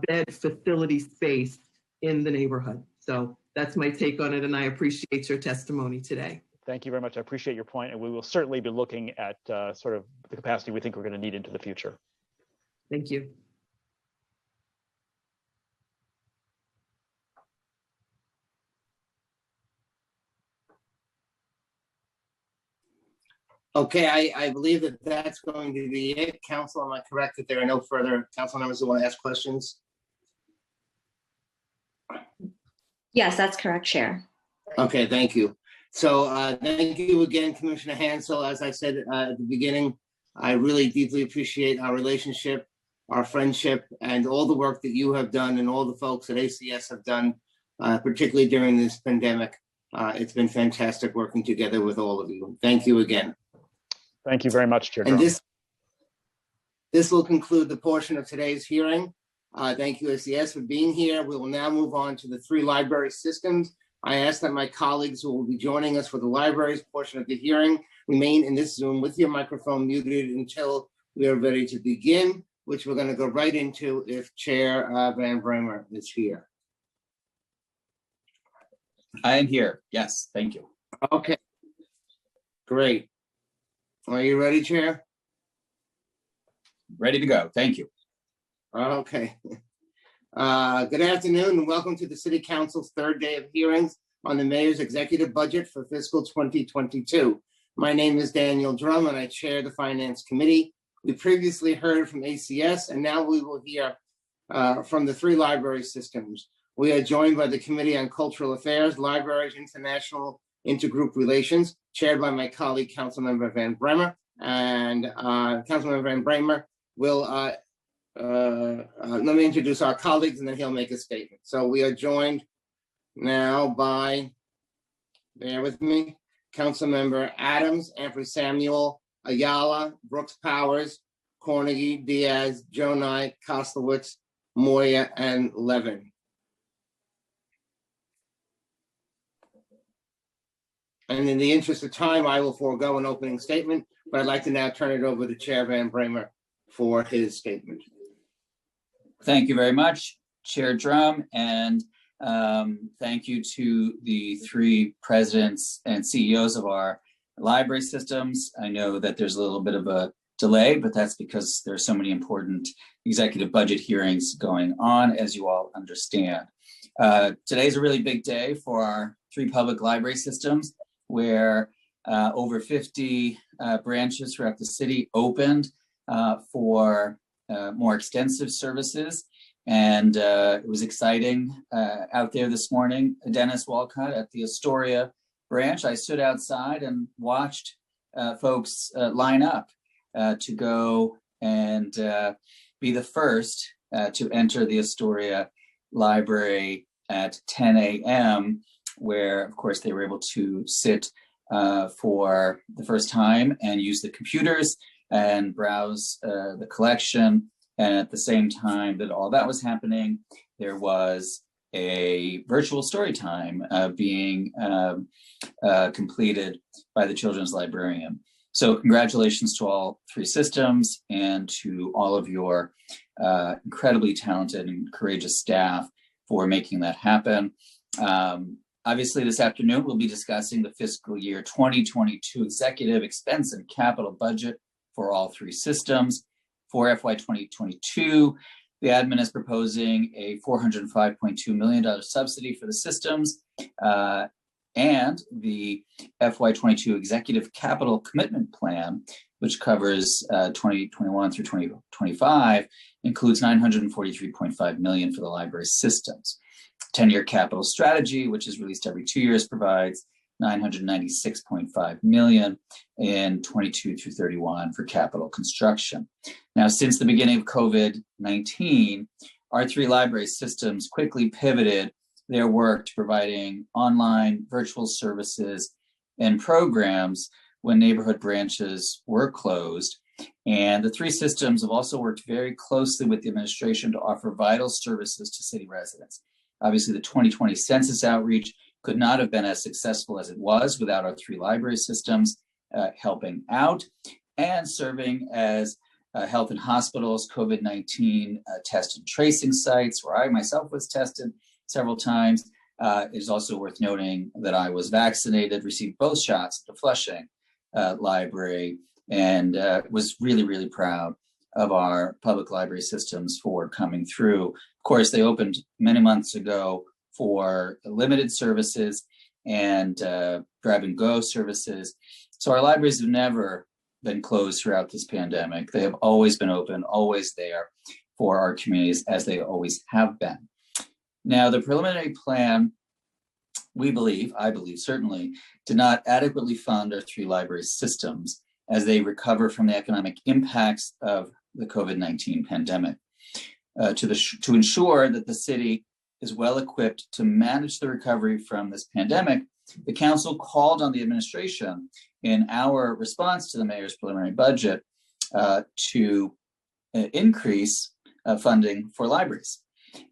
bed facility space in the neighborhood. So that's my take on it, and I appreciate your testimony today. Thank you very much. I appreciate your point, and we will certainly be looking at sort of the capacity we think we're going to need into the future. Thank you. Okay, I believe that that's going to be it. Council, am I correct that there are no further council members who want to ask questions? Yes, that's correct, Chair. Okay, thank you. So thank you again, Commissioner Hansel. As I said at the beginning, I really deeply appreciate our relationship, our friendship, and all the work that you have done and all the folks at ACS have done, particularly during this pandemic. It's been fantastic working together with all of you. Thank you again. Thank you very much, Chair. And this will conclude the portion of today's hearing. Thank you, ACS, for being here. We will now move on to the 3 library systems. I ask that my colleagues who will be joining us for the libraries portion of the hearing remain in this Zoom with your microphone muted until we are ready to begin, which we're going to go right into if Chair Van Bramer is here. I am here. Yes, thank you. Okay, great. Are you ready, Chair? Ready to go. Thank you. Okay. Good afternoon and welcome to the City Council's 3rd day of hearings on the Mayor's executive budget for fiscal 2022. My name is Daniel Drum and I chair the Finance Committee. We previously heard from ACS and now we will hear from the 3 library systems. We are joined by the Committee on Cultural Affairs, Libraries, International Intergroup Relations, chaired by my colleague, Councilmember Van Bramer. And Councilmember Van Bramer will Let me introduce our colleagues and then he'll make a statement. So we are joined now by, bear with me, Councilmember Adams, Ampry Samuel, Ayala, Brooks Powers, Cornegie, Diaz, Joe Knight, Koslowitz, Moya, and Levin. And in the interest of time, I will forego an opening statement, but I'd like to now turn it over to Chair Van Bramer for his statement. Thank you very much, Chair Drum, and thank you to the three presidents and CEOs of our library systems. I know that there's a little bit of a delay, but that's because there's so many important executive budget hearings going on, as you all understand. Today's a really big day for our three public library systems, where over 50 branches throughout the city opened for more extensive services. And it was exciting out there this morning. Dennis Walcott at the Astoria branch, I stood outside and watched folks line up to go and be the first to enter the Astoria Library at 10 a.m., where, of course, they were able to sit for the first time and use the computers and browse the collection. And at the same time that all that was happening, there was a virtual story time being completed by the children's librarian. So congratulations to all three systems and to all of your incredibly talented and courageous staff for making that happen. Obviously, this afternoon, we'll be discussing the fiscal year 2022 executive expense and capital budget for all three systems. For FY 2022, the admin is proposing a $405.2 million subsidy for the systems, and the FY22 executive capital commitment plan, which covers 2021 through 2025, includes $943.5 million for the library systems. 10-year capital strategy, which is released every 2 years, provides $996.5 million in 22 through 31 for capital construction. Now, since the beginning of COVID-19, our three library systems quickly pivoted their work to providing online virtual services and programs when neighborhood branches were closed. And the three systems have also worked very closely with the administration to offer vital services to city residents. Obviously, the 2020 census outreach could not have been as successful as it was without our three library systems helping out and serving as health and hospitals, COVID-19 test and tracing sites, where I myself was tested several times. It is also worth noting that I was vaccinated, received both shots at the Flushing Library, and was really, really proud of our public library systems for coming through. Of course, they opened many months ago for limited services and grab and go services. So our libraries have never been closed throughout this pandemic. They have always been open, always there for our communities, as they always have been. Now, the preliminary plan, I believe certainly, did not adequately fund our three library systems as they recover from the economic impacts of the COVID-19 pandemic. To ensure that the city is well equipped to manage the recovery from this pandemic, the council called on the administration in our response to the mayor's preliminary budget to increase funding for libraries.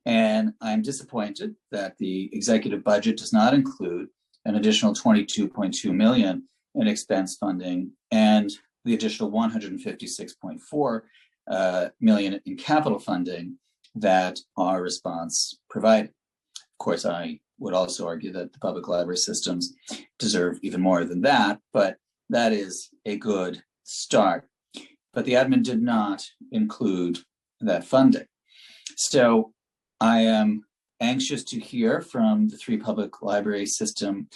And I'm disappointed that the executive budget does not include an additional $22.2 million in expense funding and the additional $156.4 million in capital funding that our response provided. Of course, I would also argue that the public library systems deserve even more than that, but that is a good start. But the admin did not include that funding. So I am anxious to hear from the three public library system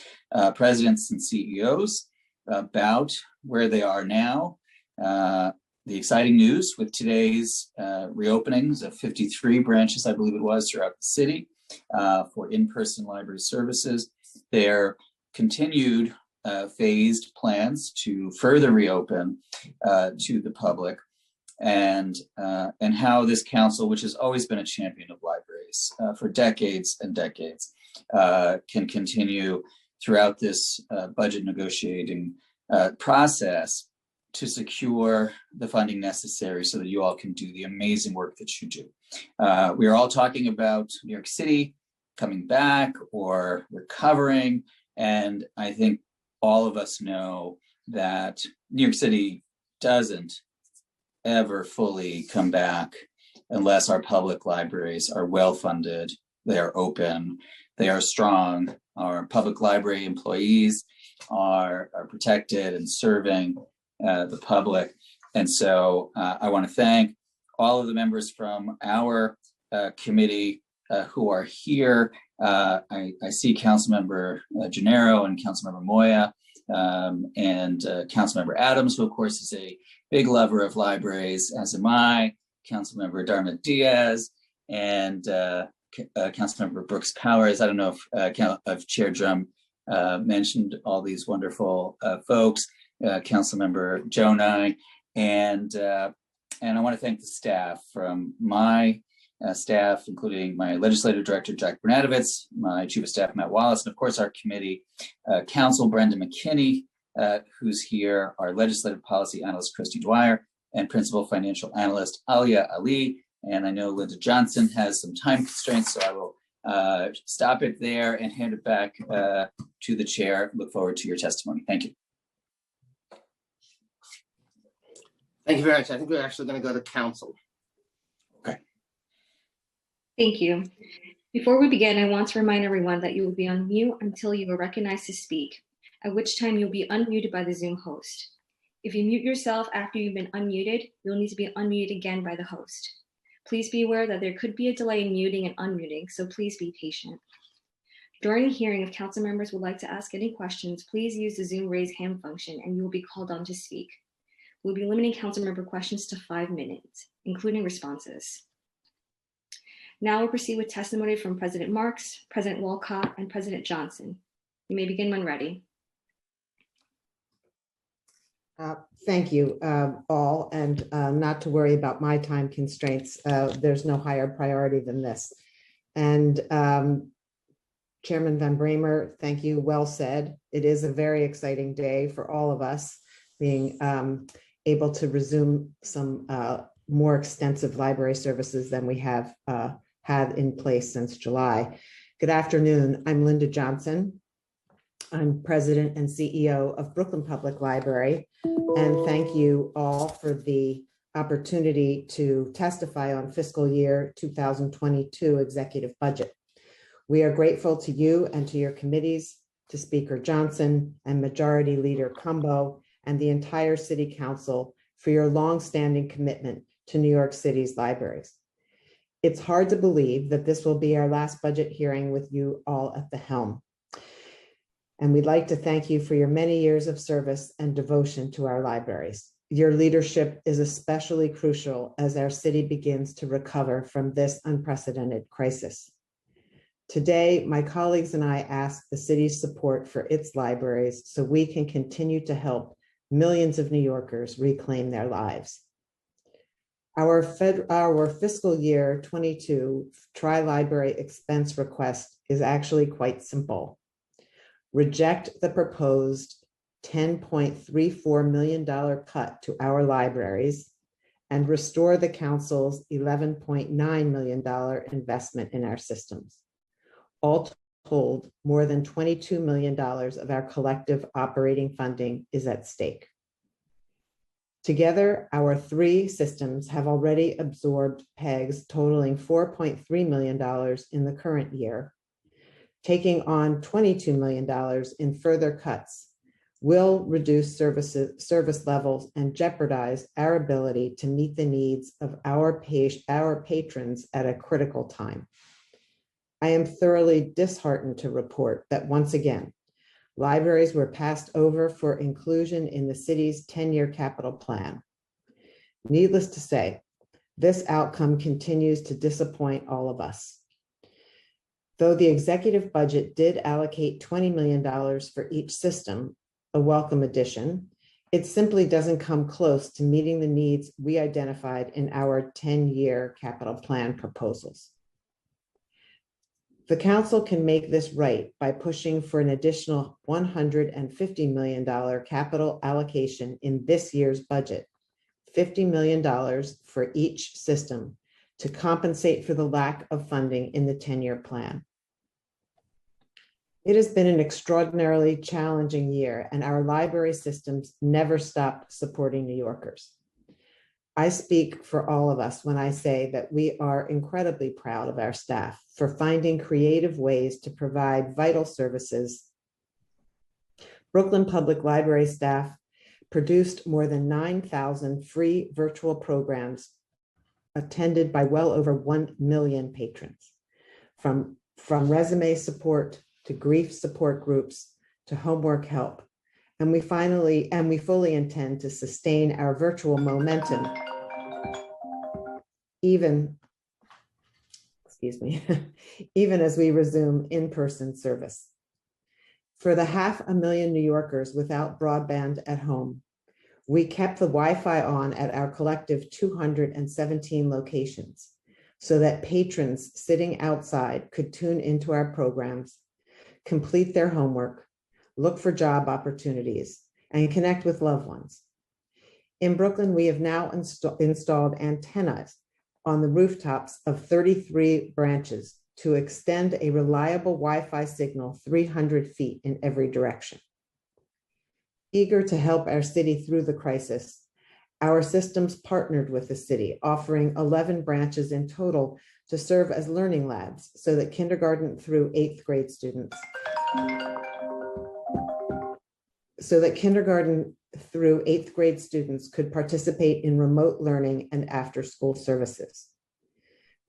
presidents and CEOs about where they are now. The exciting news with today's reopenings of 53 branches, I believe it was, throughout the city for in-person library services. Their continued phased plans to further reopen to the public and how this council, which has always been a champion of libraries for decades and decades, can continue throughout this budget negotiating process to secure the funding necessary so that you all can do the amazing work that you do. We are all talking about New York City coming back or recovering, and I think all of us know that New York City doesn't ever fully come back unless our public libraries are well funded, they are open, they are strong, our public library employees are protected and serving the public. And so I want to thank all of the members from our committee who are here. I see Councilmember Gennaro and Councilmember Moya and Councilmember Adams, who of course is a big lover of libraries, as am I, Councilmember Darma Diaz, and Councilmember Brooks Powers. I don't know if Chair Drum mentioned all these wonderful folks, Councilmember Jonai, and I want to thank the staff from my staff, including my legislative director, Jack Bernadovitz, my chief of staff, Matt Wallace, and of course our committee counsel, Brenda McKinney, who's here, our legislative policy analyst, Christy Dwyer, and principal financial analyst, Alia Ali. And I know Linda Johnson has some time constraints, so I will stop it there and hand it back to the chair. Look forward to your testimony. Thank you. Thank you very much. I think we're actually going to go to council. Thank you. Before we begin, I want to remind everyone that you will be on mute until you are recognized to speak, at which time you'll be unmuted by the Zoom host. If you mute yourself after you've been unmuted, you'll need to be unmuted again by the host. Please be aware that there could be a delay in muting and unmuting, so please be patient. During the hearing, if council members would like to ask any questions, please use the Zoom raise hand function and you will be called on to speak. We'll be limiting council member questions to 5 minutes, including responses. Now we'll proceed with testimony from President Marks, President Walcott, and President Johnson. You may begin when ready. Thank you all, and not to worry about my time constraints. There's no higher priority than this. And Chairman Van Bramer, thank you, well said. It is a very exciting day for all of us, being able to resume some more extensive library services than we have had in place since July. Good afternoon, I'm Linda Johnson. I'm President and CEO of Brooklyn Public Library, and thank you all for the opportunity to testify on fiscal year 2022 executive budget. We are grateful to you and to your committees, to Speaker Johnson and Majority Leader Cumbo and the entire City Council for your longstanding commitment to New York City's libraries. It's hard to believe that this will be our last budget hearing with you all at the helm. And we'd like to thank you for your many years of service and devotion to our libraries. Your leadership is especially crucial as our city begins to recover from this unprecedented crisis. Today, my colleagues and I ask the city's support for its libraries so we can continue to help millions of New Yorkers reclaim their lives. Our fiscal year 22 Tri-Library expense request is actually quite simple. Reject the proposed $10.34 million cut to our libraries and restore the council's $11.9 million investment in our systems. All told, more than $22 million of our collective operating funding is at stake. Together, our 3 systems have already absorbed PEGs totaling $4.3 million in the current year. Taking on $22 million in further cuts will reduce service levels and jeopardize our ability to meet the needs of our patrons at a critical time. I am thoroughly disheartened to report that once again, libraries were passed over for inclusion in the city's 10-year capital plan. Needless to say, this outcome continues to disappoint all of us. Though the executive budget did allocate $20 million for each system, a welcome addition, It simply doesn't come close to meeting the needs we identified in our 10-year capital plan proposals. The council can make this right by pushing for an additional $150 million capital allocation in this year's budget, $50 million for each system to compensate for the lack of funding in the 10-year plan. It has been an extraordinarily challenging year, and our library systems never stopped supporting New Yorkers. I speak for all of us when I say that we are incredibly proud of our staff for finding creative ways to provide vital services. Brooklyn Public Library staff produced more than 9,000 free virtual programs attended by well over 1 million patrons, from resume support to grief support groups to homework help. And we fully intend to sustain our virtual momentum even as we resume in-person service. For the 500,000 New Yorkers without broadband at home, we kept the Wi-Fi on at our collective 217 locations so that patrons sitting outside could tune into our programs, complete their homework, look for job opportunities, and connect with loved ones. In Brooklyn, we have now installed antennas on the rooftops of 33 branches to extend a reliable Wi-Fi signal 300 feet in every direction. Eager to help our city through the crisis, our systems partnered with the city, offering 11 branches in total to serve as learning labs so that kindergarten through 8th grade students could participate in remote learning and after-school services.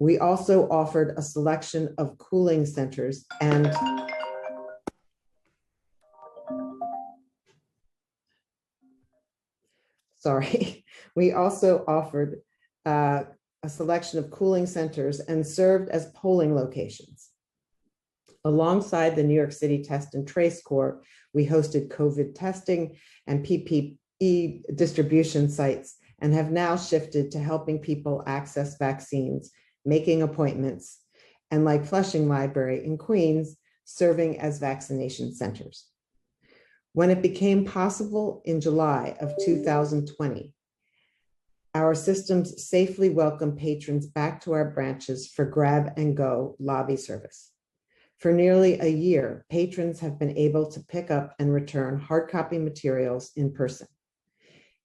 We also offered a selection of cooling centers and we also offered a selection of cooling centers and served as polling locations. Alongside the New York City Test and Trace Corps, we hosted COVID testing and PPE distribution sites and have now shifted to helping people access vaccines, making appointments, and like Flushing Library in Queens, serving as vaccination centers. When it became possible in July of 2020, our systems safely welcomed patrons back to our branches for grab and go lobby service. For nearly a year, patrons have been able to pick up and return hard copy materials in person.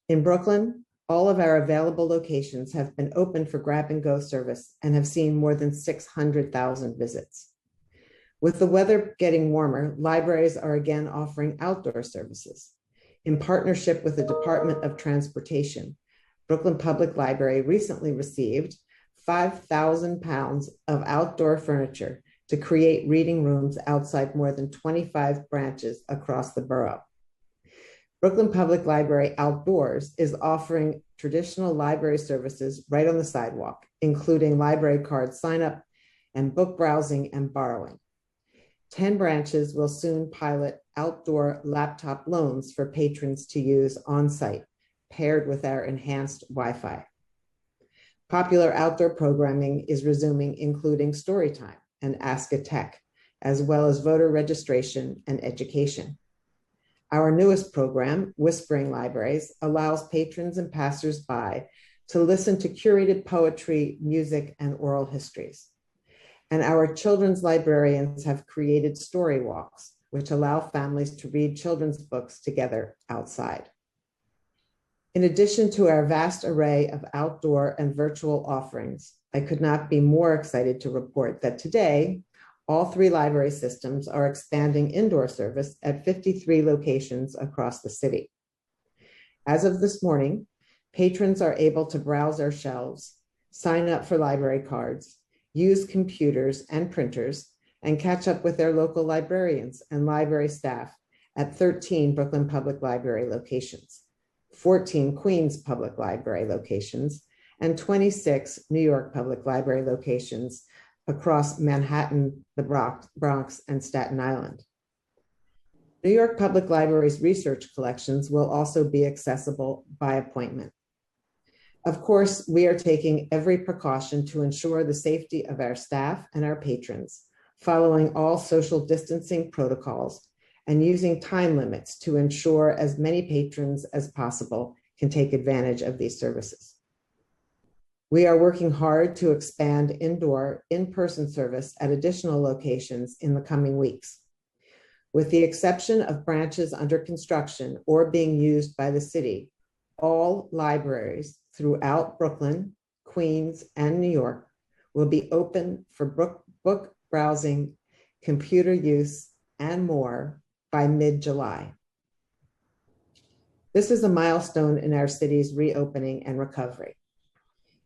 In Brooklyn, all of our available locations have been open for grab and go service and have seen more than 600,000 visits. With the weather getting warmer, libraries are again offering outdoor services. In partnership with the Department of Transportation, Brooklyn Public Library recently received 5,000 pounds of outdoor furniture to create reading rooms outside more than 25 branches across the borough. Brooklyn Public Library Outdoors is offering traditional library services right on the sidewalk, including library card sign-up and book browsing and borrowing. 10 branches will soon pilot outdoor laptop loans for patrons to use on-site, paired with our enhanced Wi-Fi. Popular outdoor programming is resuming, including Storytime and Ask a Tech, as well as voter registration and education. Our newest program, Whispering Libraries, allows patrons and passersby to listen to curated poetry, music, and oral histories. And our children's librarians have created story walks, which allow families to read children's books together outside. In addition to our vast array of outdoor and virtual offerings, I could not be more excited to report that today, all 3 library systems are expanding indoor service at 53 locations across the city. As of this morning, patrons are able to browse our shelves, sign up for library cards, use computers and printers, and catch up with their local librarians and library staff at 13 Brooklyn Public Library locations, 14 Queens Public Library locations, and 26 New York Public Library locations across Manhattan, the Bronx, and Staten Island. New York Public Library's research collections will also be accessible by appointment. Of course, we are taking every precaution to ensure the safety of our staff and our patrons, following all social distancing protocols and using time limits to ensure as many patrons as possible can take advantage of these services. We are working hard to expand indoor, in-person service at additional locations in the coming weeks. With the exception of branches under construction or being used by the city, all libraries throughout Brooklyn, Queens, and New York will be open for book browsing, computer use, and more by mid-July. This is a milestone in our city's reopening and recovery.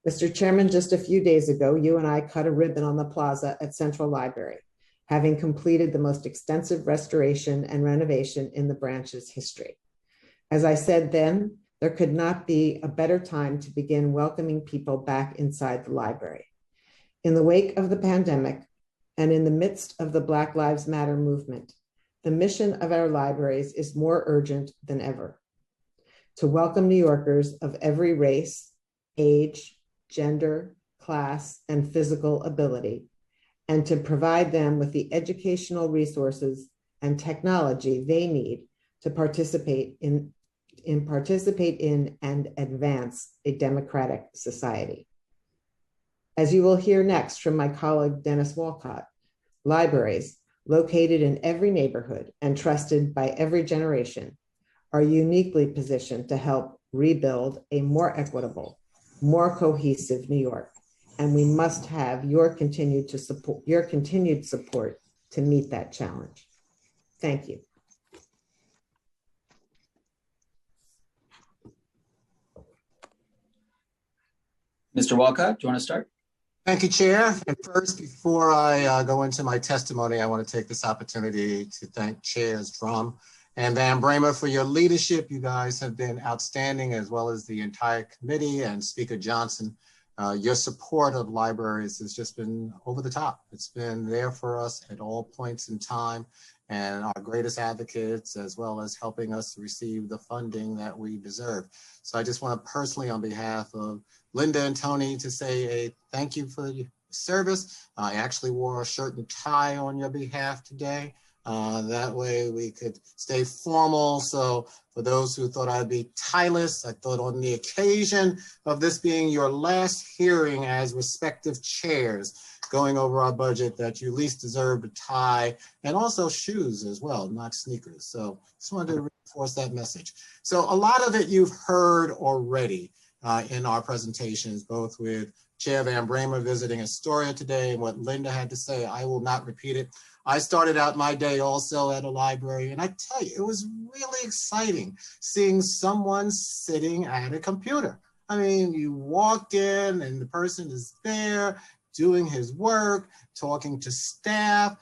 Mr. Chairman, just a few days ago, you and I cut a ribbon on the plaza at Central Library, having completed the most extensive restoration and renovation in the branch's history. As I said then, there could not be a better time to begin welcoming people back inside the library. In the wake of the pandemic and in the midst of the Black Lives Matter movement, the mission of our libraries is more urgent than ever: to welcome New Yorkers of every race, age, gender, class, and physical ability, and to provide them with the educational resources and technology they need to participate in and advance a democratic society. As you will hear next from my colleague, Dennis Walcott, libraries located in every neighborhood and trusted by every generation are uniquely positioned to help rebuild a more equitable, more cohesive New York. And we must have your continued support to meet that challenge. Thank you. Mr. Walcott, do you want to start? Thank you, Chair. And first, before I go into my testimony, I want to take this opportunity to thank Chairs Drum and Van Bramer for your leadership. You guys have been outstanding, as well as the entire committee and Speaker Johnson. Your support of libraries has just been over the top. It's been there for us at all points in time, and our greatest advocates, as well as helping us receive the funding that we deserve. So I just want to personally, on behalf of Linda and Tony, to say a thank you for your service. I actually wore a shirt and tie on your behalf today. That way we could stay formal. So for those who thought I'd be tieless, I thought on the occasion of this being your last hearing as respective chairs going over our budget, that you at least deserve a tie and also shoes as well, not sneakers. So just wanted to reinforce that message. So a lot of it you've heard already in our presentations, both with Chair Van Bramer visiting Astoria today and what Linda had to say. I will not repeat it. I started out my day also at a library, and I tell you, it was really exciting seeing someone sitting at a computer. I mean, you walked in and the person is there doing his work, talking to staff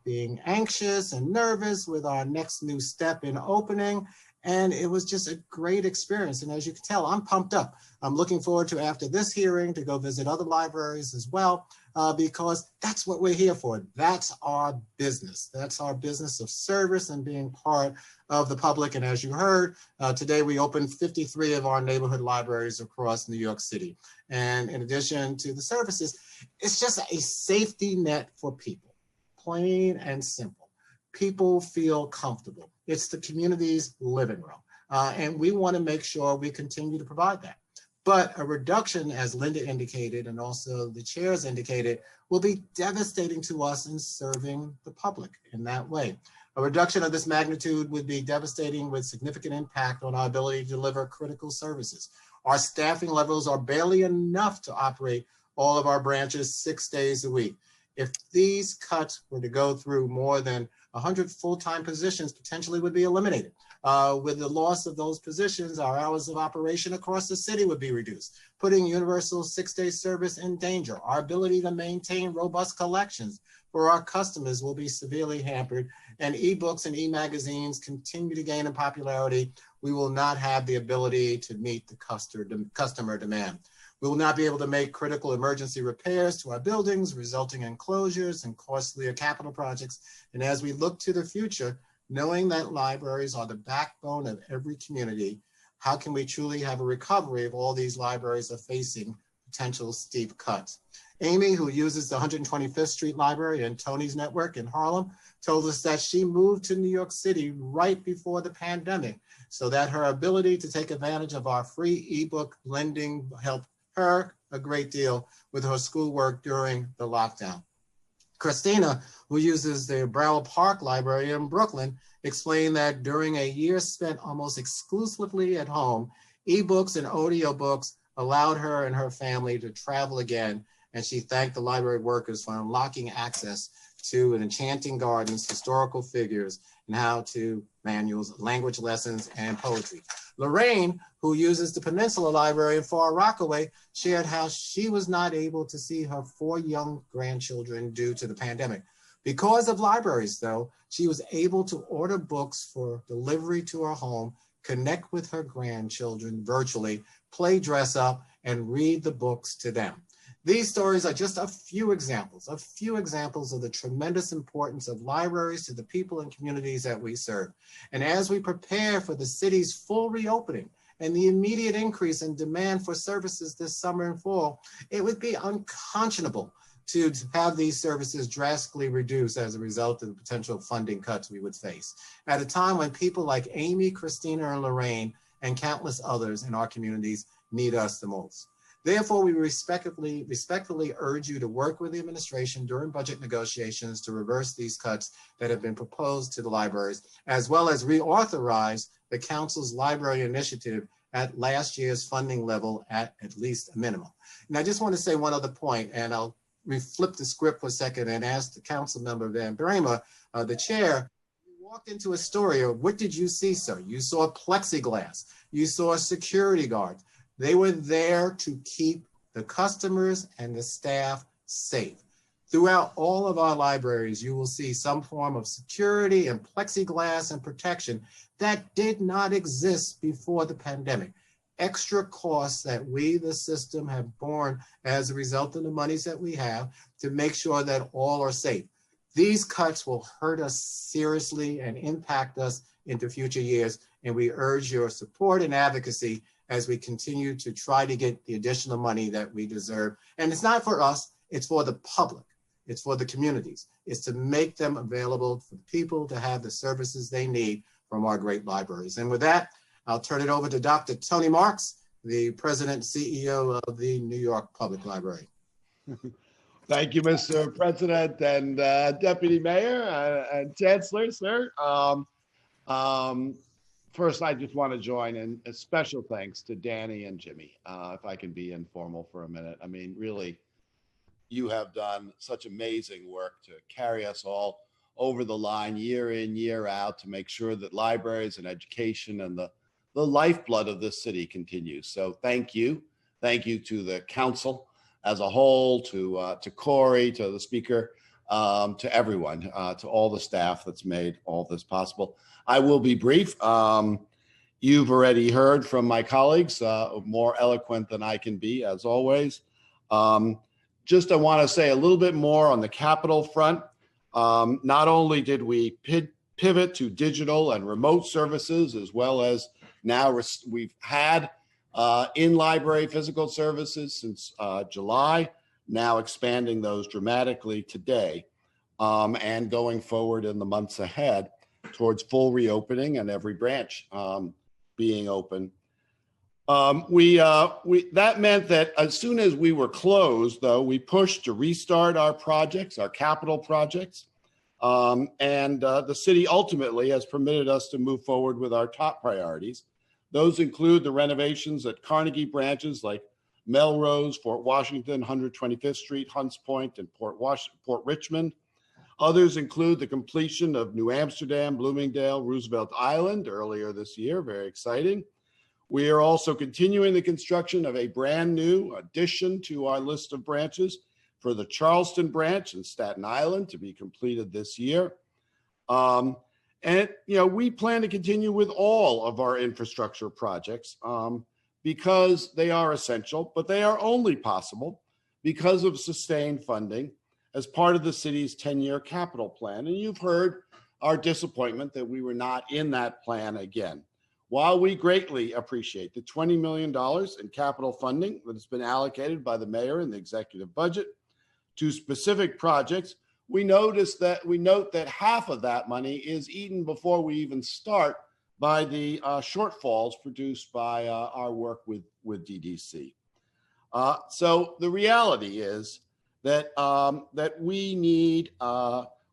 being anxious and nervous with our next new step in opening. And it was just a great experience. And as you can tell, I'm pumped up. I'm looking forward to, after this hearing, to go visit other libraries as well, because that's what we're here for. That's our business. That's our business of service and being part of the public. And as you heard, today we opened 53 of our neighborhood libraries across New York City. And in addition to the services, it's just a safety net for people, plain and simple. People feel comfortable. It's the community's living room. And we want to make sure we continue to provide that. But a reduction, as Linda indicated, and also the chairs indicated, will be devastating to us in serving the public in that way. A reduction of this magnitude would be devastating, with significant impact on our ability to deliver critical services. Our staffing levels are barely enough to operate all of our branches 6 days a week. If these cuts were to go through, more than 100 full-time positions potentially would be eliminated. With the loss of those positions, our hours of operation across the city would be reduced, putting universal 6-day service in danger. Our ability to maintain robust collections for our customers will be severely hampered, and ebooks and e-magazines continue to gain in popularity. We will not have the ability to meet the customer demand. We will not be able to make critical emergency repairs to our buildings, resulting in closures and costlier capital projects. And as we look to the future, Knowing that libraries are the backbone of every community, how can we truly have a recovery if all these libraries are facing potential steep cuts? Amy, who uses the 125th Street Library and Tony's Network in Harlem, told us that she moved to New York City right before the pandemic, so that her ability to take advantage of our free ebook lending helped her a great deal with her schoolwork during the lockdown. Christina, who uses the Broward Park Library in Brooklyn, explained that during a year spent almost exclusively at home, ebooks and audiobooks allowed her and her family to travel again, and she thanked the library workers for unlocking access to an enchanting gardens, historical figures, and how-to manuals, language lessons, and poetry. Lorraine, who uses the Peninsula Library in Far Rockaway, shared how she was not able to see her 4 young grandchildren due to the pandemic. Because of libraries, though, she was able to order books for delivery to her home, connect with her grandchildren virtually, play dress up, and read the books to them. These stories are just a few examples of the tremendous importance of libraries to the people and communities that we serve. And as we prepare for the city's full reopening and the immediate increase in demand for services this summer and fall, it would be unconscionable to have these services drastically reduced as a result of the potential funding cuts we would face at a time when people like Amy, Christina, and Lorraine, and countless others in our communities need us the most. Therefore, we respectfully urge you to work with the administration during budget negotiations to reverse these cuts that have been proposed to the libraries, as well as reauthorize the council's library initiative at last year's funding level at least a minimum. And I just want to say one other point, and I'll flip the script for a second and ask the council member Van Bramer, the chair, you walked into Astoria, what did you see, sir? You saw plexiglass, you saw security guards. They were there to keep the customers and the staff safe. Throughout all of our libraries, you will see some form of security and plexiglass and protection that did not exist before the pandemic. Extra costs that we, the system, have borne as a result of the monies that we have to make sure that all are safe. These cuts will hurt us seriously and impact us into future years, and we urge your support and advocacy as we continue to try to get the additional money that we deserve. And it's not for us, it's for the public, it's for the communities. It's to make them available for people to have the services they need from our great libraries. And with that, I'll turn it over to Dr. Tony Marks, the President and CEO of the New York Public Library. Thank you, Mr. President and Deputy Mayor and Chancellor, sir. First, I just want to join in a special thanks to Danny and Jimmy, if I can be informal for a minute. I mean, really, you have done such amazing work to carry us all over the line year in, year out to make sure that libraries and education and the lifeblood of this city continues. So thank you. Thank you to the council as a whole, to Corey, to the speaker, to everyone, to all the staff that's made all this possible. I will be brief. You've already heard from my colleagues, more eloquent than I can be, as always. Just I want to say a little bit more on the capital front. Not only did we pivot to digital and remote services, as well as now we've had in-library physical services since July, now expanding those dramatically today and going forward in the months ahead towards full reopening and every branch being open. That meant that as soon as we were closed, though, we pushed to restart our projects, our capital projects, and the city ultimately has permitted us to move forward with our top priorities. Those include the renovations at Carnegie branches like Melrose, Fort Washington, 125th Street, Hunts Point, and Port Richmond. Others include the completion of New Amsterdam, Bloomingdale, Roosevelt Island earlier this year, very exciting. We are also continuing the construction of a brand new addition to our list of branches for the Charleston branch in Staten Island to be completed this year. And we plan to continue with all of our infrastructure projects because they are essential, but they are only possible because of sustained funding as part of the city's 10-year capital plan. And you've heard our disappointment that we were not in that plan again. While we greatly appreciate the $20 million in capital funding that has been allocated by the mayor in the executive budget to specific projects, we note that half of that money is eaten before we even start by the shortfalls produced by our work with DDC. So the reality is that we need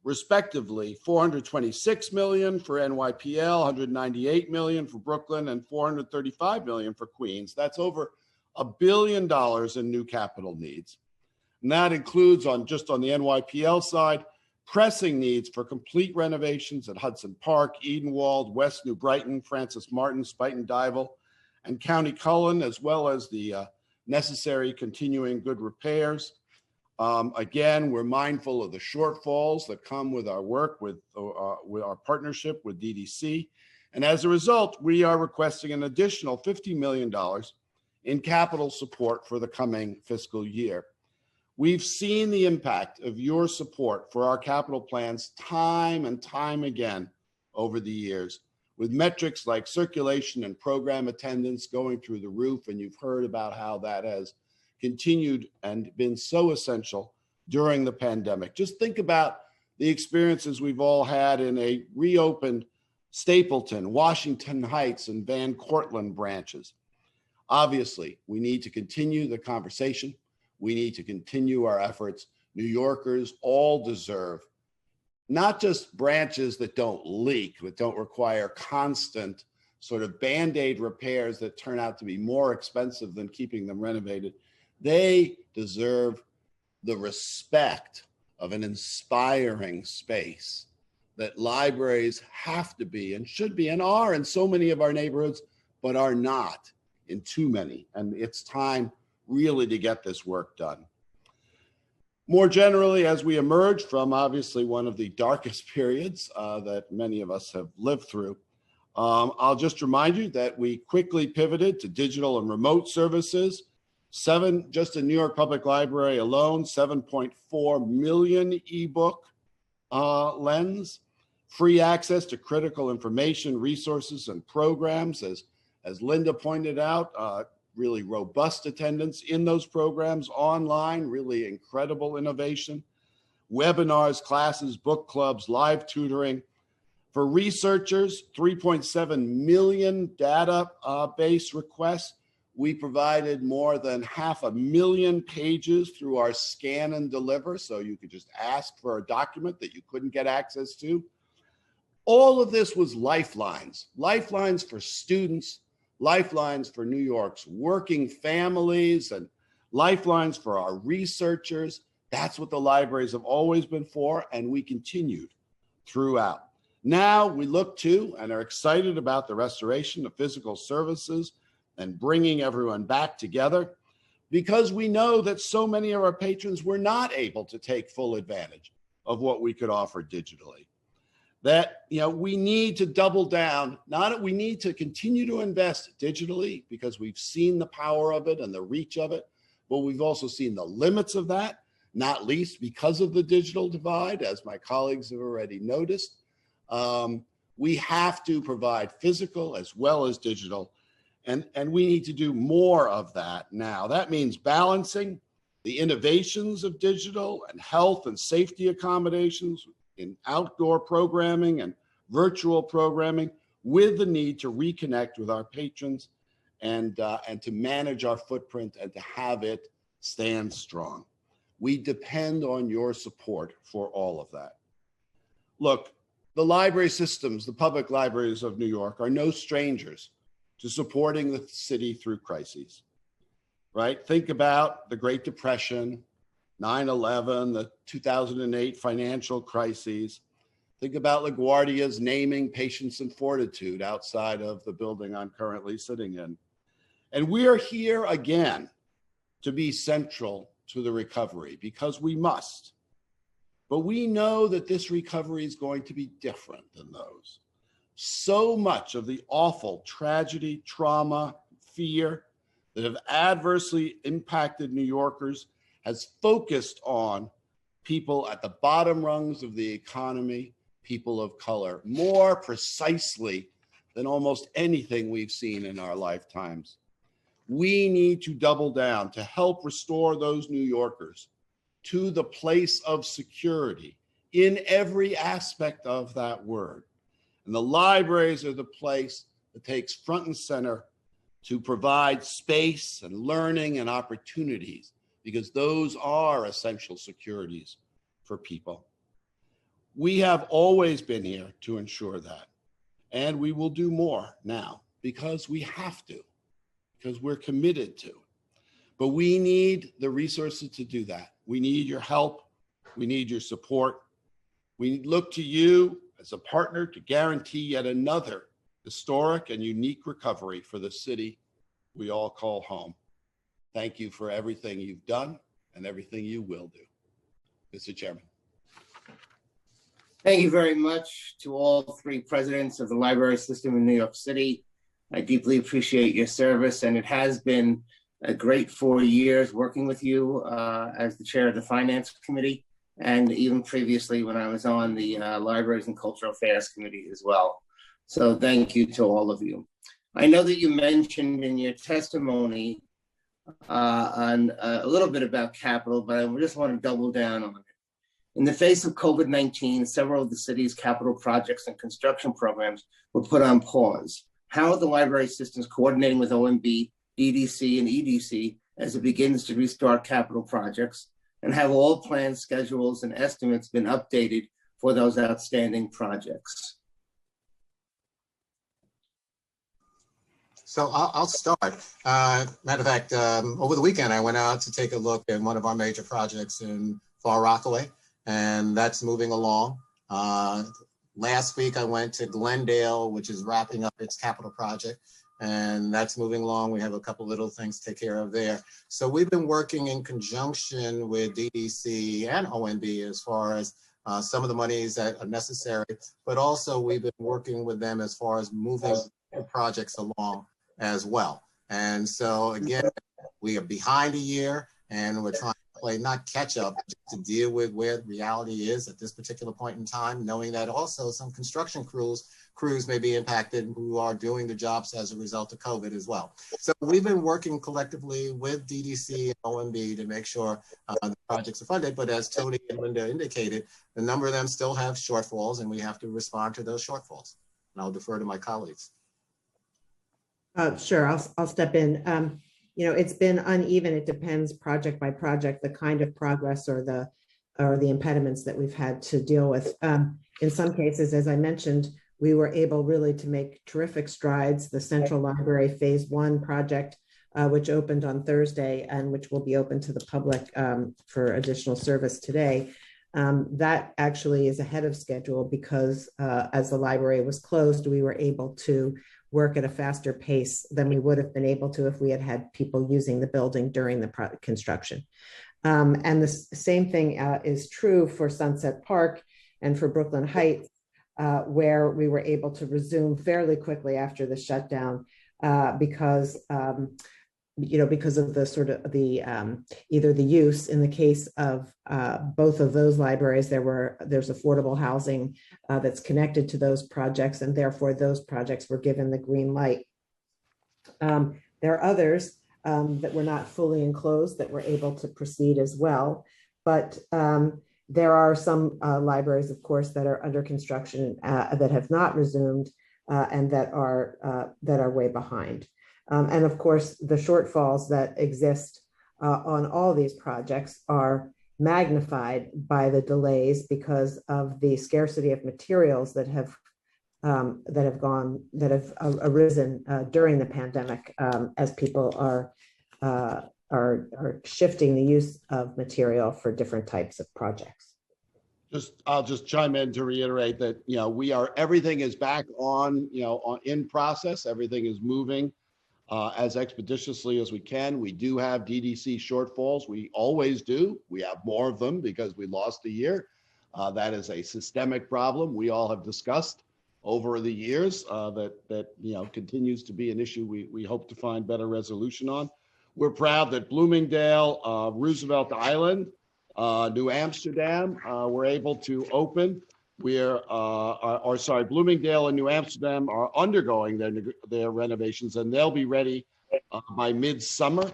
respectively $426 million for NYPL, $198 million for Brooklyn, and $435 million for Queens. That's over $1 billion in new capital needs. And that includes just on the NYPL side, pressing needs for complete renovations at Hudson Park, Edenwald, West New Brighton, Francis Martin, Spuyten Duyvil, and County Cullen, as well as the necessary continuing good repairs. Again, we're mindful of the shortfalls that come with our work with our partnership with DDC. And as a result, we are requesting an additional $50 million in capital support for the coming fiscal year. We've seen the impact of your support for our capital plans time and time again over the years, with metrics like circulation and program attendance going through the roof. And you've heard about how that has continued and been so essential during the pandemic. Just think about the experiences we've all had in a reopened Stapleton, Washington Heights, and Van Cortlandt branches. Obviously, we need to continue the conversation. We need to continue our efforts. New Yorkers all deserve not just branches that don't leak, that don't require constant sort of Band-Aid repairs that turn out to be more expensive than keeping them renovated. They deserve the respect of an inspiring space that libraries have to be and should be and are in so many of our neighborhoods, but are not in too many. And it's time really to get this work done. More generally, as we emerge from obviously one of the darkest periods that many of us have lived through, I'll just remind you that we quickly pivoted to digital and remote services. Just in New York Public Library alone, 7.4 million ebook lens, free access to critical information, resources, and programs. As Linda pointed out, really robust attendance in those programs online, really incredible innovation. Webinars, classes, book clubs, live tutoring. For researchers, 3.7 million database requests. We provided more than 500,000 pages through our scan and deliver, so you could just ask for a document that you couldn't get access to. All of this was lifelines, lifelines for students, lifelines for New York's working families, and lifelines for our researchers. That's what the libraries have always been for, and we continued throughout. Now we look to and are excited about the restoration of physical services and bringing everyone back together, because we know that so many of our patrons were not able to take full advantage of what we could offer digitally. That, we need to double down, we need to continue to invest digitally because we've seen the power of it and the reach of it, but we've also seen the limits of that, not least because of the digital divide, as my colleagues have already noticed. We have to provide physical as well as digital. And we need to do more of that now. That means balancing the innovations of digital and health and safety accommodations in outdoor programming and virtual programming with the need to reconnect with our patrons and to manage our footprint and to have it stand strong. We depend on your support for all of that. Look, the library systems, the public libraries of New York are no strangers to supporting the city through crises, right? Think about the Great Depression, 9/11, the 2008 financial crises. Think about LaGuardia's naming Patience and Fortitude outside of the building I'm currently sitting in. And we are here again to be central to the recovery because we must. But we know that this recovery is going to be different than those. So much of the awful tragedy, trauma, fear that have adversely impacted New Yorkers has focused on people at the bottom rungs of the economy, people of color more precisely than almost anything we've seen in our lifetimes. We need to double down to help restore those New Yorkers to the place of security in every aspect of that word. And the libraries are the place that takes front and center to provide space and learning and opportunities, because those are essential securities for people. We have always been here to ensure that, and we will do more now because we have to, because we're committed to. But we need the resources to do that. We need your help. We need your support. We look to you as a partner to guarantee yet another historic and unique recovery for the city we all call home. Thank you for everything you've done and everything you will do. Mr. Chairman. Thank you very much to all three presidents of the library system in New York City. I deeply appreciate your service, and it has been a great 4 years working with you as the chair of the Finance Committee, and even previously when I was on the Libraries and Cultural Affairs Committee as well. So thank you to all of you. I know that you mentioned in your testimony on a little bit about capital, but I just want to double down on it. In the face of COVID-19, several of the city's capital projects and construction programs were put on pause. How are the library systems coordinating with OMB, DDC, and EDC as it begins to restart capital projects? And have all planned schedules and estimates been updated for those outstanding projects? So I'll start. Matter of fact, over the weekend, I went out to take a look at one of our major projects in Far Rockaway, and that's moving along. Last week, I went to Glendale, which is wrapping up its capital project, and that's moving along. We have a couple little things to take care of there. So we've been working in conjunction with DDC and OMB as far as some of the monies that are necessary, but also we've been working with them as far as moving the projects along as well. And so again, we are behind a year, and we're trying to play not catch up, but to deal with where reality is at this particular point in time, knowing that also some construction crews may be impacted who are doing the jobs as a result of COVID as well. So we've been working collectively with DDC and OMB to make sure the projects are funded, but as Tony and Linda indicated, a number of them still have shortfalls, and we have to respond to those shortfalls. And I'll defer to my colleagues. Sure, I'll step in. You know, it's been uneven. It depends project by project, the kind of progress or the impediments that we've had to deal with. In some cases, as I mentioned, we were able really to make terrific strides. The Central Library Phase 1 project, which opened on Thursday and which will be open to the public for additional service today. That actually is ahead of schedule because as the library was closed, we were able to work at a faster pace than we would have been able to if we had had people using the building during the construction. And the same thing is true for Sunset Park and for Brooklyn Heights, where we were able to resume fairly quickly after the shutdown because of the sort of the either the use in the case of both of those libraries, there's affordable housing that's connected to those projects, and therefore those projects were given the green light. There are others that were not fully enclosed that were able to proceed as well, but there are some libraries, of course, that are under construction that have not resumed and that are way behind. And of course, the shortfalls that exist on all these projects are magnified by the delays because of the scarcity of materials that have arisen during the pandemic as people are shifting the use of material for different types of projects. I'll just chime in to reiterate that, everything is back on, in process. Everything is moving as expeditiously as we can. We do have DDC shortfalls. We always do. We have more of them because we lost a year. That is a systemic problem we all have discussed over the years that continues to be an issue we hope to find better resolution on. We're proud that Bloomingdale, Roosevelt Island, New Amsterdam were able to open Bloomingdale and New Amsterdam are undergoing their renovations, and they'll be ready by midsummer.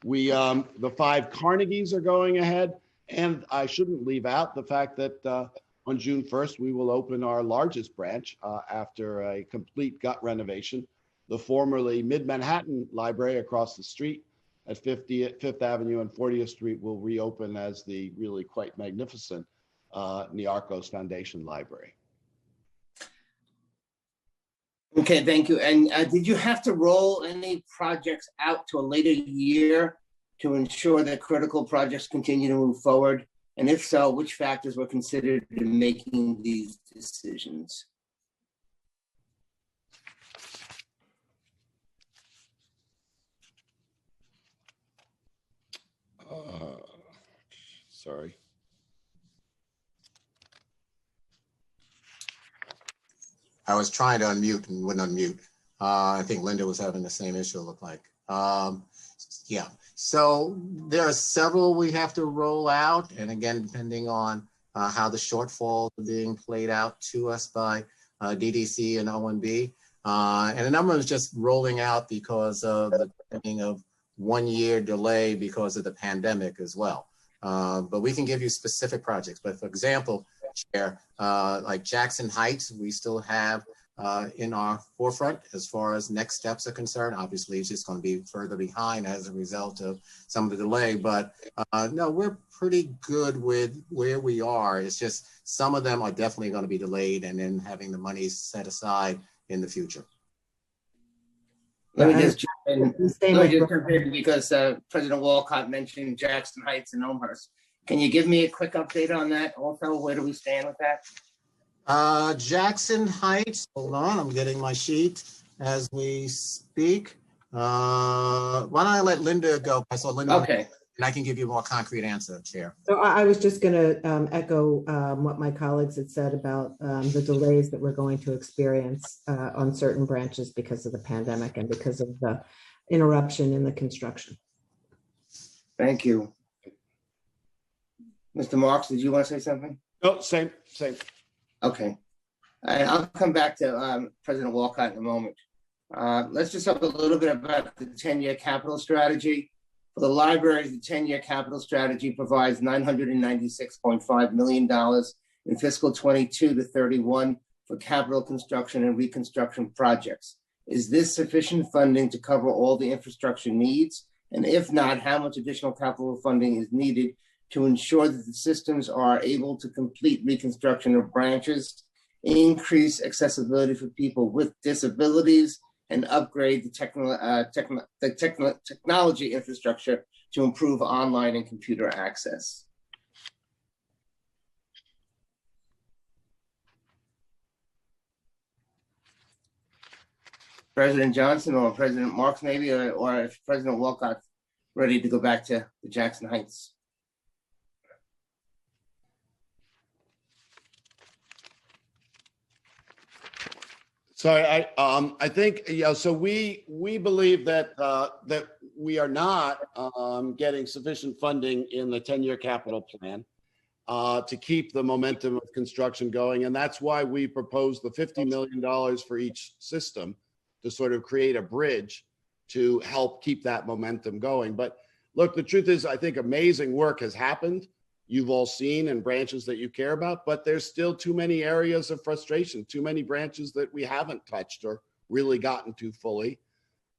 The 5 Carnegies are going ahead, and I shouldn't leave out the fact that on June 1st, we will open our largest branch after a complete gut renovation. The formerly Mid-Manhattan Library across the street at 5th Avenue and 40th Street will reopen as the really quite magnificent Niarchos Foundation Library. Okay, thank you. And did you have to roll any projects out to a later year to ensure that critical projects continue to move forward? And if so, which factors were considered in making these decisions? Sorry. I was trying to unmute and wouldn't unmute. I think Linda was having the same issue, it looked like. Yeah, so there are several we have to roll out. And again, depending on how the shortfalls are being played out to us by DDC and OMB. And a number is just rolling out because of the timing of 1 year delay because of the pandemic as well. But we can give you specific projects. But for example, Chair, like Jackson Heights, we still have in our forefront as far as next steps are concerned. Obviously, it's just going to be further behind as a result of some of the delay. But no, we're pretty good with where we are. It's just some of them are definitely going to be delayed and then having the money set aside in the future. Let me just jump in because President Walcott mentioned Jackson Heights and Elmhurst. Can you give me a quick update on that? Also, where do we stand with that? Jackson Heights, hold on, I'm getting my sheet as we speak. Why don't I let Linda go? I saw Linda. Okay. And I can give you a more concrete answer, Chair. So I was just going to echo what my colleagues had said about the delays that we're going to experience on certain branches because of the pandemic and because of the interruption in the construction. Thank you. Mr. Marks, did you want to say something? No, same. Okay. I'll come back to President Walcott in a moment. Let's just talk a little bit about the 10-year capital strategy. For the libraries, the 10-year capital strategy provides $996.5 million in fiscal 22 to 31 for capital construction and reconstruction projects. Is this sufficient funding to cover all the infrastructure needs? And if not, how much additional capital funding is needed to ensure that the systems are able to complete reconstruction of branches, increase accessibility for people with disabilities, and upgrade the technology infrastructure to improve online and computer access? President Johnson or President Marks maybe, or if President Walcott's ready to go back to the Jackson Heights. Sorry, I think, so we believe that that we are not getting sufficient funding in the 10-year capital plan to keep the momentum of construction going. And that's why we proposed the $50 million for each system to sort of create a bridge to help keep that momentum going. But look, the truth is, I think amazing work has happened. You've all seen in branches that you care about, but there's still too many areas of frustration, too many branches that we haven't touched or really gotten to fully,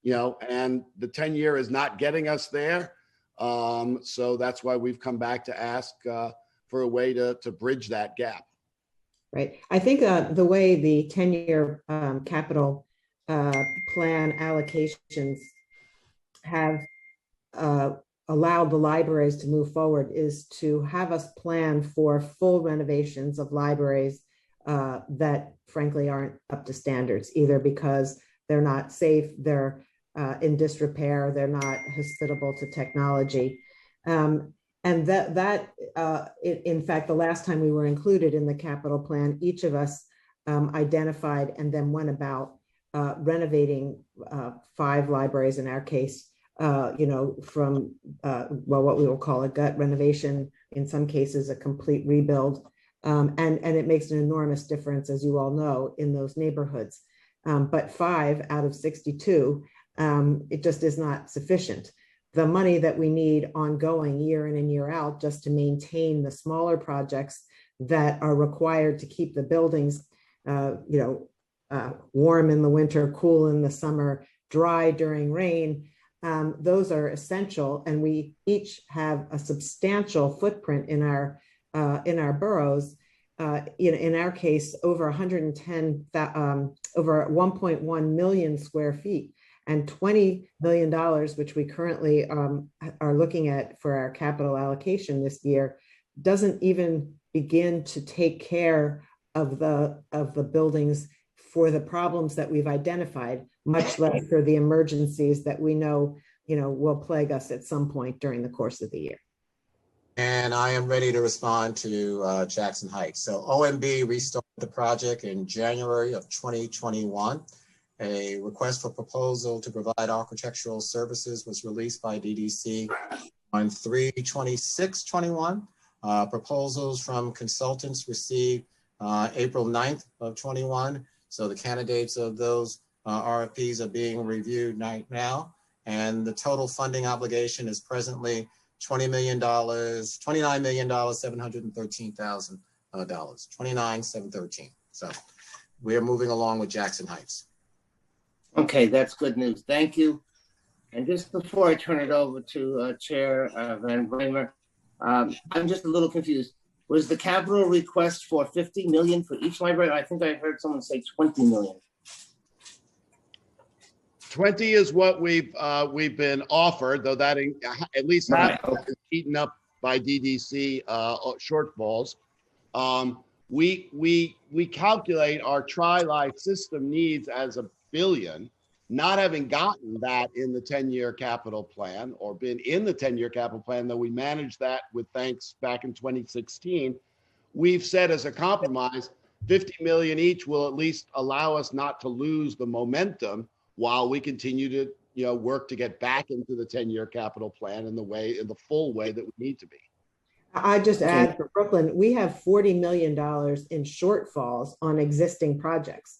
and the 10-year is not getting us there. So that's why we've come back to ask for a way to bridge that gap. Right. I think the way the 10-year capital plan allocations have allowed the libraries to move forward is to have us plan for full renovations of libraries that frankly aren't up to standards, either because they're not safe, they're in disrepair, they're not hospitable to technology. And that in fact, the last time we were included in the capital plan, each of us identified and then went about renovating 5 libraries in our case, from what we will call a gut renovation, in some cases a complete rebuild, And it makes an enormous difference, as you all know, in those neighborhoods. But 5 out of 62, it just is not sufficient. The money that we need ongoing year in and year out just to maintain the smaller projects that are required to keep the buildings, warm in the winter, cool in the summer, dry during rain, those are essential. And we each have a substantial footprint in our boroughs. In our case, over 1.1 million square feet, and $20 million, which we currently are looking at for our capital allocation this year, doesn't even begin to take care of the buildings for the problems that we've identified, much less for the emergencies that we know will plague us at some point during the course of the year. And I am ready to respond to Jackson Heights. So OMB restarted the project in January of 2021. A request for proposal to provide architectural services was released by DDC on 3/26/21. Proposals from consultants received April 9th of 21. So the candidates of those RFPs are being reviewed right now. And the total funding obligation is presently $29,713,000. $29,713. So we're moving along with Jackson Heights. Okay, that's good news. Thank you. And just before I turn it over to Chair Van Bramer, I'm just a little confused. Was the capital request for 50 million for each library? I think I heard someone say 20 million. 20 is what we've been offered, though that at least is eaten up by DDC shortfalls. We calculate our Tri-Life system needs as $1 billion, not having gotten that in the 10-year capital plan or been in the 10-year capital plan, though we managed that with thanks back in 2016. We've said as a compromise, 50 million each will at least allow us not to lose the momentum while we continue to work to get back into the 10-year capital plan in the full way that we need to be. I just add for Brooklyn, we have $40 million in shortfalls on existing projects.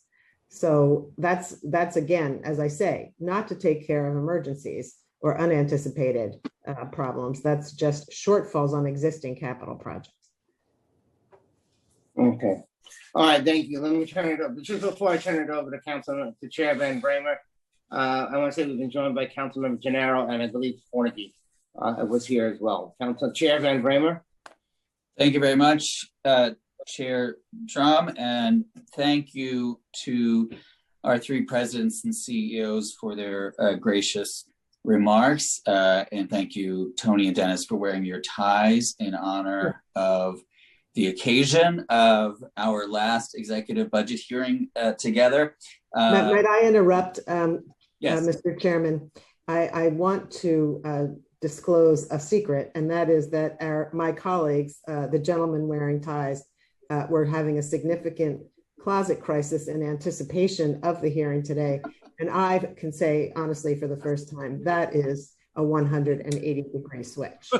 So that's again, as I say, not to take care of emergencies or unanticipated problems. That's just shortfalls on existing capital projects. Okay. All right, thank you. Let me turn it over. Just before I turn it over to Chair Van Bramer, I want to say we've been joined by Councilmember Gennaro and I believe Fornicky was here as well. Chair Van Bramer. Thank you very much, Chair Drum, and thank you to our 3 presidents and CEOs for their gracious remarks. And thank you, Tony and Dennis, for wearing your ties in honor of the occasion of our last executive budget hearing together. Might I interrupt, yes. Mr. Chairman? I want to disclose a secret, and that is that my colleagues, the gentlemen wearing ties, were having a significant closet crisis in anticipation of the hearing today. And I can say, honestly, for the first time, that is a 180-degree switch.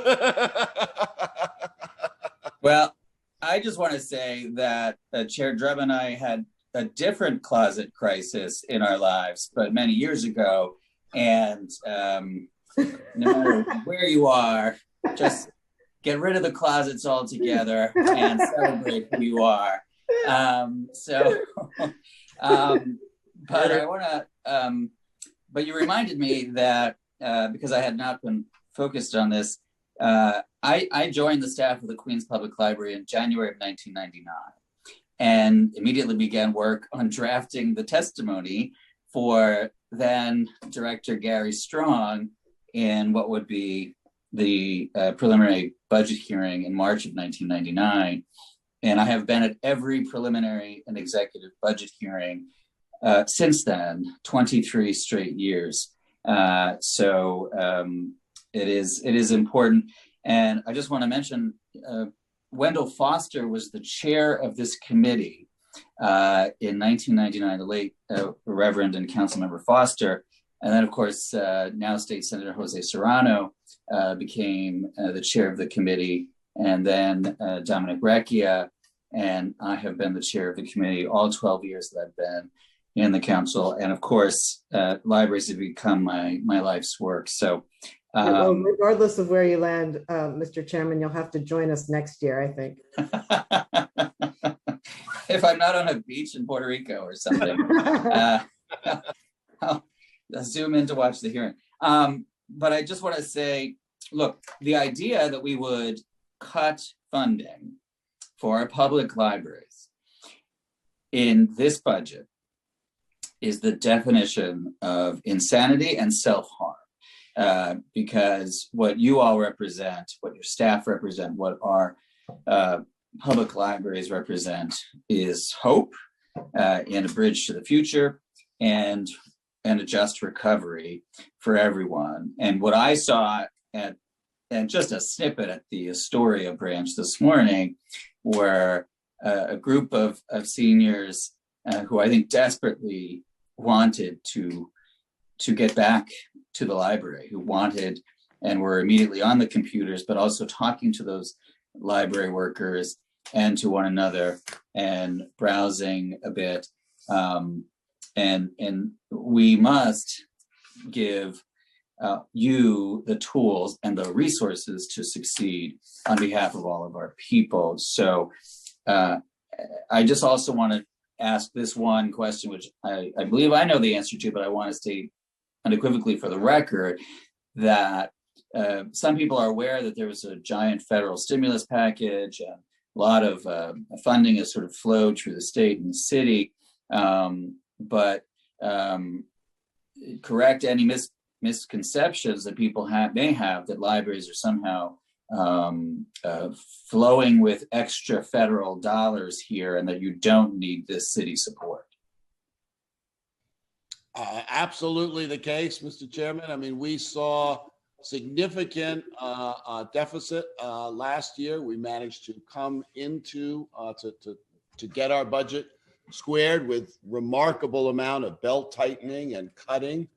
Well, I just want to say that Chair Drum and I had a different closet crisis in our lives, but many years ago. And no matter where you are, just get rid of the closets altogether and celebrate who you are. But I want to, but you reminded me that because I had not been focused on this, I joined the staff of the Queens Public Library in January of 1999 and immediately began work on drafting the testimony for then Director Gary Strong in what would be the preliminary budget hearing in March of 1999. And I have been at every preliminary and executive budget hearing since then, 23 straight years. So it is important. And I just want to mention, Wendell Foster was the chair of this committee in 1999, the late Reverend and Councilmember Foster. And then, of course, now State Senator Jose Serrano became the chair of the committee. And then Dominic Recchia And I have been the chair of the committee all 12 years that I've been in the council. And of course, libraries have become my life's work. So Well, regardless of where you land, Mr. Chairman, you'll have to join us next year, I think. if I'm not on a beach in Puerto Rico or something, I'll zoom in to watch the hearing. But I just want to say, look, the idea that we would cut funding for our public libraries in this budget is the definition of insanity and self-harm. Because what you all represent, what your staff represent, what our public libraries represent is hope and a bridge to the future and a just recovery for everyone. And what I saw and just a snippet at the Astoria branch this morning were a group of seniors who I think desperately wanted to get back to the library, who wanted and were immediately on the computers, but also talking to those library workers and to one another and browsing a bit. And we must give you the tools and the resources to succeed on behalf of all of our people. So I just also want to ask this one question, which I believe I know the answer to, but I want to state unequivocally for the record that some people are aware that there was a giant federal stimulus package. A lot of funding has sort of flowed through the state and the city, but correct any misconceptions that people may have that libraries are somehow flowing with extra federal dollars here and that you don't need this city support. Absolutely the case, Mr. Chairman. I mean, we saw significant deficit last year. We managed to come into to get our budget squared with remarkable amount of belt tightening and cutting.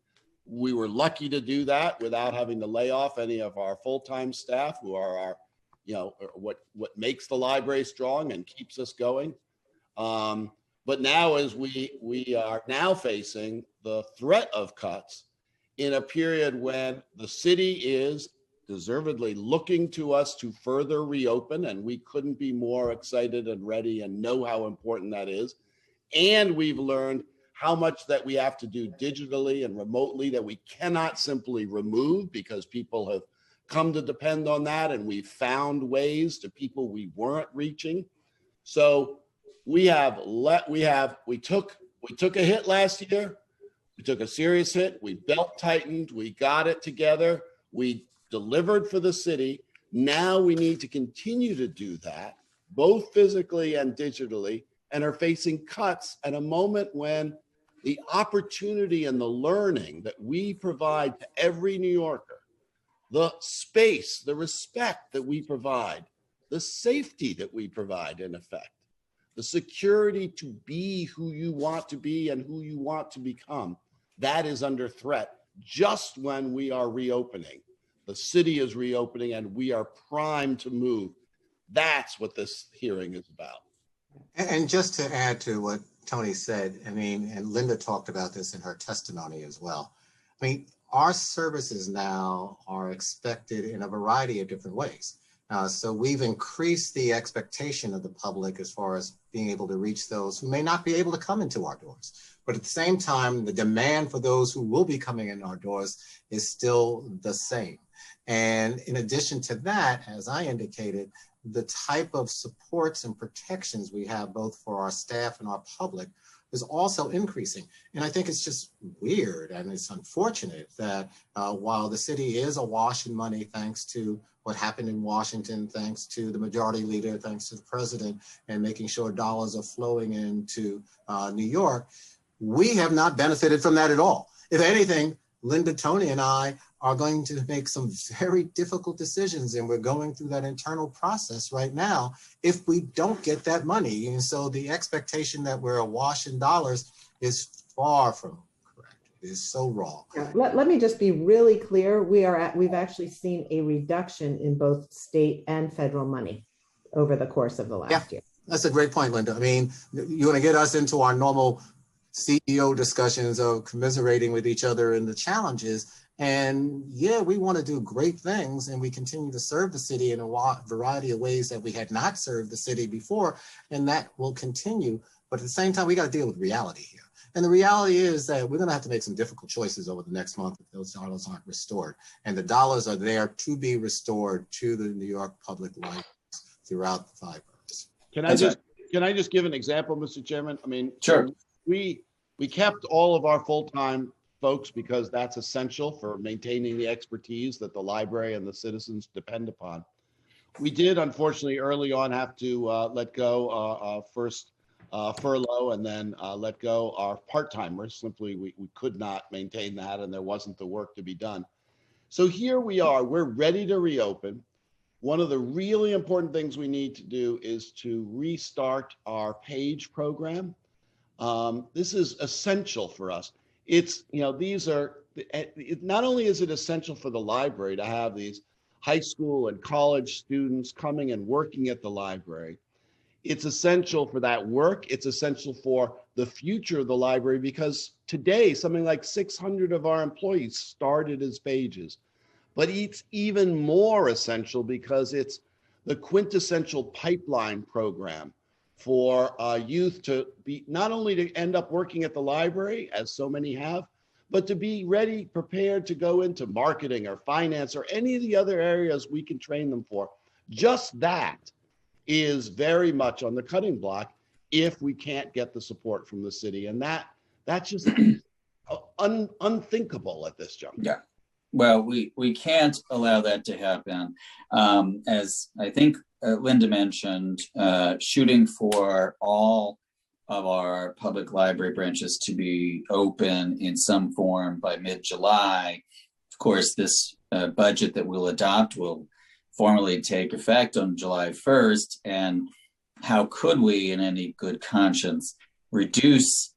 We were lucky to do that without having to lay off any of our full-time staff, who are our, what makes the library strong and keeps us going. But now, as we are now facing the threat of cuts in a period when the city is deservedly looking to us to further reopen, and we couldn't be more excited and ready and know how important that is. And we've learned how much that we have to do digitally and remotely that we cannot simply remove because people have come to depend on that, and we've found ways to people we weren't reaching. So we took a hit last year. We took a serious hit. We belt tightened. We got it together. We delivered for the city. Now we need to continue to do that, both physically and digitally, and are facing cuts at a moment when the opportunity and the learning that we provide to every New Yorker, the space, the respect that we provide, the safety that we provide, in effect, the security to be who you want to be and who you want to become, that is under threat just when we are reopening. The city is reopening and we are primed to move. That's what this hearing is about. And just to add to what Tony said, I mean, and Linda talked about this in her testimony as well. I mean, our services now are expected in a variety of different ways. So we've increased the expectation of the public as far as being able to reach those who may not be able to come into our doors. But at the same time, the demand for those who will be coming in our doors is still the same. And in addition to that, as I indicated, the type of supports and protections we have both for our staff and our public is also increasing. And I think it's just weird and it's unfortunate that while the city is awash in money, thanks to what happened in Washington, thanks to the majority leader, thanks to the president, and making sure dollars are flowing into New York, we have not benefited from that at all. If anything, Linda, Tony, and I are going to make some very difficult decisions, and we're going through that internal process right now if we don't get that money. And so the expectation that we're awash in dollars is far from correct. It is so wrong. Yeah, let me just be really clear. We've actually seen a reduction in both state and federal money over the course of the last year. That's a great point, Linda. I mean, you want to get us into our normal CEO discussions of commiserating with each other and the challenges. And yeah, we want to do great things, and we continue to serve the city in a variety of ways that we had not served the city before, and that will continue. But at the same time, we got to deal with reality here. And the reality is that we're going to have to make some difficult choices over the next month if those dollars aren't restored. And the dollars are there to be restored to the New York Public Libraries throughout the 5 boroughs. Can I just give an example, Mr. Chairman? I mean, sure. We kept all of our full-time folks because that's essential for maintaining the expertise that the library and the citizens depend upon. We did, unfortunately, early on have to let go first furlough and then let go our part-timers. Simply, we could not maintain that, and there wasn't the work to be done. So here we are. We're ready to reopen. One of the really important things we need to do is to restart our PAGE program. This is essential for us. It's, these are, not only is it essential for the library to have these high school and college students coming and working at the library, it's essential for that work. It's essential for the future of the library, because today something like 600 of our employees started as pages. But it's even more essential because it's the quintessential pipeline program for youth to be, not only to end up working at the library, as so many have, but to be ready, prepared to go into marketing or finance or any of the other areas we can train them for. Just that is very much on the cutting block if we can't get the support from the city. And that's just unthinkable at this juncture. Yeah. Well, we can't allow that to happen. As I think Linda mentioned, shooting for all of our public library branches to be open in some form by mid-July. Of course, this budget that we'll adopt will formally take effect on July 1st. And how could we, in any good conscience, reduce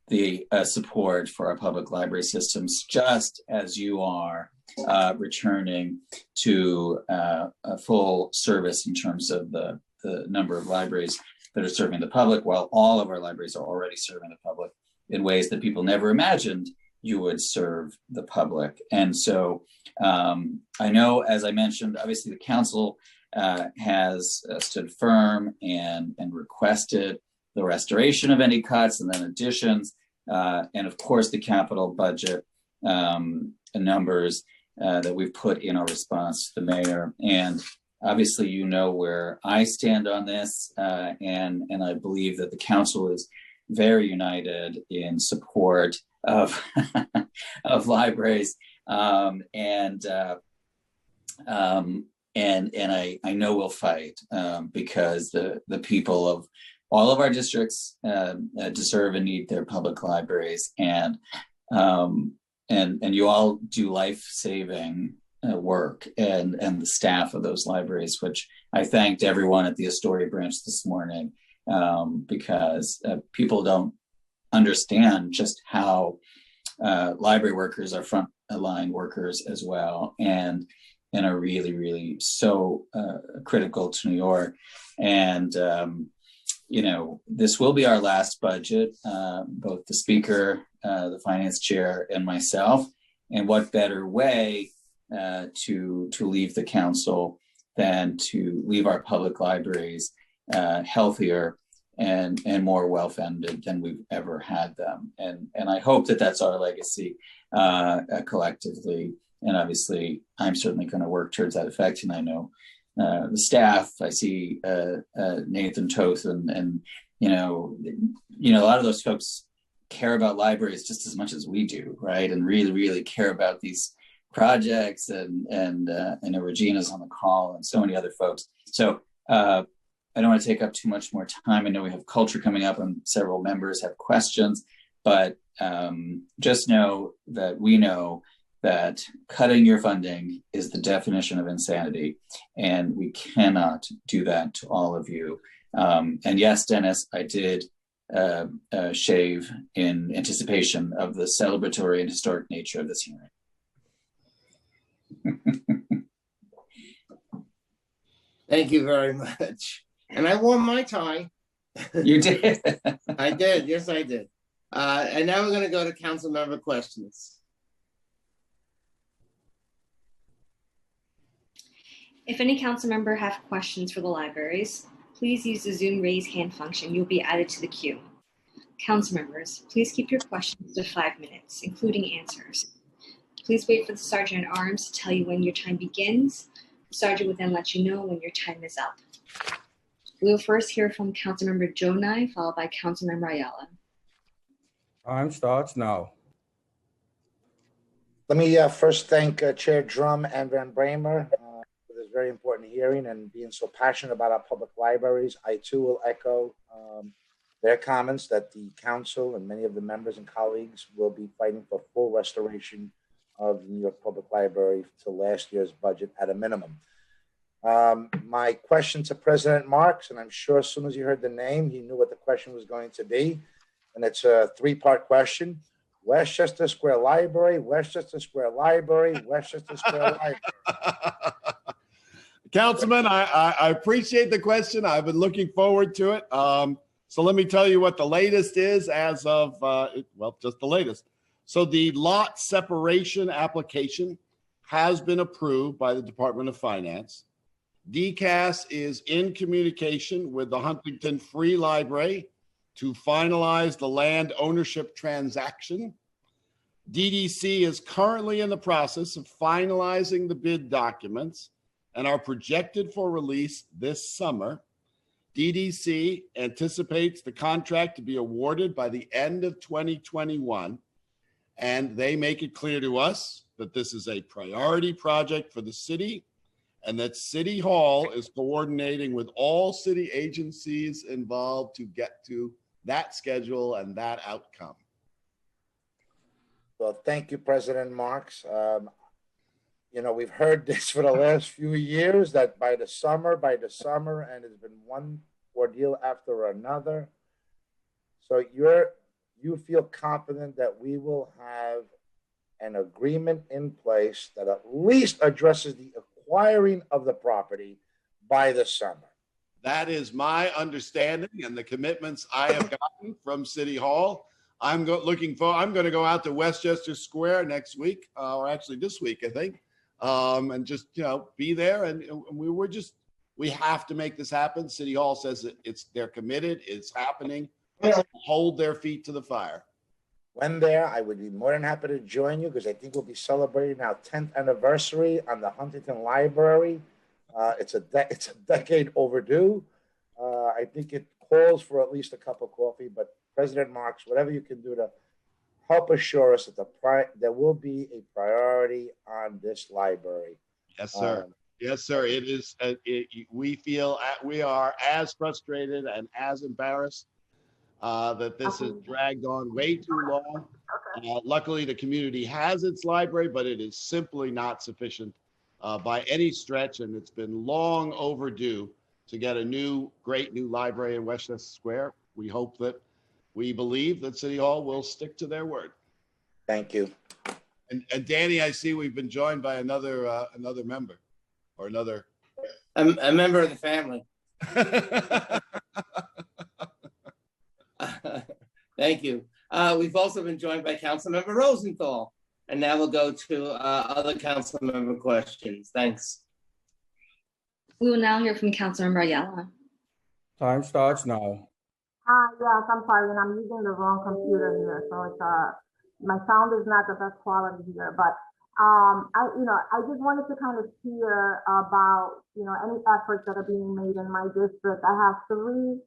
the support for our public library systems, just as you are returning to a full service in terms of the number of libraries that are serving the public, while all of our libraries are already serving the public in ways that people never imagined you would serve the public. And so I know, as I mentioned, obviously the council has stood firm and requested the restoration of any cuts and then additions, and of course the capital budget numbers that we've put in our response to the mayor. And obviously, you know where I stand on this, and I believe that the council is very united in support of of libraries, and I know we'll fight because the people of all of our districts deserve and need their public libraries, and you all do life-saving work, and the staff of those libraries, which I thanked everyone at the Astoria branch this morning, because people don't understand just how library workers are front-line workers as well, and are really, really so critical to New York. And this will be our last budget, both the speaker, the finance chair, and myself. And what better way to leave the council than to leave our public libraries healthier and more well-funded than we've ever had them. And I hope that that's our legacy collectively. And obviously, I'm certainly going to work towards that effect. And I know the staff, I see Nathan Toth and a lot of those folks care about libraries just as much as we do, right? And really, really care about these projects, and Regina's on the call, and so many other folks. So I don't want to take up too much more time. I know we have culture coming up and several members have questions, but just know that we know that cutting your funding is the definition of insanity, and we cannot do that to all of you. And yes, Dennis, I did shave in anticipation of the celebratory and historic nature of this hearing. Thank you very much. And I wore my tie. You did. I did. Yes, I did. And now we're going to go to council member questions. If any council member have questions for the libraries, please use the Zoom raise hand function. You'll be added to the queue. Council members, please keep your questions to 5 minutes, including answers. Please wait for the Sergeant at Arms to tell you when your time begins. The Sergeant will then let you know when your time is up. We will first hear from Councilmember Jonai, followed by Councilmember Ayala. Time starts now. Let me first thank Chair Drum and Van Bramer for this very important hearing and being so passionate about our public libraries. I too will echo their comments that the council and many of the members and colleagues will be fighting for full restoration of the New York Public Library to last year's budget at a minimum. My question to President Marks, and I'm sure as soon as he heard the name, he knew what the question was going to be. And it's a three-part question. Westchester Square Library, Westchester Square Library, Westchester Square Library. Councilman, I appreciate the question. I've been looking forward to it. So let me tell you what the latest is as of, well, just the latest. So the lot separation application has been approved by the Department of Finance. DCAS is in communication with the Huntington Free Library to finalize the land ownership transaction. DDC is currently in the process of finalizing the bid documents and are projected for release this summer. DDC anticipates the contract to be awarded by the end of 2021, and they make it clear to us that this is a priority project for the city and that City Hall is coordinating with all city agencies involved to get to that schedule and that outcome. Well, thank you, President Marks. You know, we've heard this for the last few years that by the summer, and it's been one ordeal after another. So you feel confident that we will have an agreement in place that at least addresses the acquiring of the property by the summer. That is my understanding and the commitments I have gotten from City Hall. I'm going to go out to Westchester Square next week, or actually this week, I think, and just, you know, be there. And we have to make this happen. City Hall says that they're committed. It's happening. Hold their feet to the fire. When there, I would be more than happy to join you because I think we'll be celebrating our 10th anniversary on the Huntington Library. It's a decade overdue. I think it calls for at least a cup of coffee, but President Marks, whatever you can do to help assure us that there will be a priority on this library. Yes, sir. Yes, sir. It is. We are as frustrated and as embarrassed that this has dragged on way too long. Luckily, the community has its library, but it is simply not sufficient by any stretch, and it's been long overdue to get a great new library in Westchester Square. We believe that City Hall will stick to their word. Thank you. And Danny, I see we've been joined by another member, or another a member of the family. Thank you. We've also been joined by Councilmember Rosenthal, and now we'll go to other council member questions. Thanks. We will now hear from Councilmember Ayala. Time starts now. Yes, I'm sorry, and I'm using the wrong computer here, so it's my sound is not the best quality here. But I just wanted to kind of hear about any efforts that are being made in my district. I have 3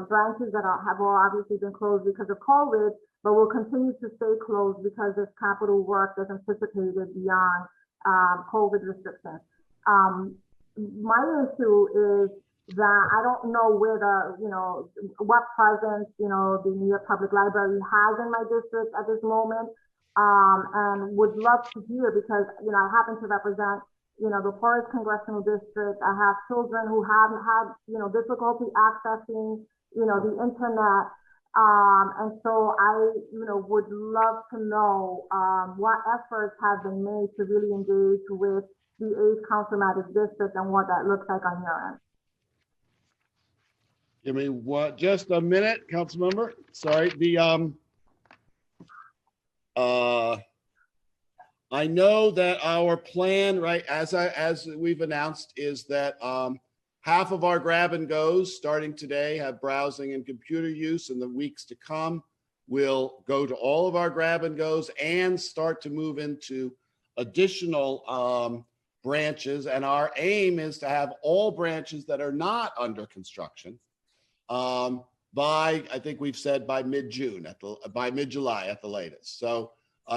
branches that have all obviously been closed because of COVID, but will continue to stay closed because there's capital work that's anticipated beyond COVID restrictions. My issue is that I don't know where what presence, the New York Public Library has in my district at this moment, and would love to hear because, I happen to represent, the Forest Congressional District. I have children who haven't had, difficulty accessing, the internet. And so I, would love to know what efforts have been made to really engage with the 8th Councilmatic District and what that looks like on your end. Give me just a minute, council member. Sorry, I know that our plan, right, as we've announced, is that half of our grab and goes starting today have browsing and computer use. In the weeks to come, we'll go to all of our grab and goes and start to move into additional branches. And our aim is to have all branches that are not under construction by, I think we've said by mid-June, by mid-July at the latest. So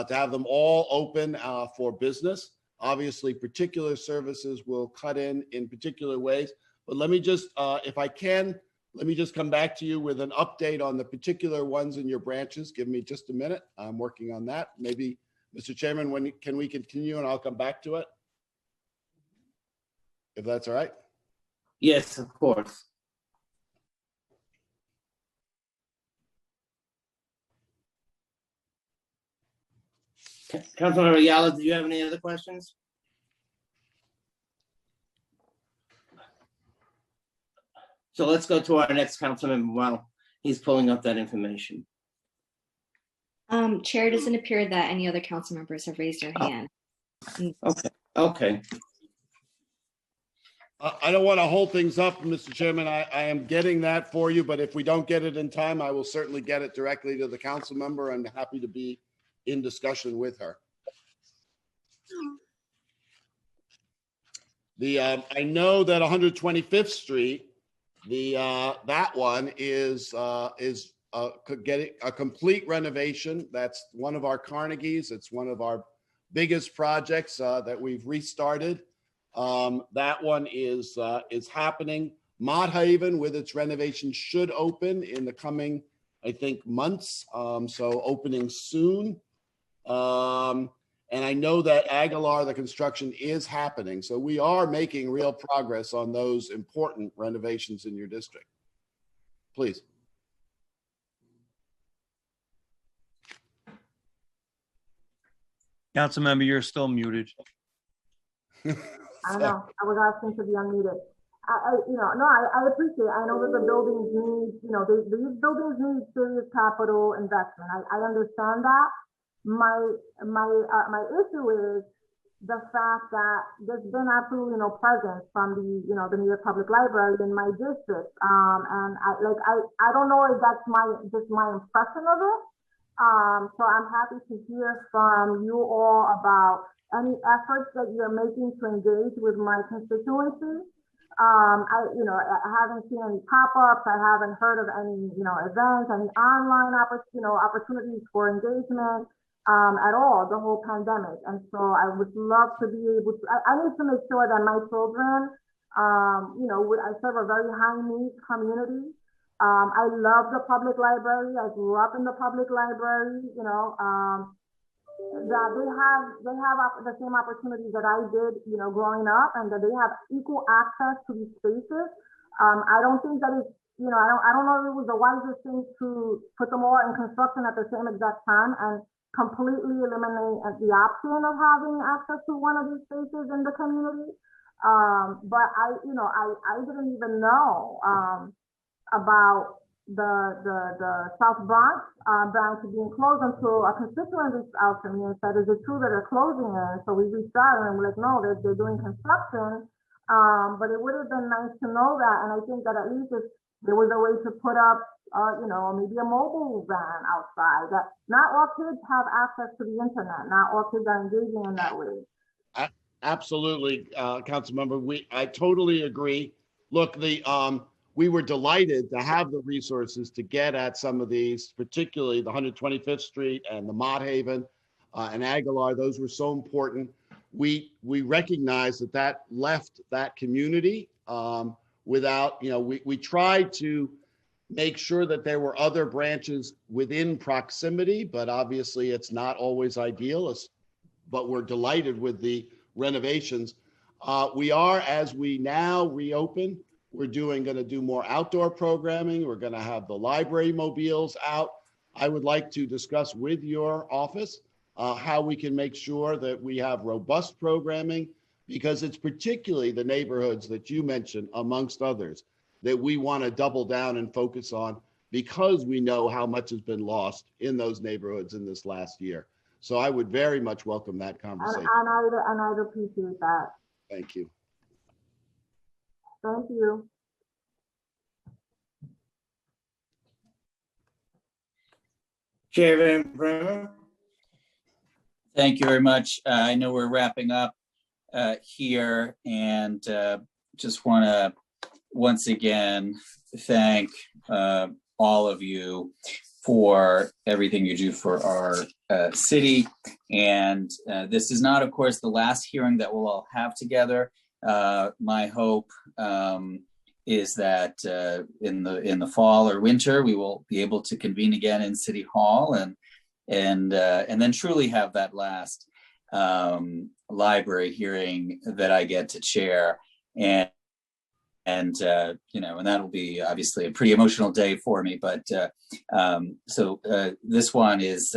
to have them all open for business. Obviously, particular services will cut in particular ways. But let me just, if I can, let me just come back to you with an update on the particular ones in your branches. Give me just a minute. I'm working on that. Maybe, Mr. Chairman, can we continue and I'll come back to it? If that's all right? Yes, of course. Councilmember Ayala, do you have any other questions? So let's go to our next councilmember while he's pulling up that information. Chair, it doesn't appear that any other council members have raised their hand. Okay. I don't want to hold things up, Mr. Chairman. I am getting that for you, but if we don't get it in time, I will certainly get it directly to the council member. I'm happy to be in discussion with her. I know that 125th Street, that one is getting a complete renovation. That's one of our Carnegies. It's one of our biggest projects that we've restarted. That one is happening. Mott Haven with its renovation should open in the coming, I think, months. So opening soon. And I know that Aguilar, the construction is happening. So we are making real progress on those important renovations in your district. Please. Councilmember, you're still muted. I know, I was asking to be unmuted. I appreciate it. I know that the buildings need, these buildings need serious capital investment. I understand that. My issue is the fact that there's been absolutely no presence from the New York Public Library in my district. And I don't know if that's just my impression of it. So I'm happy to hear from you all about any efforts that you're making to engage with my constituency. I haven't seen any pop-ups. I haven't heard of any, events, any online opportunities for engagement at all, the whole pandemic. And so I would love to be able to, I need to make sure that my children, I serve a very high needs community. I love the public library. I grew up in the public library, that they have the same opportunities that I did, growing up, and that they have equal access to these spaces. I don't think that it's, I don't know if it was the wisest thing to put them all in construction at the same exact time and completely eliminate the option of having access to one of these spaces in the community. But I didn't even know about the South Bronx branch being closed until a constituent reached out to me and said, is it true that they're closing it? So we reached out and we're like, no, they're doing construction. But it would have been nice to know that. And I think that at least if there was a way to put up, maybe a mobile van outside, that not all kids have access to the internet. Not all kids are engaging in that way. Absolutely, Councilmember. I totally agree. Look, we were delighted to have the resources to get at some of these, particularly the 125th Street and the Mott Haven and Aguilar. Those were so important. We recognize that left that community without, we tried to make sure that there were other branches within proximity, but obviously it's not always ideal, but we're delighted with the renovations. We are, as we now reopen, we're going to do more outdoor programming. We're going to have the library mobiles out. I would like to discuss with your office how we can make sure that we have robust programming, because it's particularly the neighborhoods that you mentioned, amongst others, that we want to double down and focus on because we know how much has been lost in those neighborhoods in this last year. So I would very much welcome that conversation. And I'd appreciate that. Thank you. Thank you. Chair Van Bramer. Thank you very much. I know we're wrapping up here, and just want to once again thank all of you for everything you do for our city. And this is not, of course, the last hearing that we'll all have together. My hope is that in the fall or winter, we will be able to convene again in City Hall and then truly have that last library hearing that I get to chair. And that'll be obviously a pretty emotional day for me. But so this one is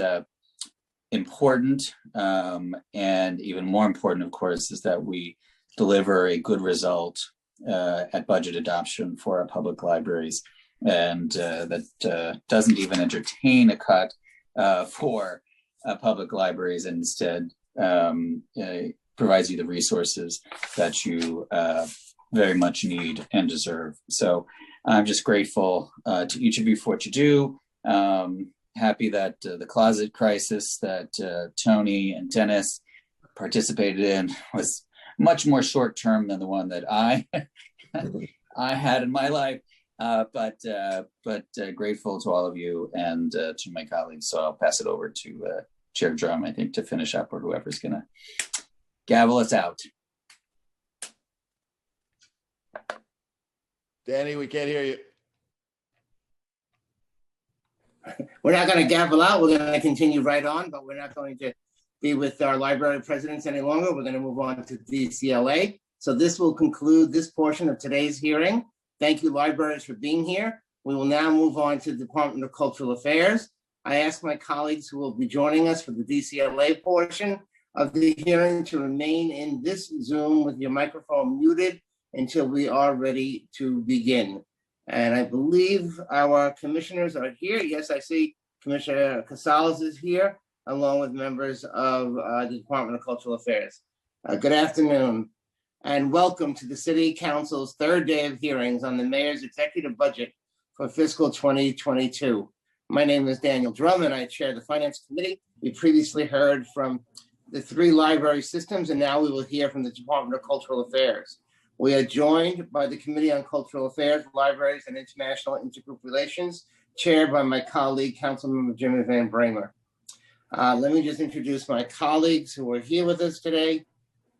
important, and even more important, of course, is that we deliver a good result at budget adoption for our public libraries, and that doesn't even entertain a cut for public libraries, and instead provides you the resources that you very much need and deserve. So I'm just grateful to each of you for what you do. Happy that the closet crisis that Tony and Dennis participated in was much more short term than the one that I had in my life. But grateful to all of you and to my colleagues. So I'll pass it over to Chair Drum, I think, to finish up, or whoever's gonna gavel us out. Danny, we can't hear you. We're not going to gavel out. We're going to continue right on, but we're not going to be with our library presidents any longer. We're going to move on to DCLA. So this will conclude this portion of today's hearing. Thank you, libraries, for being here. We will now move on to the Department of Cultural Affairs. I ask my colleagues who will be joining us for the DCLA portion of the hearing to remain in this Zoom with your microphone muted until we are ready to begin. And I believe our commissioners are here. Yes, I see Commissioner Casals is here, along with members of the Department of Cultural Affairs. Good afternoon, and welcome to the City Council's third day of hearings on the Mayor's executive budget for fiscal 2022. My name is Daniel Drum, and I chair the Finance Committee. We previously heard from the three library systems, and now we will hear from the Department of Cultural Affairs. We are joined by the Committee on Cultural Affairs, Libraries, and International Intergroup Relations, chaired by my colleague, Councilmember Jimmy Van Bramer. Let me just introduce my colleagues who are here with us today.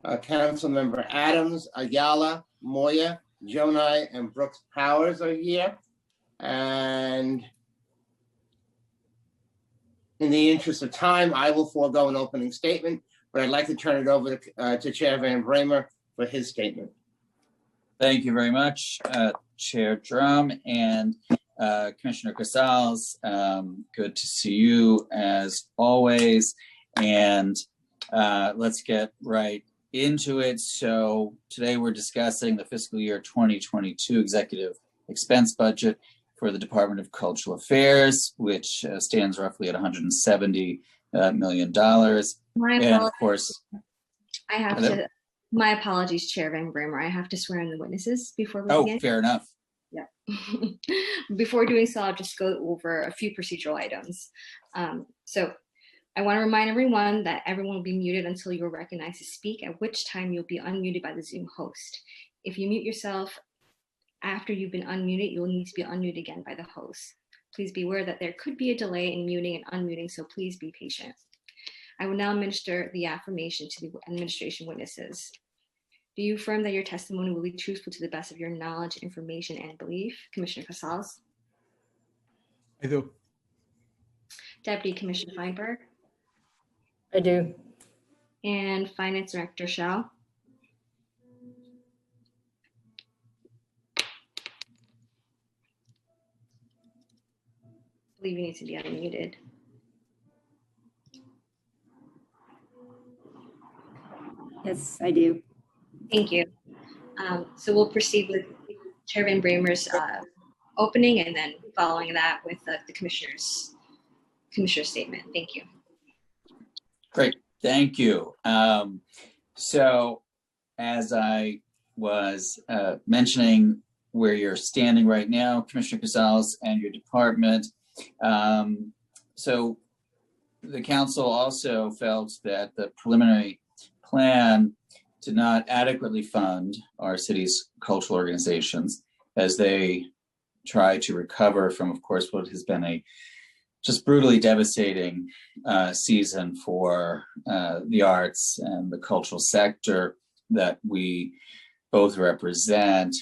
Councilmember Adams, Ayala, Moya, Jonai, and Brooks Powers are here. And in the interest of time, I will forego an opening statement, but I'd like to turn it over to Chair Van Bramer for his statement. Thank you very much, Chair Drum and Commissioner Casals. Good to see you as always. And let's get right into it. So today we're discussing the fiscal year 2022 executive expense budget for the Department of Cultural Affairs, which stands roughly at $170 million. And of course, I have to. My apologies, Chair Van Bramer. I have to swear in the witnesses before we begin. Oh, fair enough. Yeah. Before doing so, I'll just go over a few procedural items. So I want to remind everyone that everyone will be muted until you're recognized to speak, at which time you'll be unmuted by the Zoom host. If you mute yourself after you've been unmuted, you'll need to be unmuted again by the host. Please be aware that there could be a delay in muting and unmuting, so please be patient. I will now administer the affirmation to the administration witnesses. Do you affirm that your testimony will be truthful to the best of your knowledge, information, and belief? Commissioner Casals? I do. Deputy Commissioner Feinberg? I do. And Finance Director Shao? I believe you need to be unmuted. Yes, I do. Thank you. So we'll proceed with Chair Van Bramer's opening, and then following that with the commissioner's statement. Thank you. Great, thank you. So as I was mentioning where you're standing right now, Commissioner Casals and your department. So the council also felt that the preliminary plan did not adequately fund our city's cultural organizations as they try to recover from, of course, what has been a just brutally devastating season for the arts and the cultural sector that we both represent.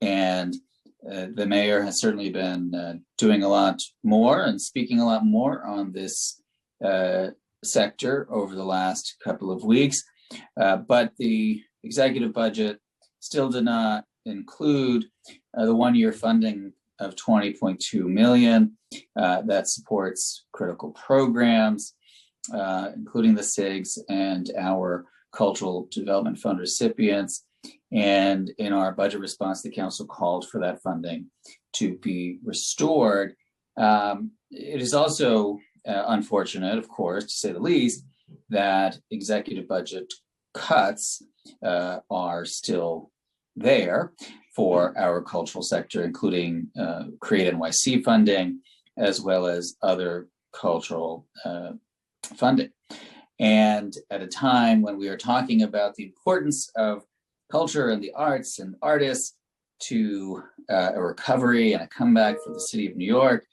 And the mayor has certainly been doing a lot more and speaking a lot more on this sector over the last couple of weeks. But the executive budget still did not include the one-year funding of $20.2 million that supports critical programs, including the SIGs and our Cultural Development Fund recipients. And in our budget response, the council called for that funding to be restored. It is also unfortunate, of course, to say the least, that executive budget cuts are still there for our cultural sector, including Create NYC funding, as well as other cultural funding. And at a time when we are talking about the importance of culture and the arts and artists to a recovery and a comeback for the city of New York,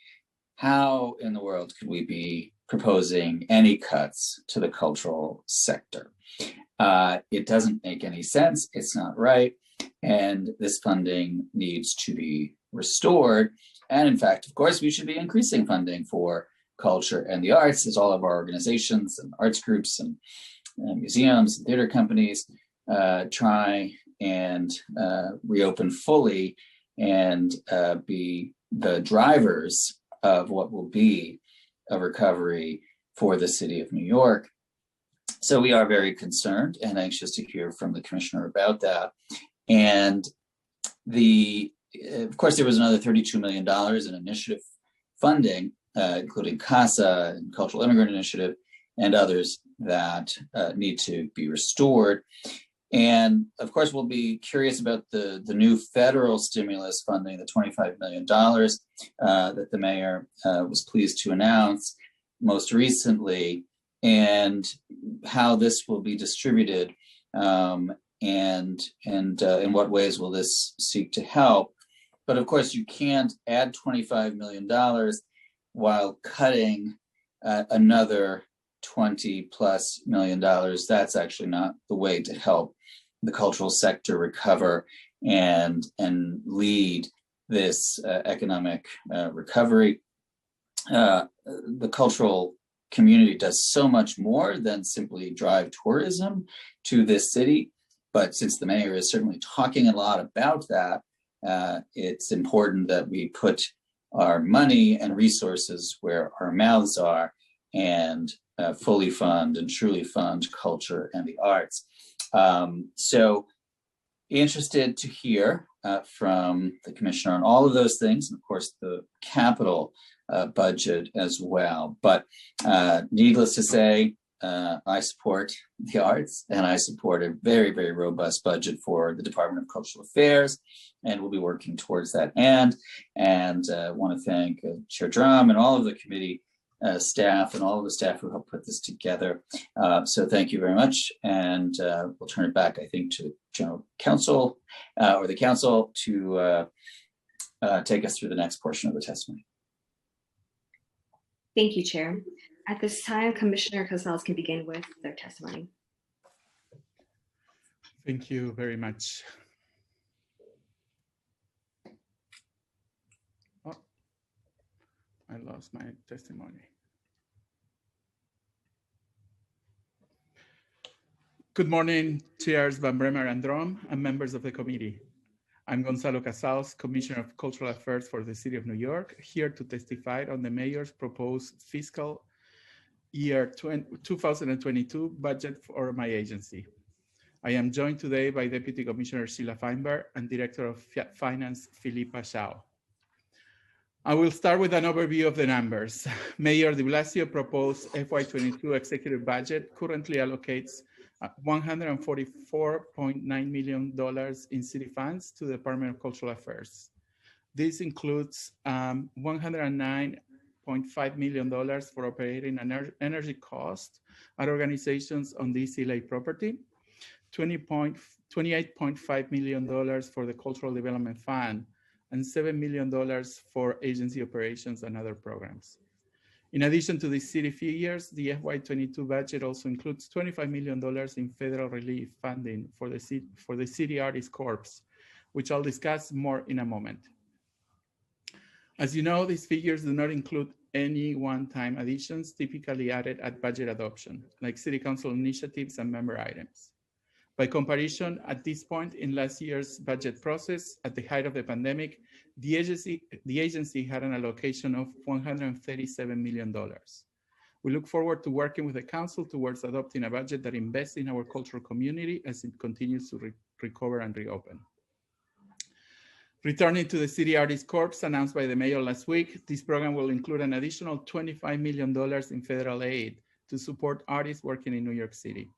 how in the world could we be proposing any cuts to the cultural sector? It doesn't make any sense. It's not right. And this funding needs to be restored. And in fact, of course, we should be increasing funding for culture and the arts, as all of our organizations and arts groups and museums and theater companies try and reopen fully and be the drivers of what will be a recovery for the city of New York. So we are very concerned and anxious to hear from the commissioner about that. And of course, there was another $32 million in initiative funding, including CASA and Cultural Immigrant Initiative and others that need to be restored. And of course, we'll be curious about the new federal stimulus funding, the $25 million that the mayor was pleased to announce most recently, and how this will be distributed, and in what ways will this seek to help. But of course, you can't add $25 million while cutting another $20+ million. That's actually not the way to help the cultural sector recover and lead this economic recovery. The cultural community does so much more than simply drive tourism to this city. But since the mayor is certainly talking a lot about that, it's important that we put our money and resources where our mouths are and fully fund and truly fund culture and the arts. So interested to hear from the commissioner on all of those things, and of course the capital budget as well. But needless to say, I support the arts, and I support a very, very robust budget for the Department of Cultural Affairs, and we'll be working towards that end. And I want to thank Chair Drum and all of the committee staff and all of the staff who helped put this together. So thank you very much. And we'll turn it back, I think, to General Counsel or the council to take us through the next portion of the testimony. Thank you, Chair. At this time, Commissioner Casals can begin with their testimony. Thank you very much. Oh, I lost my testimony. Good morning, Chairs Van Bremer and Drum, and members of the committee. I'm Gonzalo Casals, Commissioner of Cultural Affairs for the City of New York, here to testify on the Mayor's proposed fiscal year 2022 budget for my agency. I am joined today by Deputy Commissioner Sheila Feinberg and Director of Finance, Philippa Shao. I will start with an overview of the numbers. Mayor de Blasio proposed FY22 executive budget currently allocates $144.9 million in city funds to the Department of Cultural Affairs. This includes $109.5 million for operating energy costs at organizations on DCLA property, $28.5 million for the Cultural Development Fund, and $7 million for agency operations and other programs. In addition to these city figures, the FY22 budget also includes $25 million in federal relief funding for the City Artists Corps, which I'll discuss more in a moment. As you know, these figures do not include any one-time additions typically added at budget adoption, like City Council initiatives and member items. By comparison, at this point in last year's budget process, at the height of the pandemic, the agency had an allocation of $137 million. We look forward to working with the council towards adopting a budget that invests in our cultural community as it continues to recover and reopen. Returning to the City Artists Corps announced by the mayor last week, this program will include an additional $25 million in federal aid to support artists working in New York City.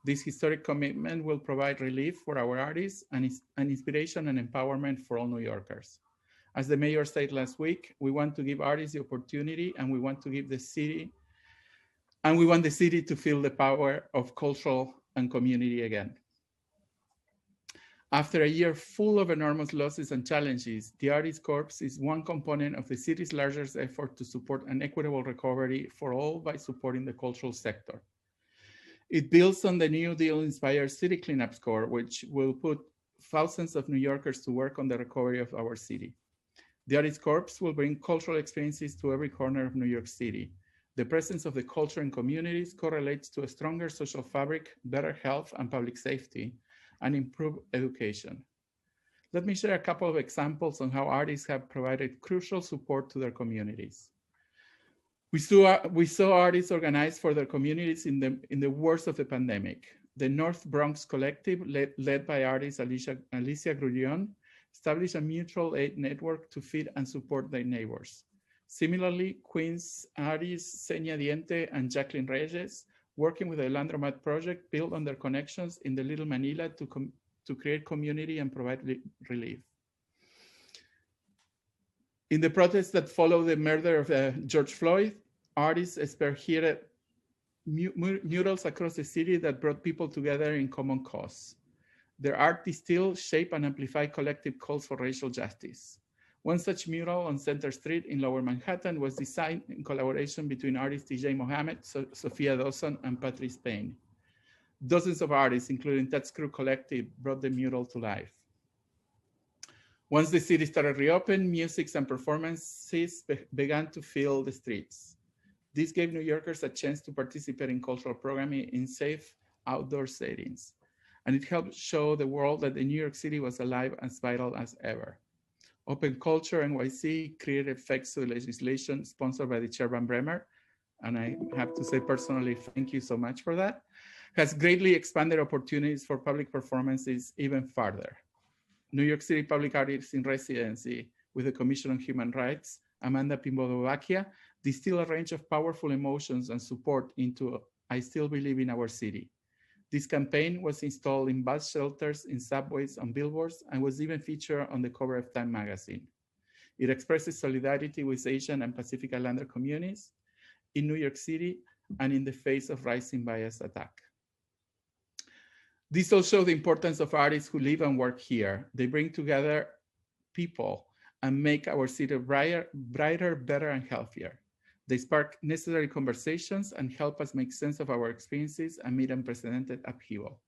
This historic commitment will provide relief for our artists and inspiration and empowerment for all New Yorkers. As the mayor said last week, we want to give artists the opportunity, and we want to give the city, and we want the city to feel the power of cultural and community again. After a year full of enormous losses and challenges, the Artists Corps is one component of the city's largest effort to support an equitable recovery for all by supporting the cultural sector. It builds on the New Deal-inspired City Cleanup Score, which will put thousands of New Yorkers to work on the recovery of our city. The Artists Corps will bring cultural experiences to every corner of New York City. The presence of the culture in communities correlates to a stronger social fabric, better health and public safety, and improved education. Let me share a couple of examples on how artists have provided crucial support to their communities. We saw artists organize for their communities in the worst of the pandemic. The North Bronx Collective, led by artist Alicia Grullón, established a mutual aid network to feed and support their neighbors. Similarly, Queens artists Senia Diente and Jacqueline Reyes, working with the Landromat Project, built on their connections in the Little Manila to create community and provide relief. In the protests that followed the murder of George Floyd, artists spearheaded murals across the city that brought people together in common cause. Their art distilled, shape, and amplify collective calls for racial justice. One such mural on Center Street in Lower Manhattan was designed in collaboration between artists DJ Mohammed, Sophia Dawson, and Patrice Payne. Dozens of artists, including Ted Screw Collective, brought the mural to life. Once the city started reopening, music and performances began to fill the streets. This gave New Yorkers a chance to participate in cultural programming in safe outdoor settings, and it helped show the world that the New York City was alive and vital as ever. Open Culture NYC created effects to the legislation sponsored by the Chair Van Bremer, and I have to say personally, thank you so much for that, has greatly expanded opportunities for public performances even further. New York City Public Artists in Residency with the Commission on Human Rights, Amanda Pimbodovakia, distilled a range of powerful emotions and support into I Still Believe in Our City. This campaign was installed in bus shelters, in subways, on billboards, and was even featured on the cover of Time magazine. It expresses solidarity with Asian and Pacific Islander communities in New York City and in the face of rising bias attack. This also shows the importance of artists who live and work here. They bring together people and make our city brighter, better, and healthier. They spark necessary conversations and help us make sense of our experiences amid unprecedented upheaval.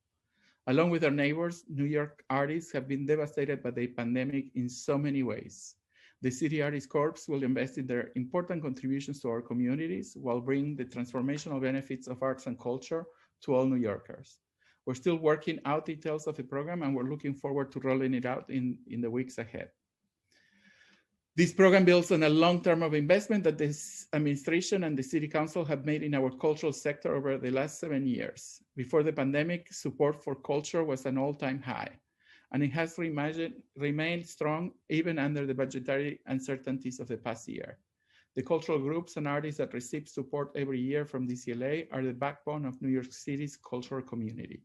Along with their neighbors, New York artists have been devastated by the pandemic in so many ways. The City Artists Corps will invest in their important contributions to our communities while bringing the transformational benefits of arts and culture to all New Yorkers. We're still working out details of the program, and we're looking forward to rolling it out in the weeks ahead. This program builds on a long term of investment that this administration and the city council have made in our cultural sector over the last 7 years. Before the pandemic, support for culture was an all-time high, and it has remained strong even under the budgetary uncertainties of the past year. The cultural groups and artists that receive support every year from DCLA are the backbone of New York City's cultural community.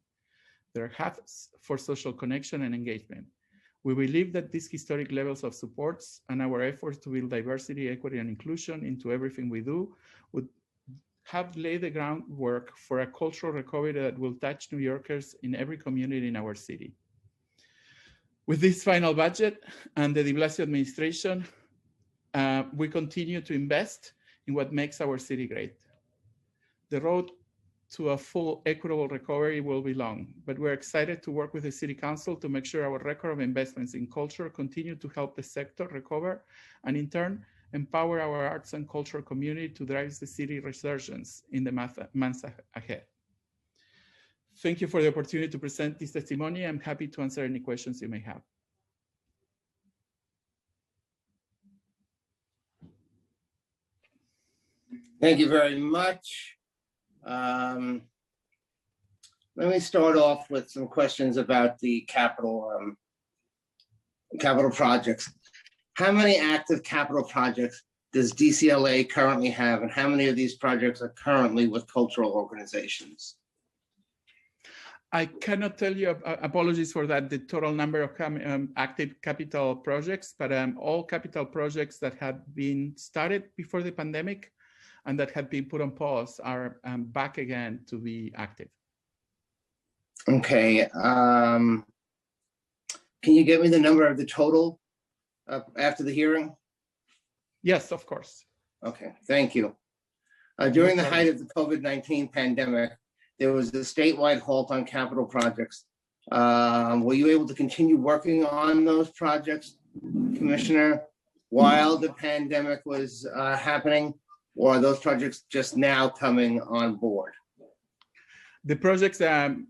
They're hubs for social connection and engagement. We believe that these historic levels of supports and our efforts to build diversity, equity, and inclusion into everything we do would have laid the groundwork for a cultural recovery that will touch New Yorkers in every community in our city. With this final budget and the de Blasio administration, we continue to invest in what makes our city great. The road to a full equitable recovery will be long, but we're excited to work with the City Council to make sure our record of investments in culture continue to help the sector recover and in turn, empower our arts and cultural community to drive the city resurgence in the months ahead. Thank you for the opportunity to present this testimony. I'm happy to answer any questions you may have. Thank you very much. Let me start off with some questions about the capital projects. How many active capital projects does DCLA currently have, and how many of these projects are currently with cultural organizations? I cannot tell you, apologies for that, the total number of active capital projects, but all capital projects that have been started before the pandemic and that have been put on pause are back again to be active. Okay. Can you give me the number of the total after the hearing? Yes, of course. Okay, thank you. During the height of the COVID-19 pandemic, there was a statewide halt on capital projects. Were you able to continue working on those projects, Commissioner, while the pandemic was happening? Or are those projects just now coming on board? The projects, after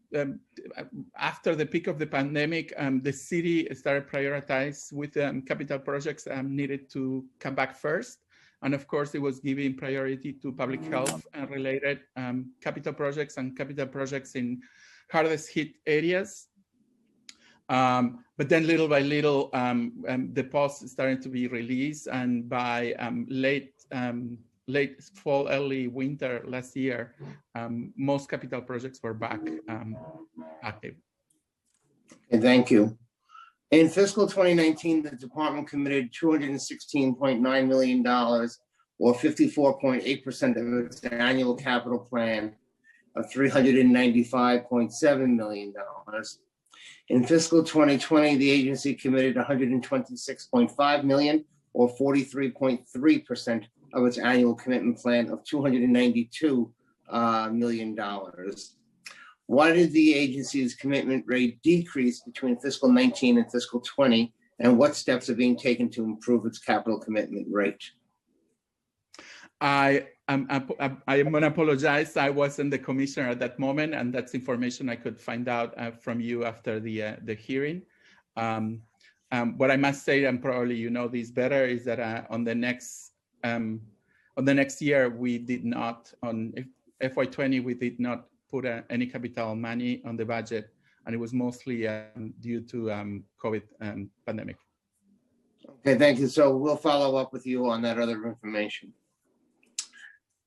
the peak of the pandemic, the city started prioritize with capital projects needed to come back first. And of course, it was giving priority to public health and related capital projects and capital projects in hardest hit areas. But then little by little, the pause started to be released, and by late fall, early winter last year, most capital projects were back active. Okay, thank you. In fiscal 2019, the department committed $216.9 million, or 54.8% of its annual capital plan of $395.7 million. In fiscal 2020, the agency committed $126.5 million, or 43.3% of its annual commitment plan of $292 million. Why did the agency's commitment rate decrease between fiscal 19 and fiscal 20? And what steps are being taken to improve its capital commitment rate? I am going to apologize. I wasn't the commissioner at that moment, and that's information I could find out from you after the hearing. What I must say, and probably you know this better, is that on the next year, we did not, on FY20, we did not put any capital money on the budget, and it was mostly due to COVID pandemic. Okay, thank you. So we'll follow up with you on that other information.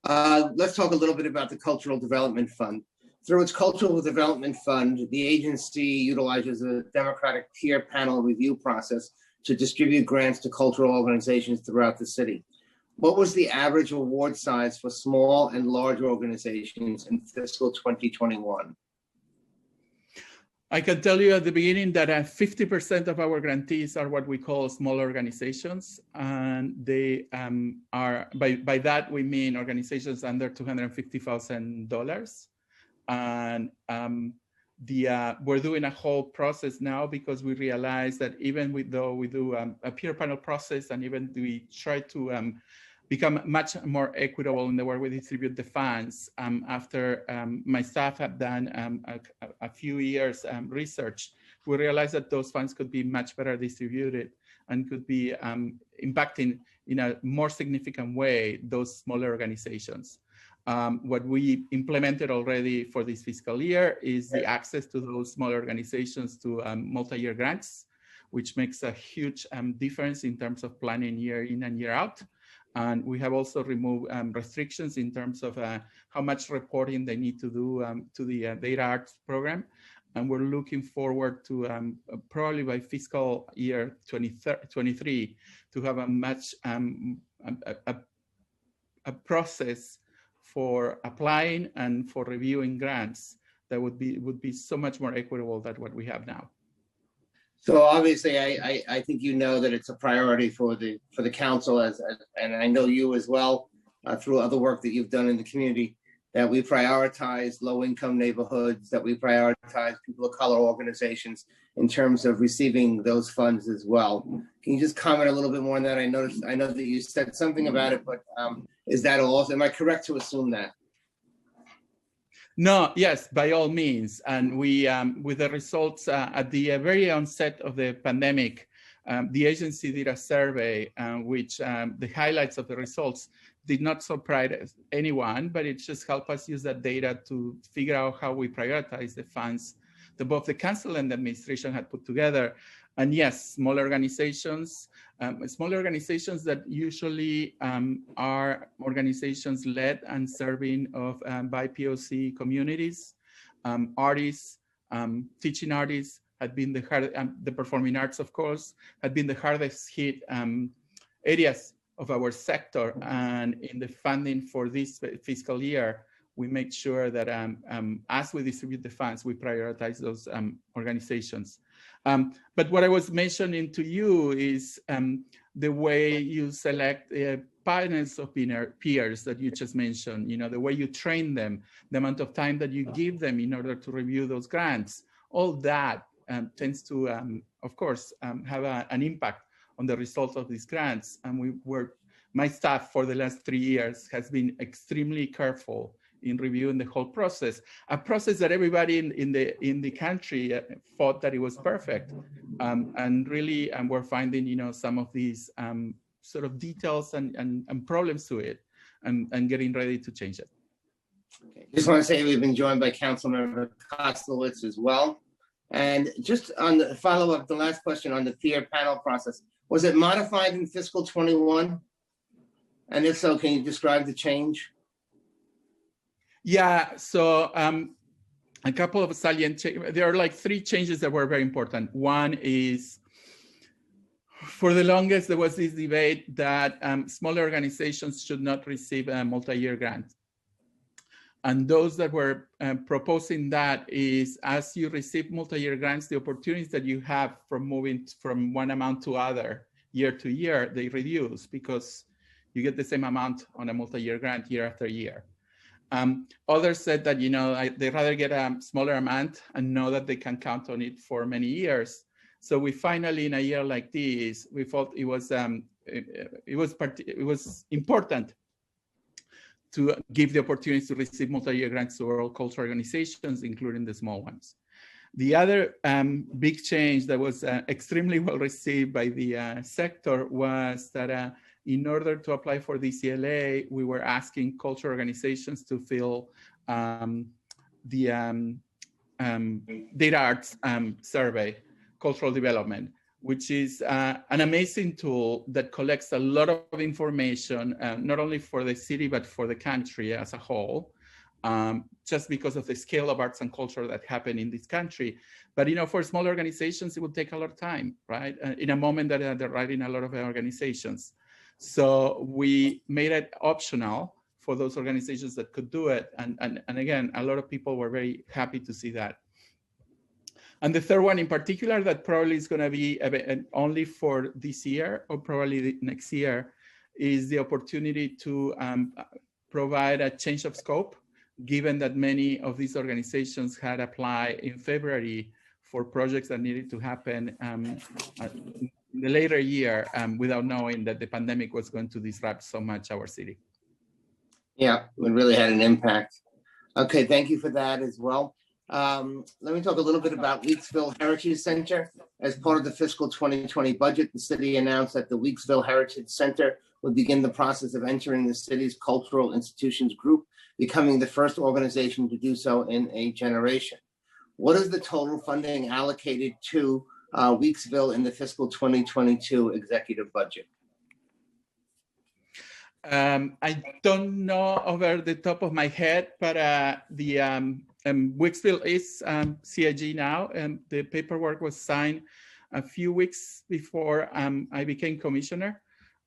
Let's talk a little bit about the Cultural Development Fund. Through its Cultural Development Fund, the agency utilizes a democratic peer panel review process to distribute grants to cultural organizations throughout the city. What was the average award size for small and large organizations in fiscal 2021? I can tell you at the beginning that 50% of our grantees are what we call small organizations, and they are, by that we mean organizations under $250,000. And we're doing a whole process now, because we realize that even though we do a peer panel process, and even we try to become much more equitable in the way we distribute the funds, after my staff have done a few years research, we realized that those funds could be much better distributed and could be impacting in a more significant way those smaller organizations. What we implemented already for this fiscal year is the access to those smaller organizations to multi-year grants, which makes a huge difference in terms of planning year in and year out. And we have also removed restrictions in terms of how much reporting they need to do to the Data Arts program. And we're looking forward to probably by fiscal year 2023 to have a much a process for applying and for reviewing grants that would be so much more equitable than what we have now. So obviously, I think you know that it's a priority for the council, and I know you as well through other work that you've done in the community, that we prioritize low-income neighborhoods, that we prioritize people of color organizations in terms of receiving those funds as well. Can you just comment a little bit more on that? I know that you said something about it, but is that all? Am I correct to assume that? No, yes, by all means. And we, with the results at the very onset of the pandemic, the agency did a survey, which the highlights of the results did not surprise anyone, but it just helped us use that data to figure out how we prioritize the funds that both the council and the administration had put together. And yes, small organizations that usually are organizations led and serving of by POC communities, artists, teaching artists had been the performing arts, of course, had been the hardest hit areas of our sector. And in the funding for this fiscal year, we make sure that as we distribute the funds, we prioritize those organizations. But what I was mentioning to you is the way you select panels of peers that you just mentioned, the way you train them, the amount of time that you give them in order to review those grants, all that tends to, of course, have an impact on the results of these grants. And my staff for the last 3 years has been extremely careful in reviewing the whole process, a process that everybody in the country thought that it was perfect. And really, we're finding, some of these sort of details and problems to it and getting ready to change it. Okay. Just want to say we've been joined by Councilmember Koslowitz as well. And just on the follow-up, the last question on the tier panel process, was it modified in fiscal 21? And if so, can you describe the change? Yeah, so a couple of salient changes. There are like 3 changes that were very important. One is, for the longest, there was this debate that smaller organizations should not receive a multi-year grant. And those that were proposing that is, as you receive multi-year grants, the opportunities that you have from moving from one amount to other year to year, they reduce because you get the same amount on a multi-year grant year after year. Others said that, they'd rather get a smaller amount and know that they can count on it for many years. So we finally, in a year like this, we thought it was important to give the opportunity to receive multi-year grants to all cultural organizations, including the small ones. The other big change that was extremely well received by the sector was that in order to apply for the CLA, we were asking cultural organizations to fill the Data Arts survey, cultural development, which is an amazing tool that collects a lot of information, not only for the city, but for the country as a whole, just because of the scale of arts and culture that happen in this country. But, for small organizations, it would take a lot of time, right? In a moment that they're writing a lot of organizations. So we made it optional for those organizations that could do it. And again, a lot of people were very happy to see that. And the third one in particular that probably is going to be only for this year or probably next year is the opportunity to provide a change of scope, given that many of these organizations had applied in February for projects that needed to happen in the later year without knowing that the pandemic was going to disrupt so much our city. Yeah, it really had an impact. Okay, thank you for that as well. Let me talk a little bit about Weeksville Heritage Center. As part of the fiscal 2020 budget, the city announced that the Weeksville Heritage Center would begin the process of entering the city's cultural institutions group, becoming the first organization to do so in a generation. What is the total funding allocated to Weeksville in the fiscal 2022 executive budget? I don't know over the top of my head, but the Weeksville is CIG now, and the paperwork was signed a few weeks before I became commissioner.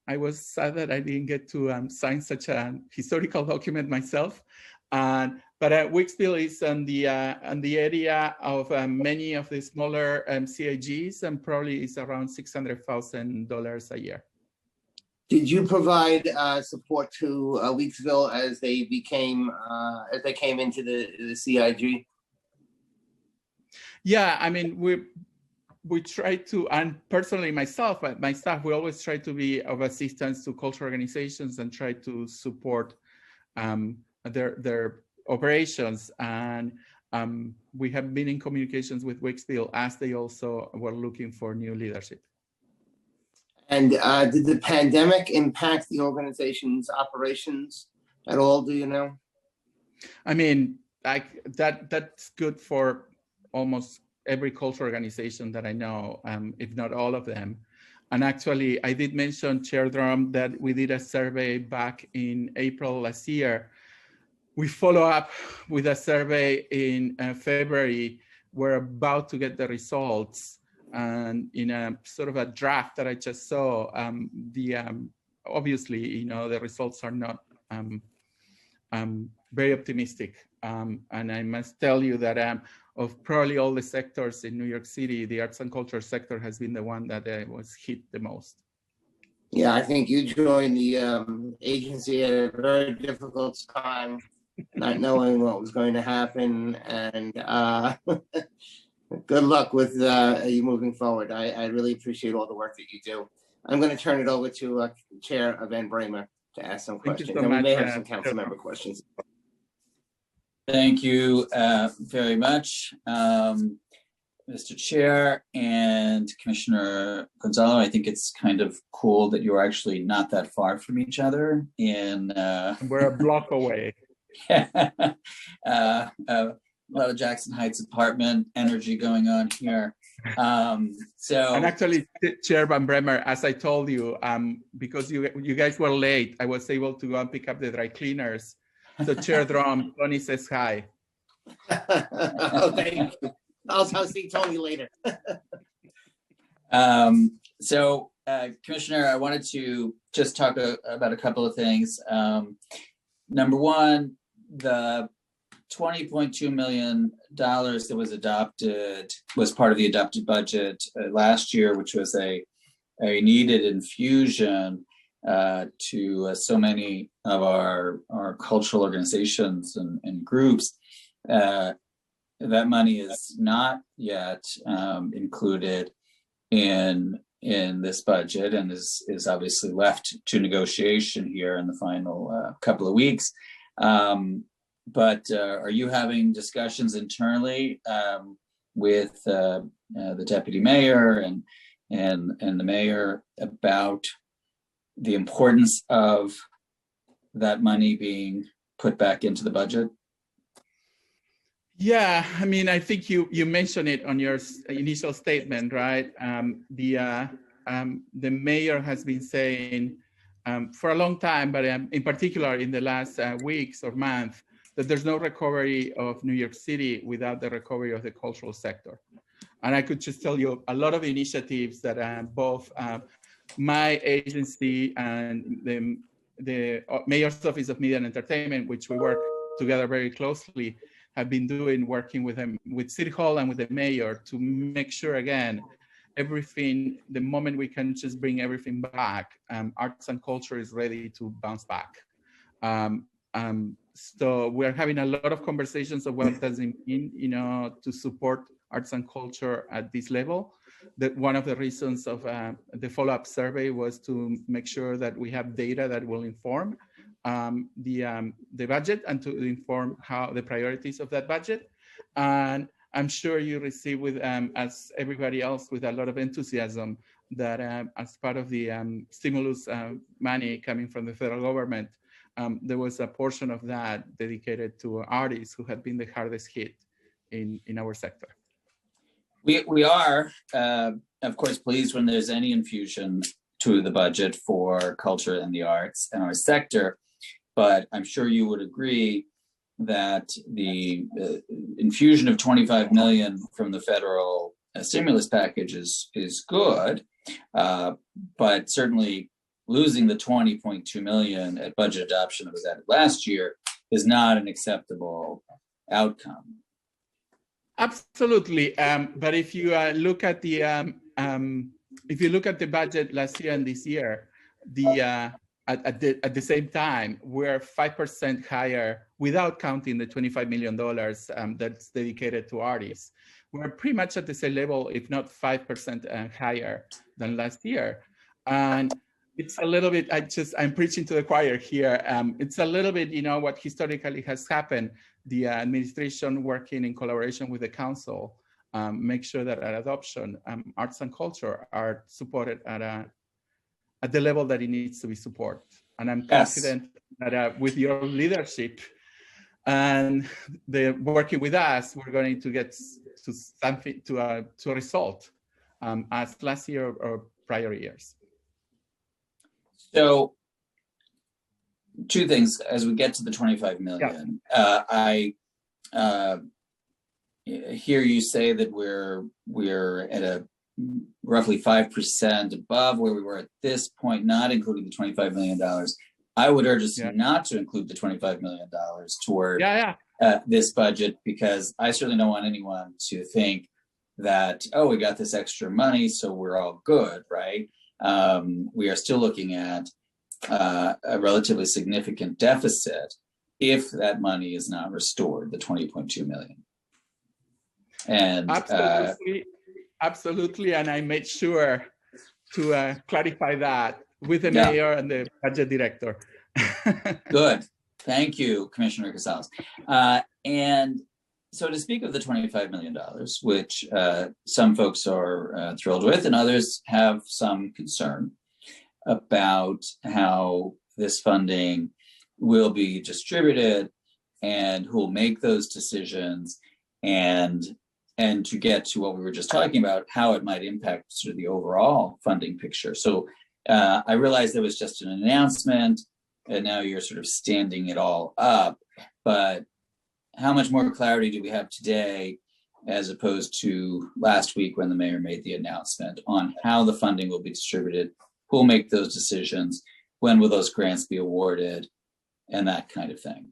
I was sad that I didn't get to sign such a historical document myself. But Weeksville is on the area of many of the smaller CIGs, and probably is around $600,000 a year. Did you provide support to Weeksville as they came into the CIG? Yeah, I mean, we try to, and personally myself, my staff, we always try to be of assistance to cultural organizations and try to support their operations. And we have been in communications with Weeksville as they also were looking for new leadership. And did the pandemic impact the organization's operations at all? Do you know? I mean, like that's good for almost every cultural organization that I know, if not all of them. And actually, I did mention, Chair Drum, that we did a survey back in April last year. We follow up with a survey in February. We're about to get the results. And in a sort of a draft that I just saw, obviously, you know, the results are not very optimistic. And I must tell you that of probably all the sectors in New York City, the arts and culture sector has been the one that was hit the most. Yeah, I think you joined the agency at a very difficult time, not knowing what was going to happen, and good luck with you moving forward. I really appreciate all the work that you do. I'm going to turn it over to Chair Van Bramer to ask some questions. So and we much, may have some council member questions. Thank you very much, Mr. Chair and Commissioner Gonzalo. I think it's kind of cool that you're actually not that far from each other. We're a block away. A lot of Jackson Heights apartment energy going on here. And actually, Chair Van Bramer, as I told you, because you guys were late, I was able to go and pick up the dry cleaners. So Chair Drum, Tony says hi. Oh, thank you. I'll see Tony later. Commissioner, I wanted to just talk about a couple of things. Number one, the $20.2 million that was adopted was part of the adopted budget last year, which was a needed infusion to so many of our cultural organizations and groups. That money is not yet included in this budget and is obviously left to negotiation here in the final couple of weeks. But are you having discussions internally with the deputy mayor and the mayor about the importance of that money being put back into the budget? Yeah, I mean, I think you mentioned it on your initial statement, right? The mayor has been saying for a long time, but in particular in the last weeks or month, that there's no recovery of New York City without the recovery of the cultural sector. And I could just tell you a lot of initiatives that both my agency and the Mayor's Office of Media and Entertainment, which we work together very closely, have been doing, working with them, with City Hall and with the mayor to make sure, again, everything, the moment we can just bring everything back, arts and culture is ready to bounce back. So we're having a lot of conversations of what does it mean, you know, to support arts and culture at this level. That one of the reasons of the follow-up survey was to make sure that we have data that will inform the budget and to inform how the priorities of that budget. And I'm sure you receive with, as everybody else, with a lot of enthusiasm that as part of the stimulus money coming from the federal government, there was a portion of that dedicated to artists who had been the hardest hit in our sector. We are, of course, pleased when there's any infusion to the budget for culture and the arts in our sector, but I'm sure you would agree that the infusion of 25 million from the federal stimulus package is good, but certainly losing the 20.2 million at budget adoption that was added last year is not an acceptable outcome. Absolutely, but if you look at the budget last year and this year, at the same time, we're 5% higher without counting the $25 million that's dedicated to artists. We're pretty much at the same level, if not 5% higher than last year. And it's a little bit, I'm preaching to the choir here. It's a little bit, what historically has happened. The administration working in collaboration with the council, make sure that at adoption, arts and culture are supported at the level that it needs to be supported. And I'm confident that with your leadership and the working with us, we're going to get to something, to a result as last year or prior years. So, two things as we get to the 25 million. I hear you say that we're at a roughly 5% above where we were at this point, not including the $25 million. I would urge us not to include the $25 million toward this budget, because I certainly don't want anyone to think that, oh, we got this extra money, so we're all good, right? We are still looking at a relatively significant deficit if that money is not restored, the 20.2 million. And absolutely, and I made sure to clarify that with the mayor and the budget director. Good, thank you, Commissioner Casals. And so to speak of the $25 million, which some folks are thrilled with and others have some concern about how this funding will be distributed and who will make those decisions, and to get to what we were just talking about, how it might impact sort of the overall funding picture. So I realized there was just an announcement and now you're sort of standing it all up, but how much more clarity do we have today as opposed to last week when the mayor made the announcement on how the funding will be distributed, who will make those decisions, when will those grants be awarded, and that kind of thing?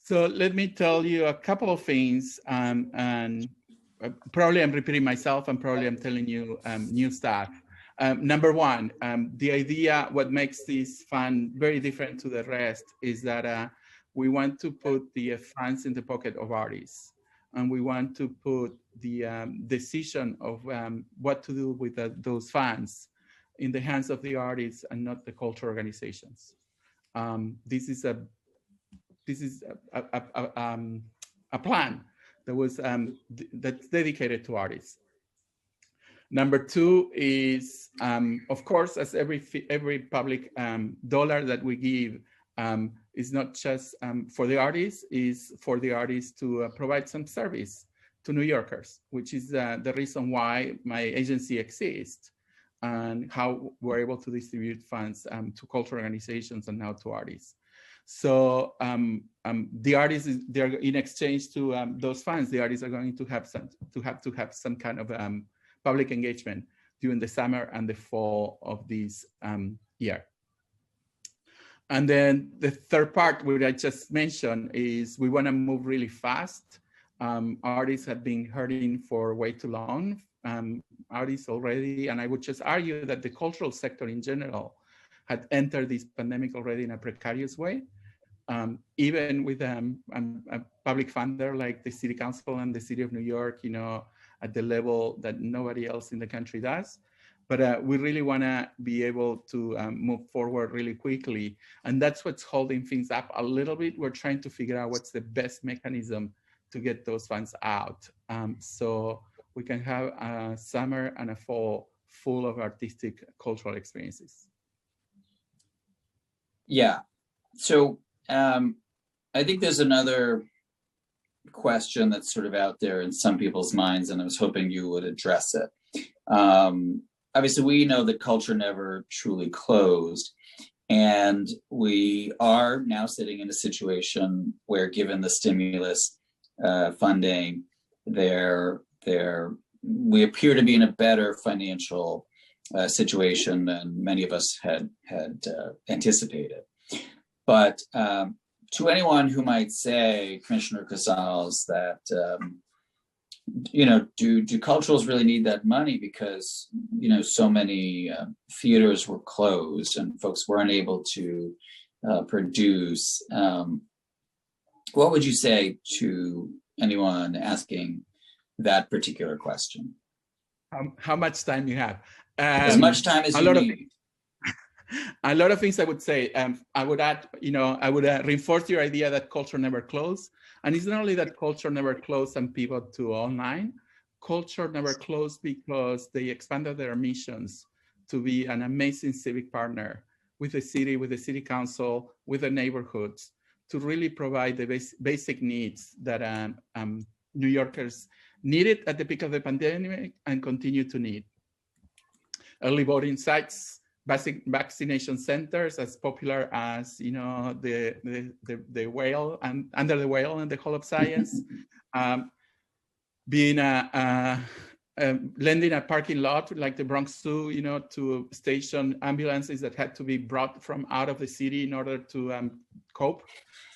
So let me tell you a couple of things, and probably I'm repeating myself and probably I'm telling you new stuff. Number one, the idea, what makes this fund very different to the rest is that we want to put the funds in the pocket of artists, and we want to put the decision of what to do with those funds in the hands of the artists and not the cultural organizations. This is a plan that was that's dedicated to artists. Number two is, of course, as every public dollar that we give is not just for the artists, is for the artists to provide some service to New Yorkers, which is the reason why my agency exists and how we're able to distribute funds to cultural organizations and now to artists. So the artists, they're in exchange to those funds, the artists are going to have some kind of public engagement during the summer and the fall of this year. And then the third part, which I just mentioned, is we want to move really fast. Artists have been hurting for way too long, artists already, and I would just argue that the cultural sector in general had entered this pandemic already in a precarious way. Even with a public funder like the City Council and the City of New York, you know, at the level that nobody else in the country does. But we really want to be able to move forward really quickly. And that's what's holding things up a little bit. We're trying to figure out what's the best mechanism to get those funds out. So we can have a summer and a fall full of artistic cultural experiences. Yeah. So I think there's another question that's sort of out there in some people's minds, and I was hoping you would address it. Obviously, we know that culture never truly closed, and we are now sitting in a situation where, given the stimulus funding, we appear to be in a better financial situation than many of us had anticipated. But to anyone who might say, Commissioner Casals, that do culturals really need that money because so many theaters were closed and folks weren't able to produce? What would you say to anyone asking that particular question? How much time you have? As much time as you need. A lot of things I would say. I would add, I would reinforce your idea that culture never closed. And it's not only that culture never closed and pivot to online. Culture never closed because they expanded their missions to be an amazing civic partner with the city council, with the neighborhoods, to really provide the basic needs that New Yorkers needed at the peak of the pandemic and continue to need. Early voting sites, basic vaccination centers, as popular as the whale and Under the Whale and the Hall of Science, being lending a parking lot like the Bronx Zoo, to station ambulances that had to be brought from out of the city in order to cope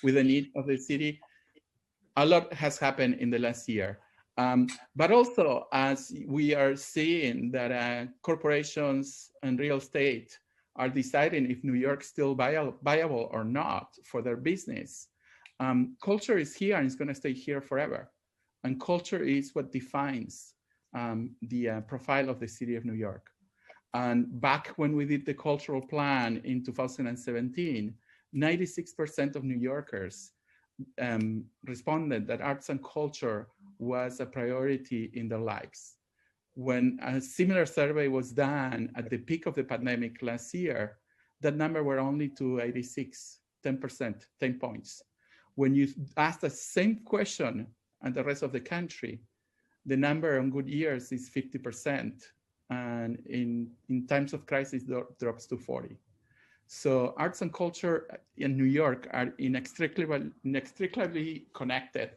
with the need of the city. A lot has happened in the last year. But also, as we are seeing that corporations and real estate are deciding if New York's still viable or not for their business, culture is here and it's going to stay here forever. And culture is what defines the profile of the city of New York. And back when we did the cultural plan in 2017, 96% of New Yorkers responded that arts and culture was a priority in their lives. When a similar survey was done at the peak of the pandemic last year, that number were only to 86, 10%, 10 points. When you ask the same question at the rest of the country, the number on good years is 50%, and in times of crisis drops to 40. So arts and culture in New York are inextricably connected.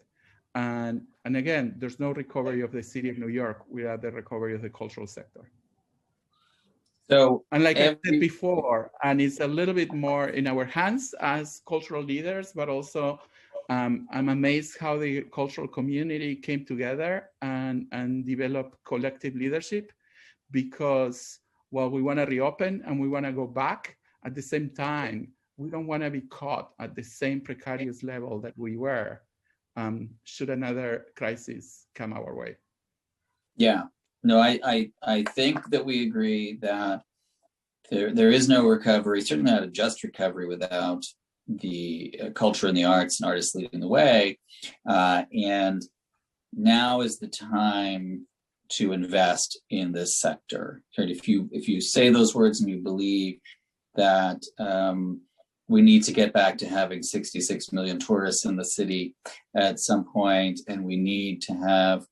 And again, there's no recovery of the city of New York without the recovery of the cultural sector. So, and like I said before, and it's a little bit more in our hands as cultural leaders, but also I'm amazed how the cultural community came together and developed collective leadership, because while we want to reopen and we want to go back, at the same time, we don't want to be caught at the same precarious level that we were should another crisis come our way. Yeah, no, I think that we agree that there is no recovery, certainly not a just recovery, without the culture and the arts and artists leading the way. And now is the time to invest in this sector. If you say those words and you believe that we need to get back to having 66 million tourists in the city at some point, and we need to have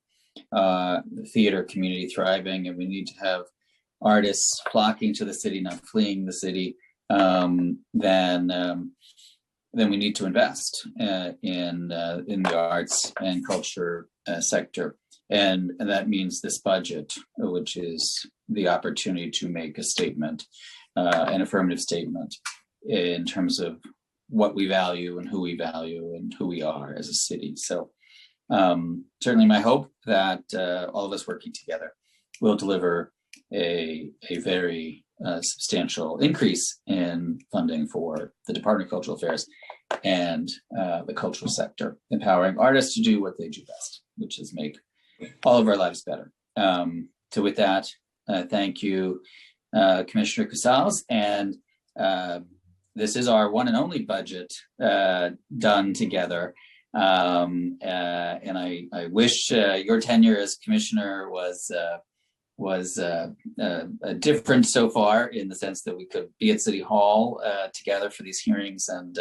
the theater community thriving, and we need to have artists flocking to the city, not fleeing the city, then we need to invest in the arts and culture sector. And that means this budget, which is the opportunity to make a statement, an affirmative statement in terms of what we value and who we are as a city. So certainly my hope that all of us working together will deliver a very substantial increase in funding for the Department of Cultural Affairs and the cultural sector, empowering artists to do what they do best, which is make all of our lives better. So with that, thank you, Commissioner Casals, and this is our one and only budget done together. And I wish your tenure as commissioner was different so far, in the sense that we could be at City Hall together for these hearings, and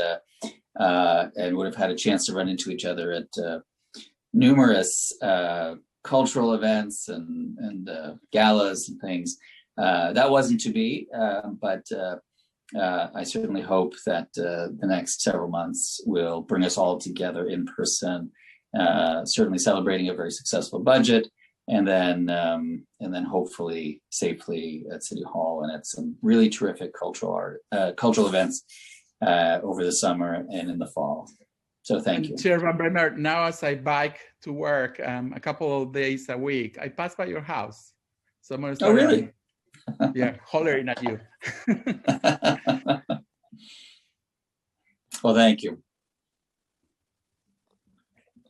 would have had a chance to run into each other at numerous cultural events and galas and things. That wasn't to be, but I certainly hope that the next several months will bring us all together in person, certainly celebrating a very successful budget, and then hopefully safely at City Hall and at some really terrific cultural events over the summer and in the fall. So thank you. Chair Van Bremer, now as I bike to work a couple of days a week, I pass by your house. So I'm going to start. Oh, really? Yeah, hollering at you. Well, thank you.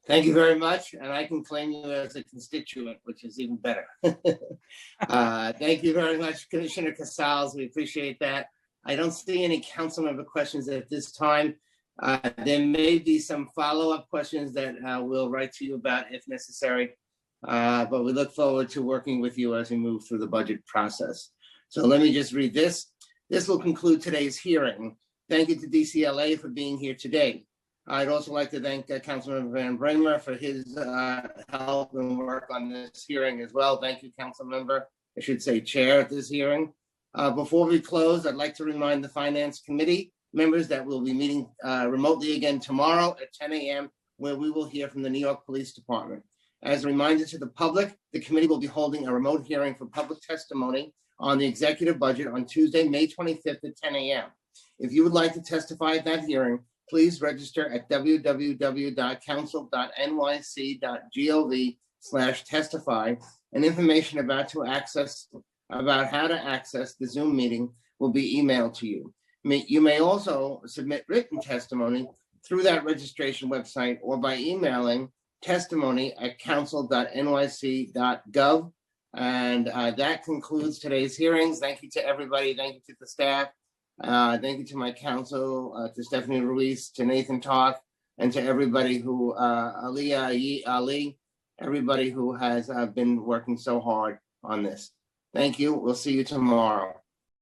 Thank you very much, and I can claim you as a constituent, which is even better. Thank you very much, Commissioner Casals. We appreciate that. I don't see any council member questions at this time. There may be some follow-up questions that we'll write to you about if necessary, but we look forward to working with you as we move through the budget process. So let me just read this. This will conclude today's hearing. Thank you to DCLA for being here today. I'd also like to thank Councilmember Van Bremer for his help and work on this hearing as well. Thank you, Councilmember. I should say chair at this hearing. Before we close, I'd like to remind the Finance Committee members that we'll be meeting remotely again tomorrow at 10 a.m., where we will hear from the New York Police Department. As a reminder to the public, the committee will be holding a remote hearing for public testimony on the executive budget on Tuesday, May 25th at 10 a.m. If you would like to testify at that hearing, please register at www.council.nyc.gov/testify, and information about how to access the Zoom meeting will be emailed to you. You may also submit written testimony through that registration website or by emailing testimony@council.nyc.gov. And that concludes today's hearings. Thank you to everybody. Thank you to the staff. Thank you to my counsel, to Stephanie Ruiz, to Nathan Toth, and to everybody who, Ali, everybody who has been working so hard on this. Thank you. We'll see you tomorrow.